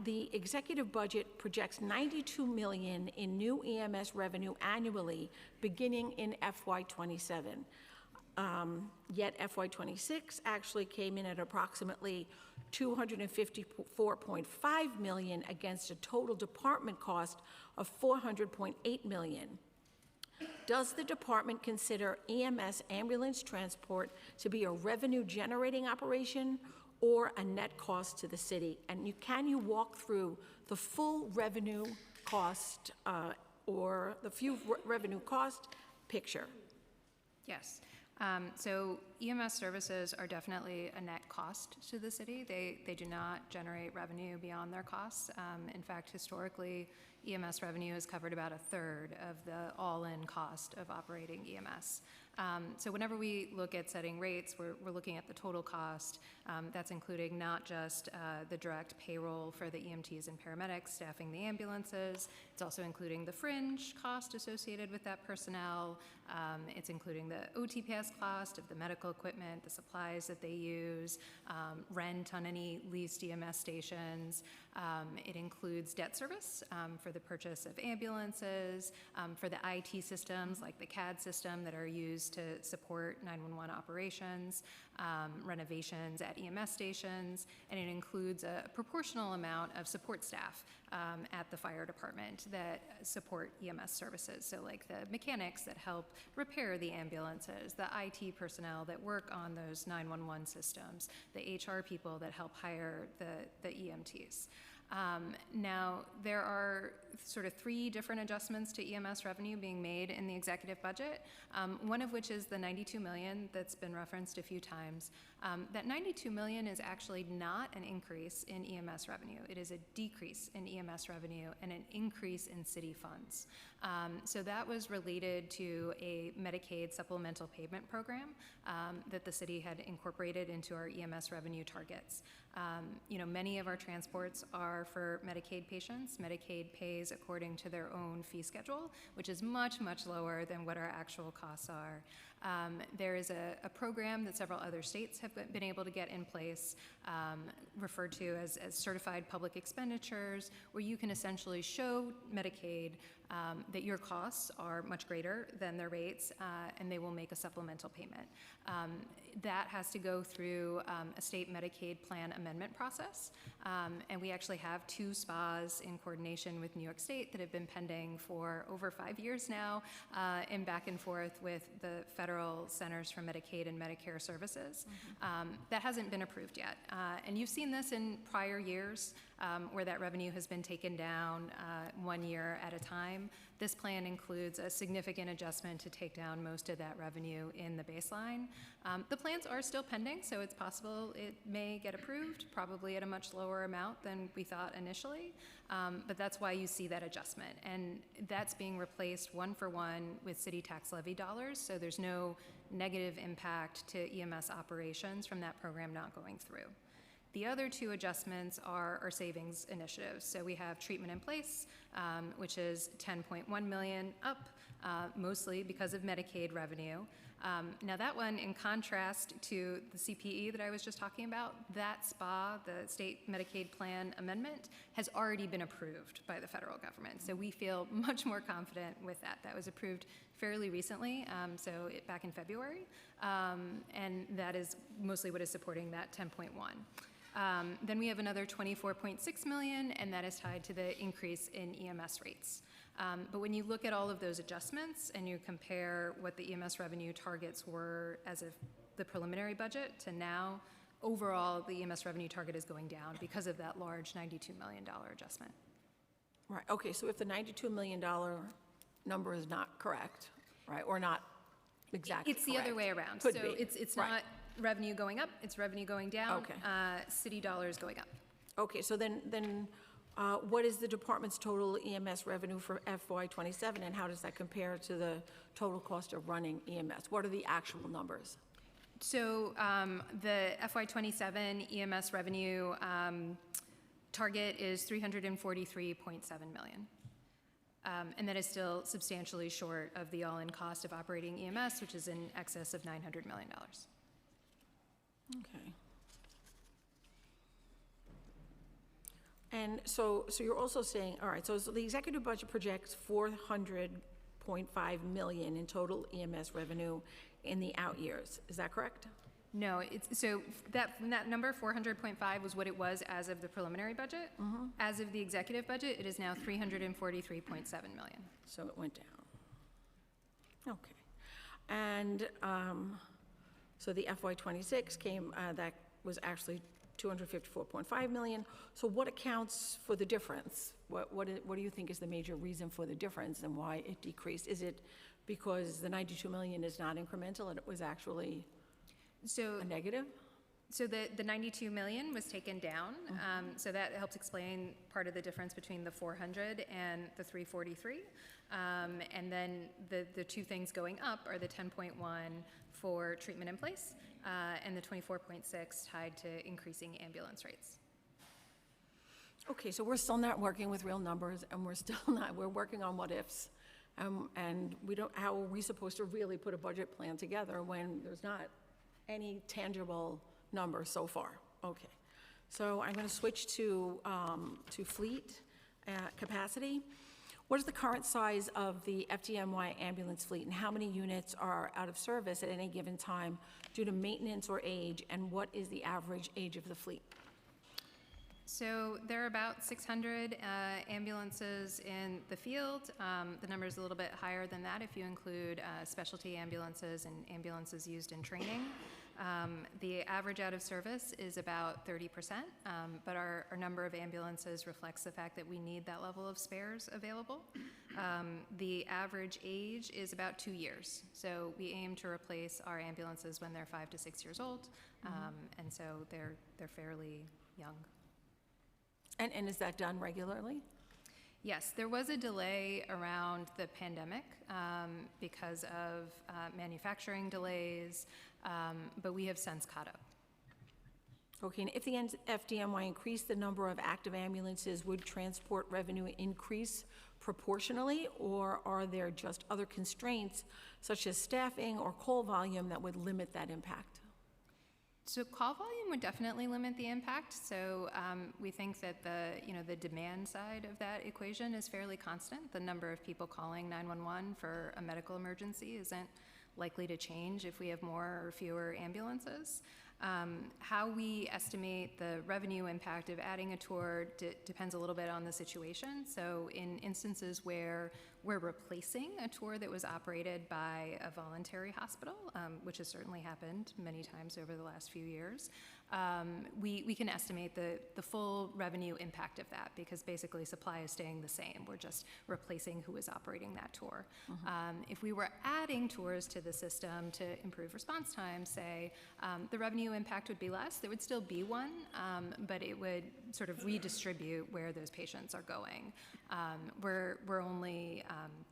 the executive budget projects $92 million in new EMS revenue annually beginning in FY27. Yet FY26 actually came in at approximately $254.5 million against a total department cost of $400.8 million. Does the department consider EMS ambulance transport to be a revenue-generating operation or a net cost to the city? And can you walk through the full revenue cost or the few revenue cost picture? Yes. So EMS services are definitely a net cost to the city. They do not generate revenue beyond their costs. In fact, historically, EMS revenue has covered about a third of the all-in cost of operating EMS. So whenever we look at setting rates, we're looking at the total cost. That's including not just the direct payroll for the EMTs and paramedics staffing the ambulances. It's also including the fringe cost associated with that personnel. It's including the OTPS cost of the medical equipment, the supplies that they use, rent on any leased EMS stations. It includes debt service for the purchase of ambulances, for the IT systems like the CAD system that are used to support 911 operations, renovations at EMS stations, and it includes a proportional amount of support staff at the fire department that support EMS services. So like the mechanics that help repair the ambulances, the IT personnel that work on those 911 systems, the HR people that help hire the EMTs. Now, there are sort of 3 different adjustments to EMS revenue being made in the executive budget, one of which is the $92 million that's been referenced a few times. That $92 million is actually not an increase in EMS revenue. It is a decrease in EMS revenue and an increase in city funds. So that was related to a Medicaid supplemental payment program that the city had incorporated into our EMS revenue targets. Many of our transports are for Medicaid patients. Medicaid pays according to their own fee schedule, which is much, much lower than what our actual costs are. There is a program that several other states have been able to get in place, referred to as certified public expenditures, where you can essentially show Medicaid that your costs are much greater than their rates, and they will make a supplemental payment. That has to go through a state Medicaid plan amendment process, and we actually have 2 spas in coordination with New York State that have been pending for over 5 years now, and back and forth with the Federal Centers for Medicaid and Medicare Services. That hasn't been approved yet, and you've seen this in prior years where that revenue has been taken down 1 year at a time. This plan includes a significant adjustment to take down most of that revenue in the baseline. The plans are still pending, so it's possible it may get approved, probably at a much lower amount than we thought initially, but that's why you see that adjustment. And that's being replaced 1-for-1 with city tax levy dollars, so there's no negative impact to EMS operations from that program not going through. The other 2 adjustments are our savings initiatives. So we have treatment in place, which is $10.1 million up, mostly because of Medicaid revenue. Now that one, in contrast to the CPE that I was just talking about, that SPA, the State Medicaid Plan Amendment, has already been approved by the federal government. So we feel much more confident with that. That was approved fairly recently, back in February, and that is mostly what is supporting that 10.1. Then we have another $24.6 million, and that is tied to the increase in EMS rates. But when you look at all of those adjustments and you compare what the EMS revenue targets were as of the preliminary budget to now, overall, the EMS revenue target is going down because of that large $92 million adjustment. Right, okay, so if the $92 million number is not correct, right, or not exactly It's the correct, other way around. Could so be. It's Right. not revenue going up, it's revenue going down. Okay. City dollars going up. Okay, so then what is the department's total EMS revenue for FY27, and how does that compare to the total cost of running EMS? What are the actual numbers? So the FY27 EMS revenue target is $343.7 million. And that is still substantially short of the all-in cost of operating EMS, which is in excess of $900 million. Okay. And so you're also saying, all right, so the executive budget projects $400.5 million in total EMS revenue in the out years. Is that correct? No, so that number, 400.5, was what it was as of the preliminary budget. As of the executive budget, it is now 343.7 million. So it went down. Okay. And so the FY26 came, that was actually 254.5 million. So what accounts for the difference? What do you think is the major reason for the difference and why it decreased? Is it because the 92 million is not incremental and it was actually a negative? So the 92 million was taken down, so that helps explain part of the difference between the 400 and the 343. And then the two things going up are the 10.1 for treatment in place and the 24.6 tied to increasing ambulance rates. Okay, so we're still not working with real numbers, and we're working on what ifs. And how are we supposed to really put a budget plan together when there's not any tangible numbers so far? Okay, so I'm going to switch to fleet capacity. What is the current size of the FDNY ambulance fleet, and how many units are out of service at any given time due to maintenance or age, and what is the average age of the fleet? So there are about 600 ambulances in the field. The number is a little bit higher than that if you include specialty ambulances and ambulances used in training. The average out of service is about 30%, but our number of ambulances reflects the fact that we need that level of spares available. The average age is about 2 years. So we aim to replace our ambulances when they're 5 to 6 years old, and so they're fairly young. And is that done regularly? Yes, there was a delay around the pandemic because of manufacturing delays, but we have since caught up. Okay, and if the FDNY increased the number of active ambulances, would transport revenue increase proportionally, or are there just other constraints such as staffing or call volume that would limit that impact? So call volume would definitely limit the impact. So we think that the demand side of that equation is fairly constant. The number of people calling 911 for a medical emergency isn't likely to change if we have more or fewer ambulances. How we estimate the revenue impact of adding a tour depends a little bit on the situation. So in instances where we're replacing a tour that was operated by a voluntary hospital, which has certainly happened many times over the last few years, we can estimate the full revenue impact of that, because basically supply is staying the same. We're just replacing who is operating that tour. If we were adding tours to the system to improve response time, say, the revenue impact would be less. There would still be one, but it would sort of redistribute where those patients are going. We're only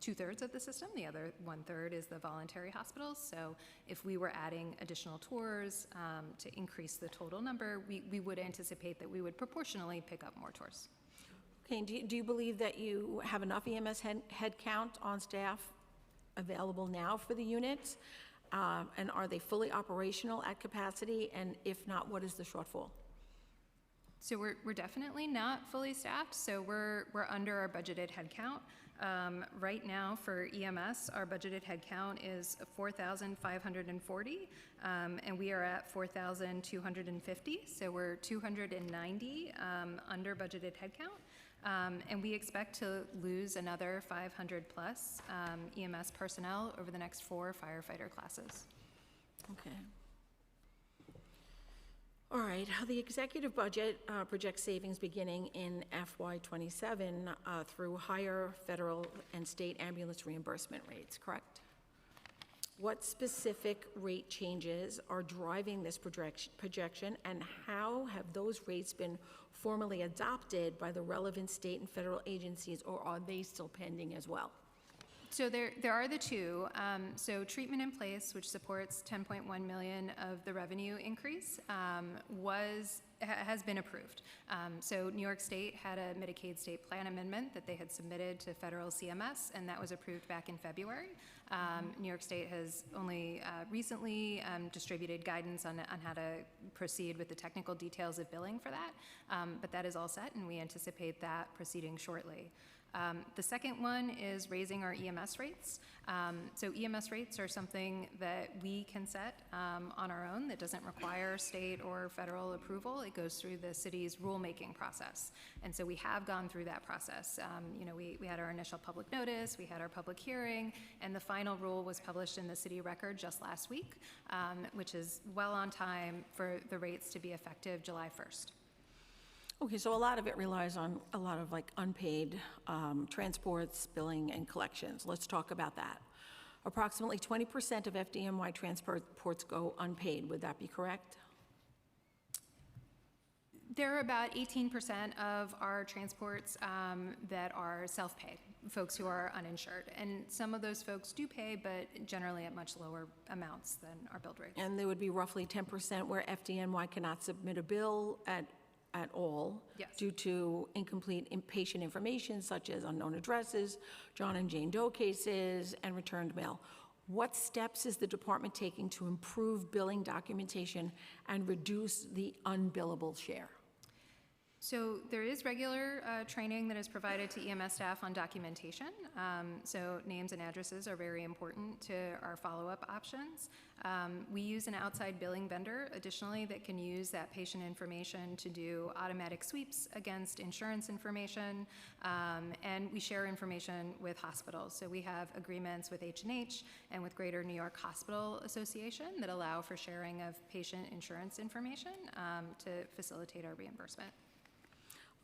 2/3 of the system. The other 1/3 is the voluntary hospitals. So if we were adding additional tours to increase the total number, we would anticipate that we would proportionally pick up more tours. Okay, and do you believe that you have enough EMS head count on staff available now for the units? And are they fully operational at capacity? And if not, what is the shortfall? So we're definitely not fully staffed. So we're under our budgeted head count. Right now for EMS, our budgeted head count is 4,540, and we are at 4,250. So we're 290 under budgeted head count. And we expect to lose another 500 plus EMS personnel over the next 4 firefighter classes. Okay. All right, the executive budget projects savings beginning in FY27 through higher federal and state ambulance reimbursement rates, correct? What specific rate changes are driving this projection, and how have those rates been formally adopted by the relevant state and federal agencies, or are they still pending as well? So there are the two. So treatment in place, which supports 10.1 million of the revenue increase, has been approved. So New York State had a Medicaid state plan amendment that they had submitted to federal CMS, and that was approved back in February. New York State has only recently distributed guidance on how to proceed with the technical details of billing for that, but that is all set, and we anticipate that proceeding shortly. The second one is raising our EMS rates. So EMS rates are something that we can set on our own that doesn't require state or federal approval. It goes through the city's rulemaking process. And so we have gone through that process. We had our initial public notice, we had our public hearing, and the final rule was published in the city record just last week, which is well on time for the rates to be effective July 1st. Okay, so a lot of it relies on a lot of unpaid transports, billing, and collections. Let's talk about that. Approximately 20% of FDNY transports go unpaid. Would that be correct? There are about 18% of our transports that are self-pay, folks who are uninsured. And some of those folks do pay, but generally at much lower amounts than our billed rates. And there would be roughly 10% where FDNY cannot submit a bill at all due to incomplete patient information such as unknown addresses, John and Jane Doe cases, and returned mail. What steps is the department taking to improve billing documentation and reduce the unbillable share? So there is regular training that is provided to EMS staff on documentation. So names and addresses are very important to our follow-up options. We use an outside billing vendor, additionally, that can use that patient information to do automatic sweeps against insurance information, and we share information with hospitals. So we have agreements with H&H and with Greater New York Hospital Association that allow for sharing of patient insurance information to facilitate our reimbursement.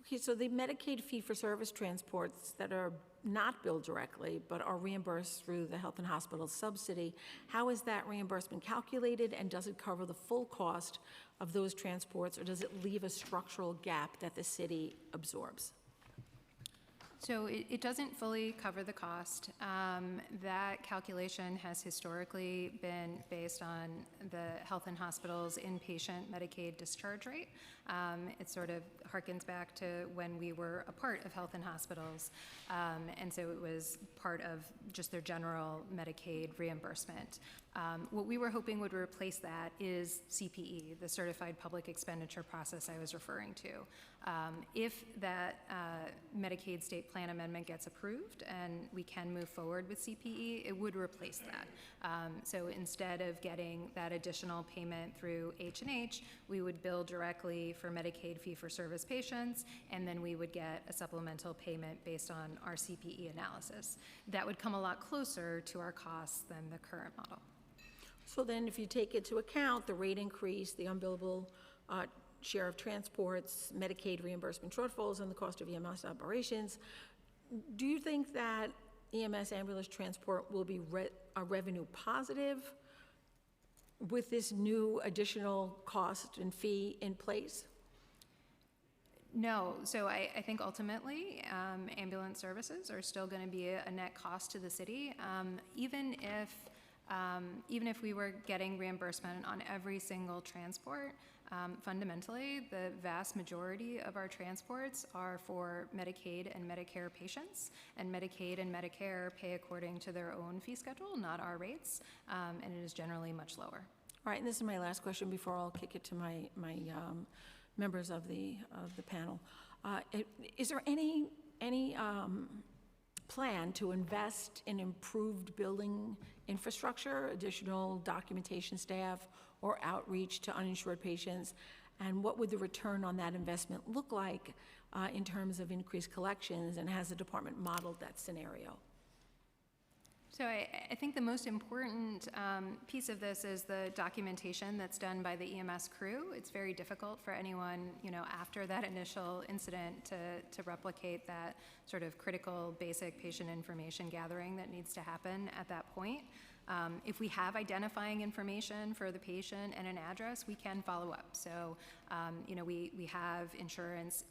Okay, so the Medicaid fee-for-service transports that are not billed directly but are reimbursed through the Health and Hospital subsidy, how is that reimbursement calculated, and does it cover the full cost of those transports, or does it leave a structural gap that the city absorbs? So it doesn't fully cover the cost. That calculation has historically been based on the Health and Hospitals inpatient Medicaid discharge rate. It sort of harkens back to when we were a part of Health and Hospitals, and so it was part of just their general Medicaid reimbursement. What we were hoping would replace that is CPE, the Certified Public Expenditure Process I was referring to. If that Medicaid state plan amendment gets approved and we can move forward with CPE, it would replace that. So instead of getting that additional payment through H&H, we would bill directly for Medicaid fee-for-service patients, and then we would get a supplemental payment based on our CPE analysis. That would come a lot closer to our costs than the current model. So then if you take into account the rate increase, the unbillable share of transports, Medicaid reimbursement shortfalls, and the cost of EMS operations, do you think that EMS ambulance transport will be revenue positive with this new additional cost and fee in place? No, so I think ultimately ambulance services are still going to be a net cost to the city, even if we were getting reimbursement on every single transport. Fundamentally, the vast majority of our transports are for Medicaid and Medicare patients, and Medicaid and Medicare pay according to their own fee schedule, not our rates, and it is generally much lower. All right, and this is my last question before I'll kick it to my members of the panel. Is there any plan to invest in improved building infrastructure, additional documentation staff, or outreach to uninsured patients? And what would the return on that investment look like in terms of increased collections, and has the department modeled that scenario? So I think the most important piece of this is the documentation that's done by the EMS crew. It's very difficult for anyone, after that initial incident to replicate that sort of critical basic patient information gathering that needs to happen at that point. If we have identifying information for the patient and an address, we can follow up. So, we have insurance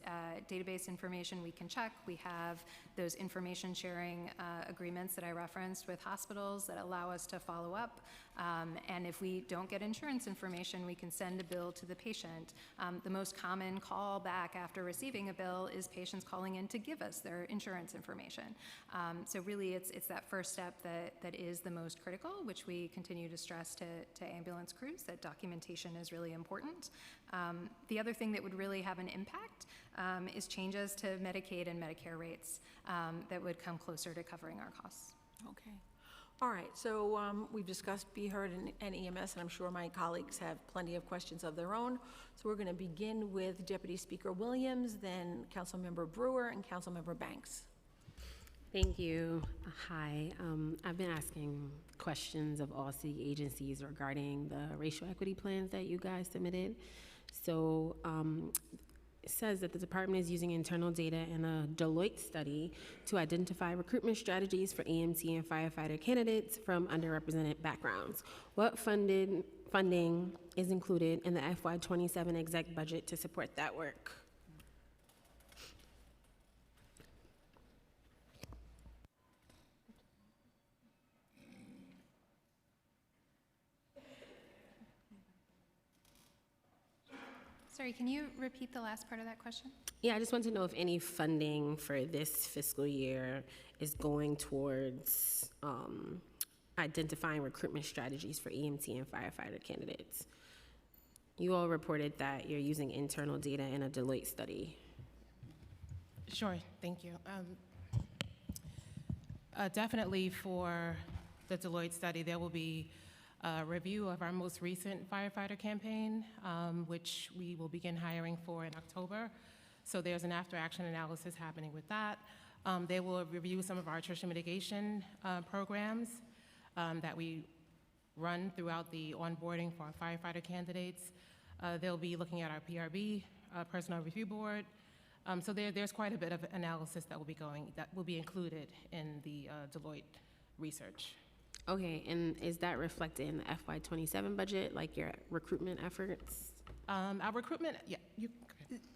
database information we can check. We have those information sharing agreements that I referenced with hospitals that allow us to follow up. And if we don't get insurance information, we can send a bill to the patient. The most common call back after receiving a bill is patients calling in to give us their insurance information. So really, it's that first step that is the most critical, which we continue to stress to ambulance crews, that documentation is really important. The other thing that would really have an impact is changes to Medicaid and Medicare rates that would come closer to covering our costs. Okay. All right, so we've discussed Be Heard and EMS, and I'm sure my colleagues have plenty of questions of their own. So we're going to begin with Deputy Speaker Williams, then Councilmember Brewer, and Councilmember Banks. Thank you. Hi. I've been asking questions of all city agencies regarding the racial equity plans that you guys submitted. So it says that the department is using internal data and a Deloitte study to identify recruitment strategies for EMT and firefighter candidates from underrepresented backgrounds. What funding funding is included in the FY27 exec budget to support that work? Sorry, can you repeat the last part of that question? Yeah, I just want to know if any funding for this fiscal year is going towards identifying recruitment strategies for EMT and firefighter candidates. You all reported that you're using internal data in a Deloitte study. Sure, thank you. Definitely for the Deloitte study, there will be a review of our most recent firefighter campaign, which we will begin hiring for in October. So there's an after-action analysis happening with that. They will review some of our attrition mitigation programs that we run throughout the onboarding for our firefighter candidates. They'll be looking at our PRB, Personnel Review Board. So there's quite a bit of analysis that will be included in the Deloitte research. Okay, and is that reflected in the FY27 budget, like your recruitment efforts? Our recruitment, yeah, you.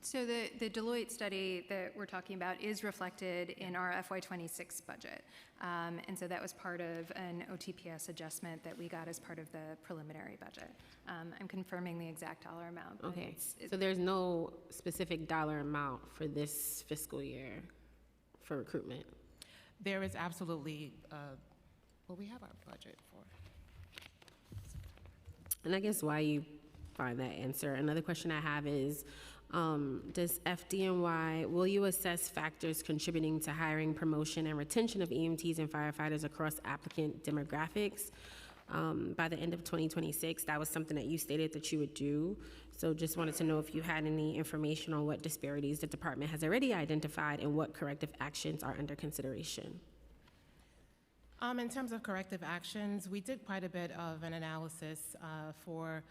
So the Deloitte study that we're talking about is reflected in our FY26 budget. And so that was part of an OTPS adjustment that we got as part of the preliminary budget. I'm confirming the exact dollar amount. Okay, so there's no specific dollar amount for this fiscal year for recruitment? There is absolutely, well, we have our budget for. And I guess why you find that answer. Another question I have is, does FDNY, will you assess factors contributing to hiring, promotion, and retention of EMTs and firefighters across applicant demographics by the end of 2026? That was something that you stated that you would do. So just wanted to know if you had any information on what disparities the department has already identified and what corrective actions are under consideration. In terms of corrective actions, we did quite a bit of an analysis for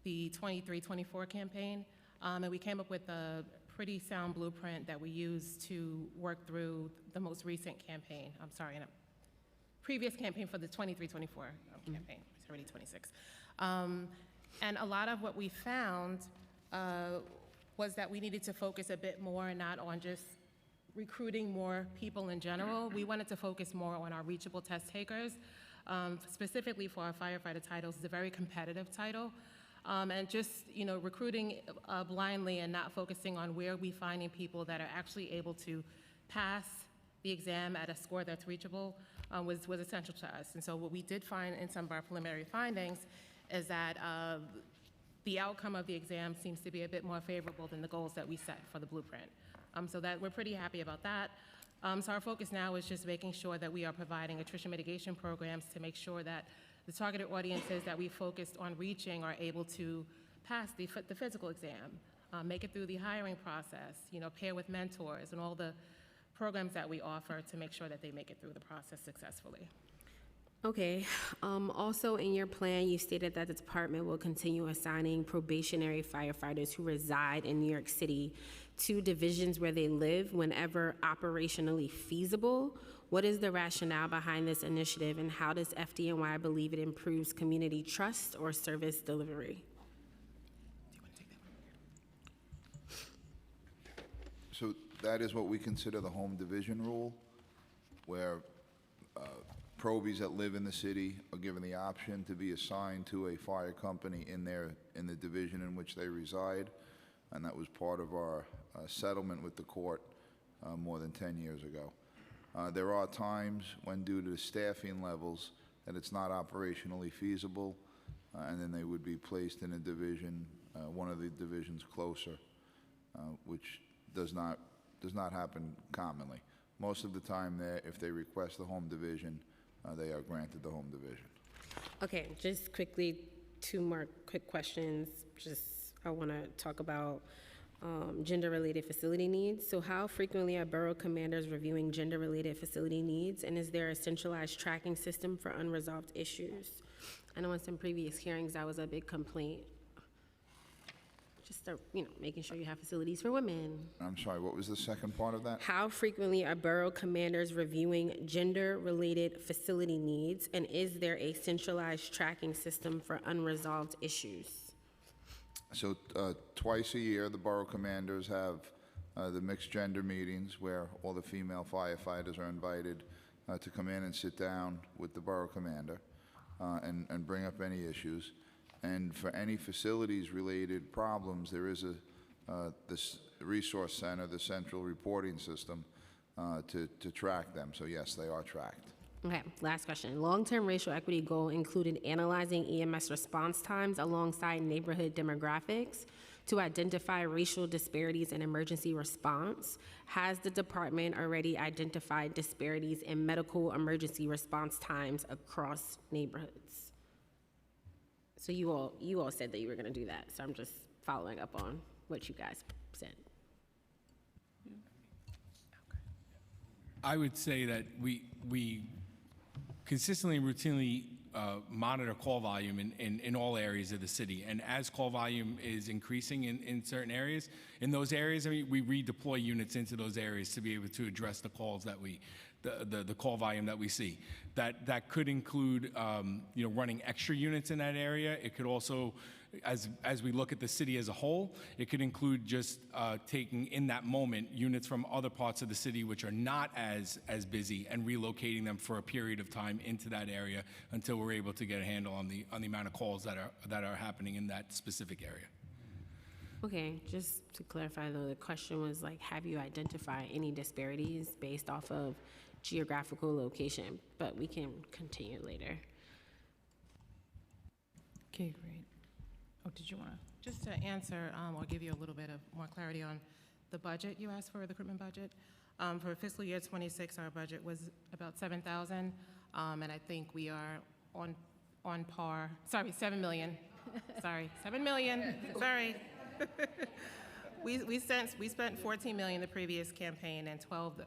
the 23-24 campaign. And we came up with a pretty sound blueprint that we used to work through the most recent campaign. I'm sorry, in a previous campaign for the 23-24 campaign. It's already 26. And a lot of what we found was that we needed to focus a bit more not on just recruiting more people in general. We wanted to focus more on our reachable test takers. Specifically for our firefighter titles, it's a very competitive title. And just, recruiting blindly and not focusing on where we finding people that are actually able to pass the exam at a score that's reachable was essential to us. And so what we did find in some of our preliminary findings is that the outcome of the exam seems to be a bit more favorable than the goals that we set for the blueprint. So that we're pretty happy about that. So our focus now is just making sure that we are providing attrition mitigation programs to make sure that the targeted audiences that we focused on reaching are able to pass the physical exam, make it through the hiring process, pair with mentors and all the programs that we offer to make sure that they make it through the process successfully. Okay. Also in your plan, you stated that the department will continue assigning probationary firefighters who reside in New York City to divisions where they live whenever operationally feasible. What is the rationale behind this initiative, and how does FDNY believe it improves community trust or service delivery? Do you want to take that one? So that is what we consider the home division rule, where probies that live in the city are given the option to be assigned to a fire company in the division in which they reside, and that was part of our settlement with the court more than 10 years ago. There are times when, due to staffing levels, that it's not operationally feasible, and then they would be placed in a division, one of the divisions closer, which does not happen commonly. Most of the time, if they request the home division, they are granted the home division. Okay, just quickly, two more quick questions. I want to talk about gender-related facility needs. So how frequently are borough commanders reviewing gender-related facility needs, and is there a centralized tracking system for unresolved issues? I know in some previous hearings that was a big complaint. Just, making sure you have facilities for women. I'm sorry, what was the second part of that? How frequently are borough commanders reviewing gender-related facility needs? And is there a centralized tracking system for unresolved issues? So twice a year, the borough commanders have the mixed gender meetings where all the female firefighters are invited to come in and sit down with the borough commander and bring up any issues. And for any facilities-related problems, there is this resource center, the central reporting system, to track them. So yes, they are tracked. Okay, last question. Long-term racial equity goal included analyzing EMS response times alongside neighborhood demographics to identify racial disparities in emergency response. Has the department already identified disparities in medical emergency response times across neighborhoods? So you all said that you were going to do that, so I'm just following up on what you guys said. I would say that we consistently and routinely monitor call volume in all areas of the city. And as call volume is increasing in certain areas, in those areas, we redeploy units into those areas to be able to address the calls that the call volume that we see. That could include running extra units in that area. It could also, as we look at the city as a whole, it could include just taking in that moment units from other parts of the city which are not as busy and relocating them for a period of time into that area until we're able to get a handle on the amount of calls that are happening in that specific area. Okay, just to clarify though, the question was like, have you identified any disparities based off of geographical location? But we can continue later. Okay, great. Oh, did you want to? Just to answer, or give you a little bit of more clarity on the budget you asked for, the recruitment budget. For fiscal year 26, our budget was about 7,000, and I think we are on par. Sorry, 7 million. Sorry, 7 million. Sorry. We spent 14 million the previous campaign and 12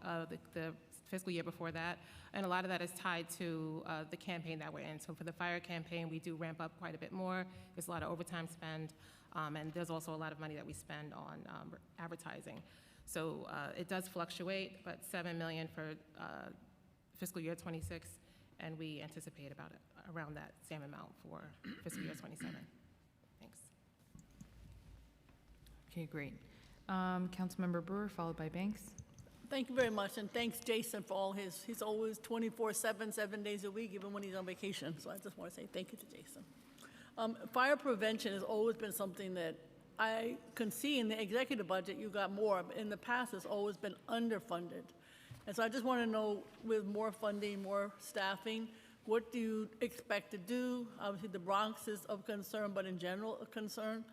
the fiscal year before that, and a lot of that is tied to the campaign that we're in. So for the fire campaign, we do ramp up quite a bit more. There's a lot of overtime spend, and there's also a lot of money that we spend on advertising. So it does fluctuate, but 7 million for fiscal year 26, and we anticipate around that same amount for fiscal year 27. Thanks. Okay, great. Councilmember Brewer, followed by Banks. Thank you very much, and thanks Jason for all he's always 24/7, 7 days a week, even when he's on vacation. So I just want to say thank you to Jason. Fire prevention has always been something that I can see in the executive budget you got more, but in the past it's always been underfunded. And so I just want to know, with more funding, more staffing, what do you expect to do? Obviously the Bronx is of concern, but in general a concern.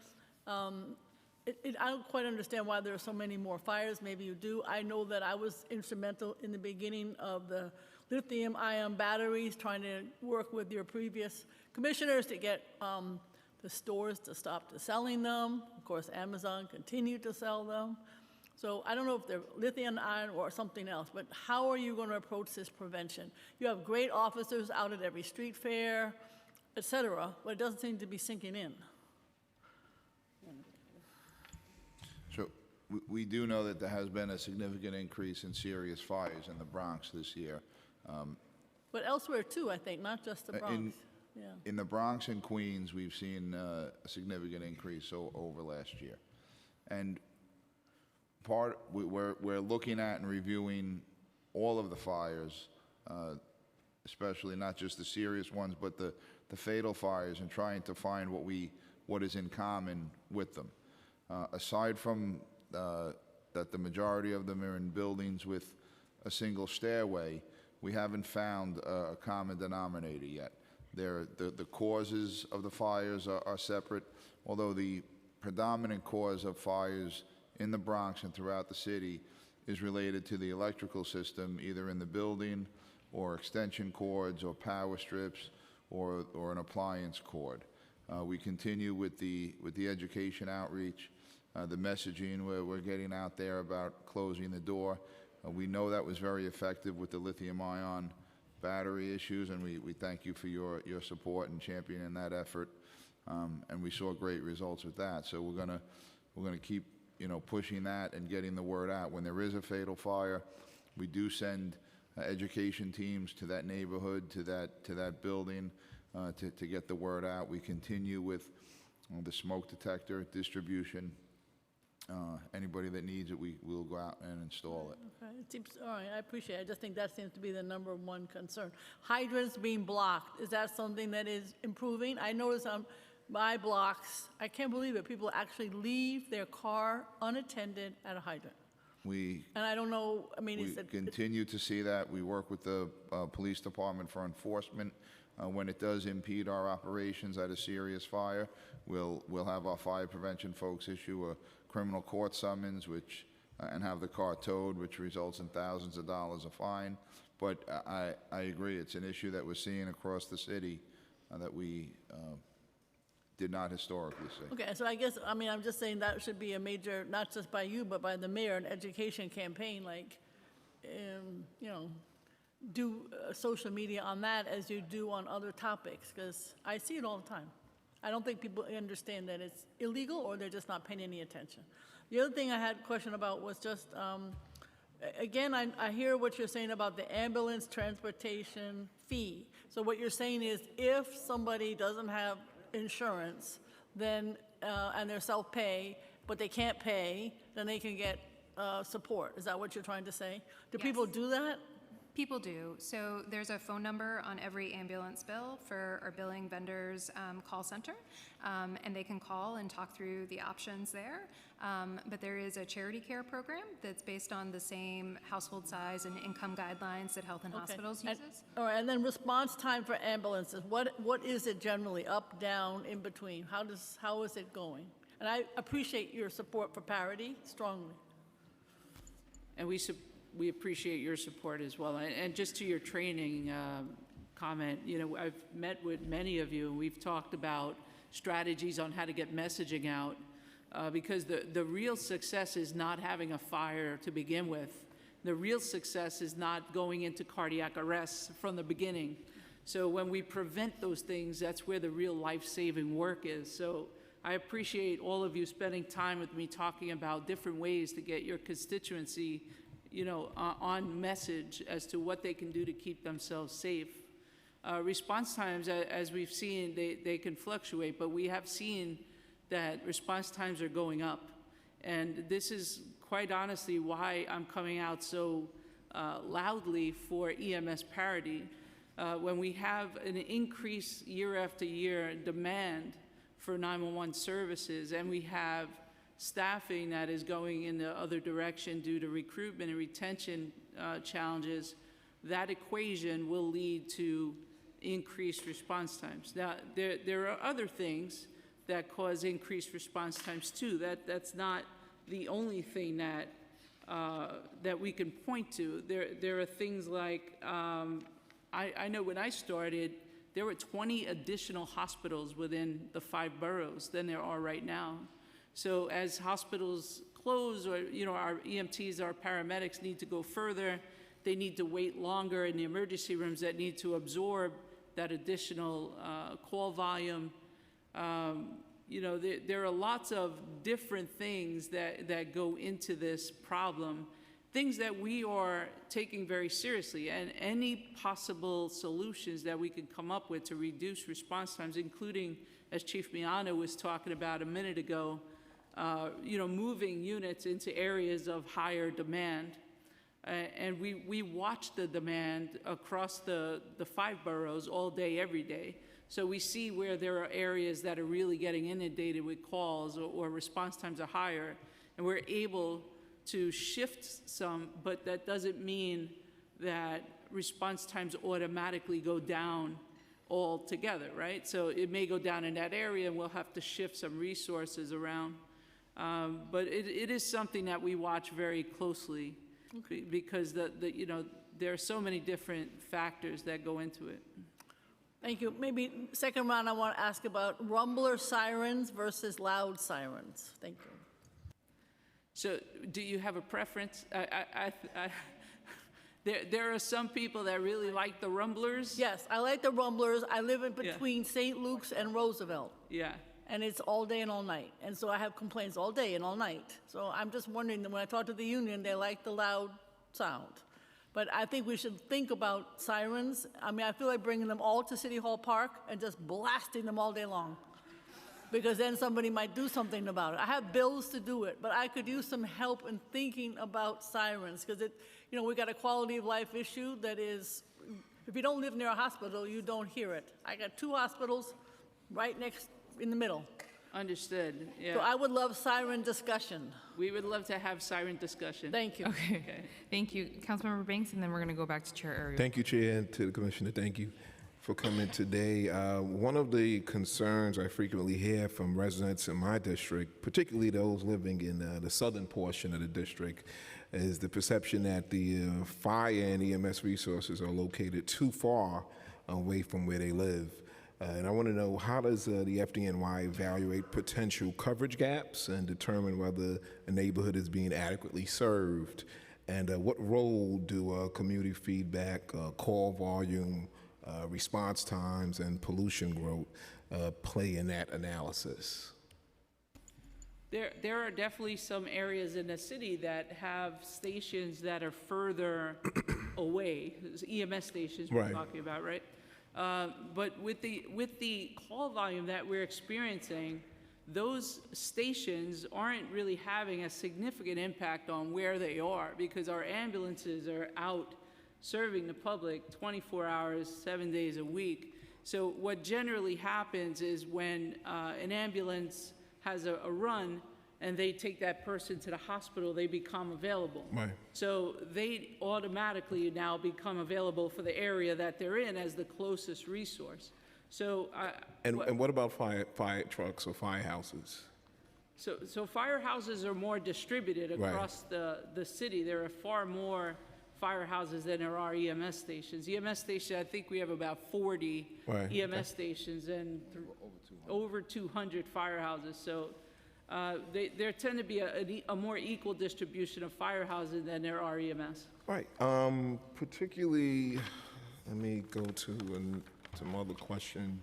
I don't quite understand why there are so many more fires. Maybe you do. I know that I was instrumental in the beginning of the lithium-ion batteries, trying to work with your previous commissioners to get the stores to stop selling them. Of course, Amazon continued to sell them. So I don't know if they're lithium-ion or something else, but how are you going to approach this prevention? You have great officers out at every street fair, et cetera, but it doesn't seem to be sinking in. So we do know that there has been a significant increase in serious fires in the Bronx this year. But elsewhere too, I think, not just the Bronx. In the Bronx and Queens, we've seen a significant increase over last year. And we're looking at and reviewing all of the fires, especially not just the serious ones, but the fatal fires, and trying to find what is in common with them. Aside from that the majority of them are in buildings with a single stairway, we haven't found a common denominator yet. The causes of the fires are separate, although the predominant cause of fires in the Bronx and throughout the city is related to the electrical system, either in the building or extension cords or power strips or an appliance cord. We continue with the education outreach, the messaging where we're getting out there about closing the door. We know that was very effective with the lithium-ion battery issues, and we thank you for your support and championing that effort. And we saw great results with that. So we're going to we're going to keep, pushing that and getting the word out. When there is a fatal fire, we do send education teams to that neighborhood, to that building, to get the word out. We continue with the smoke detector distribution. Anybody that needs it, we'll go out and install it. Okay, it seems, all right, I appreciate it. I just think that seems to be the number one concern. Hydrants being blocked, is that something that is improving? I notice on my blocks, I can't believe it, people actually leave their car unattended at a hydrant. And I don't know, I mean, We continue to see that. We work with the police department for enforcement. When it does impede our operations at a serious fire, we'll have our fire prevention folks issue a criminal court summons, and have the car towed, which results in thousands of dollars of fine. But I agree, it's an issue that we're seeing across the city that we did not historically see. Okay, so I guess, I mean, I'm just saying that should be a major, not just by you, but by the mayor, an education campaign, like, do social media on that as you do on other topics, because I see it all the time. I don't think people understand that it's illegal or they're just not paying any attention. The other thing I had a question about was just, again, I hear what you're saying about the ambulance transportation fee. So what you're saying is if somebody doesn't have insurance, then, and they're self-pay, but they can't pay, then they can get support. Is that what you're trying to say? Do people do that? People do. So there's a phone number on every ambulance bill for our billing vendors call center, and they can call and talk through the options there. But there is a charity care program that's based on the same household size and income guidelines that Health and Hospitals uses. All right, and then response time for ambulances. What is it generally? Up, down, in between? How is it going? And I appreciate your support for parity strongly. And we appreciate your support as well. And just to your training comment, I've met with many of you, and we've talked about strategies on how to get messaging out, because the real success is not having a fire to begin with. The real success is not going into cardiac arrest from the beginning. So when we prevent those things, that's where the real life-saving work is. So I appreciate all of you spending time with me talking about different ways to get your constituency on message as to what they can do to keep themselves safe. Response times, as we've seen, they can fluctuate, but we have seen that response times are going up. And this is quite honestly why I'm coming out so loudly for EMS parity. When we have an increase year after year demand for 911 services, and we have staffing that is going in the other direction due to recruitment and retention challenges, that equation will lead to increased response times. Now, there are other things that cause increased response times too. That's not the only thing that we can point to. There are things like, I know when I started, there were 20 additional hospitals within the 5 boroughs than there are right now. So as hospitals close, or our EMTs, our paramedics need to go further, they need to wait longer in the emergency rooms that need to absorb that additional call volume. There are lots of different things that go into this problem, things that we are taking very seriously, and any possible solutions that we can come up with to reduce response times, including, as Chief Miano was talking about a minute ago, moving units into areas of higher demand. And we watch the demand across the 5 boroughs all day, every day. So we see where there are areas that are really getting inundated with calls or response times are higher, and we're able to shift some, but that doesn't mean that response times automatically go down altogether, right? So it may go down in that area, and we'll have to shift some resources around. But it is something that we watch very closely, because there are so many different factors that go into it. Thank you. Maybe second round, I want to ask about rumbler sirens versus loud sirens. Thank you. So do you have a preference? There are some people that really like the rumblers. Yes, I like the rumblers. I live in between St. Luke's and Roosevelt. Yeah. and it's all day and all night. And so I have complaints all day and all night. So I'm just wondering, that when I talk to the union, they like the loud sound. But I think we should think about sirens. I mean, I feel like bringing them all to City Hall Park and just blasting them all day long, because then somebody might do something about it. I have bills to do it, but I could use some help in thinking about sirens, because we got a quality of life issue that is, if you don't live near a hospital, you don't hear it. I got 2 hospitals right next, in the middle. Understood, yeah. So I would love siren discussion. We would love to have siren discussion. Thank you. Okay. Thank you, Councilmember Banks, and then we're going to go back to Chair Ariel. Thank you, Chair, and to the Commissioner, thank you for coming today. One of the concerns I frequently hear from residents in my district, particularly those living in the southern portion of the district, is the perception that the fire and EMS resources are located too far away from where they live. And I want to know, how does the FDNY evaluate potential coverage gaps and determine whether a neighborhood is being adequately served? And what role do community feedback, call volume, response times, and pollution growth play in that analysis? There are definitely some areas in the city that have stations that are further away, EMS stations we're Right. talking about, right? But with the call volume that we're experiencing, those stations aren't really having a significant impact on where they are, because our ambulances are out serving the public 24 hours, 7 days a week. So what generally happens is when an ambulance has a run and they take that person to the hospital, they become available. Right. So they automatically now become available for the area that they're in as the closest resource. So And what about fire trucks or firehouses? So firehouses are more distributed Right. across the city. There are far more firehouses than there are EMS stations. EMS station, I think we have about 40 Right, EMS okay. stations and over 200 firehouses. So there tend to be a more equal distribution of firehouses than there are EMS. Right. Particularly, let me go to some other questions.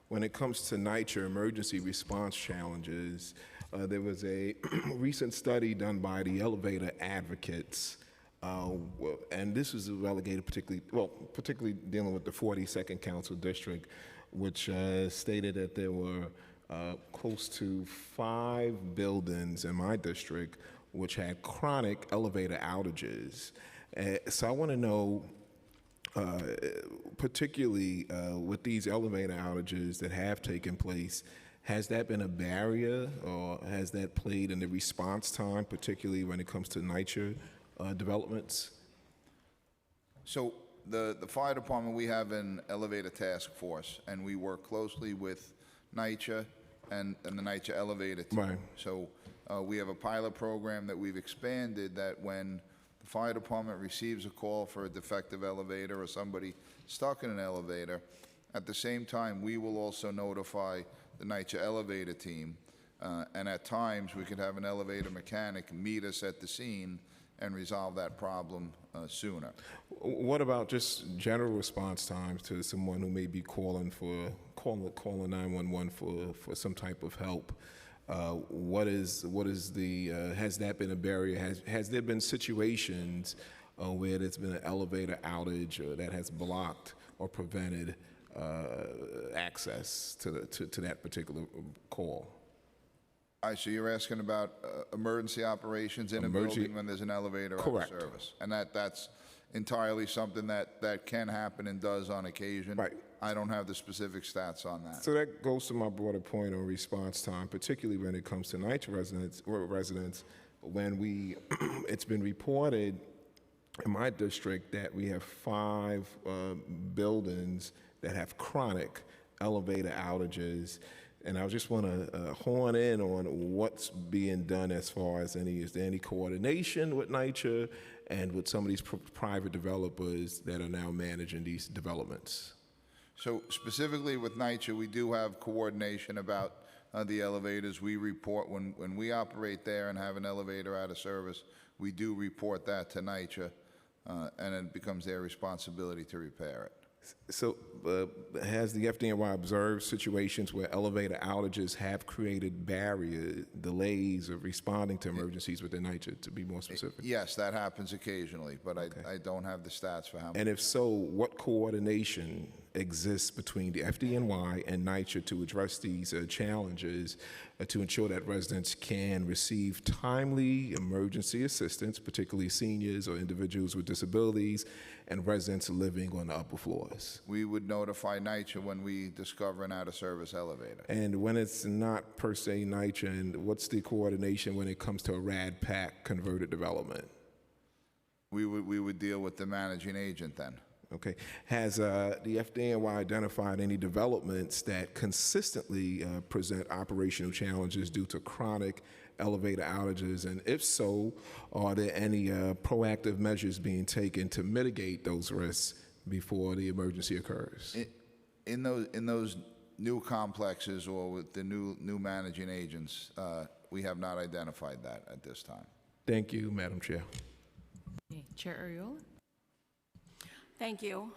When it comes to NYCHA emergency response challenges, there was a recent study done by the Elevator Advocates, and this was relegated particularly dealing with the 42nd Council District, which stated that there were close to 5 buildings in my district which had chronic elevator outages. So I want to know, particularly with these elevator outages that have taken place, has that been a barrier, or has that played in the response time, particularly when it comes to NYCHA developments? So the fire department, we have an elevator task force, and we work closely with NYCHA and the NYCHA elevator team. Right. So we have a pilot program that we've expanded, that when the fire department receives a call for a defective elevator or somebody stuck in an elevator, at the same time, we will also notify the NYCHA elevator team. And at times, we could have an elevator mechanic meet us at the scene and resolve that problem sooner. What about just general response times to someone who may be calling 911 for some type of help? What is the has that been a barrier? Has there been situations where there's been an elevator outage that has blocked or prevented access to that particular call? All right, so you're asking about emergency operations in a building when there's an elevator out of Correct. service? And that's entirely something that can happen and does on occasion? Right. I don't have the specific stats on that. So that goes to my broader point on response time, particularly when it comes to NYCHA residents. When it's been reported in my district that we have 5 buildings that have chronic elevator outages. And I just want to hone in on what's being done as far as is there any coordination with NYCHA and with some of these private developers that are now managing these developments? So specifically with NYCHA, we do have coordination about the elevators. We report when we operate there and have an elevator out of service, we do report that to NYCHA, and it becomes their responsibility to repair it. So has the FDNY observed situations where elevator outages have created barrier delays of responding to emergencies within NYCHA, to be more specific? Yes, that happens occasionally, but I don't have the stats for how many. And if so, what coordination exists between the FDNY and NYCHA to address these challenges to ensure that residents can receive timely emergency assistance, particularly seniors or individuals with disabilities and residents living on the upper floors? We would notify NYCHA when we discover an out-of-service elevator. And when it's not per se NYCHA, and what's the coordination when it comes to a RAD PAC converted development? We would deal with the managing agent then. Okay. Has the FDNY identified any developments that consistently present operational challenges due to chronic elevator outages? And if so, are there any proactive measures being taken to mitigate those risks before the emergency occurs? In those new complexes or with the new managing agents, we have not identified that at this time. Thank you, Madam Chair. Okay, Chair Ariola. Thank you.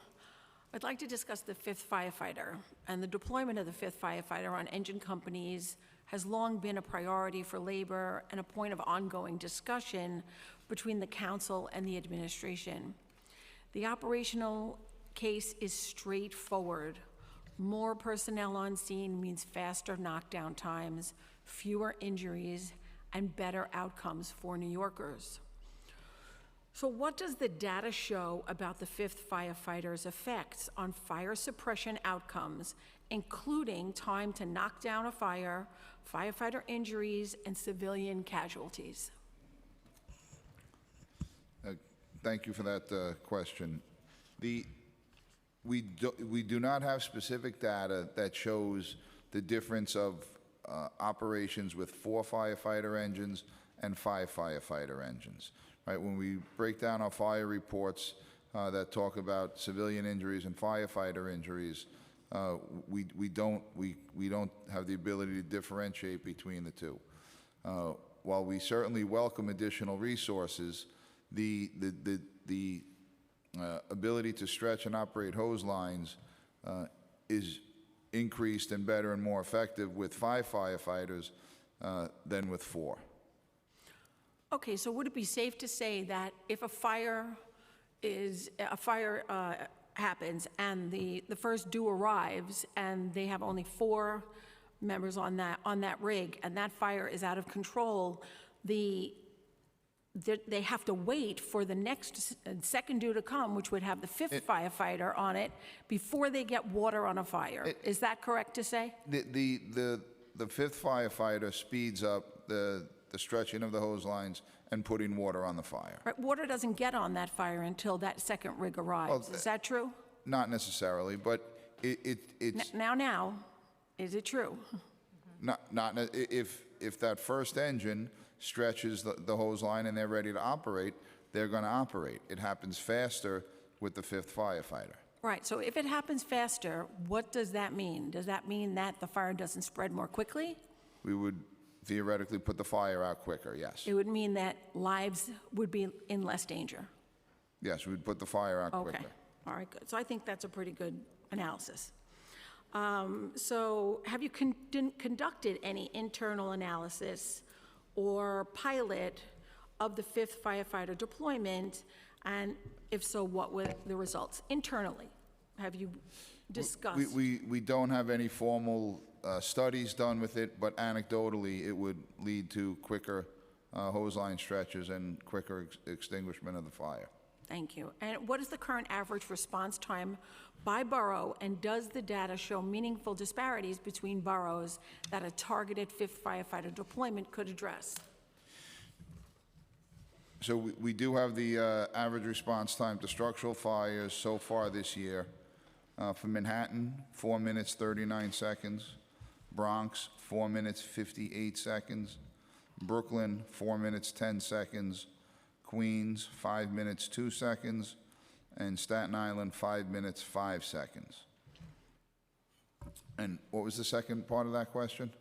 I'd like to discuss the 5th firefighter. And the deployment of the 5th firefighter on engine companies has long been a priority for labor and a point of ongoing discussion between the council and the administration. The operational case is straightforward. More personnel on scene means faster knockdown times, fewer injuries, and better outcomes for New Yorkers. So what does the data show about the 5th firefighter's effects on fire suppression outcomes, including time to knock down a fire, firefighter injuries, and civilian casualties? Thank you for that question. We do not have specific data that shows the difference of operations with 4 firefighter engines and 5 firefighter engines. Right, when we break down our fire reports that talk about civilian injuries and firefighter injuries, we don't have the ability to differentiate between the two. While we certainly welcome additional resources, the ability to stretch and operate hose lines is increased and better and more effective with 5 firefighters than with 4. Okay, so would it be safe to say that if a fire happens and the first due arrives and they have only 4 members on that rig and that fire is out of control, they have to wait for the next second due to come, which would have the 5th firefighter on it, before they get water on a fire? Is that correct to say? The 5th firefighter speeds up the stretching of the hose lines and putting water on the fire. Right, water doesn't get on that fire until that second rig arrives. Is that true? Not necessarily, but it's Now, is it true? not if that first engine stretches the hose line and they're ready to operate, they're going to operate. It happens faster with the 5th firefighter. Right, so if it happens faster, what does that mean? Does that mean that the fire doesn't spread more quickly? We would theoretically put the fire out quicker, yes. It would mean that lives would be in less danger. Yes, we'd put the fire out Okay, quicker. all right, good. So I think that's a pretty good analysis. So have you conducted any internal analysis or pilot of the 5th firefighter deployment? And if so, what were the results internally? Have you discussed? We don't have any formal studies done with it, but anecdotally, it would lead to quicker hose line stretches and quicker extinguishment of the fire. Thank you. And what is the current average response time by borough, and does the data show meaningful disparities between boroughs that a targeted 5th firefighter deployment could address? So we do have the average response time to structural fires so far this year. For Manhattan, 4 minutes, 39 seconds. Bronx, 4 minutes, 58 seconds. Brooklyn, 4 minutes, 10 seconds. Queens, 5 minutes, 2 seconds. And Staten Island, 5 minutes, 5 seconds. And what was the second part of that question?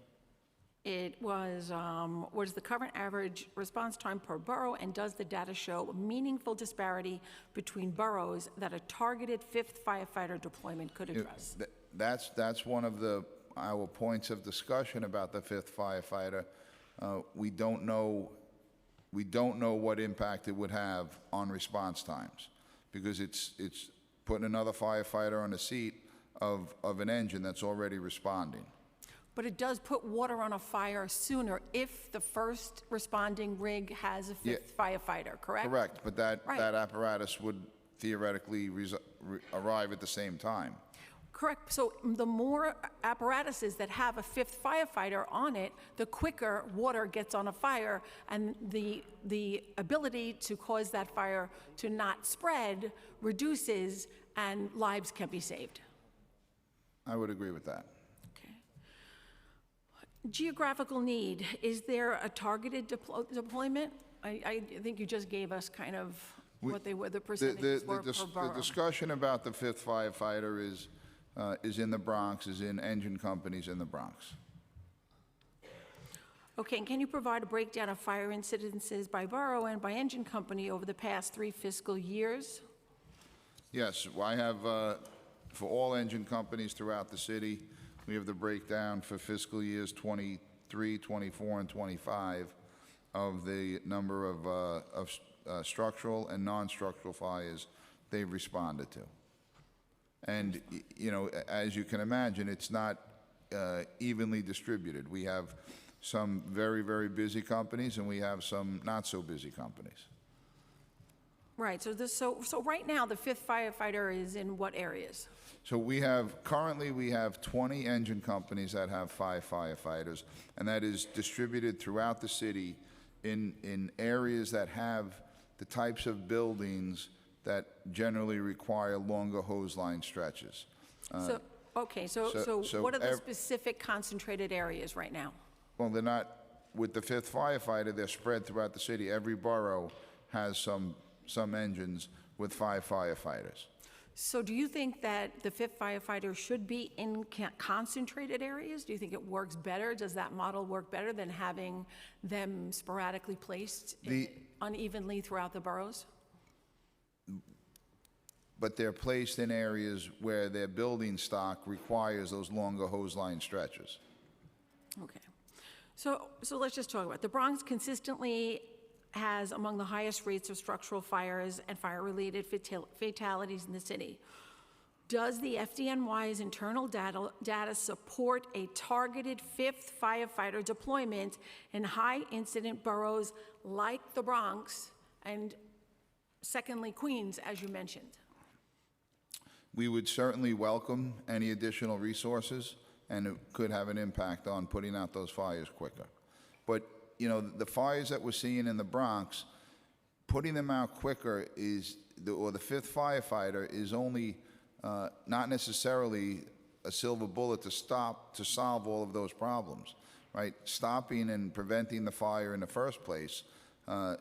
It was, what is the current average response time per borough, and does the data show a meaningful disparity between boroughs that a targeted fifth firefighter deployment could address? That's one of our points of discussion about the fifth firefighter. We don't know what impact it would have on response times, because it's putting another firefighter on the seat of an engine that's already responding. But it does put water on a fire sooner if the first responding rig has a fifth firefighter, correct? Correct, but that Right. apparatus would theoretically arrive at the same time. Correct. So the more apparatuses that have a fifth firefighter on it, the quicker water gets on a fire, and the ability to cause that fire to not spread reduces, and lives can be saved. I would agree with that. Geographical need, is there a targeted deployment? I think you just gave us kind of what they were, the percentages were per The borough. discussion about the fifth firefighter is in the Bronx, is in engine companies in the Bronx. Okay, and can you provide a breakdown of fire incidences by borough and by engine company over the past 3 fiscal years? Yes, I have, for all engine companies throughout the city, we have the breakdown for fiscal years 23, 24, and 25 of the number of structural and non-structural fires they've responded to. And, you know, as you can imagine, it's not evenly distributed. We have some very, very busy companies, and we have some not-so-busy companies. Right, so right now, the fifth firefighter is in what areas? So currently we have 20 engine companies that have 5 firefighters, and that is distributed throughout the city in areas that have the types of buildings that generally require longer hose line stretches. So what are the specific concentrated areas right now? Well, they're not, with the fifth firefighter, they're spread throughout the city. Every borough has some engines with 5 firefighters. So do you think that the fifth firefighter should be in concentrated areas? Do you think it works better? Does that model work better than having them sporadically placed unevenly throughout the boroughs? But they're placed in areas where their building stock requires those longer hose line stretches. Okay. So let's just talk about it. The Bronx consistently has among the highest rates of structural fires and fire-related fatalities in the city. Does the FDNY's internal data support a targeted fifth firefighter deployment in high-incident boroughs like the Bronx and, secondly, Queens, as you mentioned? We would certainly welcome any additional resources, and it could have an impact on putting out those fires quicker. But, you know, the fires that we're seeing in the Bronx, putting them out quicker or the fifth firefighter is only not necessarily a silver bullet to solve all of those problems, right? Stopping and preventing the fire in the first place,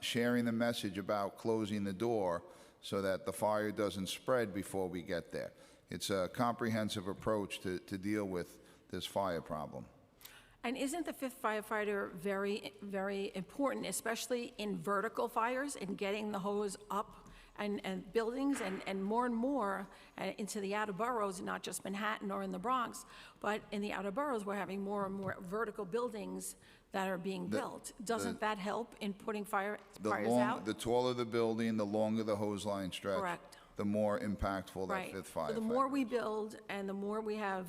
sharing the message about closing the door so that the fire doesn't spread before we get there. It's a comprehensive approach to deal with this fire problem. And isn't the fifth firefighter very, very important, especially in vertical fires, in getting the hose up and buildings and more into the outer boroughs, not just Manhattan or in the Bronx, but in the outer boroughs, we're having more and more vertical buildings that are being built. Doesn't that help in putting fires out? The taller the building, the longer the hose line stretch. Correct. The more impactful that fifth firefighter. So the more we build and the more we have,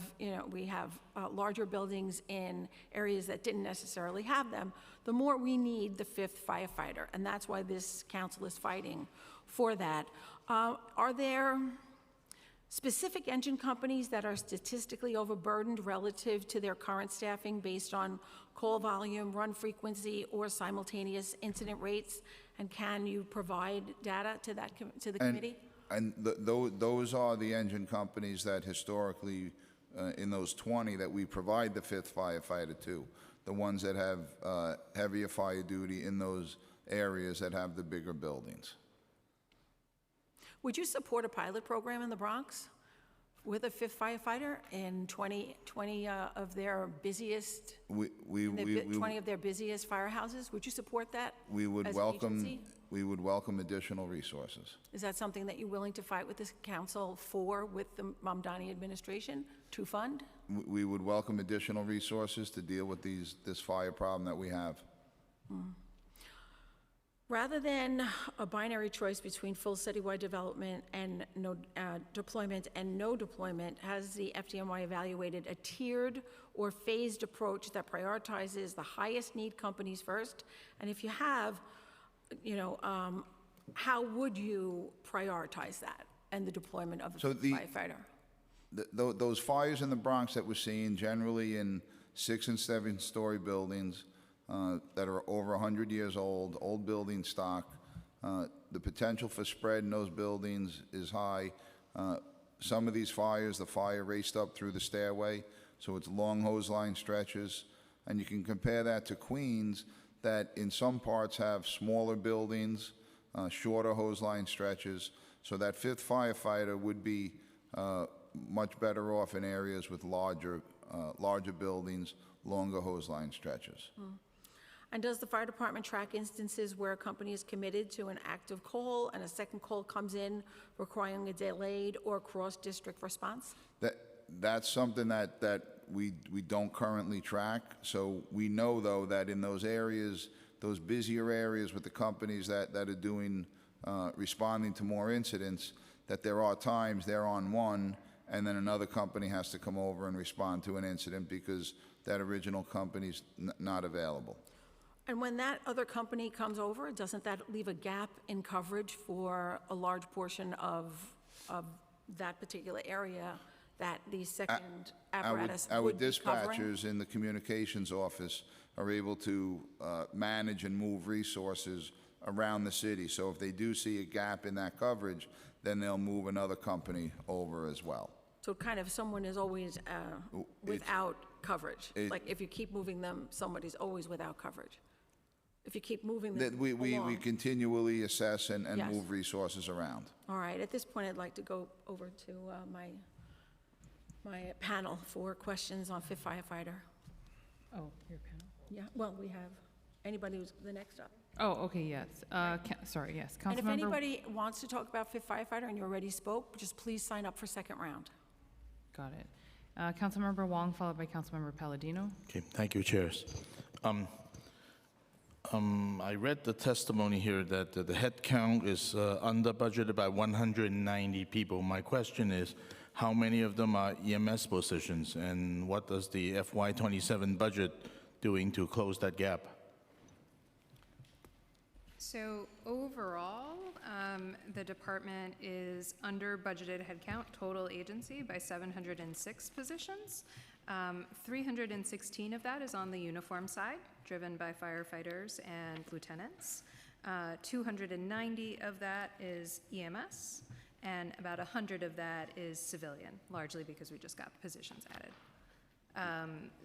larger buildings in areas that didn't necessarily have them, the more we need the fifth firefighter. And that's why this council is fighting for that. Are there specific engine companies that are statistically overburdened relative to their current staffing based on call volume, run frequency, or simultaneous incident rates? And can you provide data to the committee? And those are the engine companies that historically, in those 20 that we provide the fifth firefighter to, the ones that have heavier fire duty in those areas that have the bigger buildings. Would you support a pilot program in the Bronx with a fifth firefighter in 20 of their busiest, We 20 of their busiest firehouses? Would you support that? we would as an welcome, agency? we would welcome additional resources. Is that something that you're willing to fight with this council for, with the Mamdani administration, to fund? We would welcome additional resources to deal with this fire problem that we have. Rather than a binary choice between full citywide development and no deployment and no deployment, has the FDNY evaluated a tiered or phased approach that prioritizes the highest need companies first? And if you have, how would you prioritize that and the deployment of So the the- firefighter? Those fires in the Bronx that we're seeing generally in 6- and 7-story buildings that are over 100 years old building stock, the potential for spread in those buildings is high. Some of these fires, the fire raced up through the stairway, so it's long hose line stretches. And you can compare that to Queens, that in some parts have smaller buildings, shorter hose line stretches. So that fifth firefighter would be much better off in areas with larger buildings, longer hose line stretches. And does the fire department track instances where a company is committed to an active call and a second call comes in requiring a delayed or cross-district response? That's something that we don't currently track. So we know, though, that in those areas, those busier areas with the companies that are doing, responding to more incidents, that there are times they're on one, and then another company has to come over and respond to an incident because that original company's not available. And when that other company comes over, doesn't that leave a gap in coverage for a large portion of that particular area that the second apparatus Our would be covering? dispatchers in the communications office are able to manage and move resources around the city. So if they do see a gap in that coverage, then they'll move another company over as well. So kind of someone is always without coverage. Like if you keep moving them, somebody's always without coverage. If you keep moving them That we along. continually assess and Yes. move resources around. All right, at this point, I'd like to go over to my panel for questions on fifth firefighter. Oh, your panel. Yeah, well, we have, anybody who's the next up. Oh, okay, yes. Sorry, yes. And if Councilmember. anybody wants to talk about fifth firefighter and you already spoke, just please sign up for second round. Got it. Councilmember Wong, followed by Councilmember Palladino. Okay, thank you, chairs. I read the testimony here that the head count is under budgeted by 190 people. My question is, how many of them are EMS positions, and what does the FY27 budget doing to close that gap? So overall, the department is under budgeted headcount, total agency, by 706 positions. 316 of that is on the uniform side, driven by firefighters and lieutenants. 290 of that is EMS, and about 100 of that is civilian, largely because we just got positions added.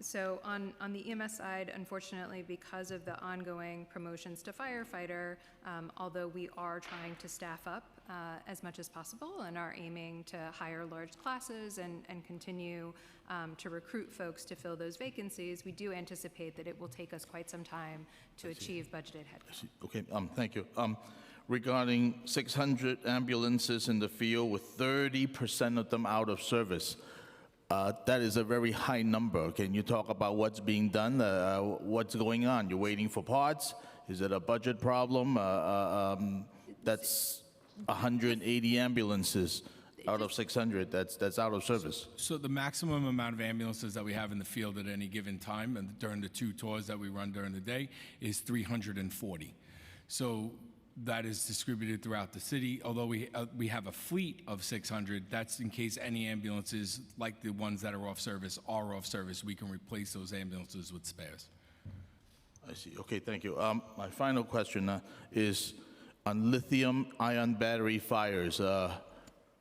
So on the EMS side, unfortunately, because of the ongoing promotions to firefighter, although we are trying to staff up as much as possible and are aiming to hire large classes and continue to recruit folks to fill those vacancies, we do anticipate that it will take us quite some time to achieve budgeted headcount. Okay, thank you. Regarding 600 ambulances in the field with 30% of them out of service, that is a very high number. Can you talk about what's being done? What's going on? You're waiting for parts? Is it a budget problem? That's 180 ambulances out of 600 that's out of service. So the maximum amount of ambulances that we have in the field at any given time, and during the 2 tours that we run during the day, is 340. So that is distributed throughout the city. Although we have a fleet of 600, that's in case any ambulances, like the ones that are off service, we can replace those ambulances with spares. I see. Okay, thank you. My final question is on lithium-ion battery fires.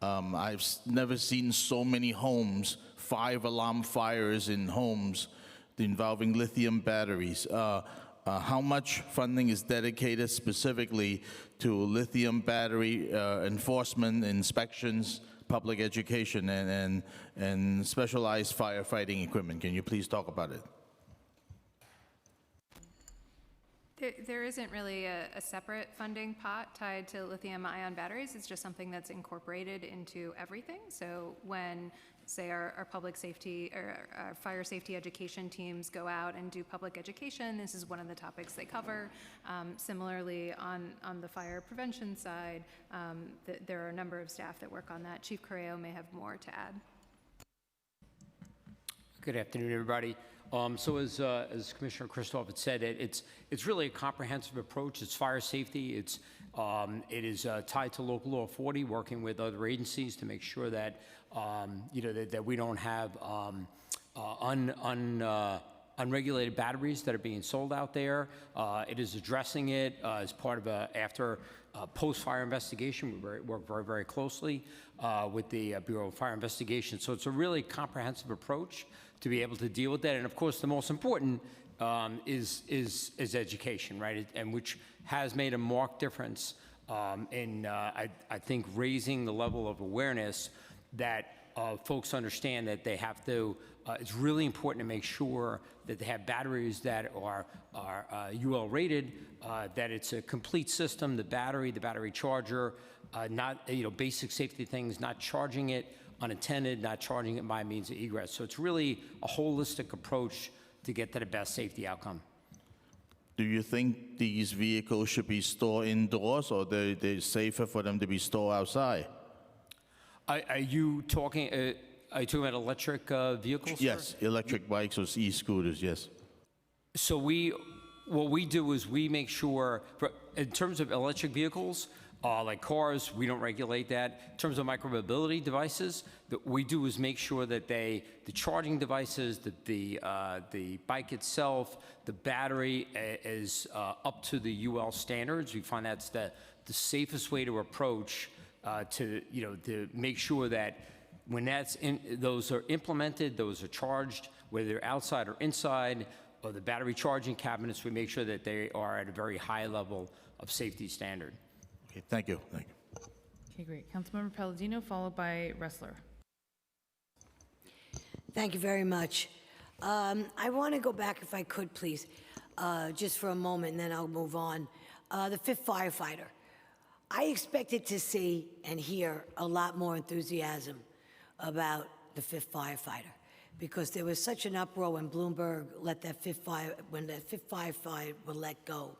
I've never seen so many homes, 5-alarm fires in homes involving lithium batteries. How much funding is dedicated specifically to lithium battery enforcement, inspections, public education and specialized firefighting equipment. Can you please talk about it? There isn't really a separate funding pot tied to lithium-ion batteries. It's just something that's incorporated into everything. So when, say, our public safety or our fire safety education teams go out and do public education, this is one of the topics they cover. Similarly, on the fire prevention side, there are a number of staff that work on that. Chief Correo may have more to add. Good afternoon, everybody. So as Commissioner Kristoff had said, it's really a comprehensive approach. It's fire safety. It is tied to local law 40, working with other agencies to make sure that that we don't have unregulated batteries that are being sold out there. It is addressing it as part of after post-fire investigation. We work very, very closely with the Bureau of Fire Investigation. So it's a really comprehensive approach to be able to deal with that. And of course, the most important is education, right? And which has made a marked difference in, I think, raising the level of awareness that folks understand that they have to, it's really important to make sure that they have batteries that are UL rated, that it's a complete system, the battery charger, not, basic safety things, not charging it unattended, not charging it by means of egress. So it's really a holistic approach to get to the best safety outcome. Do you think these vehicles should be stored indoors, or they're safer for them to be stored outside? Are you talking about electric vehicles? Yes, electric bikes or e-scooters, yes. So what we do is we make sure, in terms of electric vehicles, like cars, we don't regulate that. In terms of micromobility devices, what we do is make sure that the charging devices, the bike itself, the battery is up to the UL standards. We find that's the safest way to approach to make sure that when those are implemented, those are charged, whether they're outside or inside, or the battery charging cabinets, we make sure that they are at a very high level of safety standard. Okay, thank you. Thank you. Okay, great. Councilmember Palladino, followed by Ressler. Thank you very much. I want to go back, if I could, please, just for a moment, and then I'll move on. The 5th firefighter. I expected to see and hear a lot more enthusiasm about the 5th firefighter, because there was such an uproar when Bloomberg let that 5th firefighter were let go.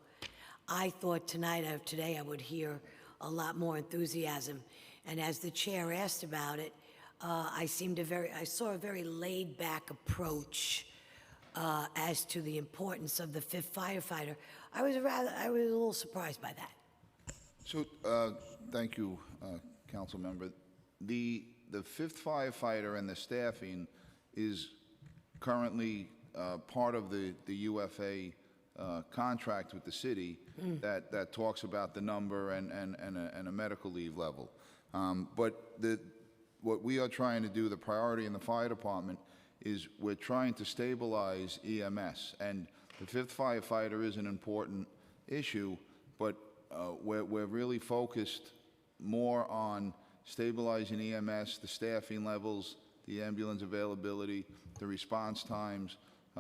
I thought today I would hear a lot more enthusiasm. And as the chair asked about it, I saw a very laid-back approach as to the importance of the 5th firefighter. I was a little surprised by that. So, thank you, Council Member. The 5th firefighter and the staffing is currently part of the UFA contract with the city that talks about the number and a medical leave level. But what we are trying to do, the priority in the fire department, is we're trying to stabilize EMS. And the 5th firefighter is an important issue, but we're really focused more on stabilizing EMS, the staffing levels, the ambulance availability, the response times,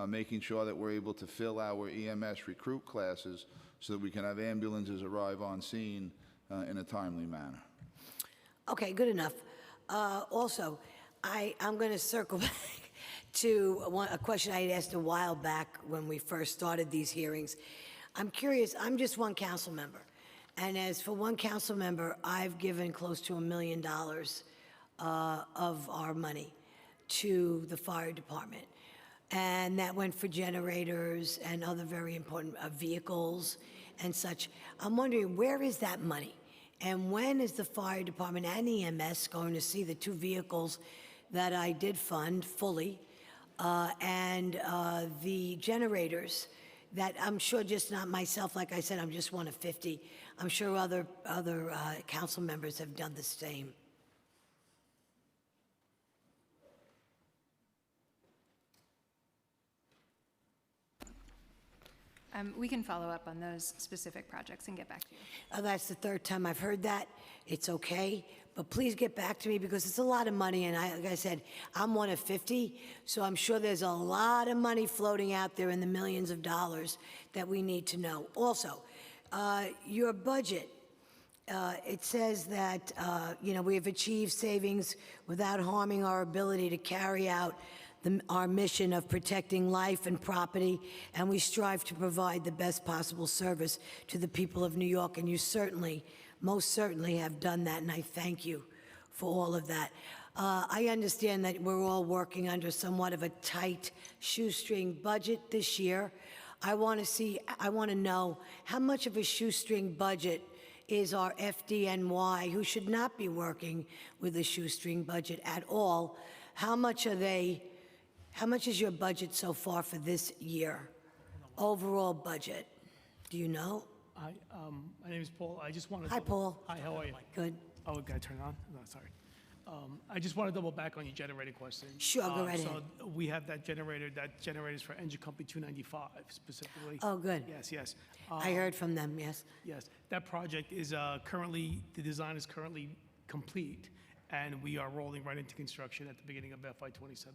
making sure that we're able to fill our EMS recruit classes so that we can have ambulances arrive on scene in a timely manner. Okay, good enough. Also, I'm going to circle back to a question I had asked a while back when we first started these hearings. I'm curious, I'm just one council member. And as for one council member, I've given close to $1 million of our money to the fire department. And that went for generators and other very important vehicles and such. I'm wondering, where is that money? And when is the fire department and EMS going to see the 2 vehicles that I did fund fully and the generators that I'm sure just not myself, like I said, I'm just one of 50. I'm sure other council members have done the same. We can follow up on those specific projects and get back to you. That's the 3rd time I've heard that. It's okay, but please get back to me because it's a lot of money, and like I said, I'm one of 50, so I'm sure there's a lot of money floating out there in the millions of dollars that we need to know. Also, your budget, it says that, we have achieved savings without harming our ability to carry out our mission of protecting life and property, and we strive to provide the best possible service to the people of New York, and you certainly, most certainly have done that, and I thank you for all of that. I understand that we're all working under somewhat of a tight shoestring budget this year. I want to know how much of a shoestring budget is our FDNY, who should not be working with a shoestring budget at all. How much is your budget so far for this year? Overall budget, do you know? Hi, my name is Paul. I just want to. Hi, Paul. Hi, how are you? Good. Oh, got to turn it on? No, sorry. I just want to double back on your generator question. Sure, go right ahead. So we have that generator is for Engine Company 295 specifically. Oh, good. Yes, yes. I heard from them, yes. Yes, that project is the design is currently complete, and we are rolling right into construction at the beginning of FY27.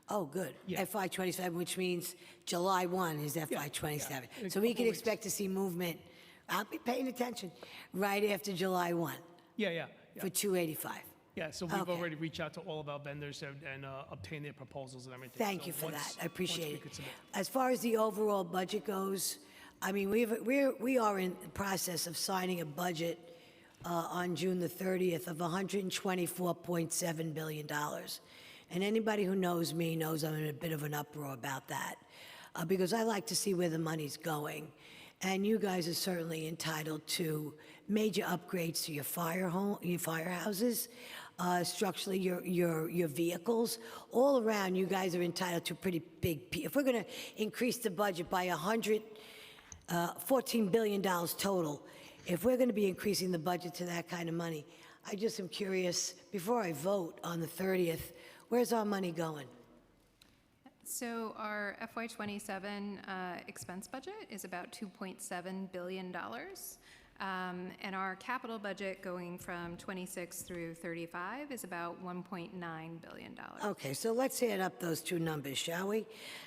Oh, good. Yeah. FY27, which means July 1 is FY27. In a So we couple can weeks. expect to see movement, I'll be paying attention, right after July 1 Yeah. for 285. Yeah, so we've Okay. already reached out to all of our vendors and obtained their proposals and everything. Thank So you for once- that. I appreciate once we it. could submit. As far as the overall budget goes, I mean, we are in the process of signing a budget on June the 30th of $124.7 billion. And anybody who knows me knows I'm in a bit of an uproar about that because I like to see where the money's going. And you guys are certainly entitled to major upgrades to your firehouses, structurally your vehicles. All around, you guys are entitled to pretty big. If we're going to increase the budget by $14 billion total, if we're going to be increasing the budget to that kind of money, I just am curious, before I vote on the 30th, where's our money going? So our FY27 expense budget is about $2.7 billion. And our capital budget going from 26 through 35 is about $1.9 billion. Okay, so let's add up those two numbers, shall we?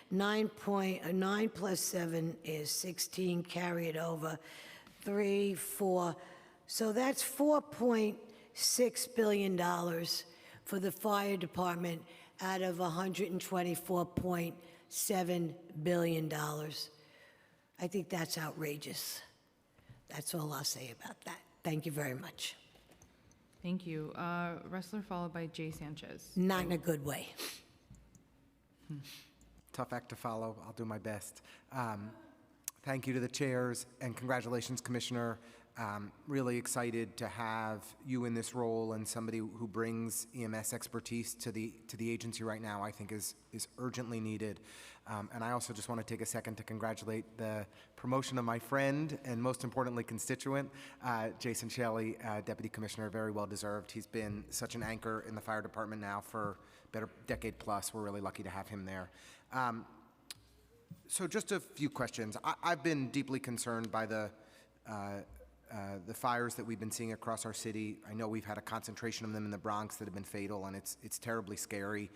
9 plus 7 is 16, carry it over, 3, 4. So that's $4.6 billion for the fire department out of $124.7 billion. I think that's outrageous. That's all I'll say about that. Thank you very much. Thank you. Wrestler followed by Jay Sanchez. Not in a good way. Tough act to follow. I'll do my best. Thank you to the chairs, and congratulations, Commissioner. Really excited to have you in this role, and somebody who brings EMS expertise to the agency right now, I think is urgently needed. And I also just want to take a second to congratulate the promotion of my friend and most importantly constituent, Jason Shelley, Deputy Commissioner, very well deserved. He's been such an anchor in the fire department now for a decade plus. We're really lucky to have him there. So just a few questions. I've been deeply concerned by the fires that we've been seeing across our city. I know we've had a concentration of them in the Bronx that have been fatal, and it's terribly scary,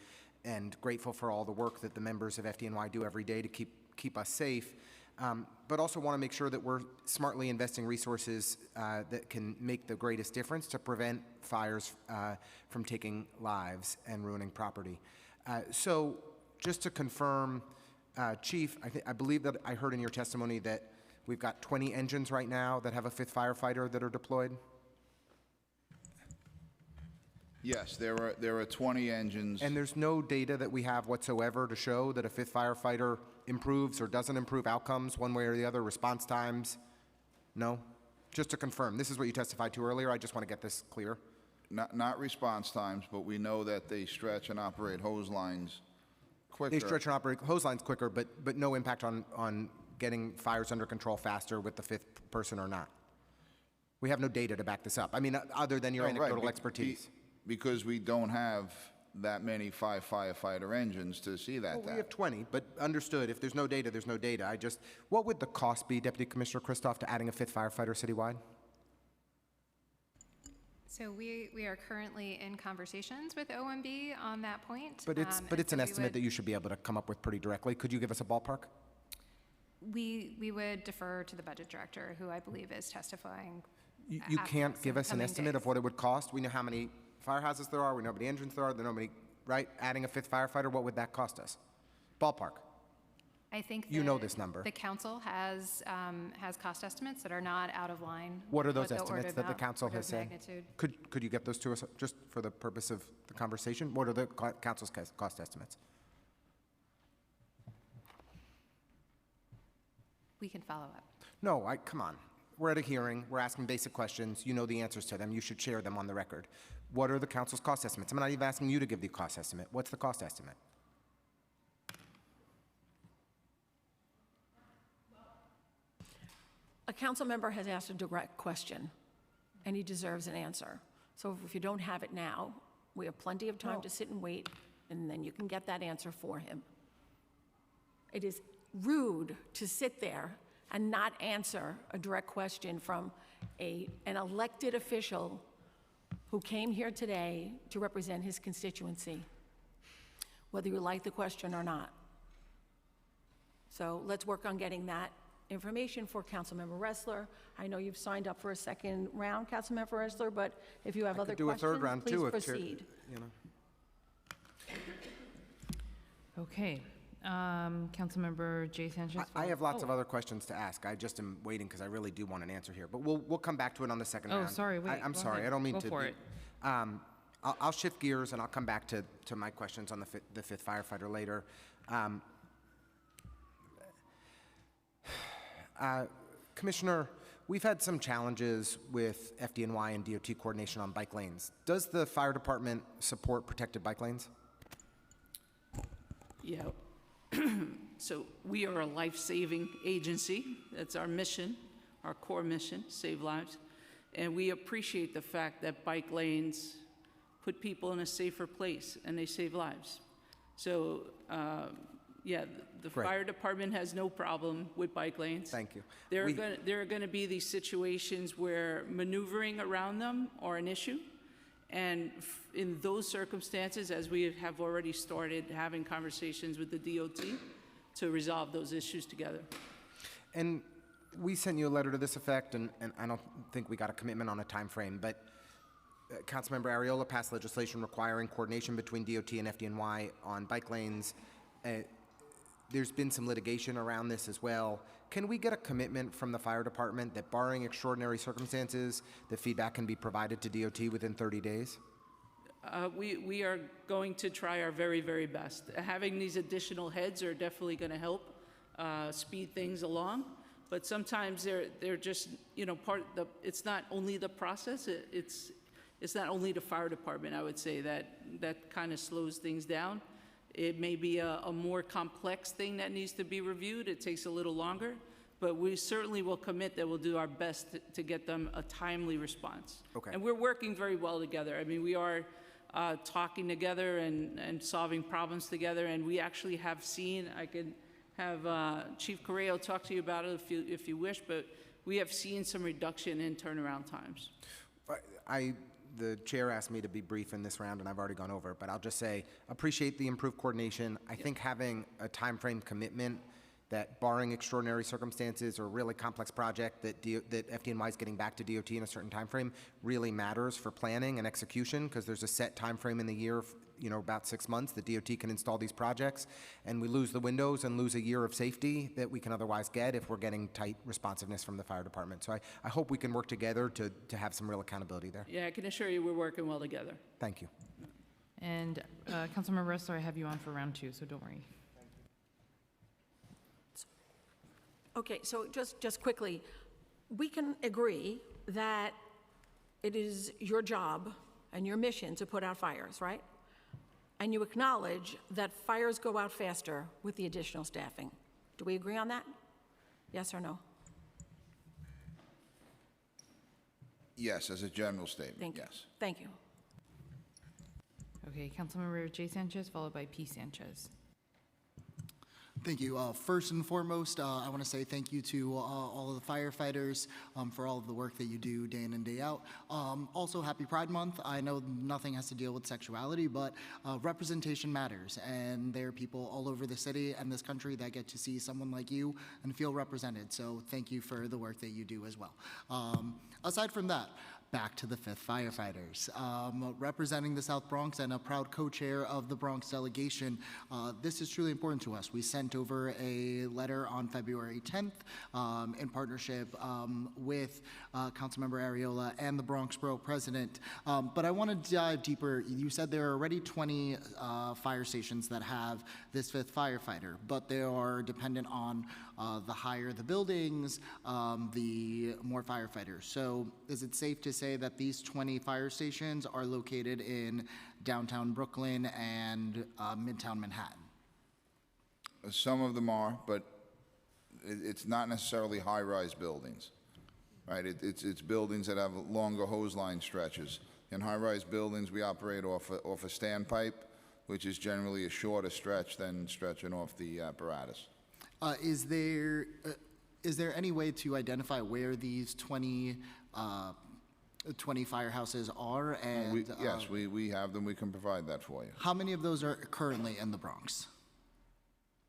and grateful for all the work that the members of FDNY do every day to keep us safe, but also want to make sure that we're smartly investing resources that can make the greatest difference to prevent fires from taking lives and ruining property. So just to confirm, Chief, I believe that I heard in your testimony that we've got 20 engines right now that have a 5th firefighter that are deployed? Yes, there are 20 engines. And there's no data that we have whatsoever to show that a 5th firefighter improves or doesn't improve outcomes one way or the other, response times? No? Just to confirm, this is what you testified to earlier. I just want to get this clear. Not response times, but we know that they stretch and operate hose lines quicker. They stretch and operate hose lines quicker, but no impact on getting fires under control faster with the 5th person or not. We have no data to back this up. I mean, other than your anecdotal expertise. Because we don't have that many 5 firefighter engines to see that. Well, we have 20, but understood, if there's no data, there's no data. What would the cost be, Deputy Commissioner Christoph, to adding a 5th firefighter citywide? So we are currently in conversations with OMB on that point. But it's and an so we estimate would- that you should be able to come up with pretty directly. Could you give us a ballpark? We would defer to the budget director, who I believe is testifying. You after can't us give in us an coming estimate days. of what it would cost? We know how many firehouses there are, we know how many engines there are many, right? Adding a 5th firefighter, what would that cost us? Ballpark. I think You know this number. The council has cost estimates that are not out of line. What are with those the order estimates of that the amount- council order has of said? magnitude. Could you get those to us just for the purpose of the conversation? What are the council's cost estimates? We can follow up. No, come on. We're at a hearing, we're asking basic questions, you know the answers to them, you should share them on the record. What are the council's cost estimates? I'm not even asking you to give the cost estimate. What's the cost estimate? A council member has asked a direct question, and he deserves an answer. So if you don't have it now, we have plenty of time to sit and wait, and then you can get that answer for him. It is rude to sit there and not answer a direct question from an elected official who came here today to represent his constituency, whether you like the question or not. So let's work on getting that information for Councilmember Ressler. I know you've signed up for a second round, Councilmember Ressler, but if you have other Could do a questions, third round please too, if Chair- proceed. you know. Okay. Councilmember Jay Sanchez. I have lots oh. of other questions to ask. I just am waiting because I really do want an answer here. But we'll come back to it on the second Oh, round. sorry, wait, I'm go sorry. ahead. I don't mean Go to. for be- it. I'll shift gears and I'll come back to my questions on the 5th firefighter later. Commissioner, we've had some challenges with FDNY and DOT coordination on bike lanes. Does the fire department support protected bike lanes? Yeah. So we are a life-saving agency. That's our mission, our core mission, save lives. And we appreciate the fact that bike lanes put people in a safer place and they save lives. So, yeah, the Great. fire department has no problem with bike lanes. Thank you. There are going to be these situations where maneuvering around them are an issue. And in those circumstances, as we have already started having conversations with the DOT to resolve those issues together. And we sent you a letter to this effect, and I don't think we got a commitment on a time frame, but Councilmember Ariola passed legislation requiring coordination between DOT and FDNY on bike lanes. There's been some litigation around this as well. Can we get a commitment from the fire department that barring extraordinary circumstances, the feedback can be provided to DOT within 30 days? We are going to try our very, very best. Having these additional heads are definitely going to help speed things along. But sometimes they're just, you know, it's not only the process, it's not only the fire department, I would say, that kind of slows things down. It may be a more complex thing that needs to be reviewed. It takes a little longer, but we certainly will commit that we'll do our best to get them a timely response. Okay. And we're working very well together. I mean, we are talking together and solving problems together, and we actually have seen, I could have Chief Correo talk to you about it if you wish, but we have seen some reduction in turnaround times. The chair asked me to be brief in this round, and I've already gone over it, but I'll just say, appreciate the improved coordination. I think having a timeframe commitment that barring extraordinary circumstances or a really complex project that FDNY is getting back to DOT in a certain timeframe really matters for planning and execution, because there's a set timeframe in the year, you know, about 6 months that DOT can install these projects, and we lose the windows and lose a year of safety that we can otherwise get if we're getting tight responsiveness from the fire department. So I hope we can work together to have some real accountability there. Yeah, I can assure you we're working well together. Thank you. And Councilmember Ressler, I have you on for round 2, so don't worry. Okay, so just quickly, we can agree that it is your job and your mission to put out fires, right? And you acknowledge that fires go out faster with the additional staffing. Do we agree on that? Yes or no? Yes, as a general statement, Thank you. yes. Thank you. Okay, Councilmember J. Sanchez, followed by P. Sanchez. Thank you. First and foremost, I want to say thank you to all of the firefighters for all of the work that you do day in and day out. Also, happy Pride Month. I know nothing has to deal with sexuality, but representation matters, and there are people all over the city and this country that get to see someone like you and feel represented. So thank you for the work that you do as well. Aside from that, back to the 5th Firefighters. Representing the South Bronx and a proud co-chair of the Bronx delegation, this is truly important to us. We sent over a letter on February 10th in partnership with Councilmember Ariola and the Bronx Borough President. But I want to dive deeper. You said there are already 20 fire stations that have this 5th firefighter, but they are dependent on the higher the buildings, the more firefighters. So is it safe to say that these 20 fire stations are located in downtown Brooklyn and Midtown Manhattan? Some of them are, but it's not necessarily high-rise buildings, right? It's buildings that have longer hose line stretches. In high-rise buildings, we operate off a standpipe, which is generally a shorter stretch than stretching off the apparatus. Is there any way to identify where these 20 firehouses are? And Yes, we have them. We can provide that for you. How many of those are currently in the Bronx?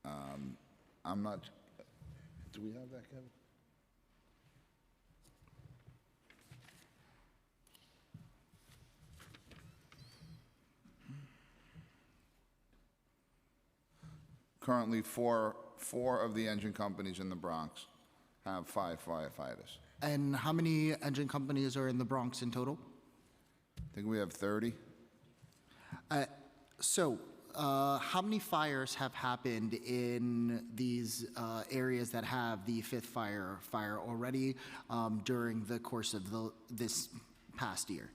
I'm not. Do we have that, Kevin? Currently, four of the engine companies in the Bronx have 5 firefighters. And how many engine companies are in the Bronx in total? I think we have 30. How many fires have happened in these areas that have the 5th fire already during the course of this past year?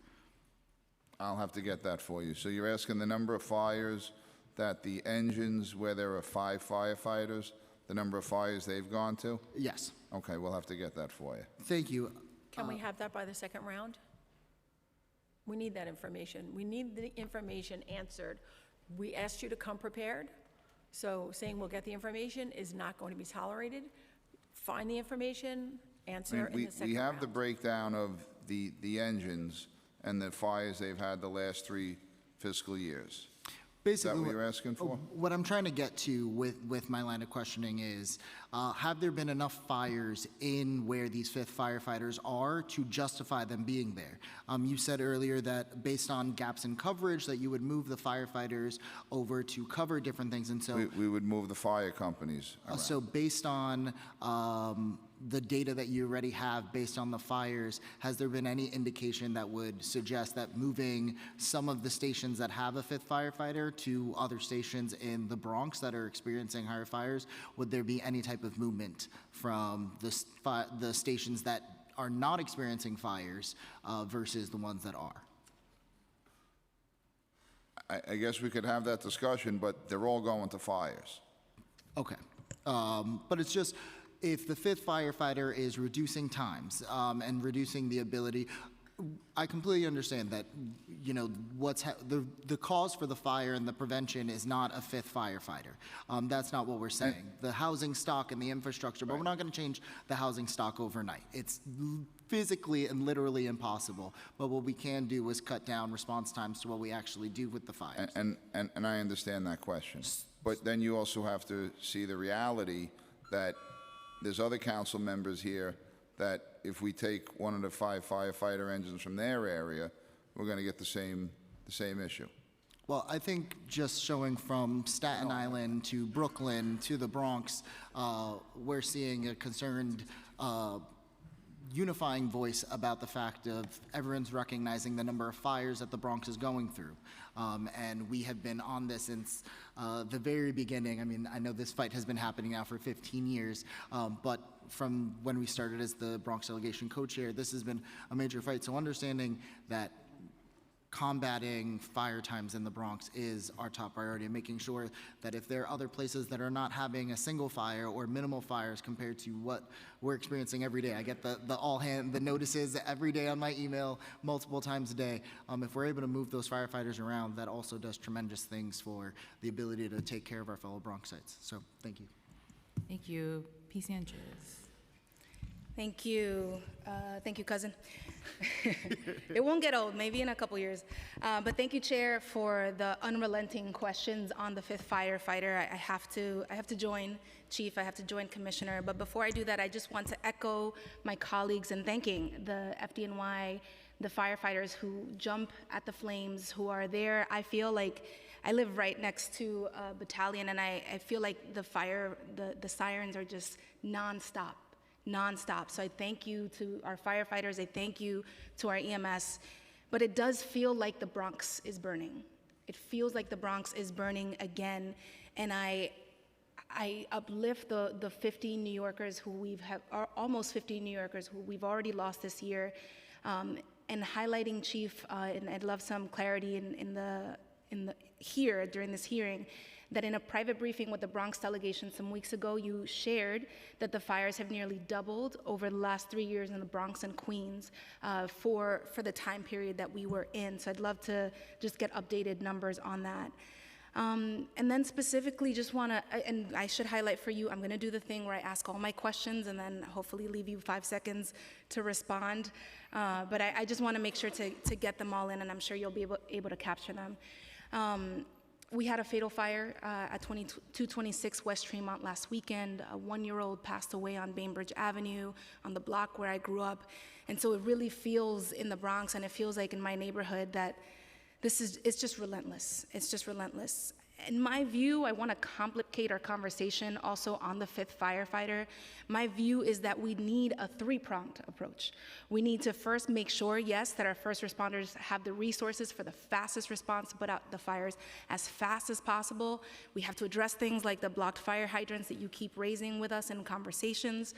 I'll have to get that for you. So you're asking the number of fires that the engines where there are 5 firefighters, the number of fires they've gone to? Yes. Okay, we'll have to get that for you. Thank you. Can we have that by the second round? We need that information. We need the information answered. We asked you to come prepared, so saying we'll get the information is not going to be tolerated. Find the information, answer in the second We have round. the breakdown of the engines and the fires they've had the last 3 fiscal years. Basically, is that what you're asking for? What I'm trying to get to with my line of questioning is, have there been enough fires in where these 5th firefighters are to justify them being there? You said earlier that based on gaps in coverage that you would move the firefighters over to cover different things, and so We would move the fire companies around. so based on the data that you already have based on the fires, has there been any indication that would suggest that moving some of the stations that have a 5th firefighter to other stations in the Bronx that are experiencing higher fires, would there be any type of movement from the stations that are not experiencing fires versus the ones that are? I guess we could have that discussion, but they're all going to fires. Okay. But it's just, if the 5th firefighter is reducing times and reducing the ability, I completely understand that, you know, the cause for the fire and the prevention is not a 5th firefighter. That's not what we're saying. The housing stock and the infrastructure, but we're not going to change the housing stock overnight. It's physically and literally impossible. But what we can do is cut down response times to what we actually do with the fires. And I understand that question. But then you also have to see the reality that there's other council members here that if we take one of the 5 firefighter engines from their area, we're going to get the same issue. Well, I think just showing from Staten Island to Brooklyn to the Bronx, we're seeing a concerned unifying voice about the fact of everyone's recognizing the number of fires that the Bronx is going through. And we have been on this since the very beginning. I mean, I know this fight has been happening now for 15 years, but from when we started as the Bronx delegation co-chair, this has been a major fight. So understanding that combating fire times in the Bronx is our top priority, and making sure that if there are other places that are not having a single fire or minimal fires compared to what we're experiencing every day. I get the notices every day on my email multiple times a day. If we're able to move those firefighters around, that also does tremendous things for the ability to take care of our fellow Bronxites. So thank you. Thank you. P. Sanchez. Thank you. Thank you, cousin. It won't get old, maybe in a couple years. But thank you, Chair, for the unrelenting questions on the 5th firefighter. I have to join Chief, I have to join Commissioner. But before I do that, I just want to echo my colleagues in thanking the FDNY, the firefighters who jump at the flames, who are there. I feel like I live right next to a battalion, and I feel like the sirens are just nonstop. So I thank you to our firefighters, I thank you to our EMS, but it does feel like the Bronx is burning. It feels like the Bronx is burning again, and I uplift the 50 New Yorkers who almost 50 New Yorkers who we've already lost this year, and highlighting, Chief, and I'd love some clarity here during this hearing, that in a private briefing with the Bronx delegation some weeks ago, you shared that the fires have nearly doubled over the last 3 years in the Bronx and Queens for the time period that we were in. So I'd love to just get updated numbers on that. And then specifically just wanna, and I should highlight for you, I'm gonna do the thing where I ask all my questions and then hopefully leave you 5 seconds to respond. But I just wanna make sure to get them all in, and I'm sure you'll be able to capture them. We had a fatal fire at 226 West Tremont last weekend. A 1-year-old passed away on Bainbridge Avenue, on the block where I grew up. And so it really feels in the Bronx, and it feels like in my neighborhood, that it's just relentless. It's just relentless. In my view, I want to complicate our conversation also on the 5th firefighter. My view is that we need a 3-pronged approach. We need to first make sure, yes, that our first responders have the resources for the fastest response to put out the fires as fast as possible. We have to address things like the blocked fire hydrants that you keep raising with us in conversations.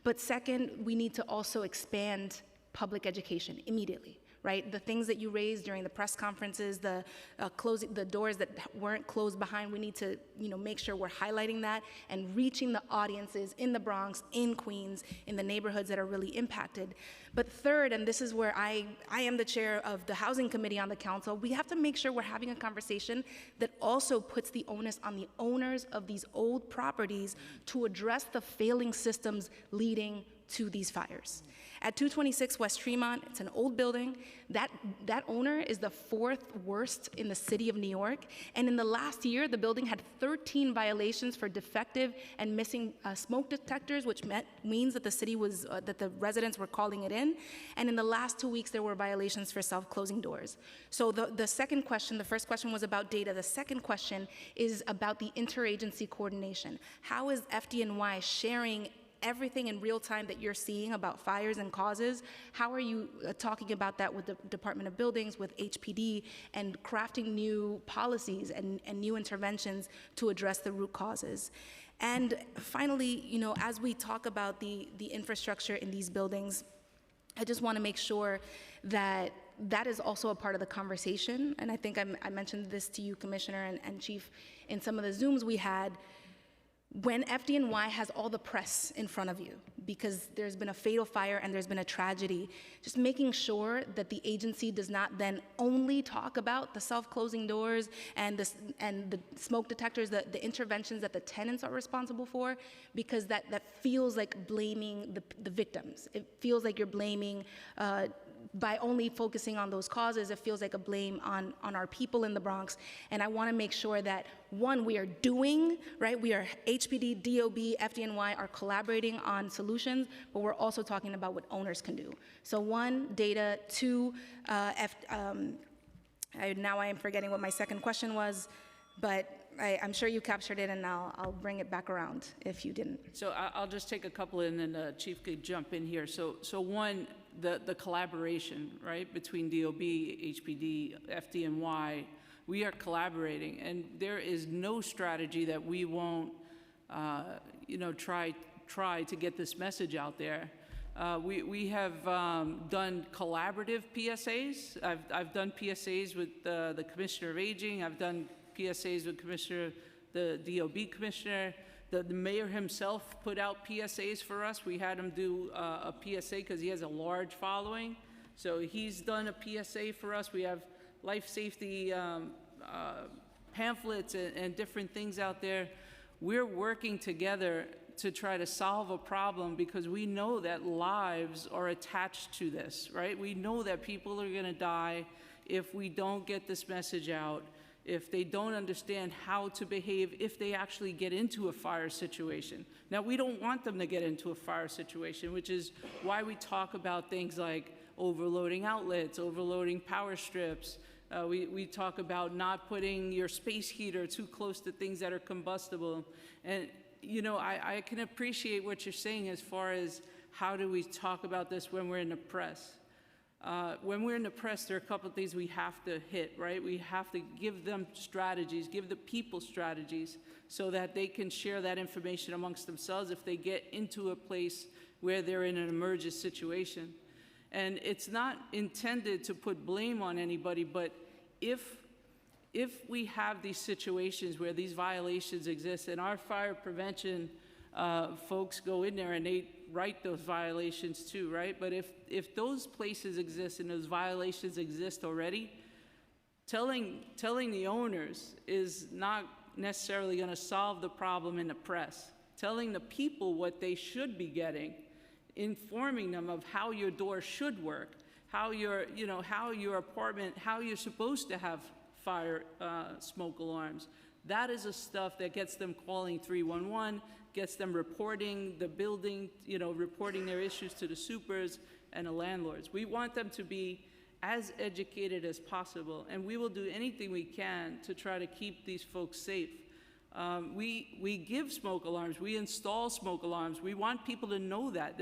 But second, we need to also expand public education immediately. Right, the things that you raised during the press conferences, the closing the doors that weren't closed behind. We need to, make sure we're highlighting that and reaching the audiences in the Bronx, in Queens, in the neighborhoods that are really impacted. But third, and this is where I am the chair of the Housing Committee on the council, we have to make sure we're having a conversation that also puts the onus on the owners of these old properties to address the failing systems leading to these fires. At 226 West Tremont, it's an old building. That owner is the 4th worst in the city of New York. And in the last year, the building had 13 violations for defective and missing smoke detectors, which means that the city was, that the residents were calling it in. And in the last 2 weeks, there were violations for self-closing doors. So the second question, the first question was about data. The second question is about the interagency coordination. How is FDNY sharing everything in real time that you're seeing about fires and causes? How are you talking about that with the Department of Buildings, with HPD, and crafting new policies and new interventions to address the root causes? And finally, as we talk about the infrastructure in these buildings, I just want to make sure that that is also a part of the conversation. And I think I mentioned this to you, Commissioner and Chief, in some of the Zooms we had. When FDNY has all the press in front of you because there's been a fatal fire and there's been a tragedy, just making sure that the agency does not then only talk about the self-closing doors and the smoke detectors, the interventions that the tenants are responsible for, because that feels like blaming the victims. It feels like you're blaming by only focusing on those causes, it feels like a blame on our people in the Bronx. And I want to make sure that, one, we are doing, right? We are HPD, DOB, FDNY are collaborating on solutions, but we're also talking about what owners can do. So one, data. Two, now I am forgetting what my second question was, but I'm sure you captured it, and I'll bring it back around if you didn't. So I'll just take a couple, and then the Chief could jump in here. So one, the collaboration, right, between DOB, HPD, FDNY, we are collaborating, and there is no strategy that we won't, try to get this message out there. We have done collaborative PSAs. I've done PSAs with the Commissioner of Aging. I've done PSAs with the DOB Commissioner. The mayor himself put out PSAs for us. We had him do a PSA because he has a large following. So he's done a PSA for us. We have life safety pamphlets and different things out there. We're working together to try to solve a problem because we know that lives are attached to this, right? We know that people are going to die if we don't get this message out, if they don't understand how to behave if they actually get into a fire situation. Now, we don't want them to get into a fire situation, which is why we talk about things like overloading outlets, overloading power strips. We talk about not putting your space heater too close to things that are combustible. And, you know, I can appreciate what you're saying as far as how do we talk about this when we're in the press. When we're in the press, there are a couple of things we have to hit, right? We have to give them strategies, give the people strategies so that they can share that information amongst themselves if they get into a place where they're in an emergent situation. And it's not intended to put blame on anybody, but if we have these situations where these violations exist and our fire prevention folks go in there and they write those violations too, right? But if those places exist and those violations exist already, telling the owners is not necessarily going to solve the problem in the press. Telling the people what they should be getting, informing them of how your door should work, how your apartment, how you're supposed to have fire smoke alarms. That is the stuff that gets them calling 311, gets them reporting the building, reporting their issues to the supers and the landlords. We want them to be as educated as possible, and we will do anything we can to try to keep these folks safe. We give smoke alarms, we install smoke alarms. We want people to know that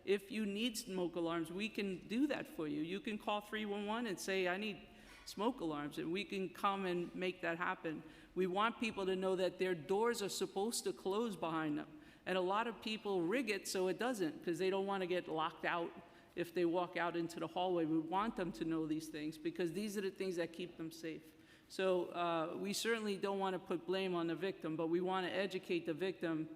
if you need smoke alarms, we can do that for you. You can call 311 and say, I need smoke alarms, and we can come and make that happen. We want people to know that their doors are supposed to close behind them. And a lot of people rig it so it doesn't because they don't want to get locked out if they walk out into the hallway. We want them to know these things because these are the things that keep them safe. So we certainly don't want to put blame on the victim, but we want to educate the victim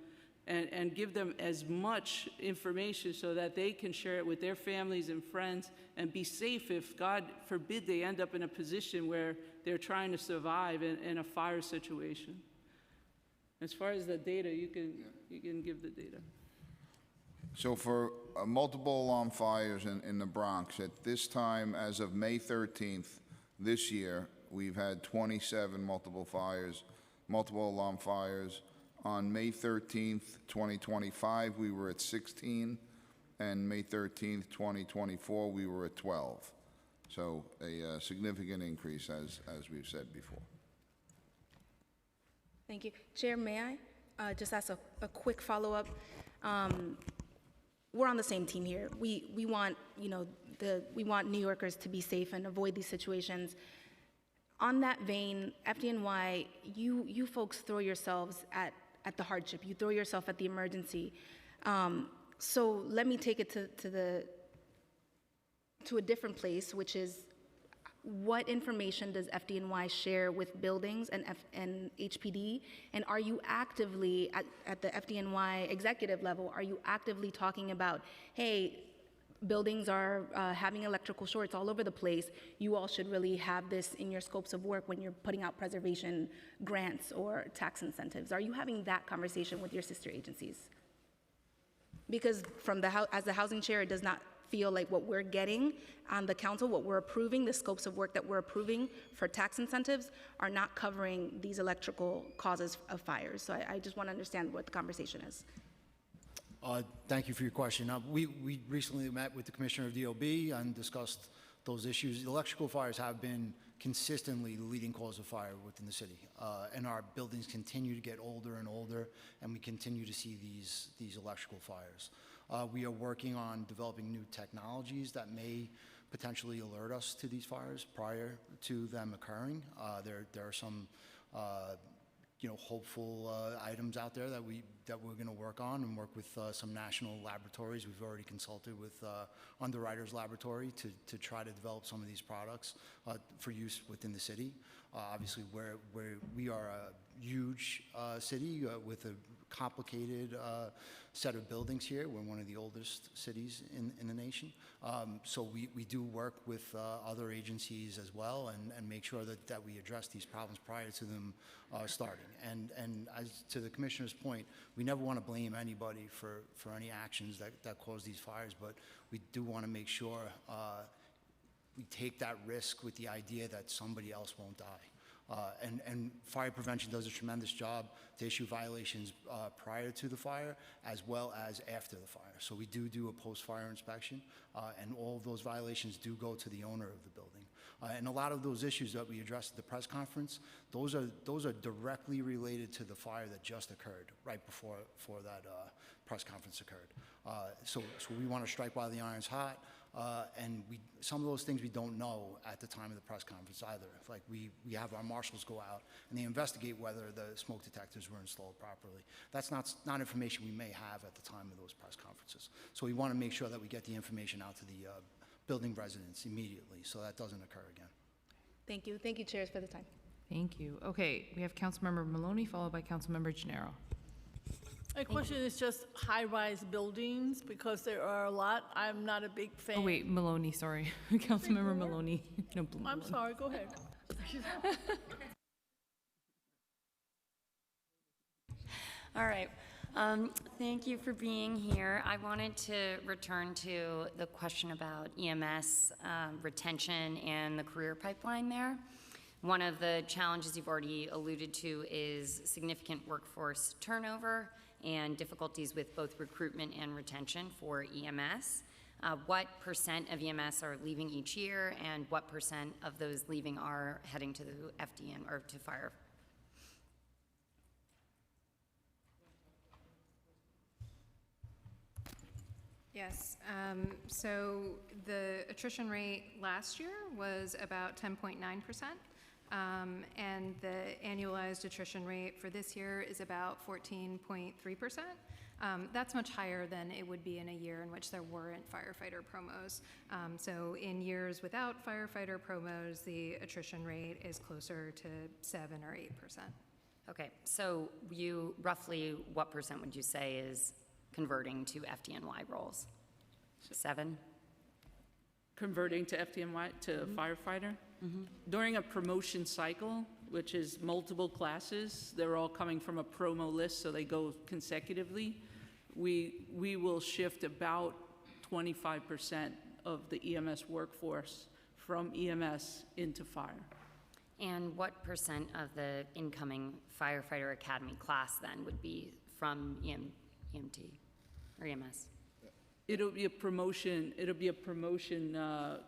and give them as much information so that they can share it with their families and friends and be safe if, God forbid, they end up in a position where they're trying to survive in a fire situation. As far as the data, you can give the data. So for multiple alarm fires in the Bronx, at this time, as of May 13th this year, we've had 27 multiple alarm fires. On May 13th, 2025, we were at 16, and May 13th, 2024, we were at 12. So a significant increase, as we've said before. Thank you. Chair, may I just ask a quick follow-up? We're on the same team here. We want, we want New Yorkers to be safe and avoid these situations. On that vein, FDNY, you folks throw yourselves at the hardship. You throw yourself at the emergency. So let me take it to a different place, which is what information does FDNY share with buildings and HPD? And are you actively, at the FDNY executive level, are you actively talking about, hey, buildings are having electrical shorts all over the place. You all should really have this in your scopes of work when you're putting out preservation grants or tax incentives. Are you having that conversation with your sister agencies? Because as the housing chair, it does not feel like what we're getting on the council, what we're approving, the scopes of work that we're approving for tax incentives are not covering these electrical causes of fires. So I just want to understand what the conversation is. Thank you for your question. We recently met with the Commissioner of DOB and discussed those issues. Electrical fires have been consistently the leading cause of fire within the city, and our buildings continue to get older and older, and we continue to see these electrical fires. We are working on developing new technologies that may potentially alert us to these fires prior to them occurring. There are some hopeful items out there that we're going to work on and work with some national laboratories. We've already consulted with Underwriters Laboratory to try to develop some of these products for use within the city. Obviously, where we are a huge city with a complicated set of buildings here. We're one of the oldest cities in the nation. So we do work with other agencies as well and make sure that we address these problems prior to them starting. And as to the Commissioner's point, we never want to blame anybody for any actions that cause these fires, but we do want to make sure we take that risk with the idea that somebody else won't die. And fire prevention does a tremendous job to issue violations prior to the fire as well as after the fire. So we do a post-fire inspection, and all of those violations do go to the owner of the building. And a lot of those issues that we addressed at the press conference, those are directly related to the fire that just occurred right before that press conference occurred. So we want to strike while the iron's hot. And some of those things we don't know at the time of the press conference either. Like we have our marshals go out and they investigate whether the smoke detectors were installed properly. That's not information we may have at the time of those press conferences. So we want to make sure that we get the information out to the building residents immediately so that doesn't occur again. Thank you. Thank you, chairs, for the time. Thank you. Okay, we have Councilmember Maloney, followed by Councilmember Gennaro. My question is just high-rise buildings, because there are a lot. I'm not a big fan. Oh, wait, Maloney, sorry. Councilmember Maloney. No, I'm sorry, go ahead. All right. Thank you for being here. I wanted to return to the question about EMS retention and the career pipeline there. One of the challenges you've already alluded to is significant workforce turnover and difficulties with both recruitment and retention for EMS. What % of EMS are leaving each year, and what % of those leaving are heading to the FDN or to fire? Yes, so the attrition rate last year was about 10.9%, and the annualized attrition rate for this year is about 14.3%. That's much higher than it would be in a year in which there weren't firefighter promos. So in years without firefighter promos, the attrition rate is closer to 7 or 8%. Okay, so roughly what % would you say is converting to FDNY roles? 7? Converting to FDNY to firefighter? During a promotion cycle, which is multiple classes, they're all coming from a promo list, so they go consecutively. We will shift about 25% of the EMS workforce from EMS into fire. And what % of the incoming firefighter academy class then would be from EMT or EMS? It'll be a promotion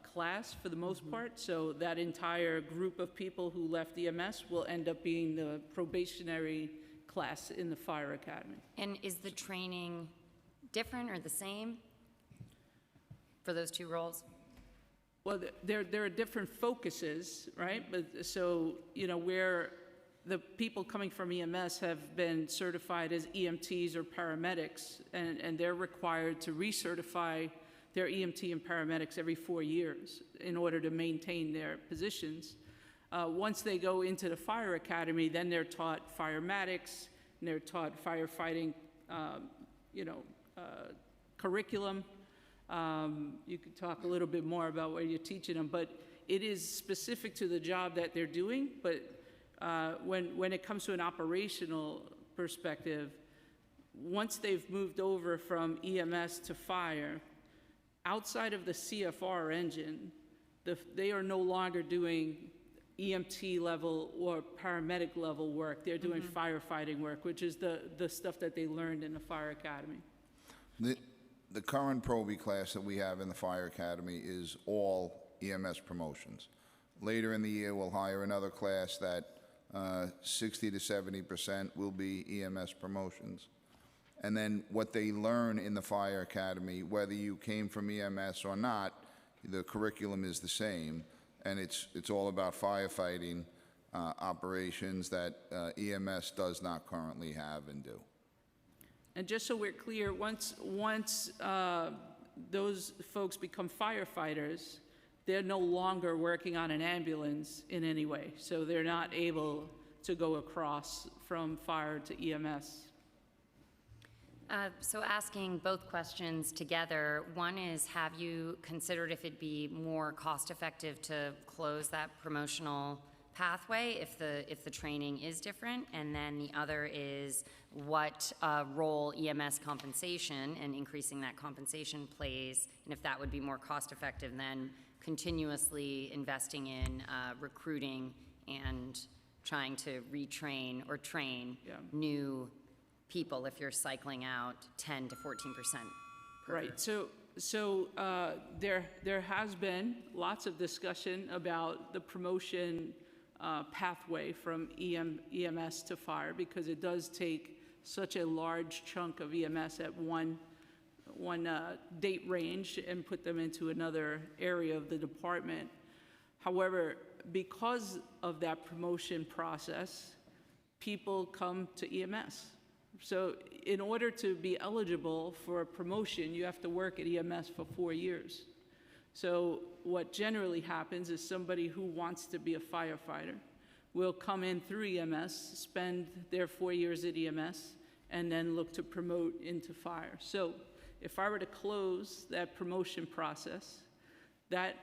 class for the most part, so that entire group of people who left EMS will end up being the probationary class in the fire academy. And is the training different or the same for those two roles? Well, there are different focuses, right? But so, where the people coming from EMS have been certified as EMTs or paramedics, and they're required to recertify their EMT and paramedics every 4 years in order to maintain their positions. Once they go into the fire academy, then they're taught firematics, and they're taught firefighting, curriculum. You could talk a little bit more about what you're teaching them, but it is specific to the job that they're doing. But when it comes to an operational perspective, once they've moved over from EMS to fire, outside of the CFR engine, they are no longer doing EMT level or paramedic level work. They're doing firefighting work, which is the stuff that they learned in the fire academy. The current Proby class that we have in the fire academy is all EMS promotions. Later in the year, we'll hire another class that 60 to 70% will be EMS promotions. And then what they learn in the fire academy, whether you came from EMS or not, the curriculum is the same, and it's all about firefighting operations that EMS does not currently have and do. And just so we're clear, once those folks become firefighters, they're no longer working on an ambulance in any way. So they're not able to go across from fire to EMS. So asking both questions together, one is, have you considered if it'd be more cost-effective to close that promotional pathway if the training is different? And then the other is what role EMS compensation and increasing that compensation plays, and if that would be more cost-effective than continuously investing in recruiting and trying to retrain or train new people if you're cycling out 10 to 14% per year. Right. So there has been lots of discussion about the promotion pathway from EMS to fire, because it does take such a large chunk of EMS at one date range and put them into another area of the department. However, because of that promotion process, people come to EMS. So in order to be eligible for a promotion, you have to work at EMS for 4 years. So what generally happens is somebody who wants to be a firefighter will come in through EMS, spend their 4 years at EMS, and then look to promote into fire. So if I were to close that promotion process, that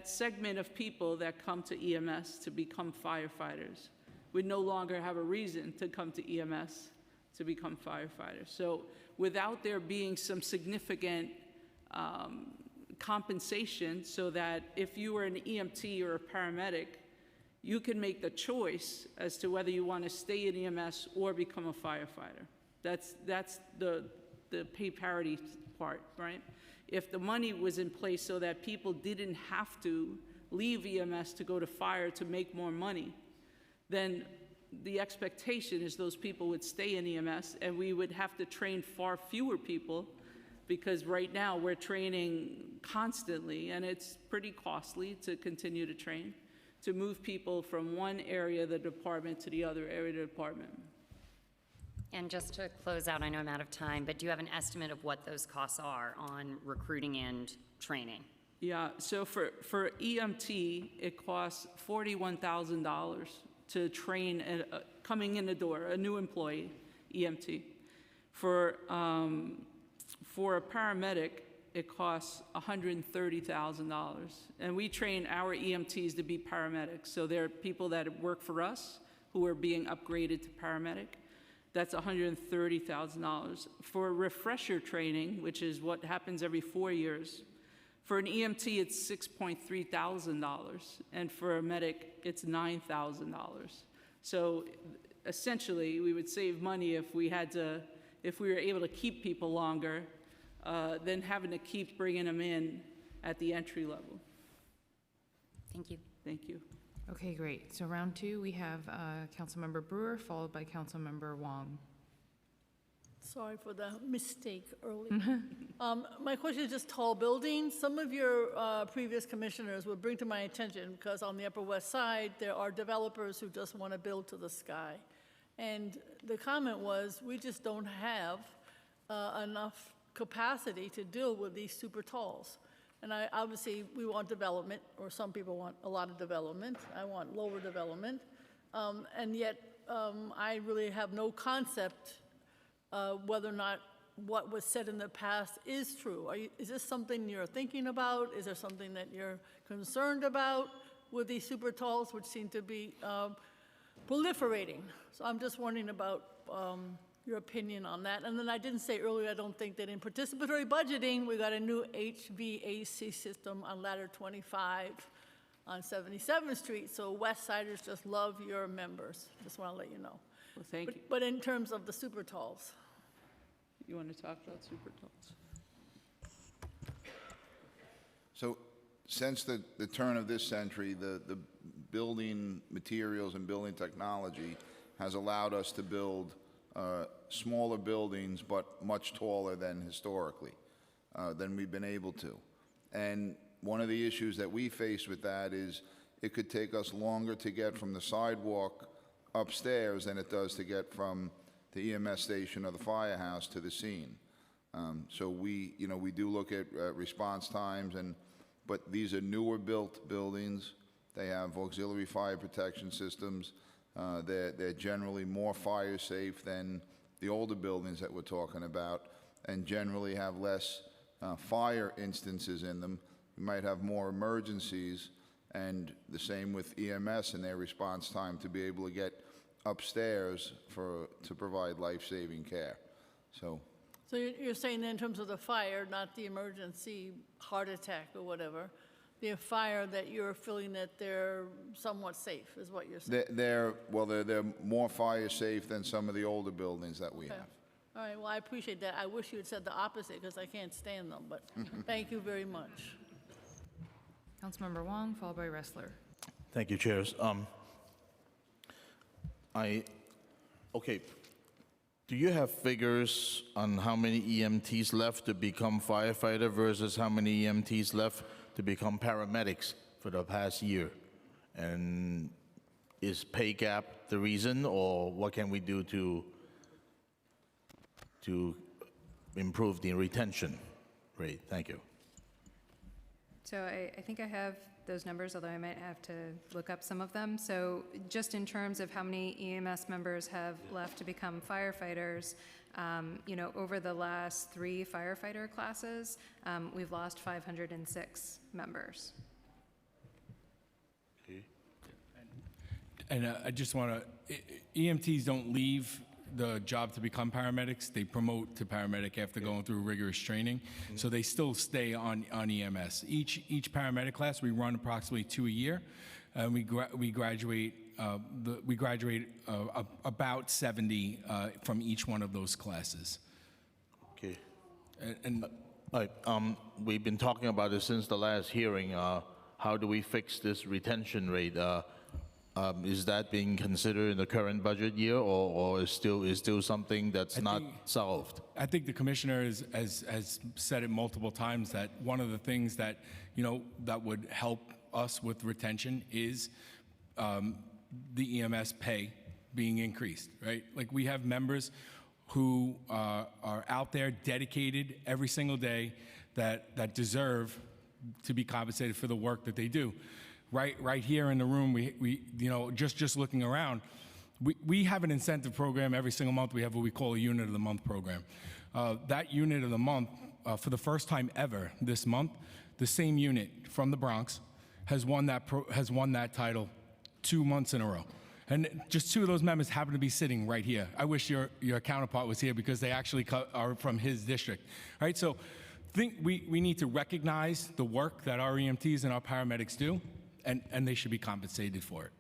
segment of people that come to EMS to become firefighters would no longer have a reason to come to EMS to become firefighters. So without there being some significant compensation, so that if you were an EMT or a paramedic, you can make the choice as to whether you want to stay in EMS or become a firefighter. That's the pay parity part, right? If the money was in place so that people didn't have to leave EMS to go to fire to make more money, then the expectation is those people would stay in EMS, and we would have to train far fewer people, because right now we're training constantly, and it's pretty costly to continue to train, to move people from one area of the department to the other area of the department. And just to close out, I know I'm out of time, but do you have an estimate of what those costs are on recruiting and training? Yeah, so for EMT, it costs $41,000 to train coming in the door, a new employee, EMT. For a paramedic, it costs $130,000. And we train our EMTs to be paramedics. So they're people that work for us who are being upgraded to paramedic. That's $130,000. For refresher training, which is what happens every 4 years, for an EMT, it's $6.3 thousand, and for a medic, it's $9,000. So essentially, we would save money if we were able to keep people longer than having to keep bringing them in at the entry level. Thank you. Thank you. Okay, great. So round two, we have Councilmember Brewer, followed by Councilmember Wong. Sorry for the mistake earlier. My question is just tall buildings. Some of your previous commissioners would bring to my attention, because on the Upper West Side, there are developers who just want to build to the sky. And the comment was, we just don't have enough capacity to deal with these super talls. And obviously, we want development, or some people want a lot of development. I want lower development. And yet, I really have no concept whether or not what was said in the past is true. Is this something you're thinking about? Is there something that you're concerned about with these super talls, which seem to be proliferating? So I'm just wondering about your opinion on that. And then I didn't say earlier, I don't think that in participatory budgeting, we got a new HVAC system on ladder 25 on 77th Street. So West Siders just love your members. Just want to let you know. Well, thank you. But in terms of the super talls. You want to talk about super talls? So since the turn of this century, the building materials and building technology has allowed us to build smaller buildings, but much taller than historically, than we've been able to. And one of the issues that we face with that is it could take us longer to get from the sidewalk upstairs than it does to get from the EMS station or the firehouse to the scene. So we do look at response times, but these are newer built buildings. They have auxiliary fire protection systems. They're generally more fire safe than the older buildings that we're talking about, and generally have less fire instances in them. You might have more emergencies, and the same with EMS and their response time to be able to get upstairs to provide life-saving care. So you're saying that in terms of the fire, not the emergency heart attack or whatever, the fire, that you're feeling that they're somewhat safe, is what you're saying? they're more fire safe than some of the older buildings that we Okay. have. All right, well, I appreciate that. I wish you had said the opposite, because I can't stand them, but thank you very much. Councilmember Wong, followed by Wrestler. Thank you, Chairs. Okay, do you have figures on how many EMTs left to become firefighter versus how many EMTs left to become paramedics for the past year? And is pay gap the reason, or what can we do to improve the retention rate? Thank you. So I think I have those numbers, although I might have to look up some of them. So just in terms of how many EMS members have left to become firefighters, over the last 3 firefighter classes, we've lost 506 members. And I just want to, EMTs don't leave the job to become paramedics. They promote to paramedic after going through rigorous training. So they still stay on EMS. Each paramedic class, we run approximately 2 a year. And we graduate about 70 from each one of those classes. Okay. And we've been talking about this since the last hearing. How do we fix this retention rate? Is that being considered in the current budget year, or is still something that's not solved? I think the commissioner has said it multiple times that one of the things that that would help us with retention is the EMS pay being increased. Right, like we have members who are out there dedicated every single day that deserve to be compensated for the work that they do. Right here in the room, we just looking around, we have an incentive program every single month. We have what we call a Unit of the Month program. That Unit of the Month, for the first time ever this month, the same unit from the Bronx has won that title 2 months in a row. And just 2 of those members happen to be sitting right here. I wish your counterpart was here, because they actually are from his district. Right, so we need to recognize the work that our EMTs and our paramedics do. And they should be compensated for it.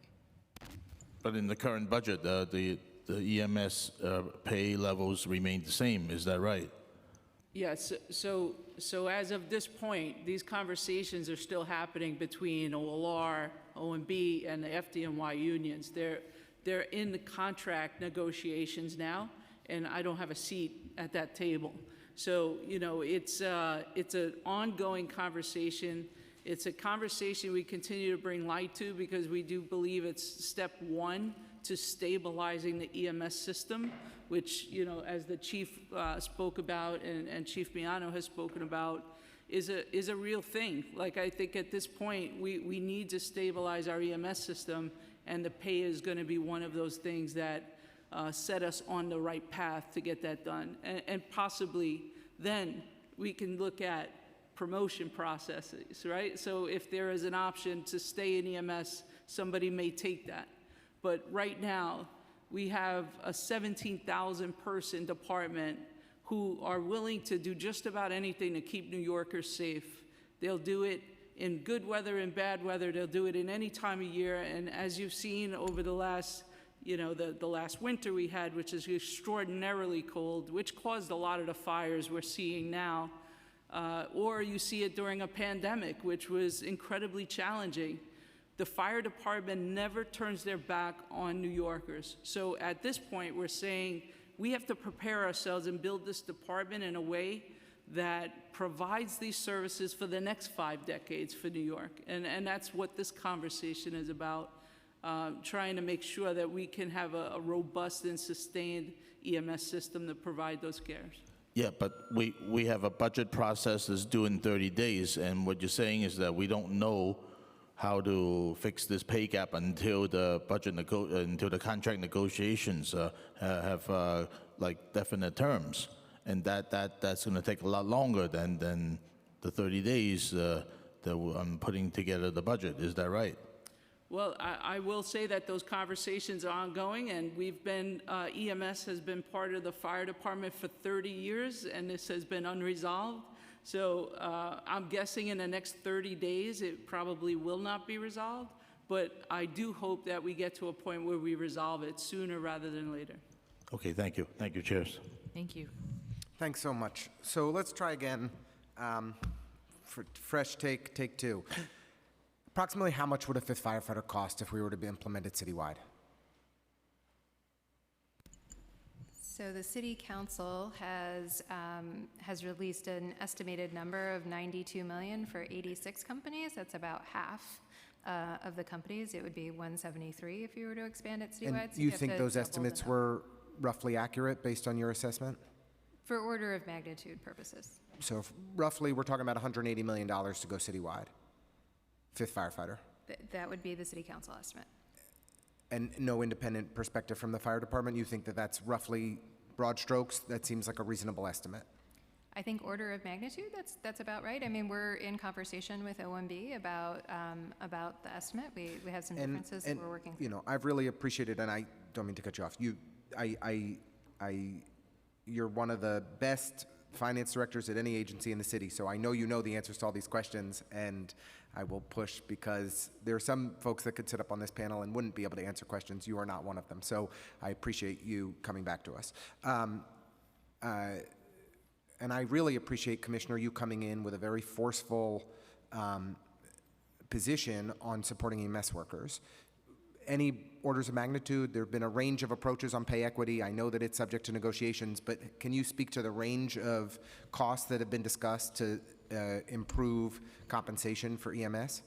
But in the current budget, the EMS pay levels remain the same. Is that right? Yes. So as of this point, these conversations are still happening between OLR, OMB, and the FDNY unions. They're in the contract negotiations now, and I don't have a seat at that table. So it's an ongoing conversation. It's a conversation we continue to bring light to, because we do believe it's step 1 to stabilizing the EMS system, which, as the chief spoke about and Chief Miano has spoken about, is a real thing. Like, I think at this point, we need to stabilize our EMS system, and the pay is going to be one of those things that set us on the right path to get that done. And possibly then we can look at promotion processes, right? So if there is an option to stay in EMS, somebody may take that. But right now, we have a 17,000 person department who are willing to do just about anything to keep New Yorkers safe. They'll do it in good weather and bad weather. They'll do it in any time of year. And as you've seen over the last, the last winter we had, which is extraordinarily cold, which caused a lot of the fires we're seeing now, or you see it during a pandemic, which was incredibly challenging. The fire department never turns their back on New Yorkers. So at this point, we're saying we have to prepare ourselves and build this department in a way that provides these services for the next 5 decades for New York. And that's what this conversation is about, trying to make sure that we can have a robust and sustained EMS system to provide those cares. Yeah, but we have a budget process that's due in 30 days, and what you're saying is that we don't know how to fix this pay gap until the budget until the contract negotiations have like definite terms, and that's going to take a lot longer than the 30 days that I'm putting together the budget. Is that right? Well, I will say that those conversations are ongoing, and we've been, EMS has been part of the fire department for 30 years, and this has been unresolved. So I'm guessing in the next 30 days, it probably will not be resolved, but I do hope that we get to a point where we resolve it sooner rather than later. Okay, thank you. Thank you, Chairs. Thank you. Thanks so much. So let's try again. For fresh take two. Approximately how much would a fifth firefighter cost if we were to be implemented citywide? So the city council has released an estimated number of 92 million for 86 companies. That's about half of the companies. It would be 173 if you were to expand it citywide. And So you have think to those double the estimates number. were roughly accurate based on your assessment? For order of magnitude purposes. So roughly, we're talking about $180 million to go citywide. Fifth firefighter. That would be the city council estimate. And no independent perspective from the fire department? You think that that's roughly broad strokes? That seems like a reasonable estimate. I think order of magnitude, that's about right. I mean, we're in conversation with OMB about the estimate. We have some differences that we're working through. You know, I've really appreciated, and I don't mean to cut you off. You're one of the best finance directors at any agency in the city, so I know you know the answers to all these questions, and I will push because there are some folks that could sit up on this panel and wouldn't be able to answer questions. You are not one of them, so I appreciate you coming back to us. And I really appreciate, Commissioner, you coming in with a very forceful position on supporting EMS workers. Any orders of magnitude? There have been a range of approaches on pay equity. I know that it's subject to negotiations, but can you speak to the range of costs that have been discussed to improve compensation for EMS?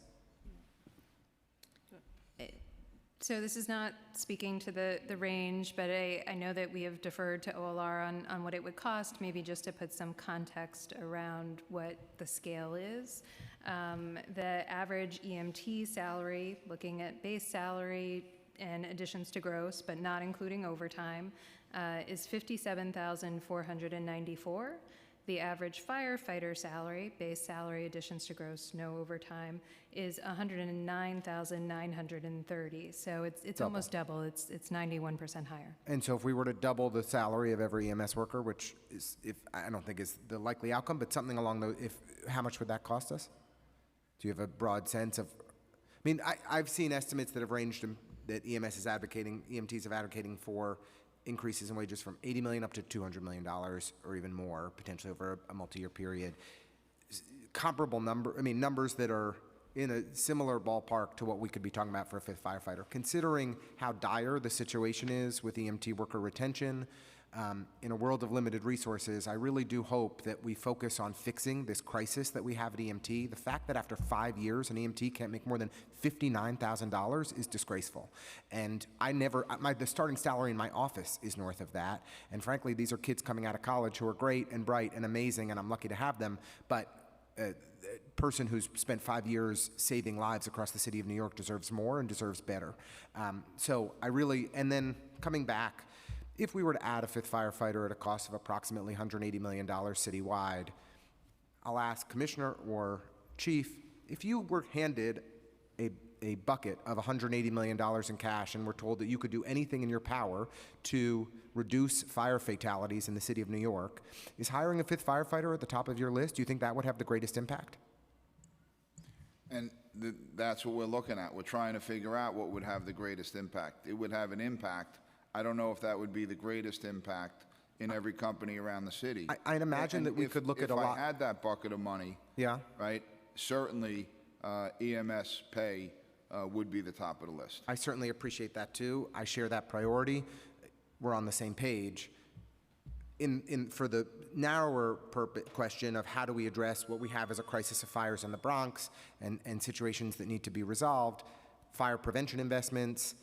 So this is not speaking to the range, but I know that we have deferred to OLR on what it would cost, maybe just to put some context around what the scale is. The average EMT salary, looking at base salary and additions to gross, but not including overtime, is $57,494. The average firefighter salary, base salary, additions to gross, no overtime, is $109,930. So it's almost double. It's 91% higher. And so if we were to double the salary of every EMS worker, which is, if I don't think is the likely outcome, but something along those, how much would that cost us? Do you have a broad sense of? I mean, I've seen estimates that have ranged that EMTs is advocating for increases in wages from $80 million up to $200 million or even more, potentially over a multi-year period. Comparable numbers that are in a similar ballpark to what we could be talking about for a fifth firefighter. Considering how dire the situation is with EMT worker retention, in a world of limited resources, I really do hope that we focus on fixing this crisis that we have at EMT. The fact that after 5 years, an EMT can't make more than $59,000 is disgraceful. And the starting salary in my office is north of that. And frankly, these are kids coming out of college who are great and bright and amazing, and I'm lucky to have them. But a person who's spent 5 years saving lives across the city of New York deserves more and deserves better. And then coming back, if we were to add a fifth firefighter at a cost of approximately $180 million citywide, I'll ask Commissioner or Chief, if you were handed a bucket of $180 million in cash and were told that you could do anything in your power to reduce fire fatalities in the city of New York, is hiring a fifth firefighter at the top of your list? Do you think that would have the greatest impact? And that's what we're looking at. We're trying to figure out what would have the greatest impact. It would have an impact. I don't know if that would be the greatest impact in every company around the city. I'd imagine that we could look at a lot. If I had that bucket of money, yeah, right, certainly EMS pay would be the top of the list. I certainly appreciate that too. I share that priority. We're on the same page. For the narrower question of how do we address what we have as a crisis of fires in the Bronx and situations that need to be resolved, fire prevention investments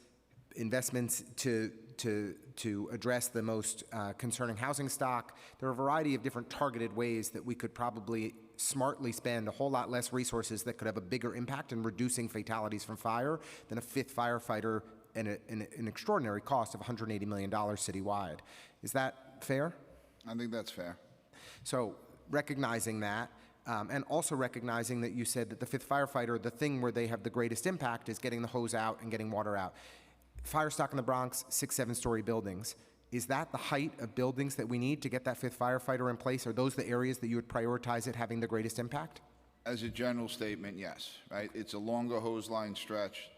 to address the most concerning housing stock. There are a variety of different targeted ways that we could probably smartly spend a whole lot less resources that could have a bigger impact in reducing fatalities from fire than a fifth firefighter and an extraordinary cost of $180 million citywide. Is that that fair? I think that's fair. So recognizing that, and also recognizing that you said that the 5th firefighter, the thing where they have the greatest impact is getting the hose out and getting water out. Fire stock in the Bronx, 6, 7-story buildings. Is that the height of buildings that we need to get that 5th firefighter in place? Are those the areas that you would prioritize it having the greatest impact? As a general statement, yes, right? It's a longer hose line stretch,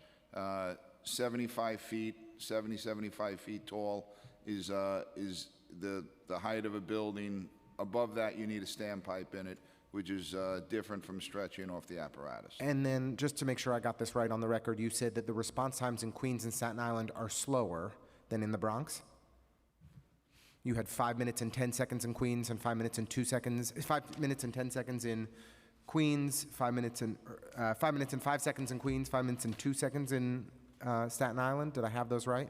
75 feet, 75 feet tall is the height of a building. Above that, you need a standpipe in it, which is different from stretching off the apparatus. And then, just to make sure I got this right on the record, you said that the response times in Queens and Staten Island are slower than in the Bronx? You had 5 minutes and 10 seconds in Queens and 5 minutes and 2 seconds, 5 minutes and 10 seconds in Queens, 5 minutes and 5 seconds in Queens, 5 minutes and 2 seconds in Staten Island. Did I have those right?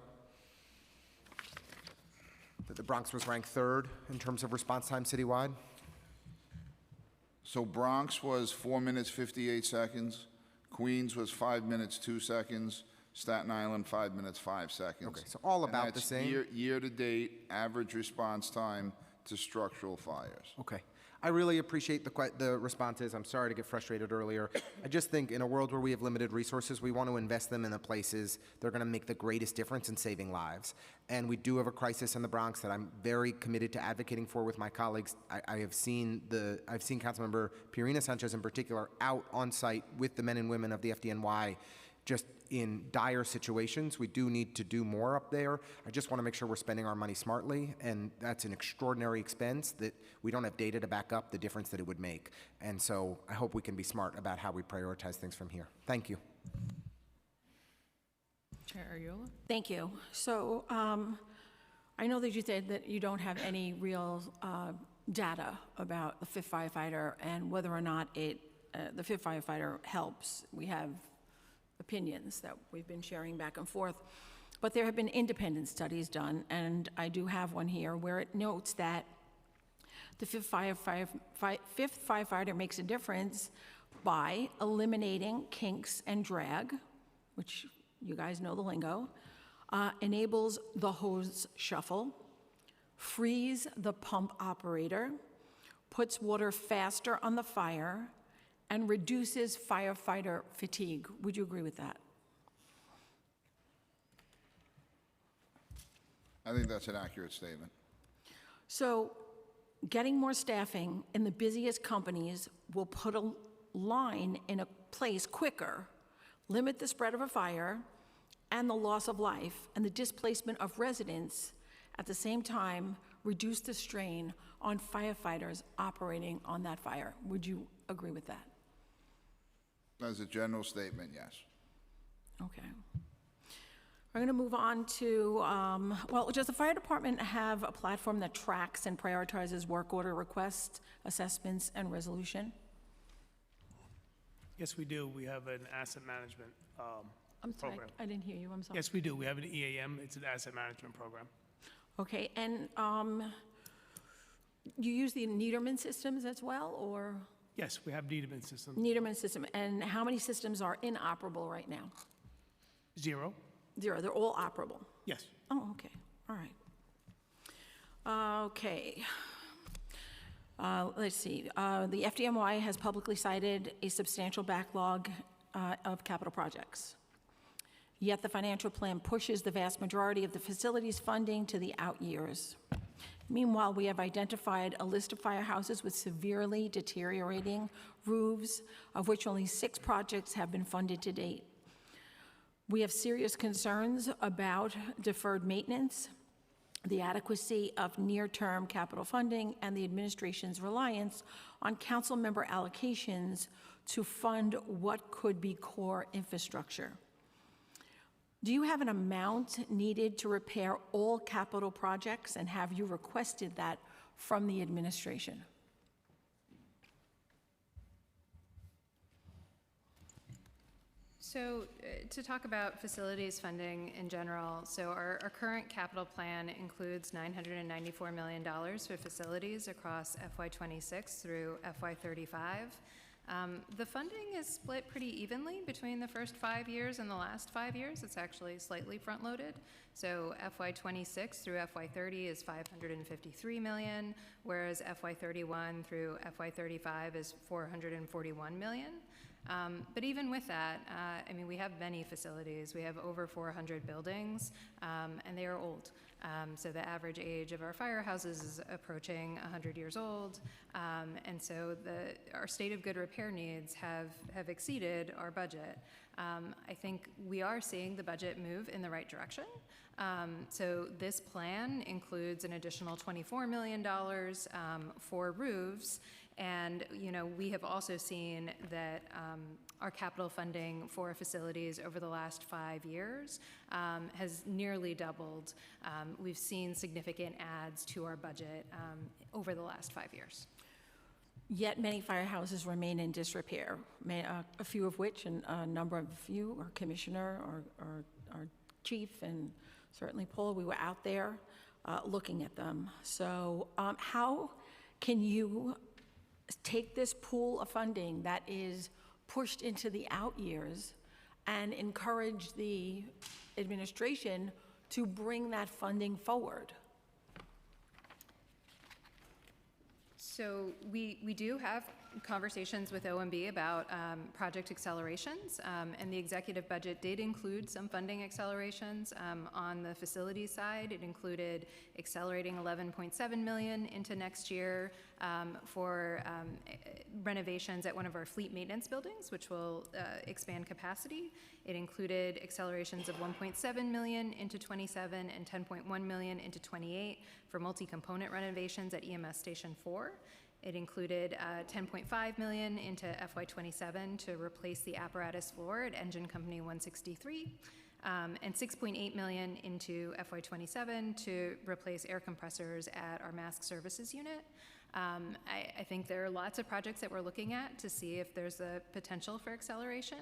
That the Bronx was ranked 3rd in terms of response time citywide? So Bronx was 4 minutes, 58 seconds. Queens was 5 minutes, 2 seconds. Staten Island, 5 minutes, 5 seconds. Okay, so all about the that's same? Year-to-date, average response time to structural fires. Okay. I really appreciate the responses. I'm sorry to get frustrated earlier. I just think in a world where we have limited resources, we want to invest them in the places that are going to make the greatest difference in saving lives. And we do have a crisis in the Bronx that I'm very committed to advocating for with my colleagues. I've seen Councilmember Purina Sanchez in particular out on site with the men and women of the FDNY just in dire situations. We do need to do more up there. I just want to make sure we're spending our money smartly, and that's an extraordinary expense that we don't have data to back up the difference that it would make. And so I hope we can be smart about how we prioritize things from here. Thank you. Chair Ariola? Thank you. So I know that you said that you don't have any real data about the 5th firefighter and whether or not the 5th firefighter helps. We have opinions that we've been sharing back and forth. But there have been independent studies done, and I do have one here where it notes that the 5th firefighter makes a difference by eliminating kinks and drag, which you guys know the lingo, enables the hose shuffle, frees the pump operator, puts water faster on the fire, and reduces firefighter fatigue. Would you agree with that? I think that's an accurate statement. So getting more staffing in the busiest companies will put a line in a place quicker, limit the spread of a fire and the loss of life and the displacement of residents, at the same time reduce the strain on firefighters operating on that fire. Would you agree with that? As a general statement, yes. Okay. We're going to move on to, well, does the fire department have a platform that tracks and prioritizes work order requests, assessments, and resolution? Yes, we do. We have an asset management I'm sorry, program. I didn't hear you, I'm sorry. Yes, we do. We have an EAM. It's an asset management program. Okay, and you use the Niederman systems as well, or? Yes, we have Niederman system. Niederman system, and how many systems are inoperable right now? 0. 0, they're all operable? Yes. Oh, okay, all right. Okay. Let's see, the FDNY has publicly cited a substantial backlog of capital projects. Yet the financial plan pushes the vast majority of the facilities funding to the out years. Meanwhile, we have identified a list of firehouses with severely deteriorating roofs, of which only 6 projects have been funded to date. We have serious concerns about deferred maintenance, the adequacy of near-term capital funding, and the administration's reliance on council member allocations to fund what could be core infrastructure. Do you have an amount needed to repair all capital projects, and have you requested that from the administration? So to talk about facilities funding in general, so our current capital plan includes $994 million for facilities across FY26 through FY35. The funding is split pretty evenly between the first 5 years and the last 5 years. It's actually slightly front-loaded. So FY26 through FY30 is $553 million, whereas FY31 through FY35 is $441 million. But even with that, I mean, we have many facilities. We have over 400 buildings, and they are old. So the average age of our firehouses is approaching 100 years old, and so our state of good repair needs have exceeded our budget. I think we are seeing the budget move in the right direction. So this plan includes an additional $24 million for roofs. And, you know, we have also seen that our capital funding for facilities over the last 5 years has nearly doubled. We've seen significant adds to our budget over the last 5 years. Yet many firehouses remain in disrepair, a few of which, and a number of you, our commissioner, our chief, and certainly Paul, we were out there looking at them. So how can you take this pool of funding that is pushed into the out years and encourage the administration to bring that funding forward? So we do have conversations with OMB about project accelerations, and the executive budget did include some funding accelerations. On the facilities side, it included accelerating $11.7 million into next year for renovations at one of our fleet maintenance buildings, which will expand capacity. It included accelerations of $1.7 million into 27 and $10.1 million into 28 for multi-component renovations at EMS Station 4. It included $10.5 million into FY27 to replace the apparatus floor at Engine Company 163, and $6.8 million into FY27 to replace air compressors at our mask services unit. I think there are lots of projects that we're looking at to see if there's a potential for acceleration.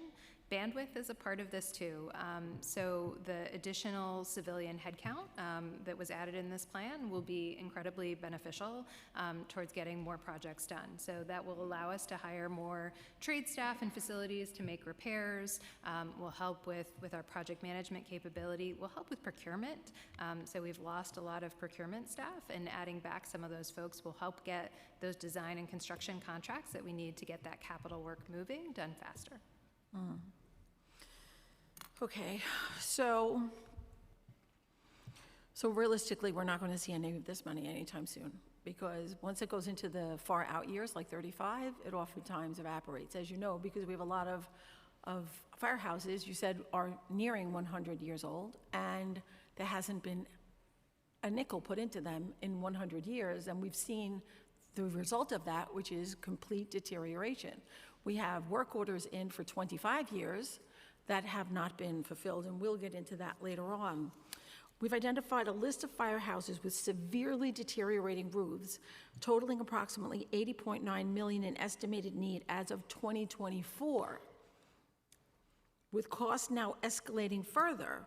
Bandwidth is a part of this too. So the additional civilian headcount that was added in this plan will be incredibly beneficial towards getting more projects done. So that will allow us to hire more trade staff and facilities to make repairs, will help with our project management capability, will help with procurement. So we've lost a lot of procurement staff, and adding back some of those folks will help get those design and construction contracts that we need to get that capital work moving done faster. Okay, so realistically, we're not going to see any of this money anytime soon, because once it goes into the far out years, like 35, it oftentimes evaporates, as you know, because we have a lot of firehouses, you said, are nearing 100 years old, and there hasn't been a nickel put into them in 100 years, and we've seen the result of that, which is complete deterioration. We have work orders in for 25 years that have not been fulfilled, and we'll get into that later on. We've identified a list of firehouses with severely deteriorating roofs, totaling approximately $80.9 million in estimated need as of 2024, with costs now escalating further.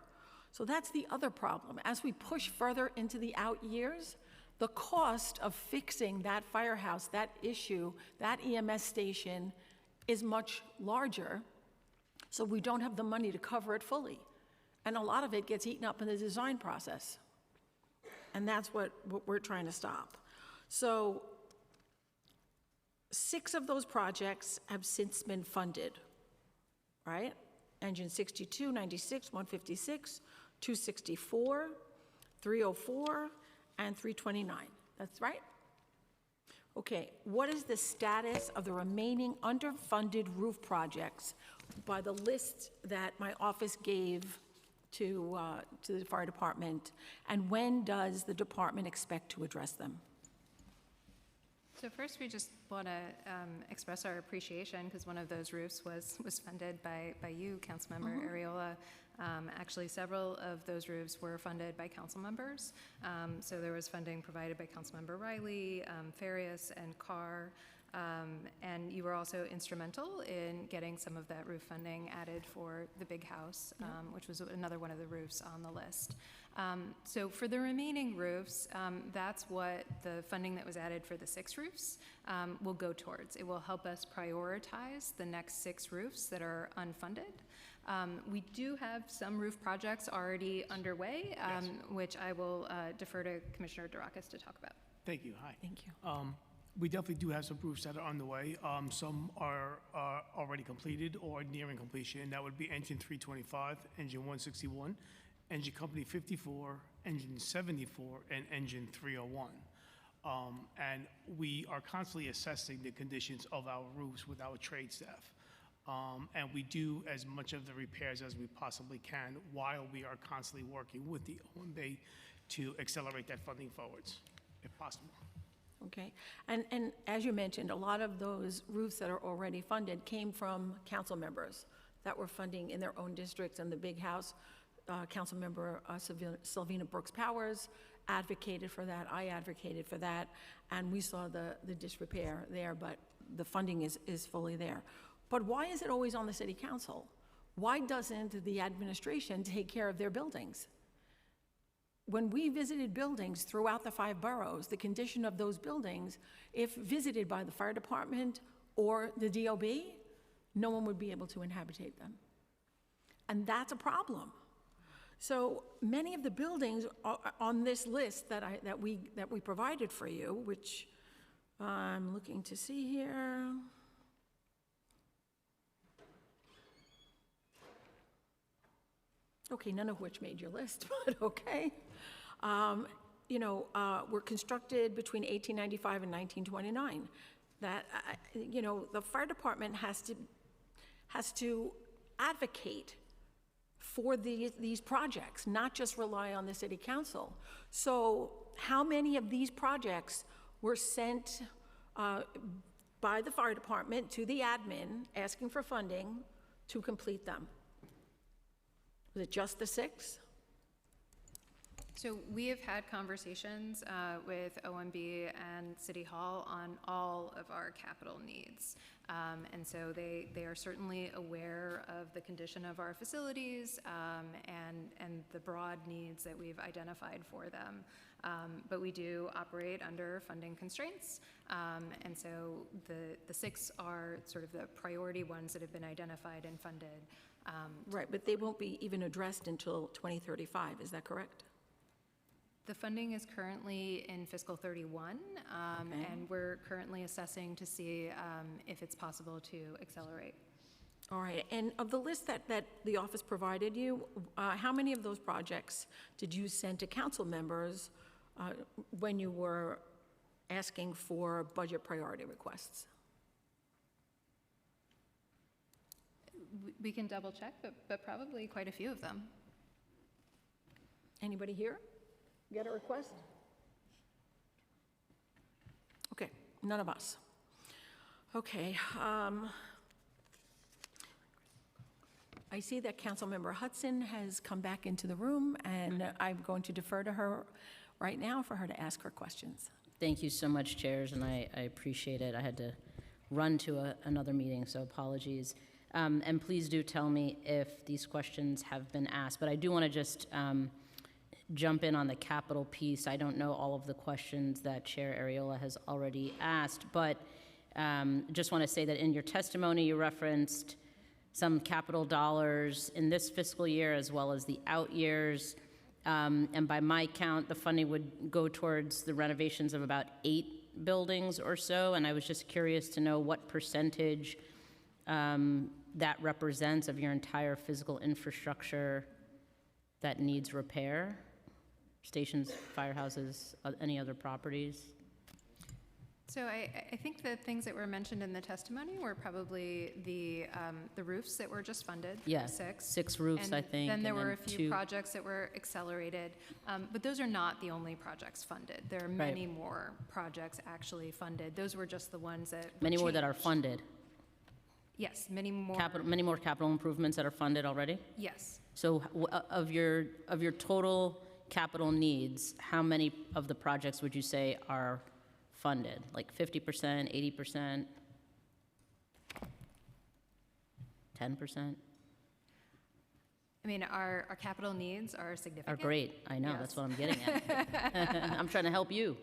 So that's the other problem. As we push further into the out years, the cost of fixing that firehouse, that issue, that EMS station is much larger. So we don't have the money to cover it fully. And a lot of it gets eaten up in the design process. And that's what we're trying to stop. So 6 of those projects have since been funded, right? Engine 62, 96, 156, 264, 304, and 329. That's right? Okay, what is the status of the remaining underfunded roof projects by the list that my office gave to the fire department, and when does the department expect to address them? So first, we just want to express our appreciation, because one of those roofs was funded by you, Councilmember Arreola. Actually, several of those roofs were funded by council members. So there was funding provided by Councilmember Riley, Farias, and Carr. And you were also instrumental in getting some of that roof funding added for the big house, which was another one of the roofs on the list. So for the remaining roofs, that's what the funding that was added for the 6 roofs will go towards. It will help us prioritize the next 6 roofs that are unfunded. We do have some roof projects already underway, which I will defer to Commissioner Durakis to talk about. Thank you. Hi. Thank you. We definitely do have some roofs that are underway. Some are already completed or nearing completion, and that would be engine 325, engine 161, engine company 54, engine 74, and engine 301. And we are constantly assessing the conditions of our roofs with our trade staff. And we do as much of the repairs as we possibly can while we are constantly working with the OMB to accelerate that funding forwards, if possible. Okay, and as you mentioned, a lot of those roofs that are already funded came from council members that were funding in their own districts, and the big house, council member Sylvina Brooks Powers advocated for that, I advocated for that, and we saw the disrepair there, but the funding is fully there. But why is it always on the city council? Why doesn't the administration take care of their buildings? When we visited buildings throughout the 5 boroughs, the condition of those buildings, if visited by the fire department or the DOB, no one would be able to inhabitate them. And that's a problem. So many of the buildings on this list that we provided for you, which I'm looking to see here. Okay, none of which made your list, but okay. Were constructed between 1895 and 1929. That, the fire department has to advocate for these projects, not just rely on the city council. So how many of these projects were sent by the fire department to the admin asking for funding to complete them? Was it just the 6? So we have had conversations with OMB and City Hall on all of our capital needs. And so they are certainly aware of the condition of our facilities and the broad needs that we've identified for them. But we do operate under funding constraints. And so the 6 are sort of the priority ones that have been identified and funded. Right, but they won't be even addressed until 2035, is that correct? The funding is currently in fiscal 31, Okay. and we're currently assessing to see if it's possible to accelerate. All right, and of the list that the office provided you, how many of those projects did you send to council members when you were asking for budget priority requests? We can double check, but probably quite a few of them. Anybody here get a request? Okay, none of us. Okay. I see that Councilmember Hudson has come back into the room, and I'm going to defer to her right now for her to ask her questions. Thank you so much, Chairs, and I appreciate it. I had to run to another meeting, so apologies. And please do tell me if these questions have been asked. But I do want to just jump in on the capital piece. I don't know all of the questions that Chair Ariola has already asked, but just want to say that in your testimony you referenced some capital dollars in this fiscal year as well as the out years. And by my count, the funding would go towards the renovations of about 8 buildings or so. And I was just curious to know what percentage that represents of your entire physical infrastructure that needs repair? Stations, firehouses, any other properties? So I think the things that were mentioned in the testimony were probably the roofs that were just funded. Yeah, 6. 6 roofs, and I think. Then there and were a then few 2. projects that were accelerated, but those are not the only projects funded. There are many more projects actually funded. Those were just the ones that were Many more that are changed. funded. Yes, many more. Many more capital improvements that are funded already? Yes. So of your total capital needs, how many of the projects would you say are funded? Like 50%, 80%, 10%? I mean, our capital needs are significant. Are great, I know, that's Yes. what I'm getting at. I'm trying to help you.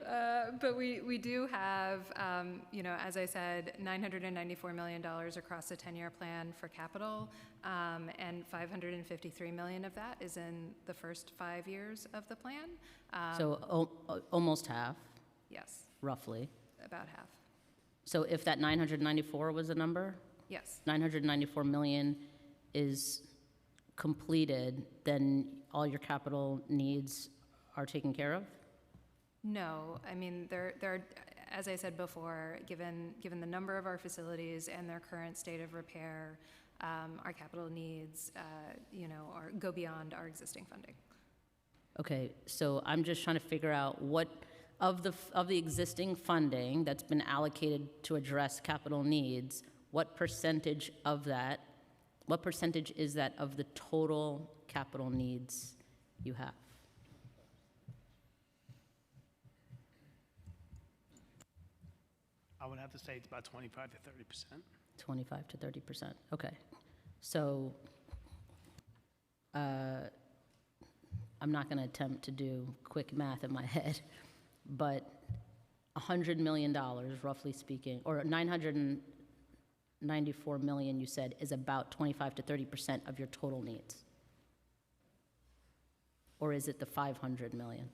But we do have, as I said, $994 million across the 10-year plan for capital, and $553 million of that is in the first 5 years of the plan. So almost half, Yes, roughly. about half. So if that 994 was the number, Yes. 994 million is completed, then all your capital needs are taken care of? No, I mean, there are, as I said before, given the number of our facilities and their current state of repair, our capital needs, go beyond our existing funding. Okay, so I'm just trying to figure out what, of the existing funding that's been allocated to address capital needs, what percentage is that of the total capital needs you have? I would have to say it's about 25 to 30%. 25 to 30%, okay. So, I'm not gonna attempt to do quick math in my head, but $100 million, roughly speaking, or 994 million, you said, is about 25 to 30% of your total needs? Or is it the 500 million?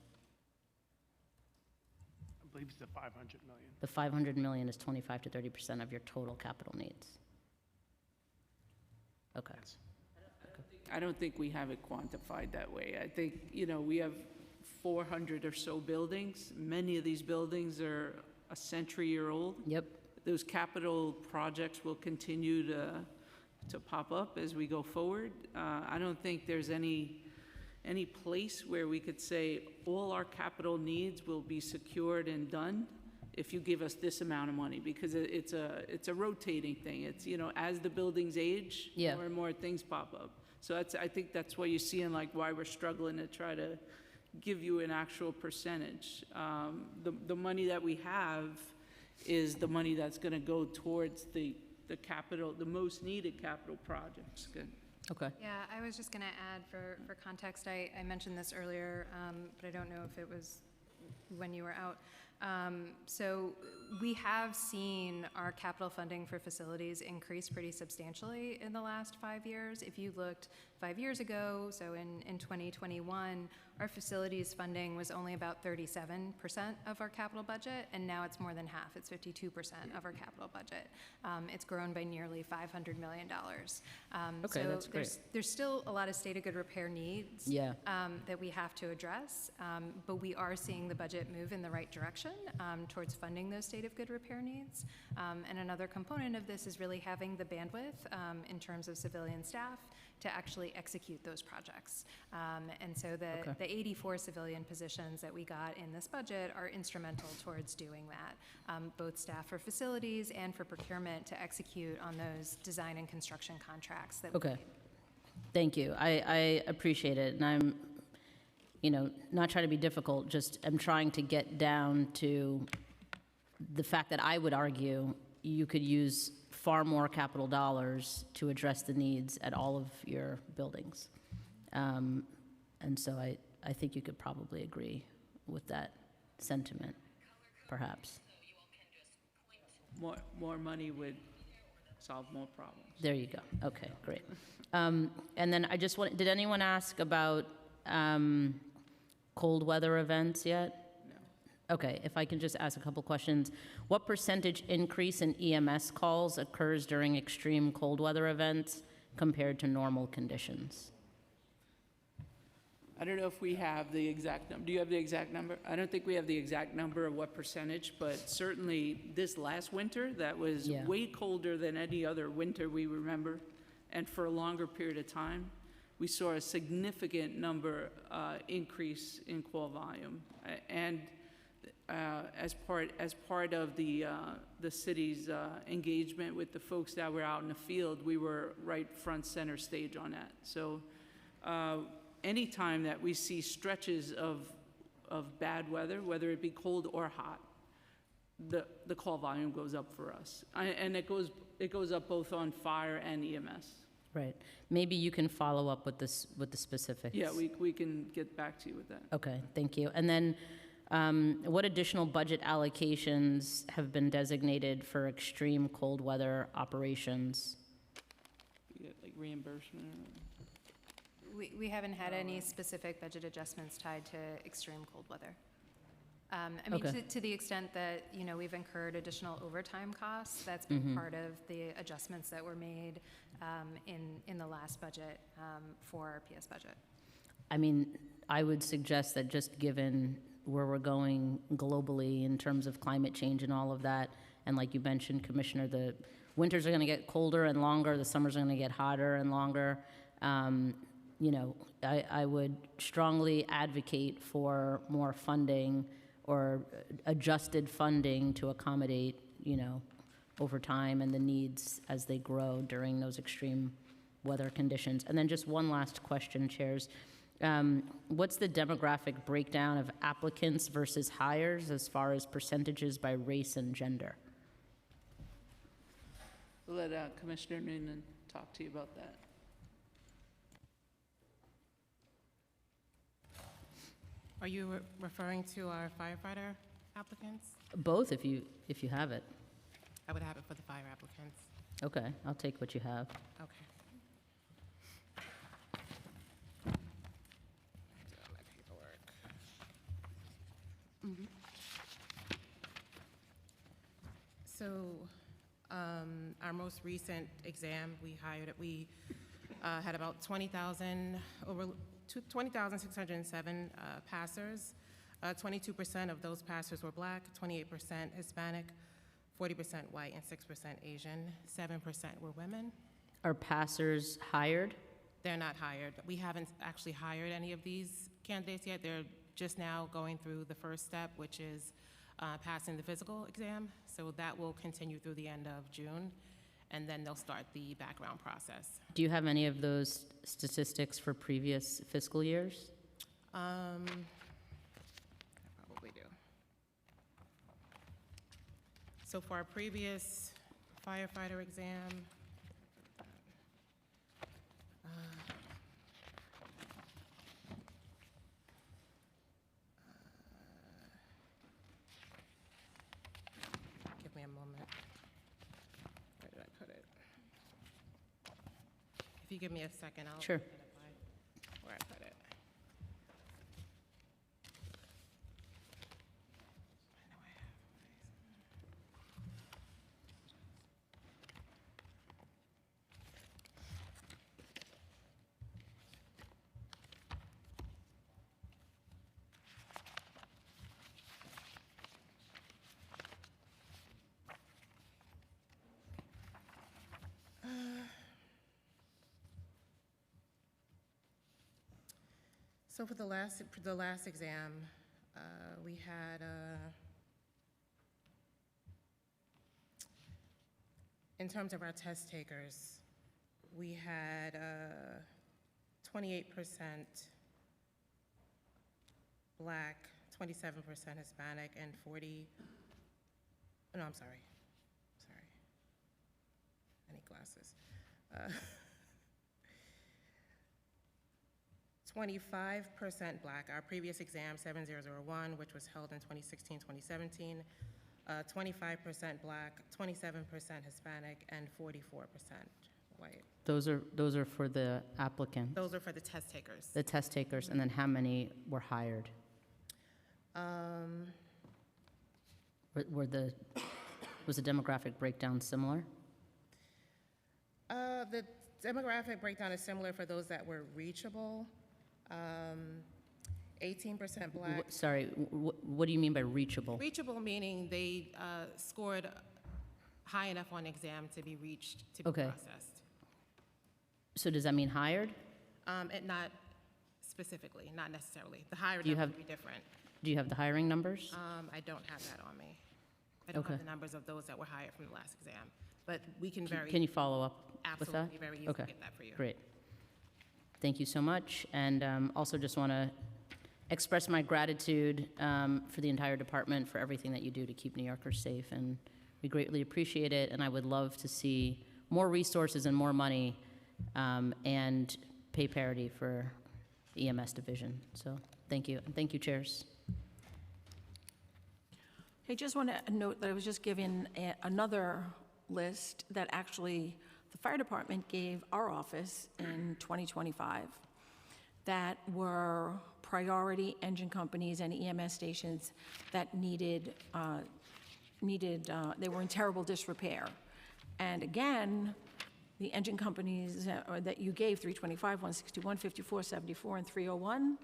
I believe it's the 500 million. The 500 million is 25 to 30% of your total capital needs? Okay. I don't think we have it quantified that way. I think, we have 400 or so buildings. Many of these buildings are a century-year-old. Yep. Those capital projects will continue to pop up as we go forward. I don't think there's any place where we could say all our capital needs will be secured and done if you give us this amount of money, because it's a rotating thing. It's, as the buildings age, Yeah. more and more things pop up. So I think that's why you see and why we're struggling to try to give you an actual percentage. The money that we have is the money that's going to go towards the capital, the most needed capital projects. Good. Okay. Yeah, I was just going to add for context, I mentioned this earlier, but I don't know if it was when you were out. So we have seen our capital funding for facilities increase pretty substantially in the last 5 years. If you looked 5 years ago, so in 2021, our facilities funding was only about 37% of our capital budget, and now it's more than half. It's 52% of our capital budget. It's grown by nearly $500 million. Okay, so that's great. there's still a lot of state of good repair needs Yeah. that we have to address, but we are seeing the budget move in the right direction towards funding those state of good repair needs. And another component of this is really having the bandwidth in terms of civilian staff to actually execute those projects. And so the 84 civilian positions that we got in this budget are instrumental towards doing that, both staff for facilities and for procurement to execute on those design and construction contracts that we Okay. made. Thank you. I appreciate it, and I'm, not trying to be difficult, just I'm trying to get down to the fact that I would argue you could use far more capital dollars to address the needs at all of your buildings. And so I think you could probably agree with that sentiment, perhaps. More money would solve more problems. There you go. Okay, great. And then I just did anyone ask about cold weather events yet? No. Okay, if I can just ask a couple questions. What percentage increase in EMS calls occurs during extreme cold weather events compared to normal conditions? I don't know if we have the exact number. Do you have the exact number? I don't think we have the exact number of what percentage, but certainly this last winter, that was Yeah. way colder than any other winter we remember, and for a longer period of time, we saw a significant number increase in call volume. And as part of the city's engagement with the folks that were out in the field, we were right front center stage on that. So anytime that we see stretches of bad weather, whether it be cold or hot, the call volume goes up for us. And it goes up both on fire and EMS. Right. Maybe you can follow up with this, with the specifics. Yeah, we can get back to you with that. Okay, thank you. And then, what additional budget allocations have been designated for extreme cold weather operations? You get like reimbursement? We haven't had any specific budget adjustments tied to extreme cold weather. I mean, Okay. to the extent that, you know, we've incurred additional overtime costs, that's been part of the adjustments that were made in the last budget for our PS budget. I mean, I would suggest that just given where we're going globally in terms of climate change and all of that, and like you mentioned, Commissioner, the winters are going to get colder and longer, the summers are going to get hotter and longer. You know, I would strongly advocate for more funding or adjusted funding to accommodate, you know, over time and the needs as they grow during those extreme weather conditions. And then just one last question, Chairs. What's the demographic breakdown of applicants versus hires as far as percentages by race and gender? We'll let Commissioner Noonan talk to you about that. Are you referring to our firefighter applicants? Both, if you have it. I would have it for the fire applicants. Okay, I'll take what you have. Okay. So, our most recent exam, we had about 20,607 passers. 22% of those passers were Black, 28% Hispanic, 40% white, and 6% Asian. 7% were women. Are passers hired? They're not hired. We haven't actually hired any of these candidates yet. They're just now going through the first step, which is passing the physical exam. So that will continue through the end of June, and then they'll start the background process. Do you have any of those statistics for previous fiscal years? I probably do. So for our previous firefighter exam, give me a moment. Where did I put it? If you give me a second, I'll Sure. identify where I put it. So for the last exam, we had, in terms of our test takers, we had 28% Black, 27% Hispanic, and 40, no, I'm sorry, I need glasses. 25% Black. Our previous exam, 7001, which was held in 2016-2017, 25% Black, 27% Hispanic, and 44% white. Those are for the applicants? Those are for the test takers. The test takers, and then how many were hired? Was the demographic breakdown similar? The demographic breakdown is similar for those that were reachable. 18% Black. Sorry, what do you mean by reachable? Reachable meaning they scored high enough on exam to be reached, to be Okay. processed. So does that mean hired? Not specifically, not necessarily. The higher Do you number have- would be different. Do you have the hiring numbers? I don't have that on me. I don't Okay. have the numbers of those that were hired from the last exam, but we can Can you follow up with that? Absolutely, very easily Okay, get that for you. great. Thank you so much. And also just want to express my gratitude for the entire department for everything that you do to keep New Yorkers safe, and we greatly appreciate it. And I would love to see more resources and more money and pay parity for the EMS division. So thank you, and thank you, chairs. I just want to note that I was just given another list that actually the fire department gave our office in 2025 that were priority engine companies and EMS stations that needed, they were in terrible disrepair. And again, the engine companies that you gave, 325, 161, 54, 74, and 301,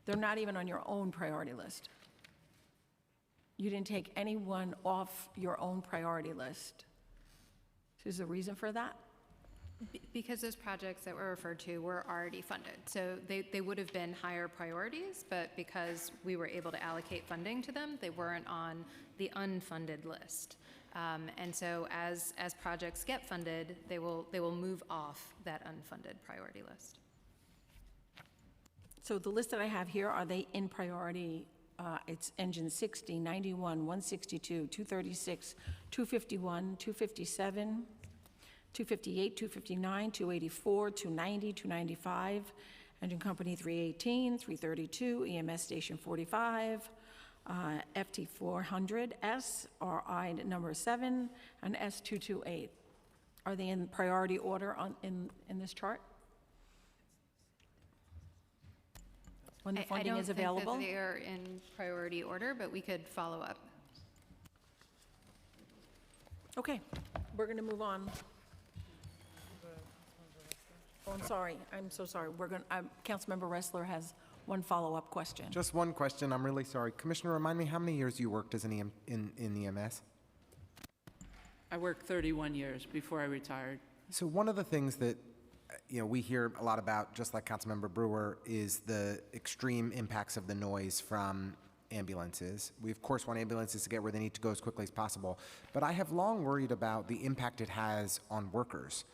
they're not even on your own priority list. You didn't take anyone off your own priority list. Is there a reason for that? Because those projects that were referred to were already funded. So they would have been higher priorities, but because we were able to allocate funding to them, they weren't on the unfunded list. And so as projects get funded, they will move off that unfunded priority list. So the list that I have here, are they in priority? It's engine 60, 91, 162, 236, 251, 257, 258, 259, 284, 290, 295, engine company 318, 332, EMS station 45, FT 400S, RI number 7, and S228. Are they in priority order in this chart? When the funding is available? I don't think that they are in priority order, but we could follow up. Okay, we're going to move on. Oh, I'm sorry. I'm so sorry. Councilmember Ressler has one follow-up question. Just one question. I'm really sorry. Commissioner, remind me how many years you worked as in EMS? I worked 31 years before I retired. So one of the things that we hear a lot about, just like Councilmember Brewer, is the extreme impacts of the noise from ambulances. We, of course, want ambulances to get where they need to go as quickly as possible. But I have long worried about the impact it has on workers.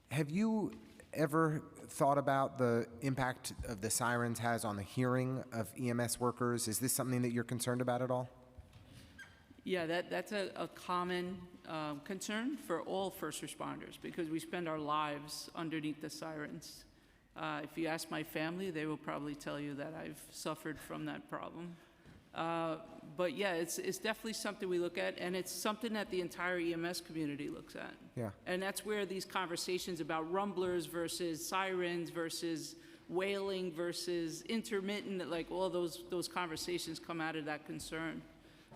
Have you ever thought about the impact of the sirens has on the hearing of EMS workers? Is this something that you're concerned about at all? Yeah, that's a common concern for all first responders because we spend our lives underneath the sirens. If you ask my family, they will probably tell you that I've suffered from that problem. But yeah, it's definitely something we look at, and it's something that the entire EMS community looks at. Yeah. And that's where these conversations about rumblers versus sirens versus wailing versus intermittent, like all those conversations come out of that concern.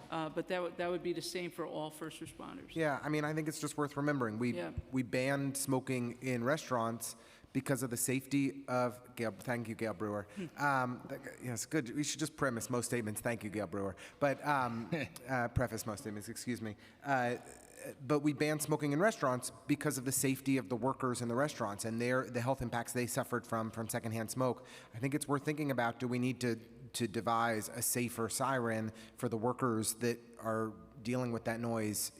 But that would be the same for all first responders. Yeah, I mean, I think it's just worth remembering. We banned smoking in restaurants because of the safety of Gail. Thank you, Gail Brewer. Yes, good. We should just premise most statements. Thank you, Gail Brewer. But preface most statements. Excuse me. But we banned smoking in restaurants because of the safety of the workers in the restaurants and the health impacts they suffered from secondhand smoke. I think it's worth thinking about. Do we need to devise a safer siren for the workers that are dealing with that noise,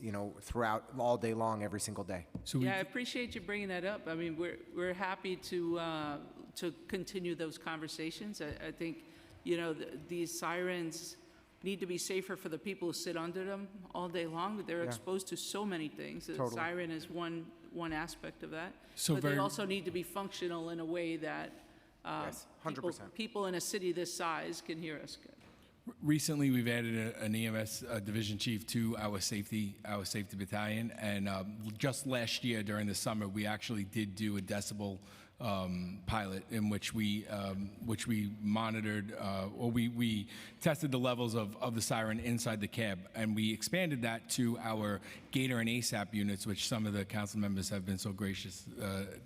throughout all day long, every single day? So I appreciate you bringing that up. I mean, we're happy to continue those conversations. I think, these sirens need to be safer for the people who sit under them all day long. They're exposed to so many things. The siren is one aspect of that. But they also need to be functional in a way that yes, 100%. People in a city this size can hear us good. Recently, we've added an EMS division chief to our safety battalion, and just last year during the summer, we actually did do a decibel pilot in which we monitored or we tested the levels of the siren inside the cab, and we expanded that to our Gator and ASAP units, which some of the council members have been so gracious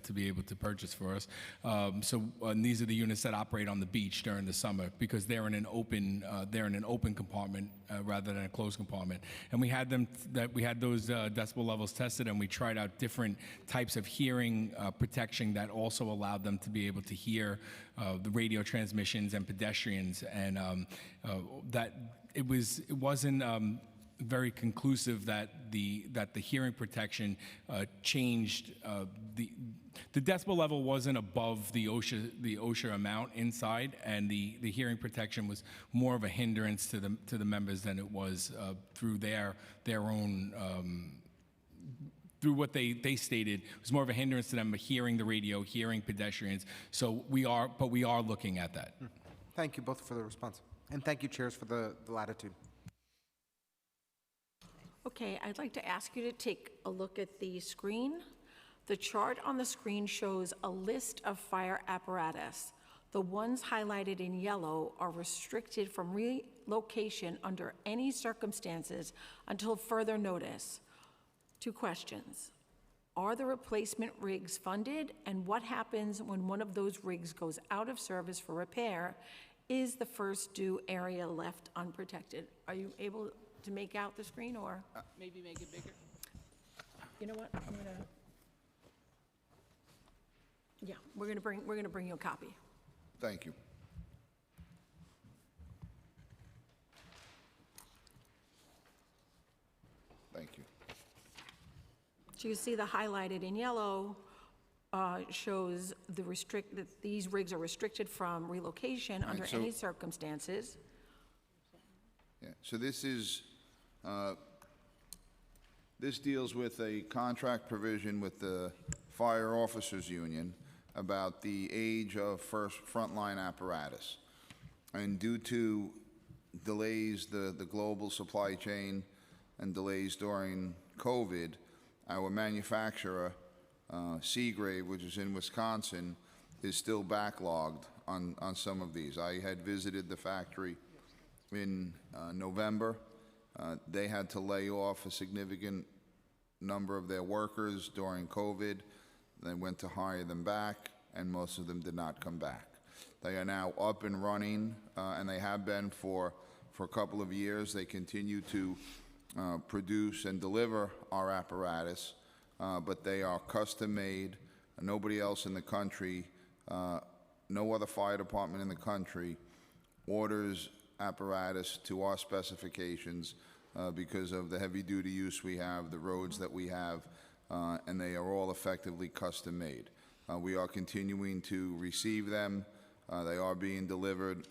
to be able to purchase for us. And these are the units that operate on the beach during the summer because they're in an open compartment rather than a closed compartment. And we had those decibel levels tested, and we tried out different types of hearing protection that also allowed them to be able to hear the radio transmissions and pedestrians, and that it wasn't very conclusive that the hearing protection changed the decibel level wasn't above the OSHA amount inside, and the hearing protection was more of a hindrance to the members than it was through their own. Through what they stated, it was more of a hindrance to them hearing the radio, hearing pedestrians. So we are looking at that. Thank you both for the response. And thank you, chairs, for the latitude. Okay, I'd like to ask you to take a look at the screen. The chart on the screen shows a list of fire apparatus. The ones highlighted in yellow are restricted from relocation under any circumstances until further notice. 2 questions. Are the replacement rigs funded? And what happens when one of those rigs goes out of service for repair? Is the first due area left unprotected? Are you able to make out the screen, or? Maybe make it bigger. You know what, I'm gonna, yeah, we're gonna bring you a copy. Thank you. Thank you. So you see the highlighted in yellow shows that these rigs are restricted from relocation under so- any circumstances. Yeah, so this is, this deals with a contract provision with the Fire Officers Union about the age of frontline apparatus. And due to delays, the global supply chain and delays during COVID, our manufacturer, Seagrave, which is in Wisconsin, is still backlogged on some of these. I had visited the factory in November. They had to lay off a significant number of their workers during COVID. They went to hire them back, and most of them did not come back. They are now up and running, and they have been for a couple of years. They continue to produce and deliver our apparatus, but they are custom made. Nobody else in the country, no other fire department in the country orders apparatus to our specifications because of the heavy duty use we have, the roads that we have, and they are all effectively custom made. We are continuing to receive them. They are being delivered.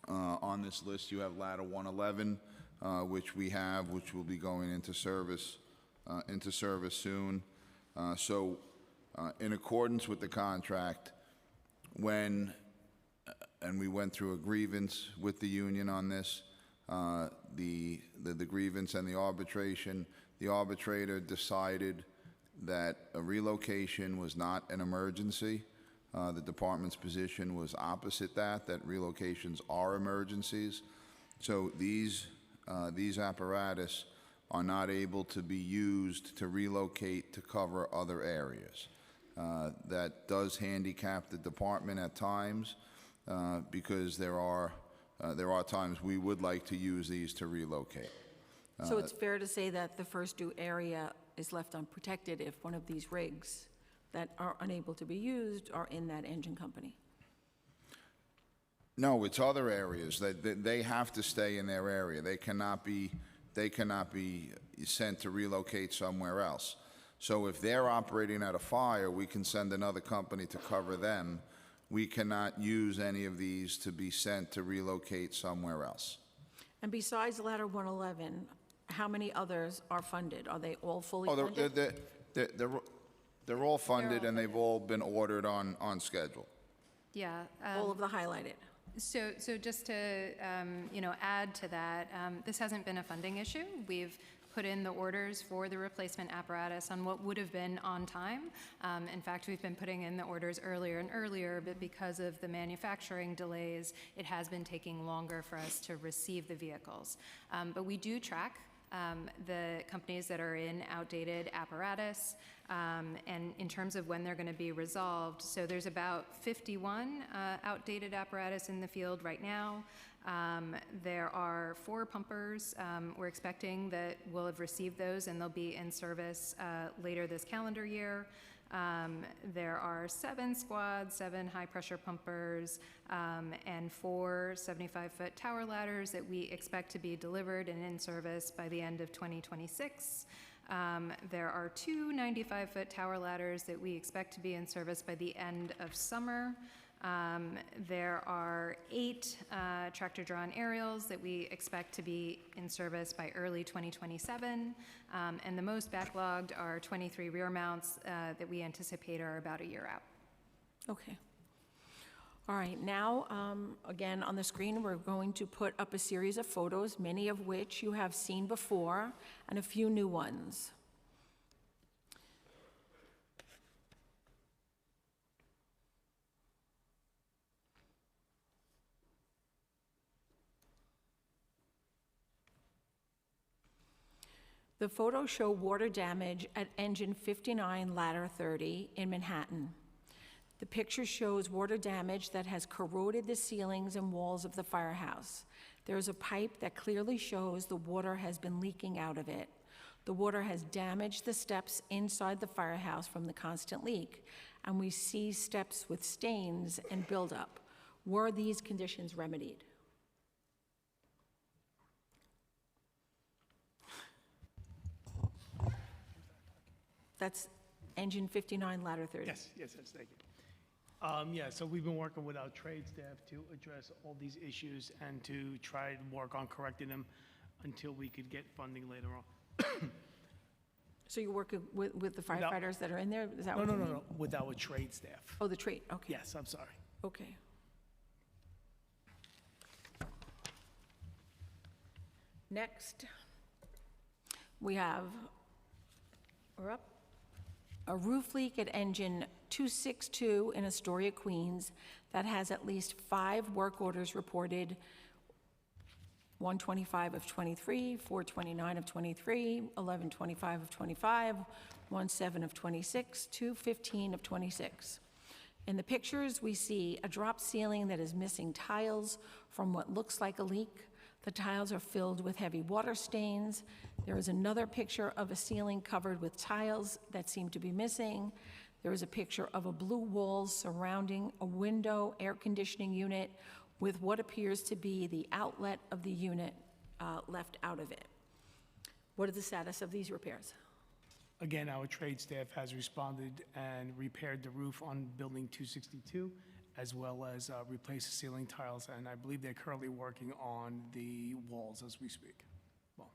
On this list, you have ladder 111, which we have, which will be going into service soon. So, in accordance with the contract, when and we went through a grievance with the union on this, the grievance and the arbitration. The arbitrator decided that a relocation was not an emergency. The department's position was opposite that relocations are emergencies. So these apparatus are not able to be used to relocate to cover other areas. That does handicap the department at times because there are times we would like to use these to relocate. So it's fair to say that the first due area is left unprotected if one of these rigs that are unable to be used are in that engine company? No, it's other areas. They have to stay in their area. They cannot be sent to relocate somewhere else. So if they're operating at a fire, we can send another company to cover them. We cannot use any of these to be sent to relocate somewhere else. And besides ladder 111, how many others are funded? Are they all fully funded? They're all funded and they've all been ordered on schedule. Yeah. All of the highlighted? So just to, add to that, this hasn't been a funding issue. We've put in the orders for the replacement apparatus on what would have been on time. In fact, we've been putting in the orders earlier and earlier, but because of the manufacturing delays, it has been taking longer for us to receive the vehicles. But we do track the companies that are in outdated apparatus, and in terms of when they're going to be resolved. So there's about 51 outdated apparatus in the field right now. There are 4 pumpers. We're expecting that we'll have received those and they'll be in service later this calendar year. There are 7 squads, 7 high-pressure pumpers, and 4 75-foot tower ladders that we expect to be delivered and in service by the end of 2026. There are two 95-foot tower ladders that we expect to be in service by the end of summer. There are 8 tractor-drawn aerials that we expect to be in service by early 2027. And the most backlogged are 23 rear mounts that we anticipate are about a year out. Okay. All right, now, again, on the screen, we're going to put up a series of photos, many of which you have seen before, and a few new ones. The photos show water damage at engine 59, ladder 30 in Manhattan. The picture shows water damage that has corroded the ceilings and walls of the firehouse. There is a pipe that clearly shows the water has been leaking out of it. The water has damaged the steps inside the firehouse from the constant leak, and we see steps with stains and buildup. Were these conditions remedied? That's engine 59, ladder 30. Yes, thank you. Yeah, so we've been working with our trade staff to address all these issues and to try and work on correcting them until we could get funding later on. So you're working with the firefighters that are in there? Is that what you mean? No, with our trade staff. Oh, the trade, okay. Yes, I'm sorry. Okay. Next, we're up. A roof leak at engine 262 in Astoria, Queens, that has at least 5 work orders reported, 125 of 23, 429 of 23, 1125 of 25, 17 of 26, 215 of 26. In the pictures, we see a drop ceiling that is missing tiles from what looks like a leak. The tiles are filled with heavy water stains. There is another picture of a ceiling covered with tiles that seem to be missing. There is a picture of a blue wall surrounding a window air conditioning unit with what appears to be the outlet of the unit left out of it. What is the status of these repairs? Again, our trade staff has responded and repaired the roof on building 262, as well as replaced the ceiling tiles, and I believe they're currently working on the walls as we speak. Well,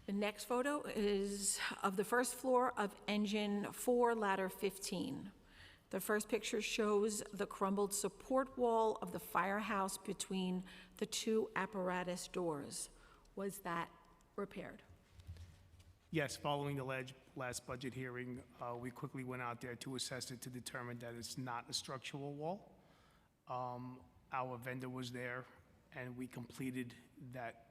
the next photo is of the first floor of engine 4, ladder 15. The first picture shows the crumbled support wall of the firehouse between the 2 apparatus doors. Was that repaired? yes, following the last budget hearing, we quickly went out there to assess it to determine that it's not a structural wall. Our vendor was there, and we completed that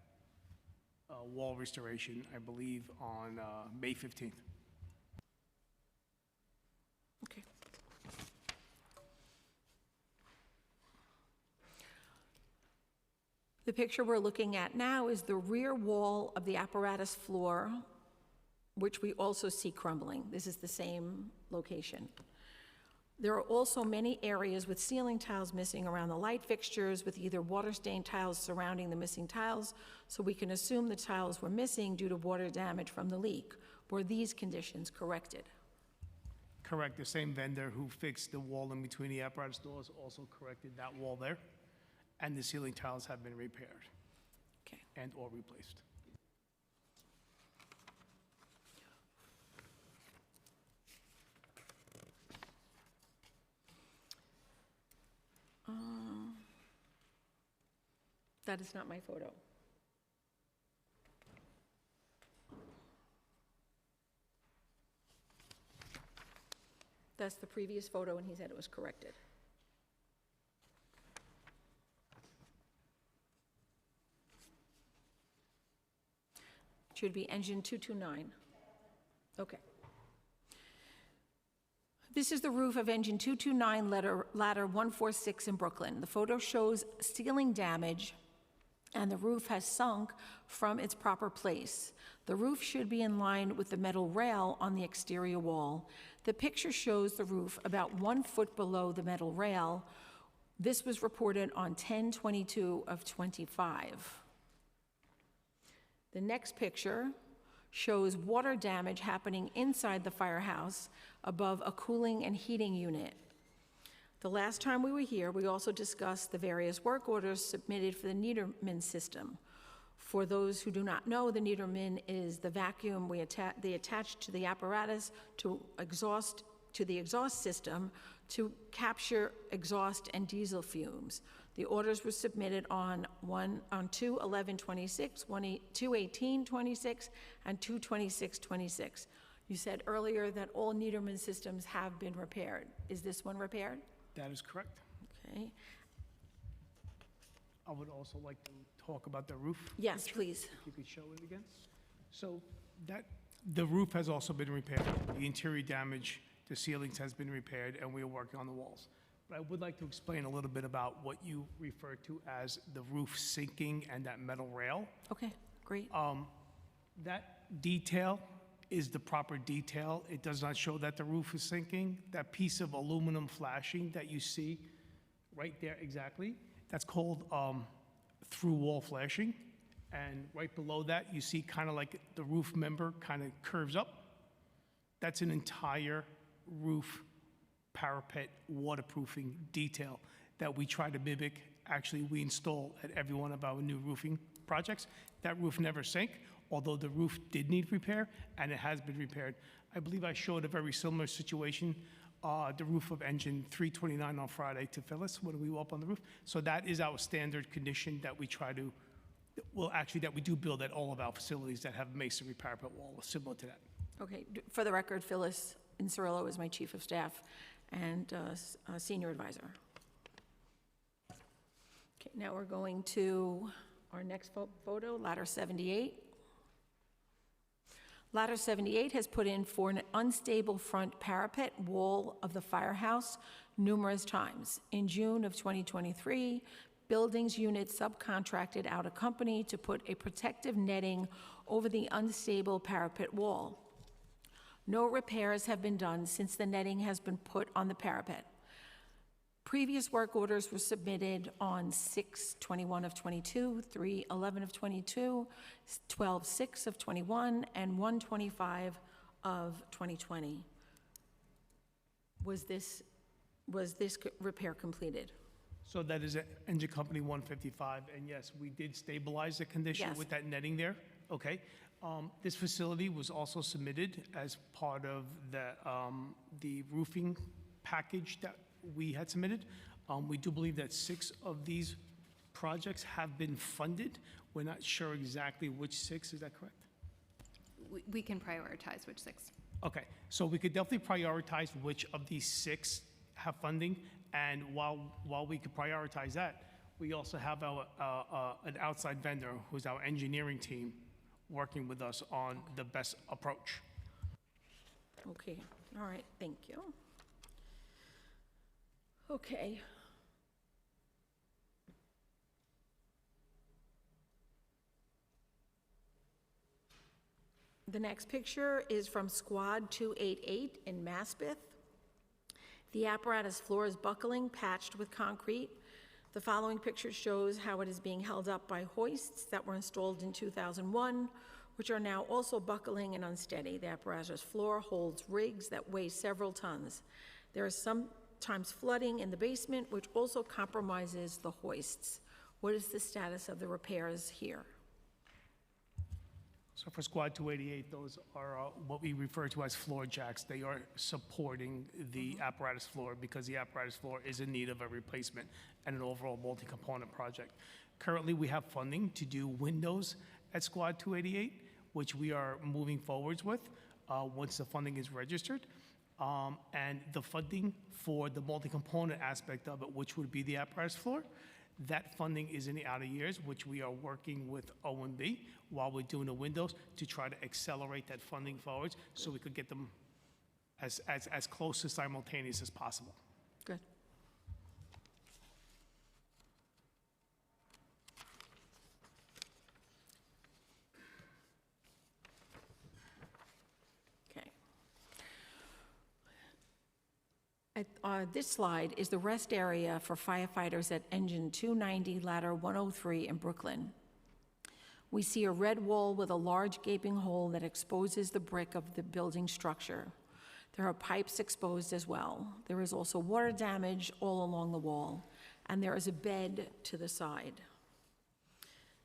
wall restoration, I believe, on May 15th. Okay. The picture we're looking at now is the rear wall of the apparatus floor, which we also see crumbling. This is the same location. There are also many areas with ceiling tiles missing around the light fixtures, with either water-stained tiles surrounding the missing tiles, so we can assume the tiles were missing due to water damage from the leak. Were these conditions corrected? Correct. The same vendor who fixed the wall in between the apparatus doors also corrected that wall there, and the ceiling tiles have been repaired. Okay. And or replaced. That is not my photo. That's the previous photo, and he said it was corrected. Should be engine 229. Okay. This is the roof of engine 229, ladder 146 in Brooklyn. The photo shows ceiling damage, and the roof has sunk from its proper place. The roof should be in line with the metal rail on the exterior wall. The picture shows the roof about 1 foot below the metal rail. This was reported on 10/22 of '25. The next picture shows water damage happening inside the firehouse above a cooling and heating unit. The last time we were here, we also discussed the various work orders submitted for the Niederman system. For those who do not know, the Niederman is the vacuum they attach to the apparatus to the exhaust system to capture exhaust and diesel fumes. The orders were submitted on 2/11/26, 2/18/26, and 2/26/26. You said earlier that all Niederman systems have been repaired. Is this one repaired? That is correct. Okay. I would also like to talk about the roof. Yes, please. If you could show it again. So the roof has also been repaired. The interior damage, the ceilings has been repaired, and we are working on the walls. But I would like to explain a little bit about what you refer to as the roof sinking and that metal rail. Okay, great. That detail is the proper detail. It does not show that the roof is sinking. That piece of aluminum flashing that you see right there exactly, that's called through-wall flashing. And right below that, you see kind of like the roof member kind of curves up. That's an entire roof parapet waterproofing detail that we try to mimic. Actually, we install at every one of our new roofing projects. That roof never sank, although the roof did need repair, and it has been repaired. I believe I showed a very similar situation, the roof of engine 329 on Friday to Phyllis when we were up on the roof. So that is our standard condition that we try to, well, actually, that we do build at all of our facilities that have masonry parapet wall, similar to that. Okay, for the record, Phyllis Incerillo is my chief of staff and senior advisor. Okay, now we're going to our next photo, ladder 78. Ladder 78 has put in for an unstable front parapet wall of the firehouse numerous times. In June of 2023, buildings unit subcontracted out a company to put a protective netting over the unstable parapet wall. No repairs have been done since the netting has been put on the parapet. Previous work orders were submitted on 6/21 of 22, 3/11 of 22, 12/6 of 21, and 1/25 of 2020. Was this repair completed? So that is Engine Company 155, and yes, we did stabilize the condition Yes. with that netting there. Okay. This facility was also submitted as part of the roofing package that we had submitted. We do believe that 6 of these projects have been funded. We're not sure exactly which 6, is that correct? We can prioritize which 6. Okay, so we could definitely prioritize which of these 6 have funding, and while we could prioritize that, we also have an outside vendor, who's our engineering team, working with us on the best approach. Okay, all right, thank you. Okay. The next picture is from Squad 288 in Maspeth. The apparatus floor is buckling, patched with concrete. The following picture shows how it is being held up by hoists that were installed in 2001, which are now also buckling and unsteady. The apparatus floor holds rigs that weigh several tons. There is sometimes flooding in the basement, which also compromises the hoists. What is the status of the repairs here? So for Squad 288, those are what we refer to as floor jacks. They are supporting the apparatus floor because the apparatus floor is in need of a replacement and an overall multi-component project. Currently, we have funding to do windows at Squad 288, which we are moving forwards with once the funding is registered. And the funding for the multi-component aspect of it, which would be the apparatus floor, that funding is in the outer years, which we are working with OMB while we're doing the windows to try to accelerate that funding forwards so we could get them as close to simultaneous as possible. Good. Okay. This slide is the rest area for firefighters at Engine 290, Ladder 103 in Brooklyn. We see a red wall with a large gaping hole that exposes the brick of the building structure. There are pipes exposed as well. There is also water damage all along the wall, and there is a bed to the side.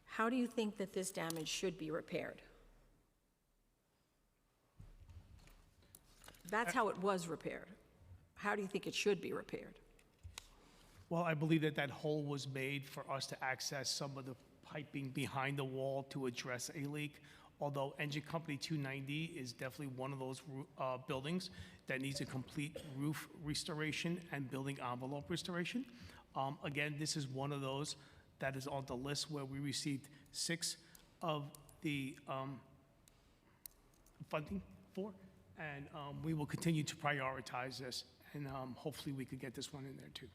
How do you think that this damage should be repaired? That's how it was repaired. How do you think it should be repaired? Well, I believe that that hole was made for us to access some of the piping behind the wall to address a leak. Although Engine Company 290 is definitely one of those buildings that needs a complete roof restoration and building envelope restoration. Again, this is one of those that is on the list where we received 6 of the funding for, and we will continue to prioritize this, and hopefully we could get this one in there too.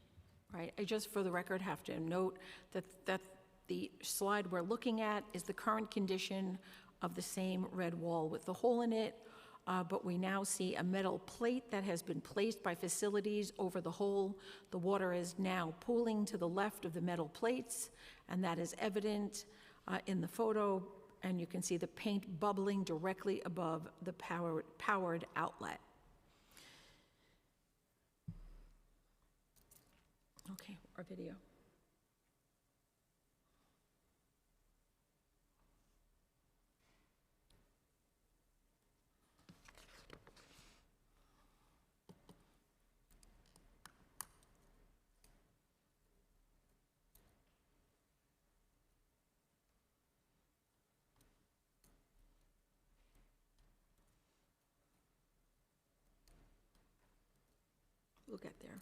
Right, I just for the record have to note that the slide we're looking at is the current condition of the same red wall with the hole in it, but we now see a metal plate that has been placed by facilities over the hole. The water is now pooling to the left of the metal plates, and that is evident in the photo, and you can see the paint bubbling directly above the powered outlet. Okay, our video. We'll get there.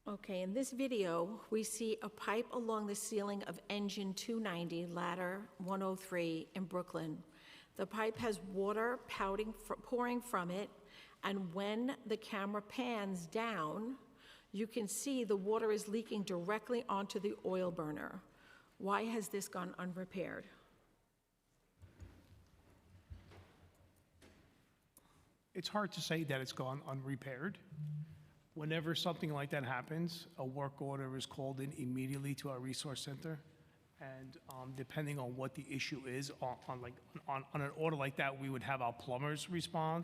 Okay, in this video, we see a pipe along the ceiling of Engine 290, Ladder 103 in Brooklyn. The pipe has water pouring from it, and when the camera pans down, you can see the water is leaking directly onto the oil burner. Why has this gone unrepaired? It's hard to say that it's gone unrepaired. Whenever something like that happens, a work order is called in immediately to our resource center. And depending on what the issue is, on an order like that, we would have our plumbers respond,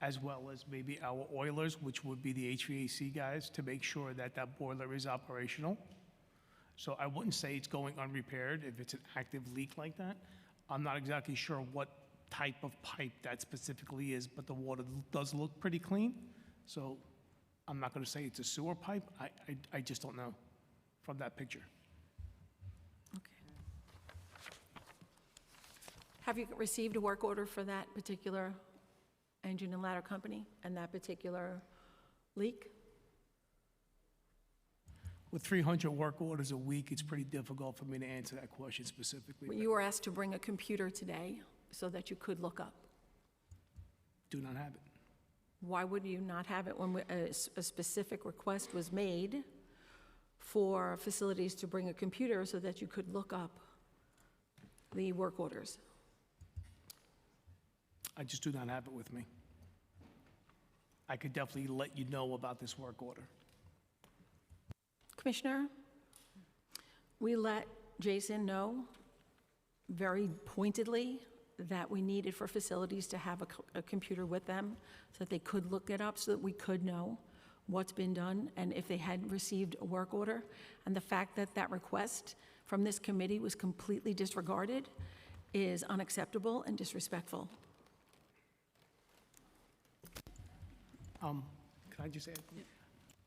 as well as maybe our oilers, which would be the HVAC guys, to make sure that that boiler is operational. So I wouldn't say it's going unrepaired if it's an active leak like that. I'm not exactly sure what type of pipe that specifically is, but the water does look pretty clean. So I'm not going to say it's a sewer pipe. I just don't know from that picture. Have you received a work order for that particular engine and ladder company and that particular leak? With 300 work orders a week, it's pretty difficult for me to answer that question specifically. You were asked to bring a computer today so that you could look up. Do not have it. Why would you not have it when a specific request was made for facilities to bring a computer so that you could look up the work orders? I just do not have it with me. I could definitely let you know about this work order. Commissioner, we let Jason know very pointedly that we needed for facilities to have a computer with them so that they could look it up, so that we could know what's been done and if they had received a work order. And the fact that that request from this committee was completely disregarded is unacceptable and disrespectful. Can I just add?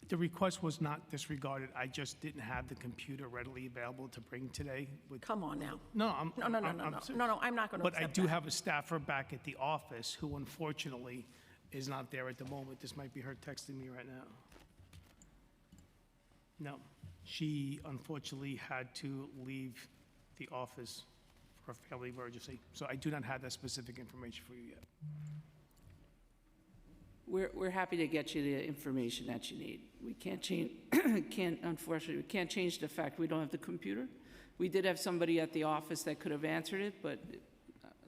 The request was not disregarded. I just didn't have the computer readily available to bring today. Come on now. No, No, I'm not going to But I accept do that. have a staffer back at the office who unfortunately is not there at the moment. This might be her texting me right now. No, she unfortunately had to leave the office for a family emergency. So I do not have that specific information for you yet. We're happy to get you the information that you need. We can't change, unfortunately, we can't change the fact we don't have the computer. We did have somebody at the office that could have answered it, but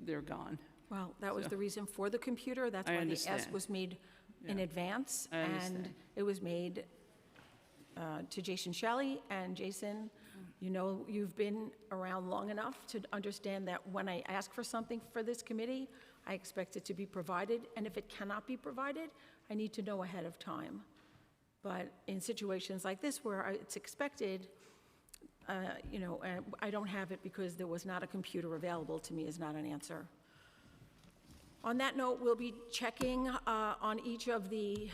they're gone. Well, that was So- the reason for the computer. That's I why the ask understand. was made in Yeah. advance. I And understand. it was made to Jason Shelley. And Jason, you know, you've been around long enough to understand that when I ask for something for this committee, I expect it to be provided. And if it cannot be provided, I need to know ahead of time. But in situations like this where it's expected, you know, I don't have it because there was not a computer available to me is not an answer. On that note, we'll be checking on each of the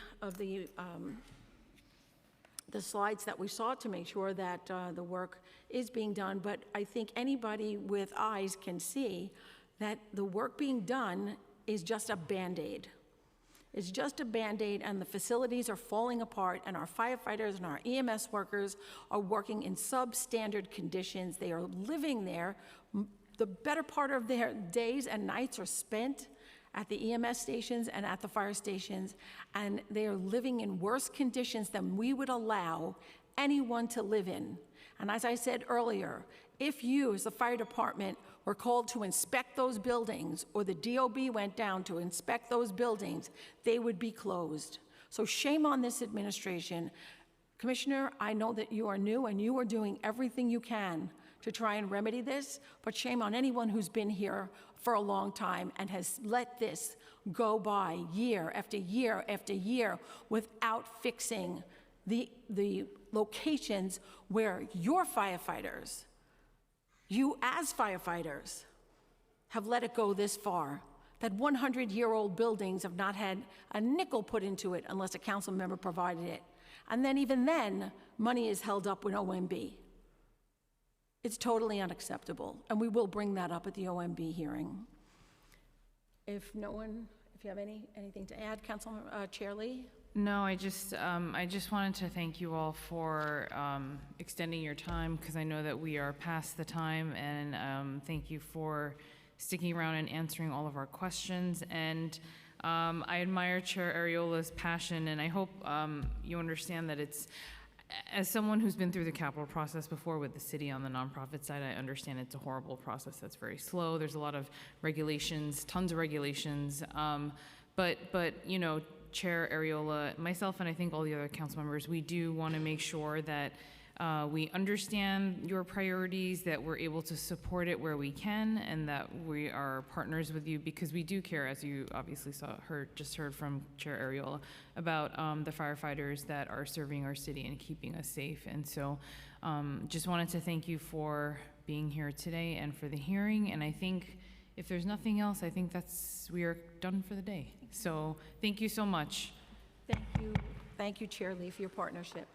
slides that we saw to make sure that the work is being done. But I think anybody with eyes can see that the work being done is just a Band-Aid. It's just a Band-Aid, and the facilities are falling apart, and our firefighters and our EMS workers are working in substandard conditions. They are living there. The better part of their days and nights are spent at the EMS stations and at the fire stations, and they are living in worse conditions than we would allow anyone to live in. And as I said earlier, if you, as the fire department, were called to inspect those buildings, or the DOB went down to inspect those buildings, they would be closed. So shame on this administration. Commissioner, I know that you are new and you are doing everything you can to try and remedy this, but shame on anyone who's been here for a long time and has let this go by year after year after year without fixing the locations where your firefighters, you as firefighters, have let it go this far. That 100-year-old buildings have not had a nickel put into it unless a council member provided it. And then even then, money is held up with OMB. It's totally unacceptable, and we will bring that up at the OMB hearing. If no one, if you have anything to add, Chair Lee? No, I just wanted to thank you all for extending your time, because I know that we are past the time, and thank you for sticking around and answering all of our questions. And I admire Chair Ariola's passion, and I hope you understand that it's, as someone who's been through the capital process before with the city on the nonprofit side, I understand it's a horrible process that's very slow. There's a lot of regulations, tons of regulations, but you know, Chair Ariola, myself, and I think all the other council members, we do want to make sure that we understand your priorities, that we're able to support it where we can, and that we are partners with you, because we do care, as you obviously just heard from Chair Ariola, about the firefighters that are serving our city and keeping us safe. And so just wanted to thank you for being here today and for the hearing. And I think if there's nothing else, I think we are done for the day. So thank you so much. Thank you, Chair Lee, for your partnership.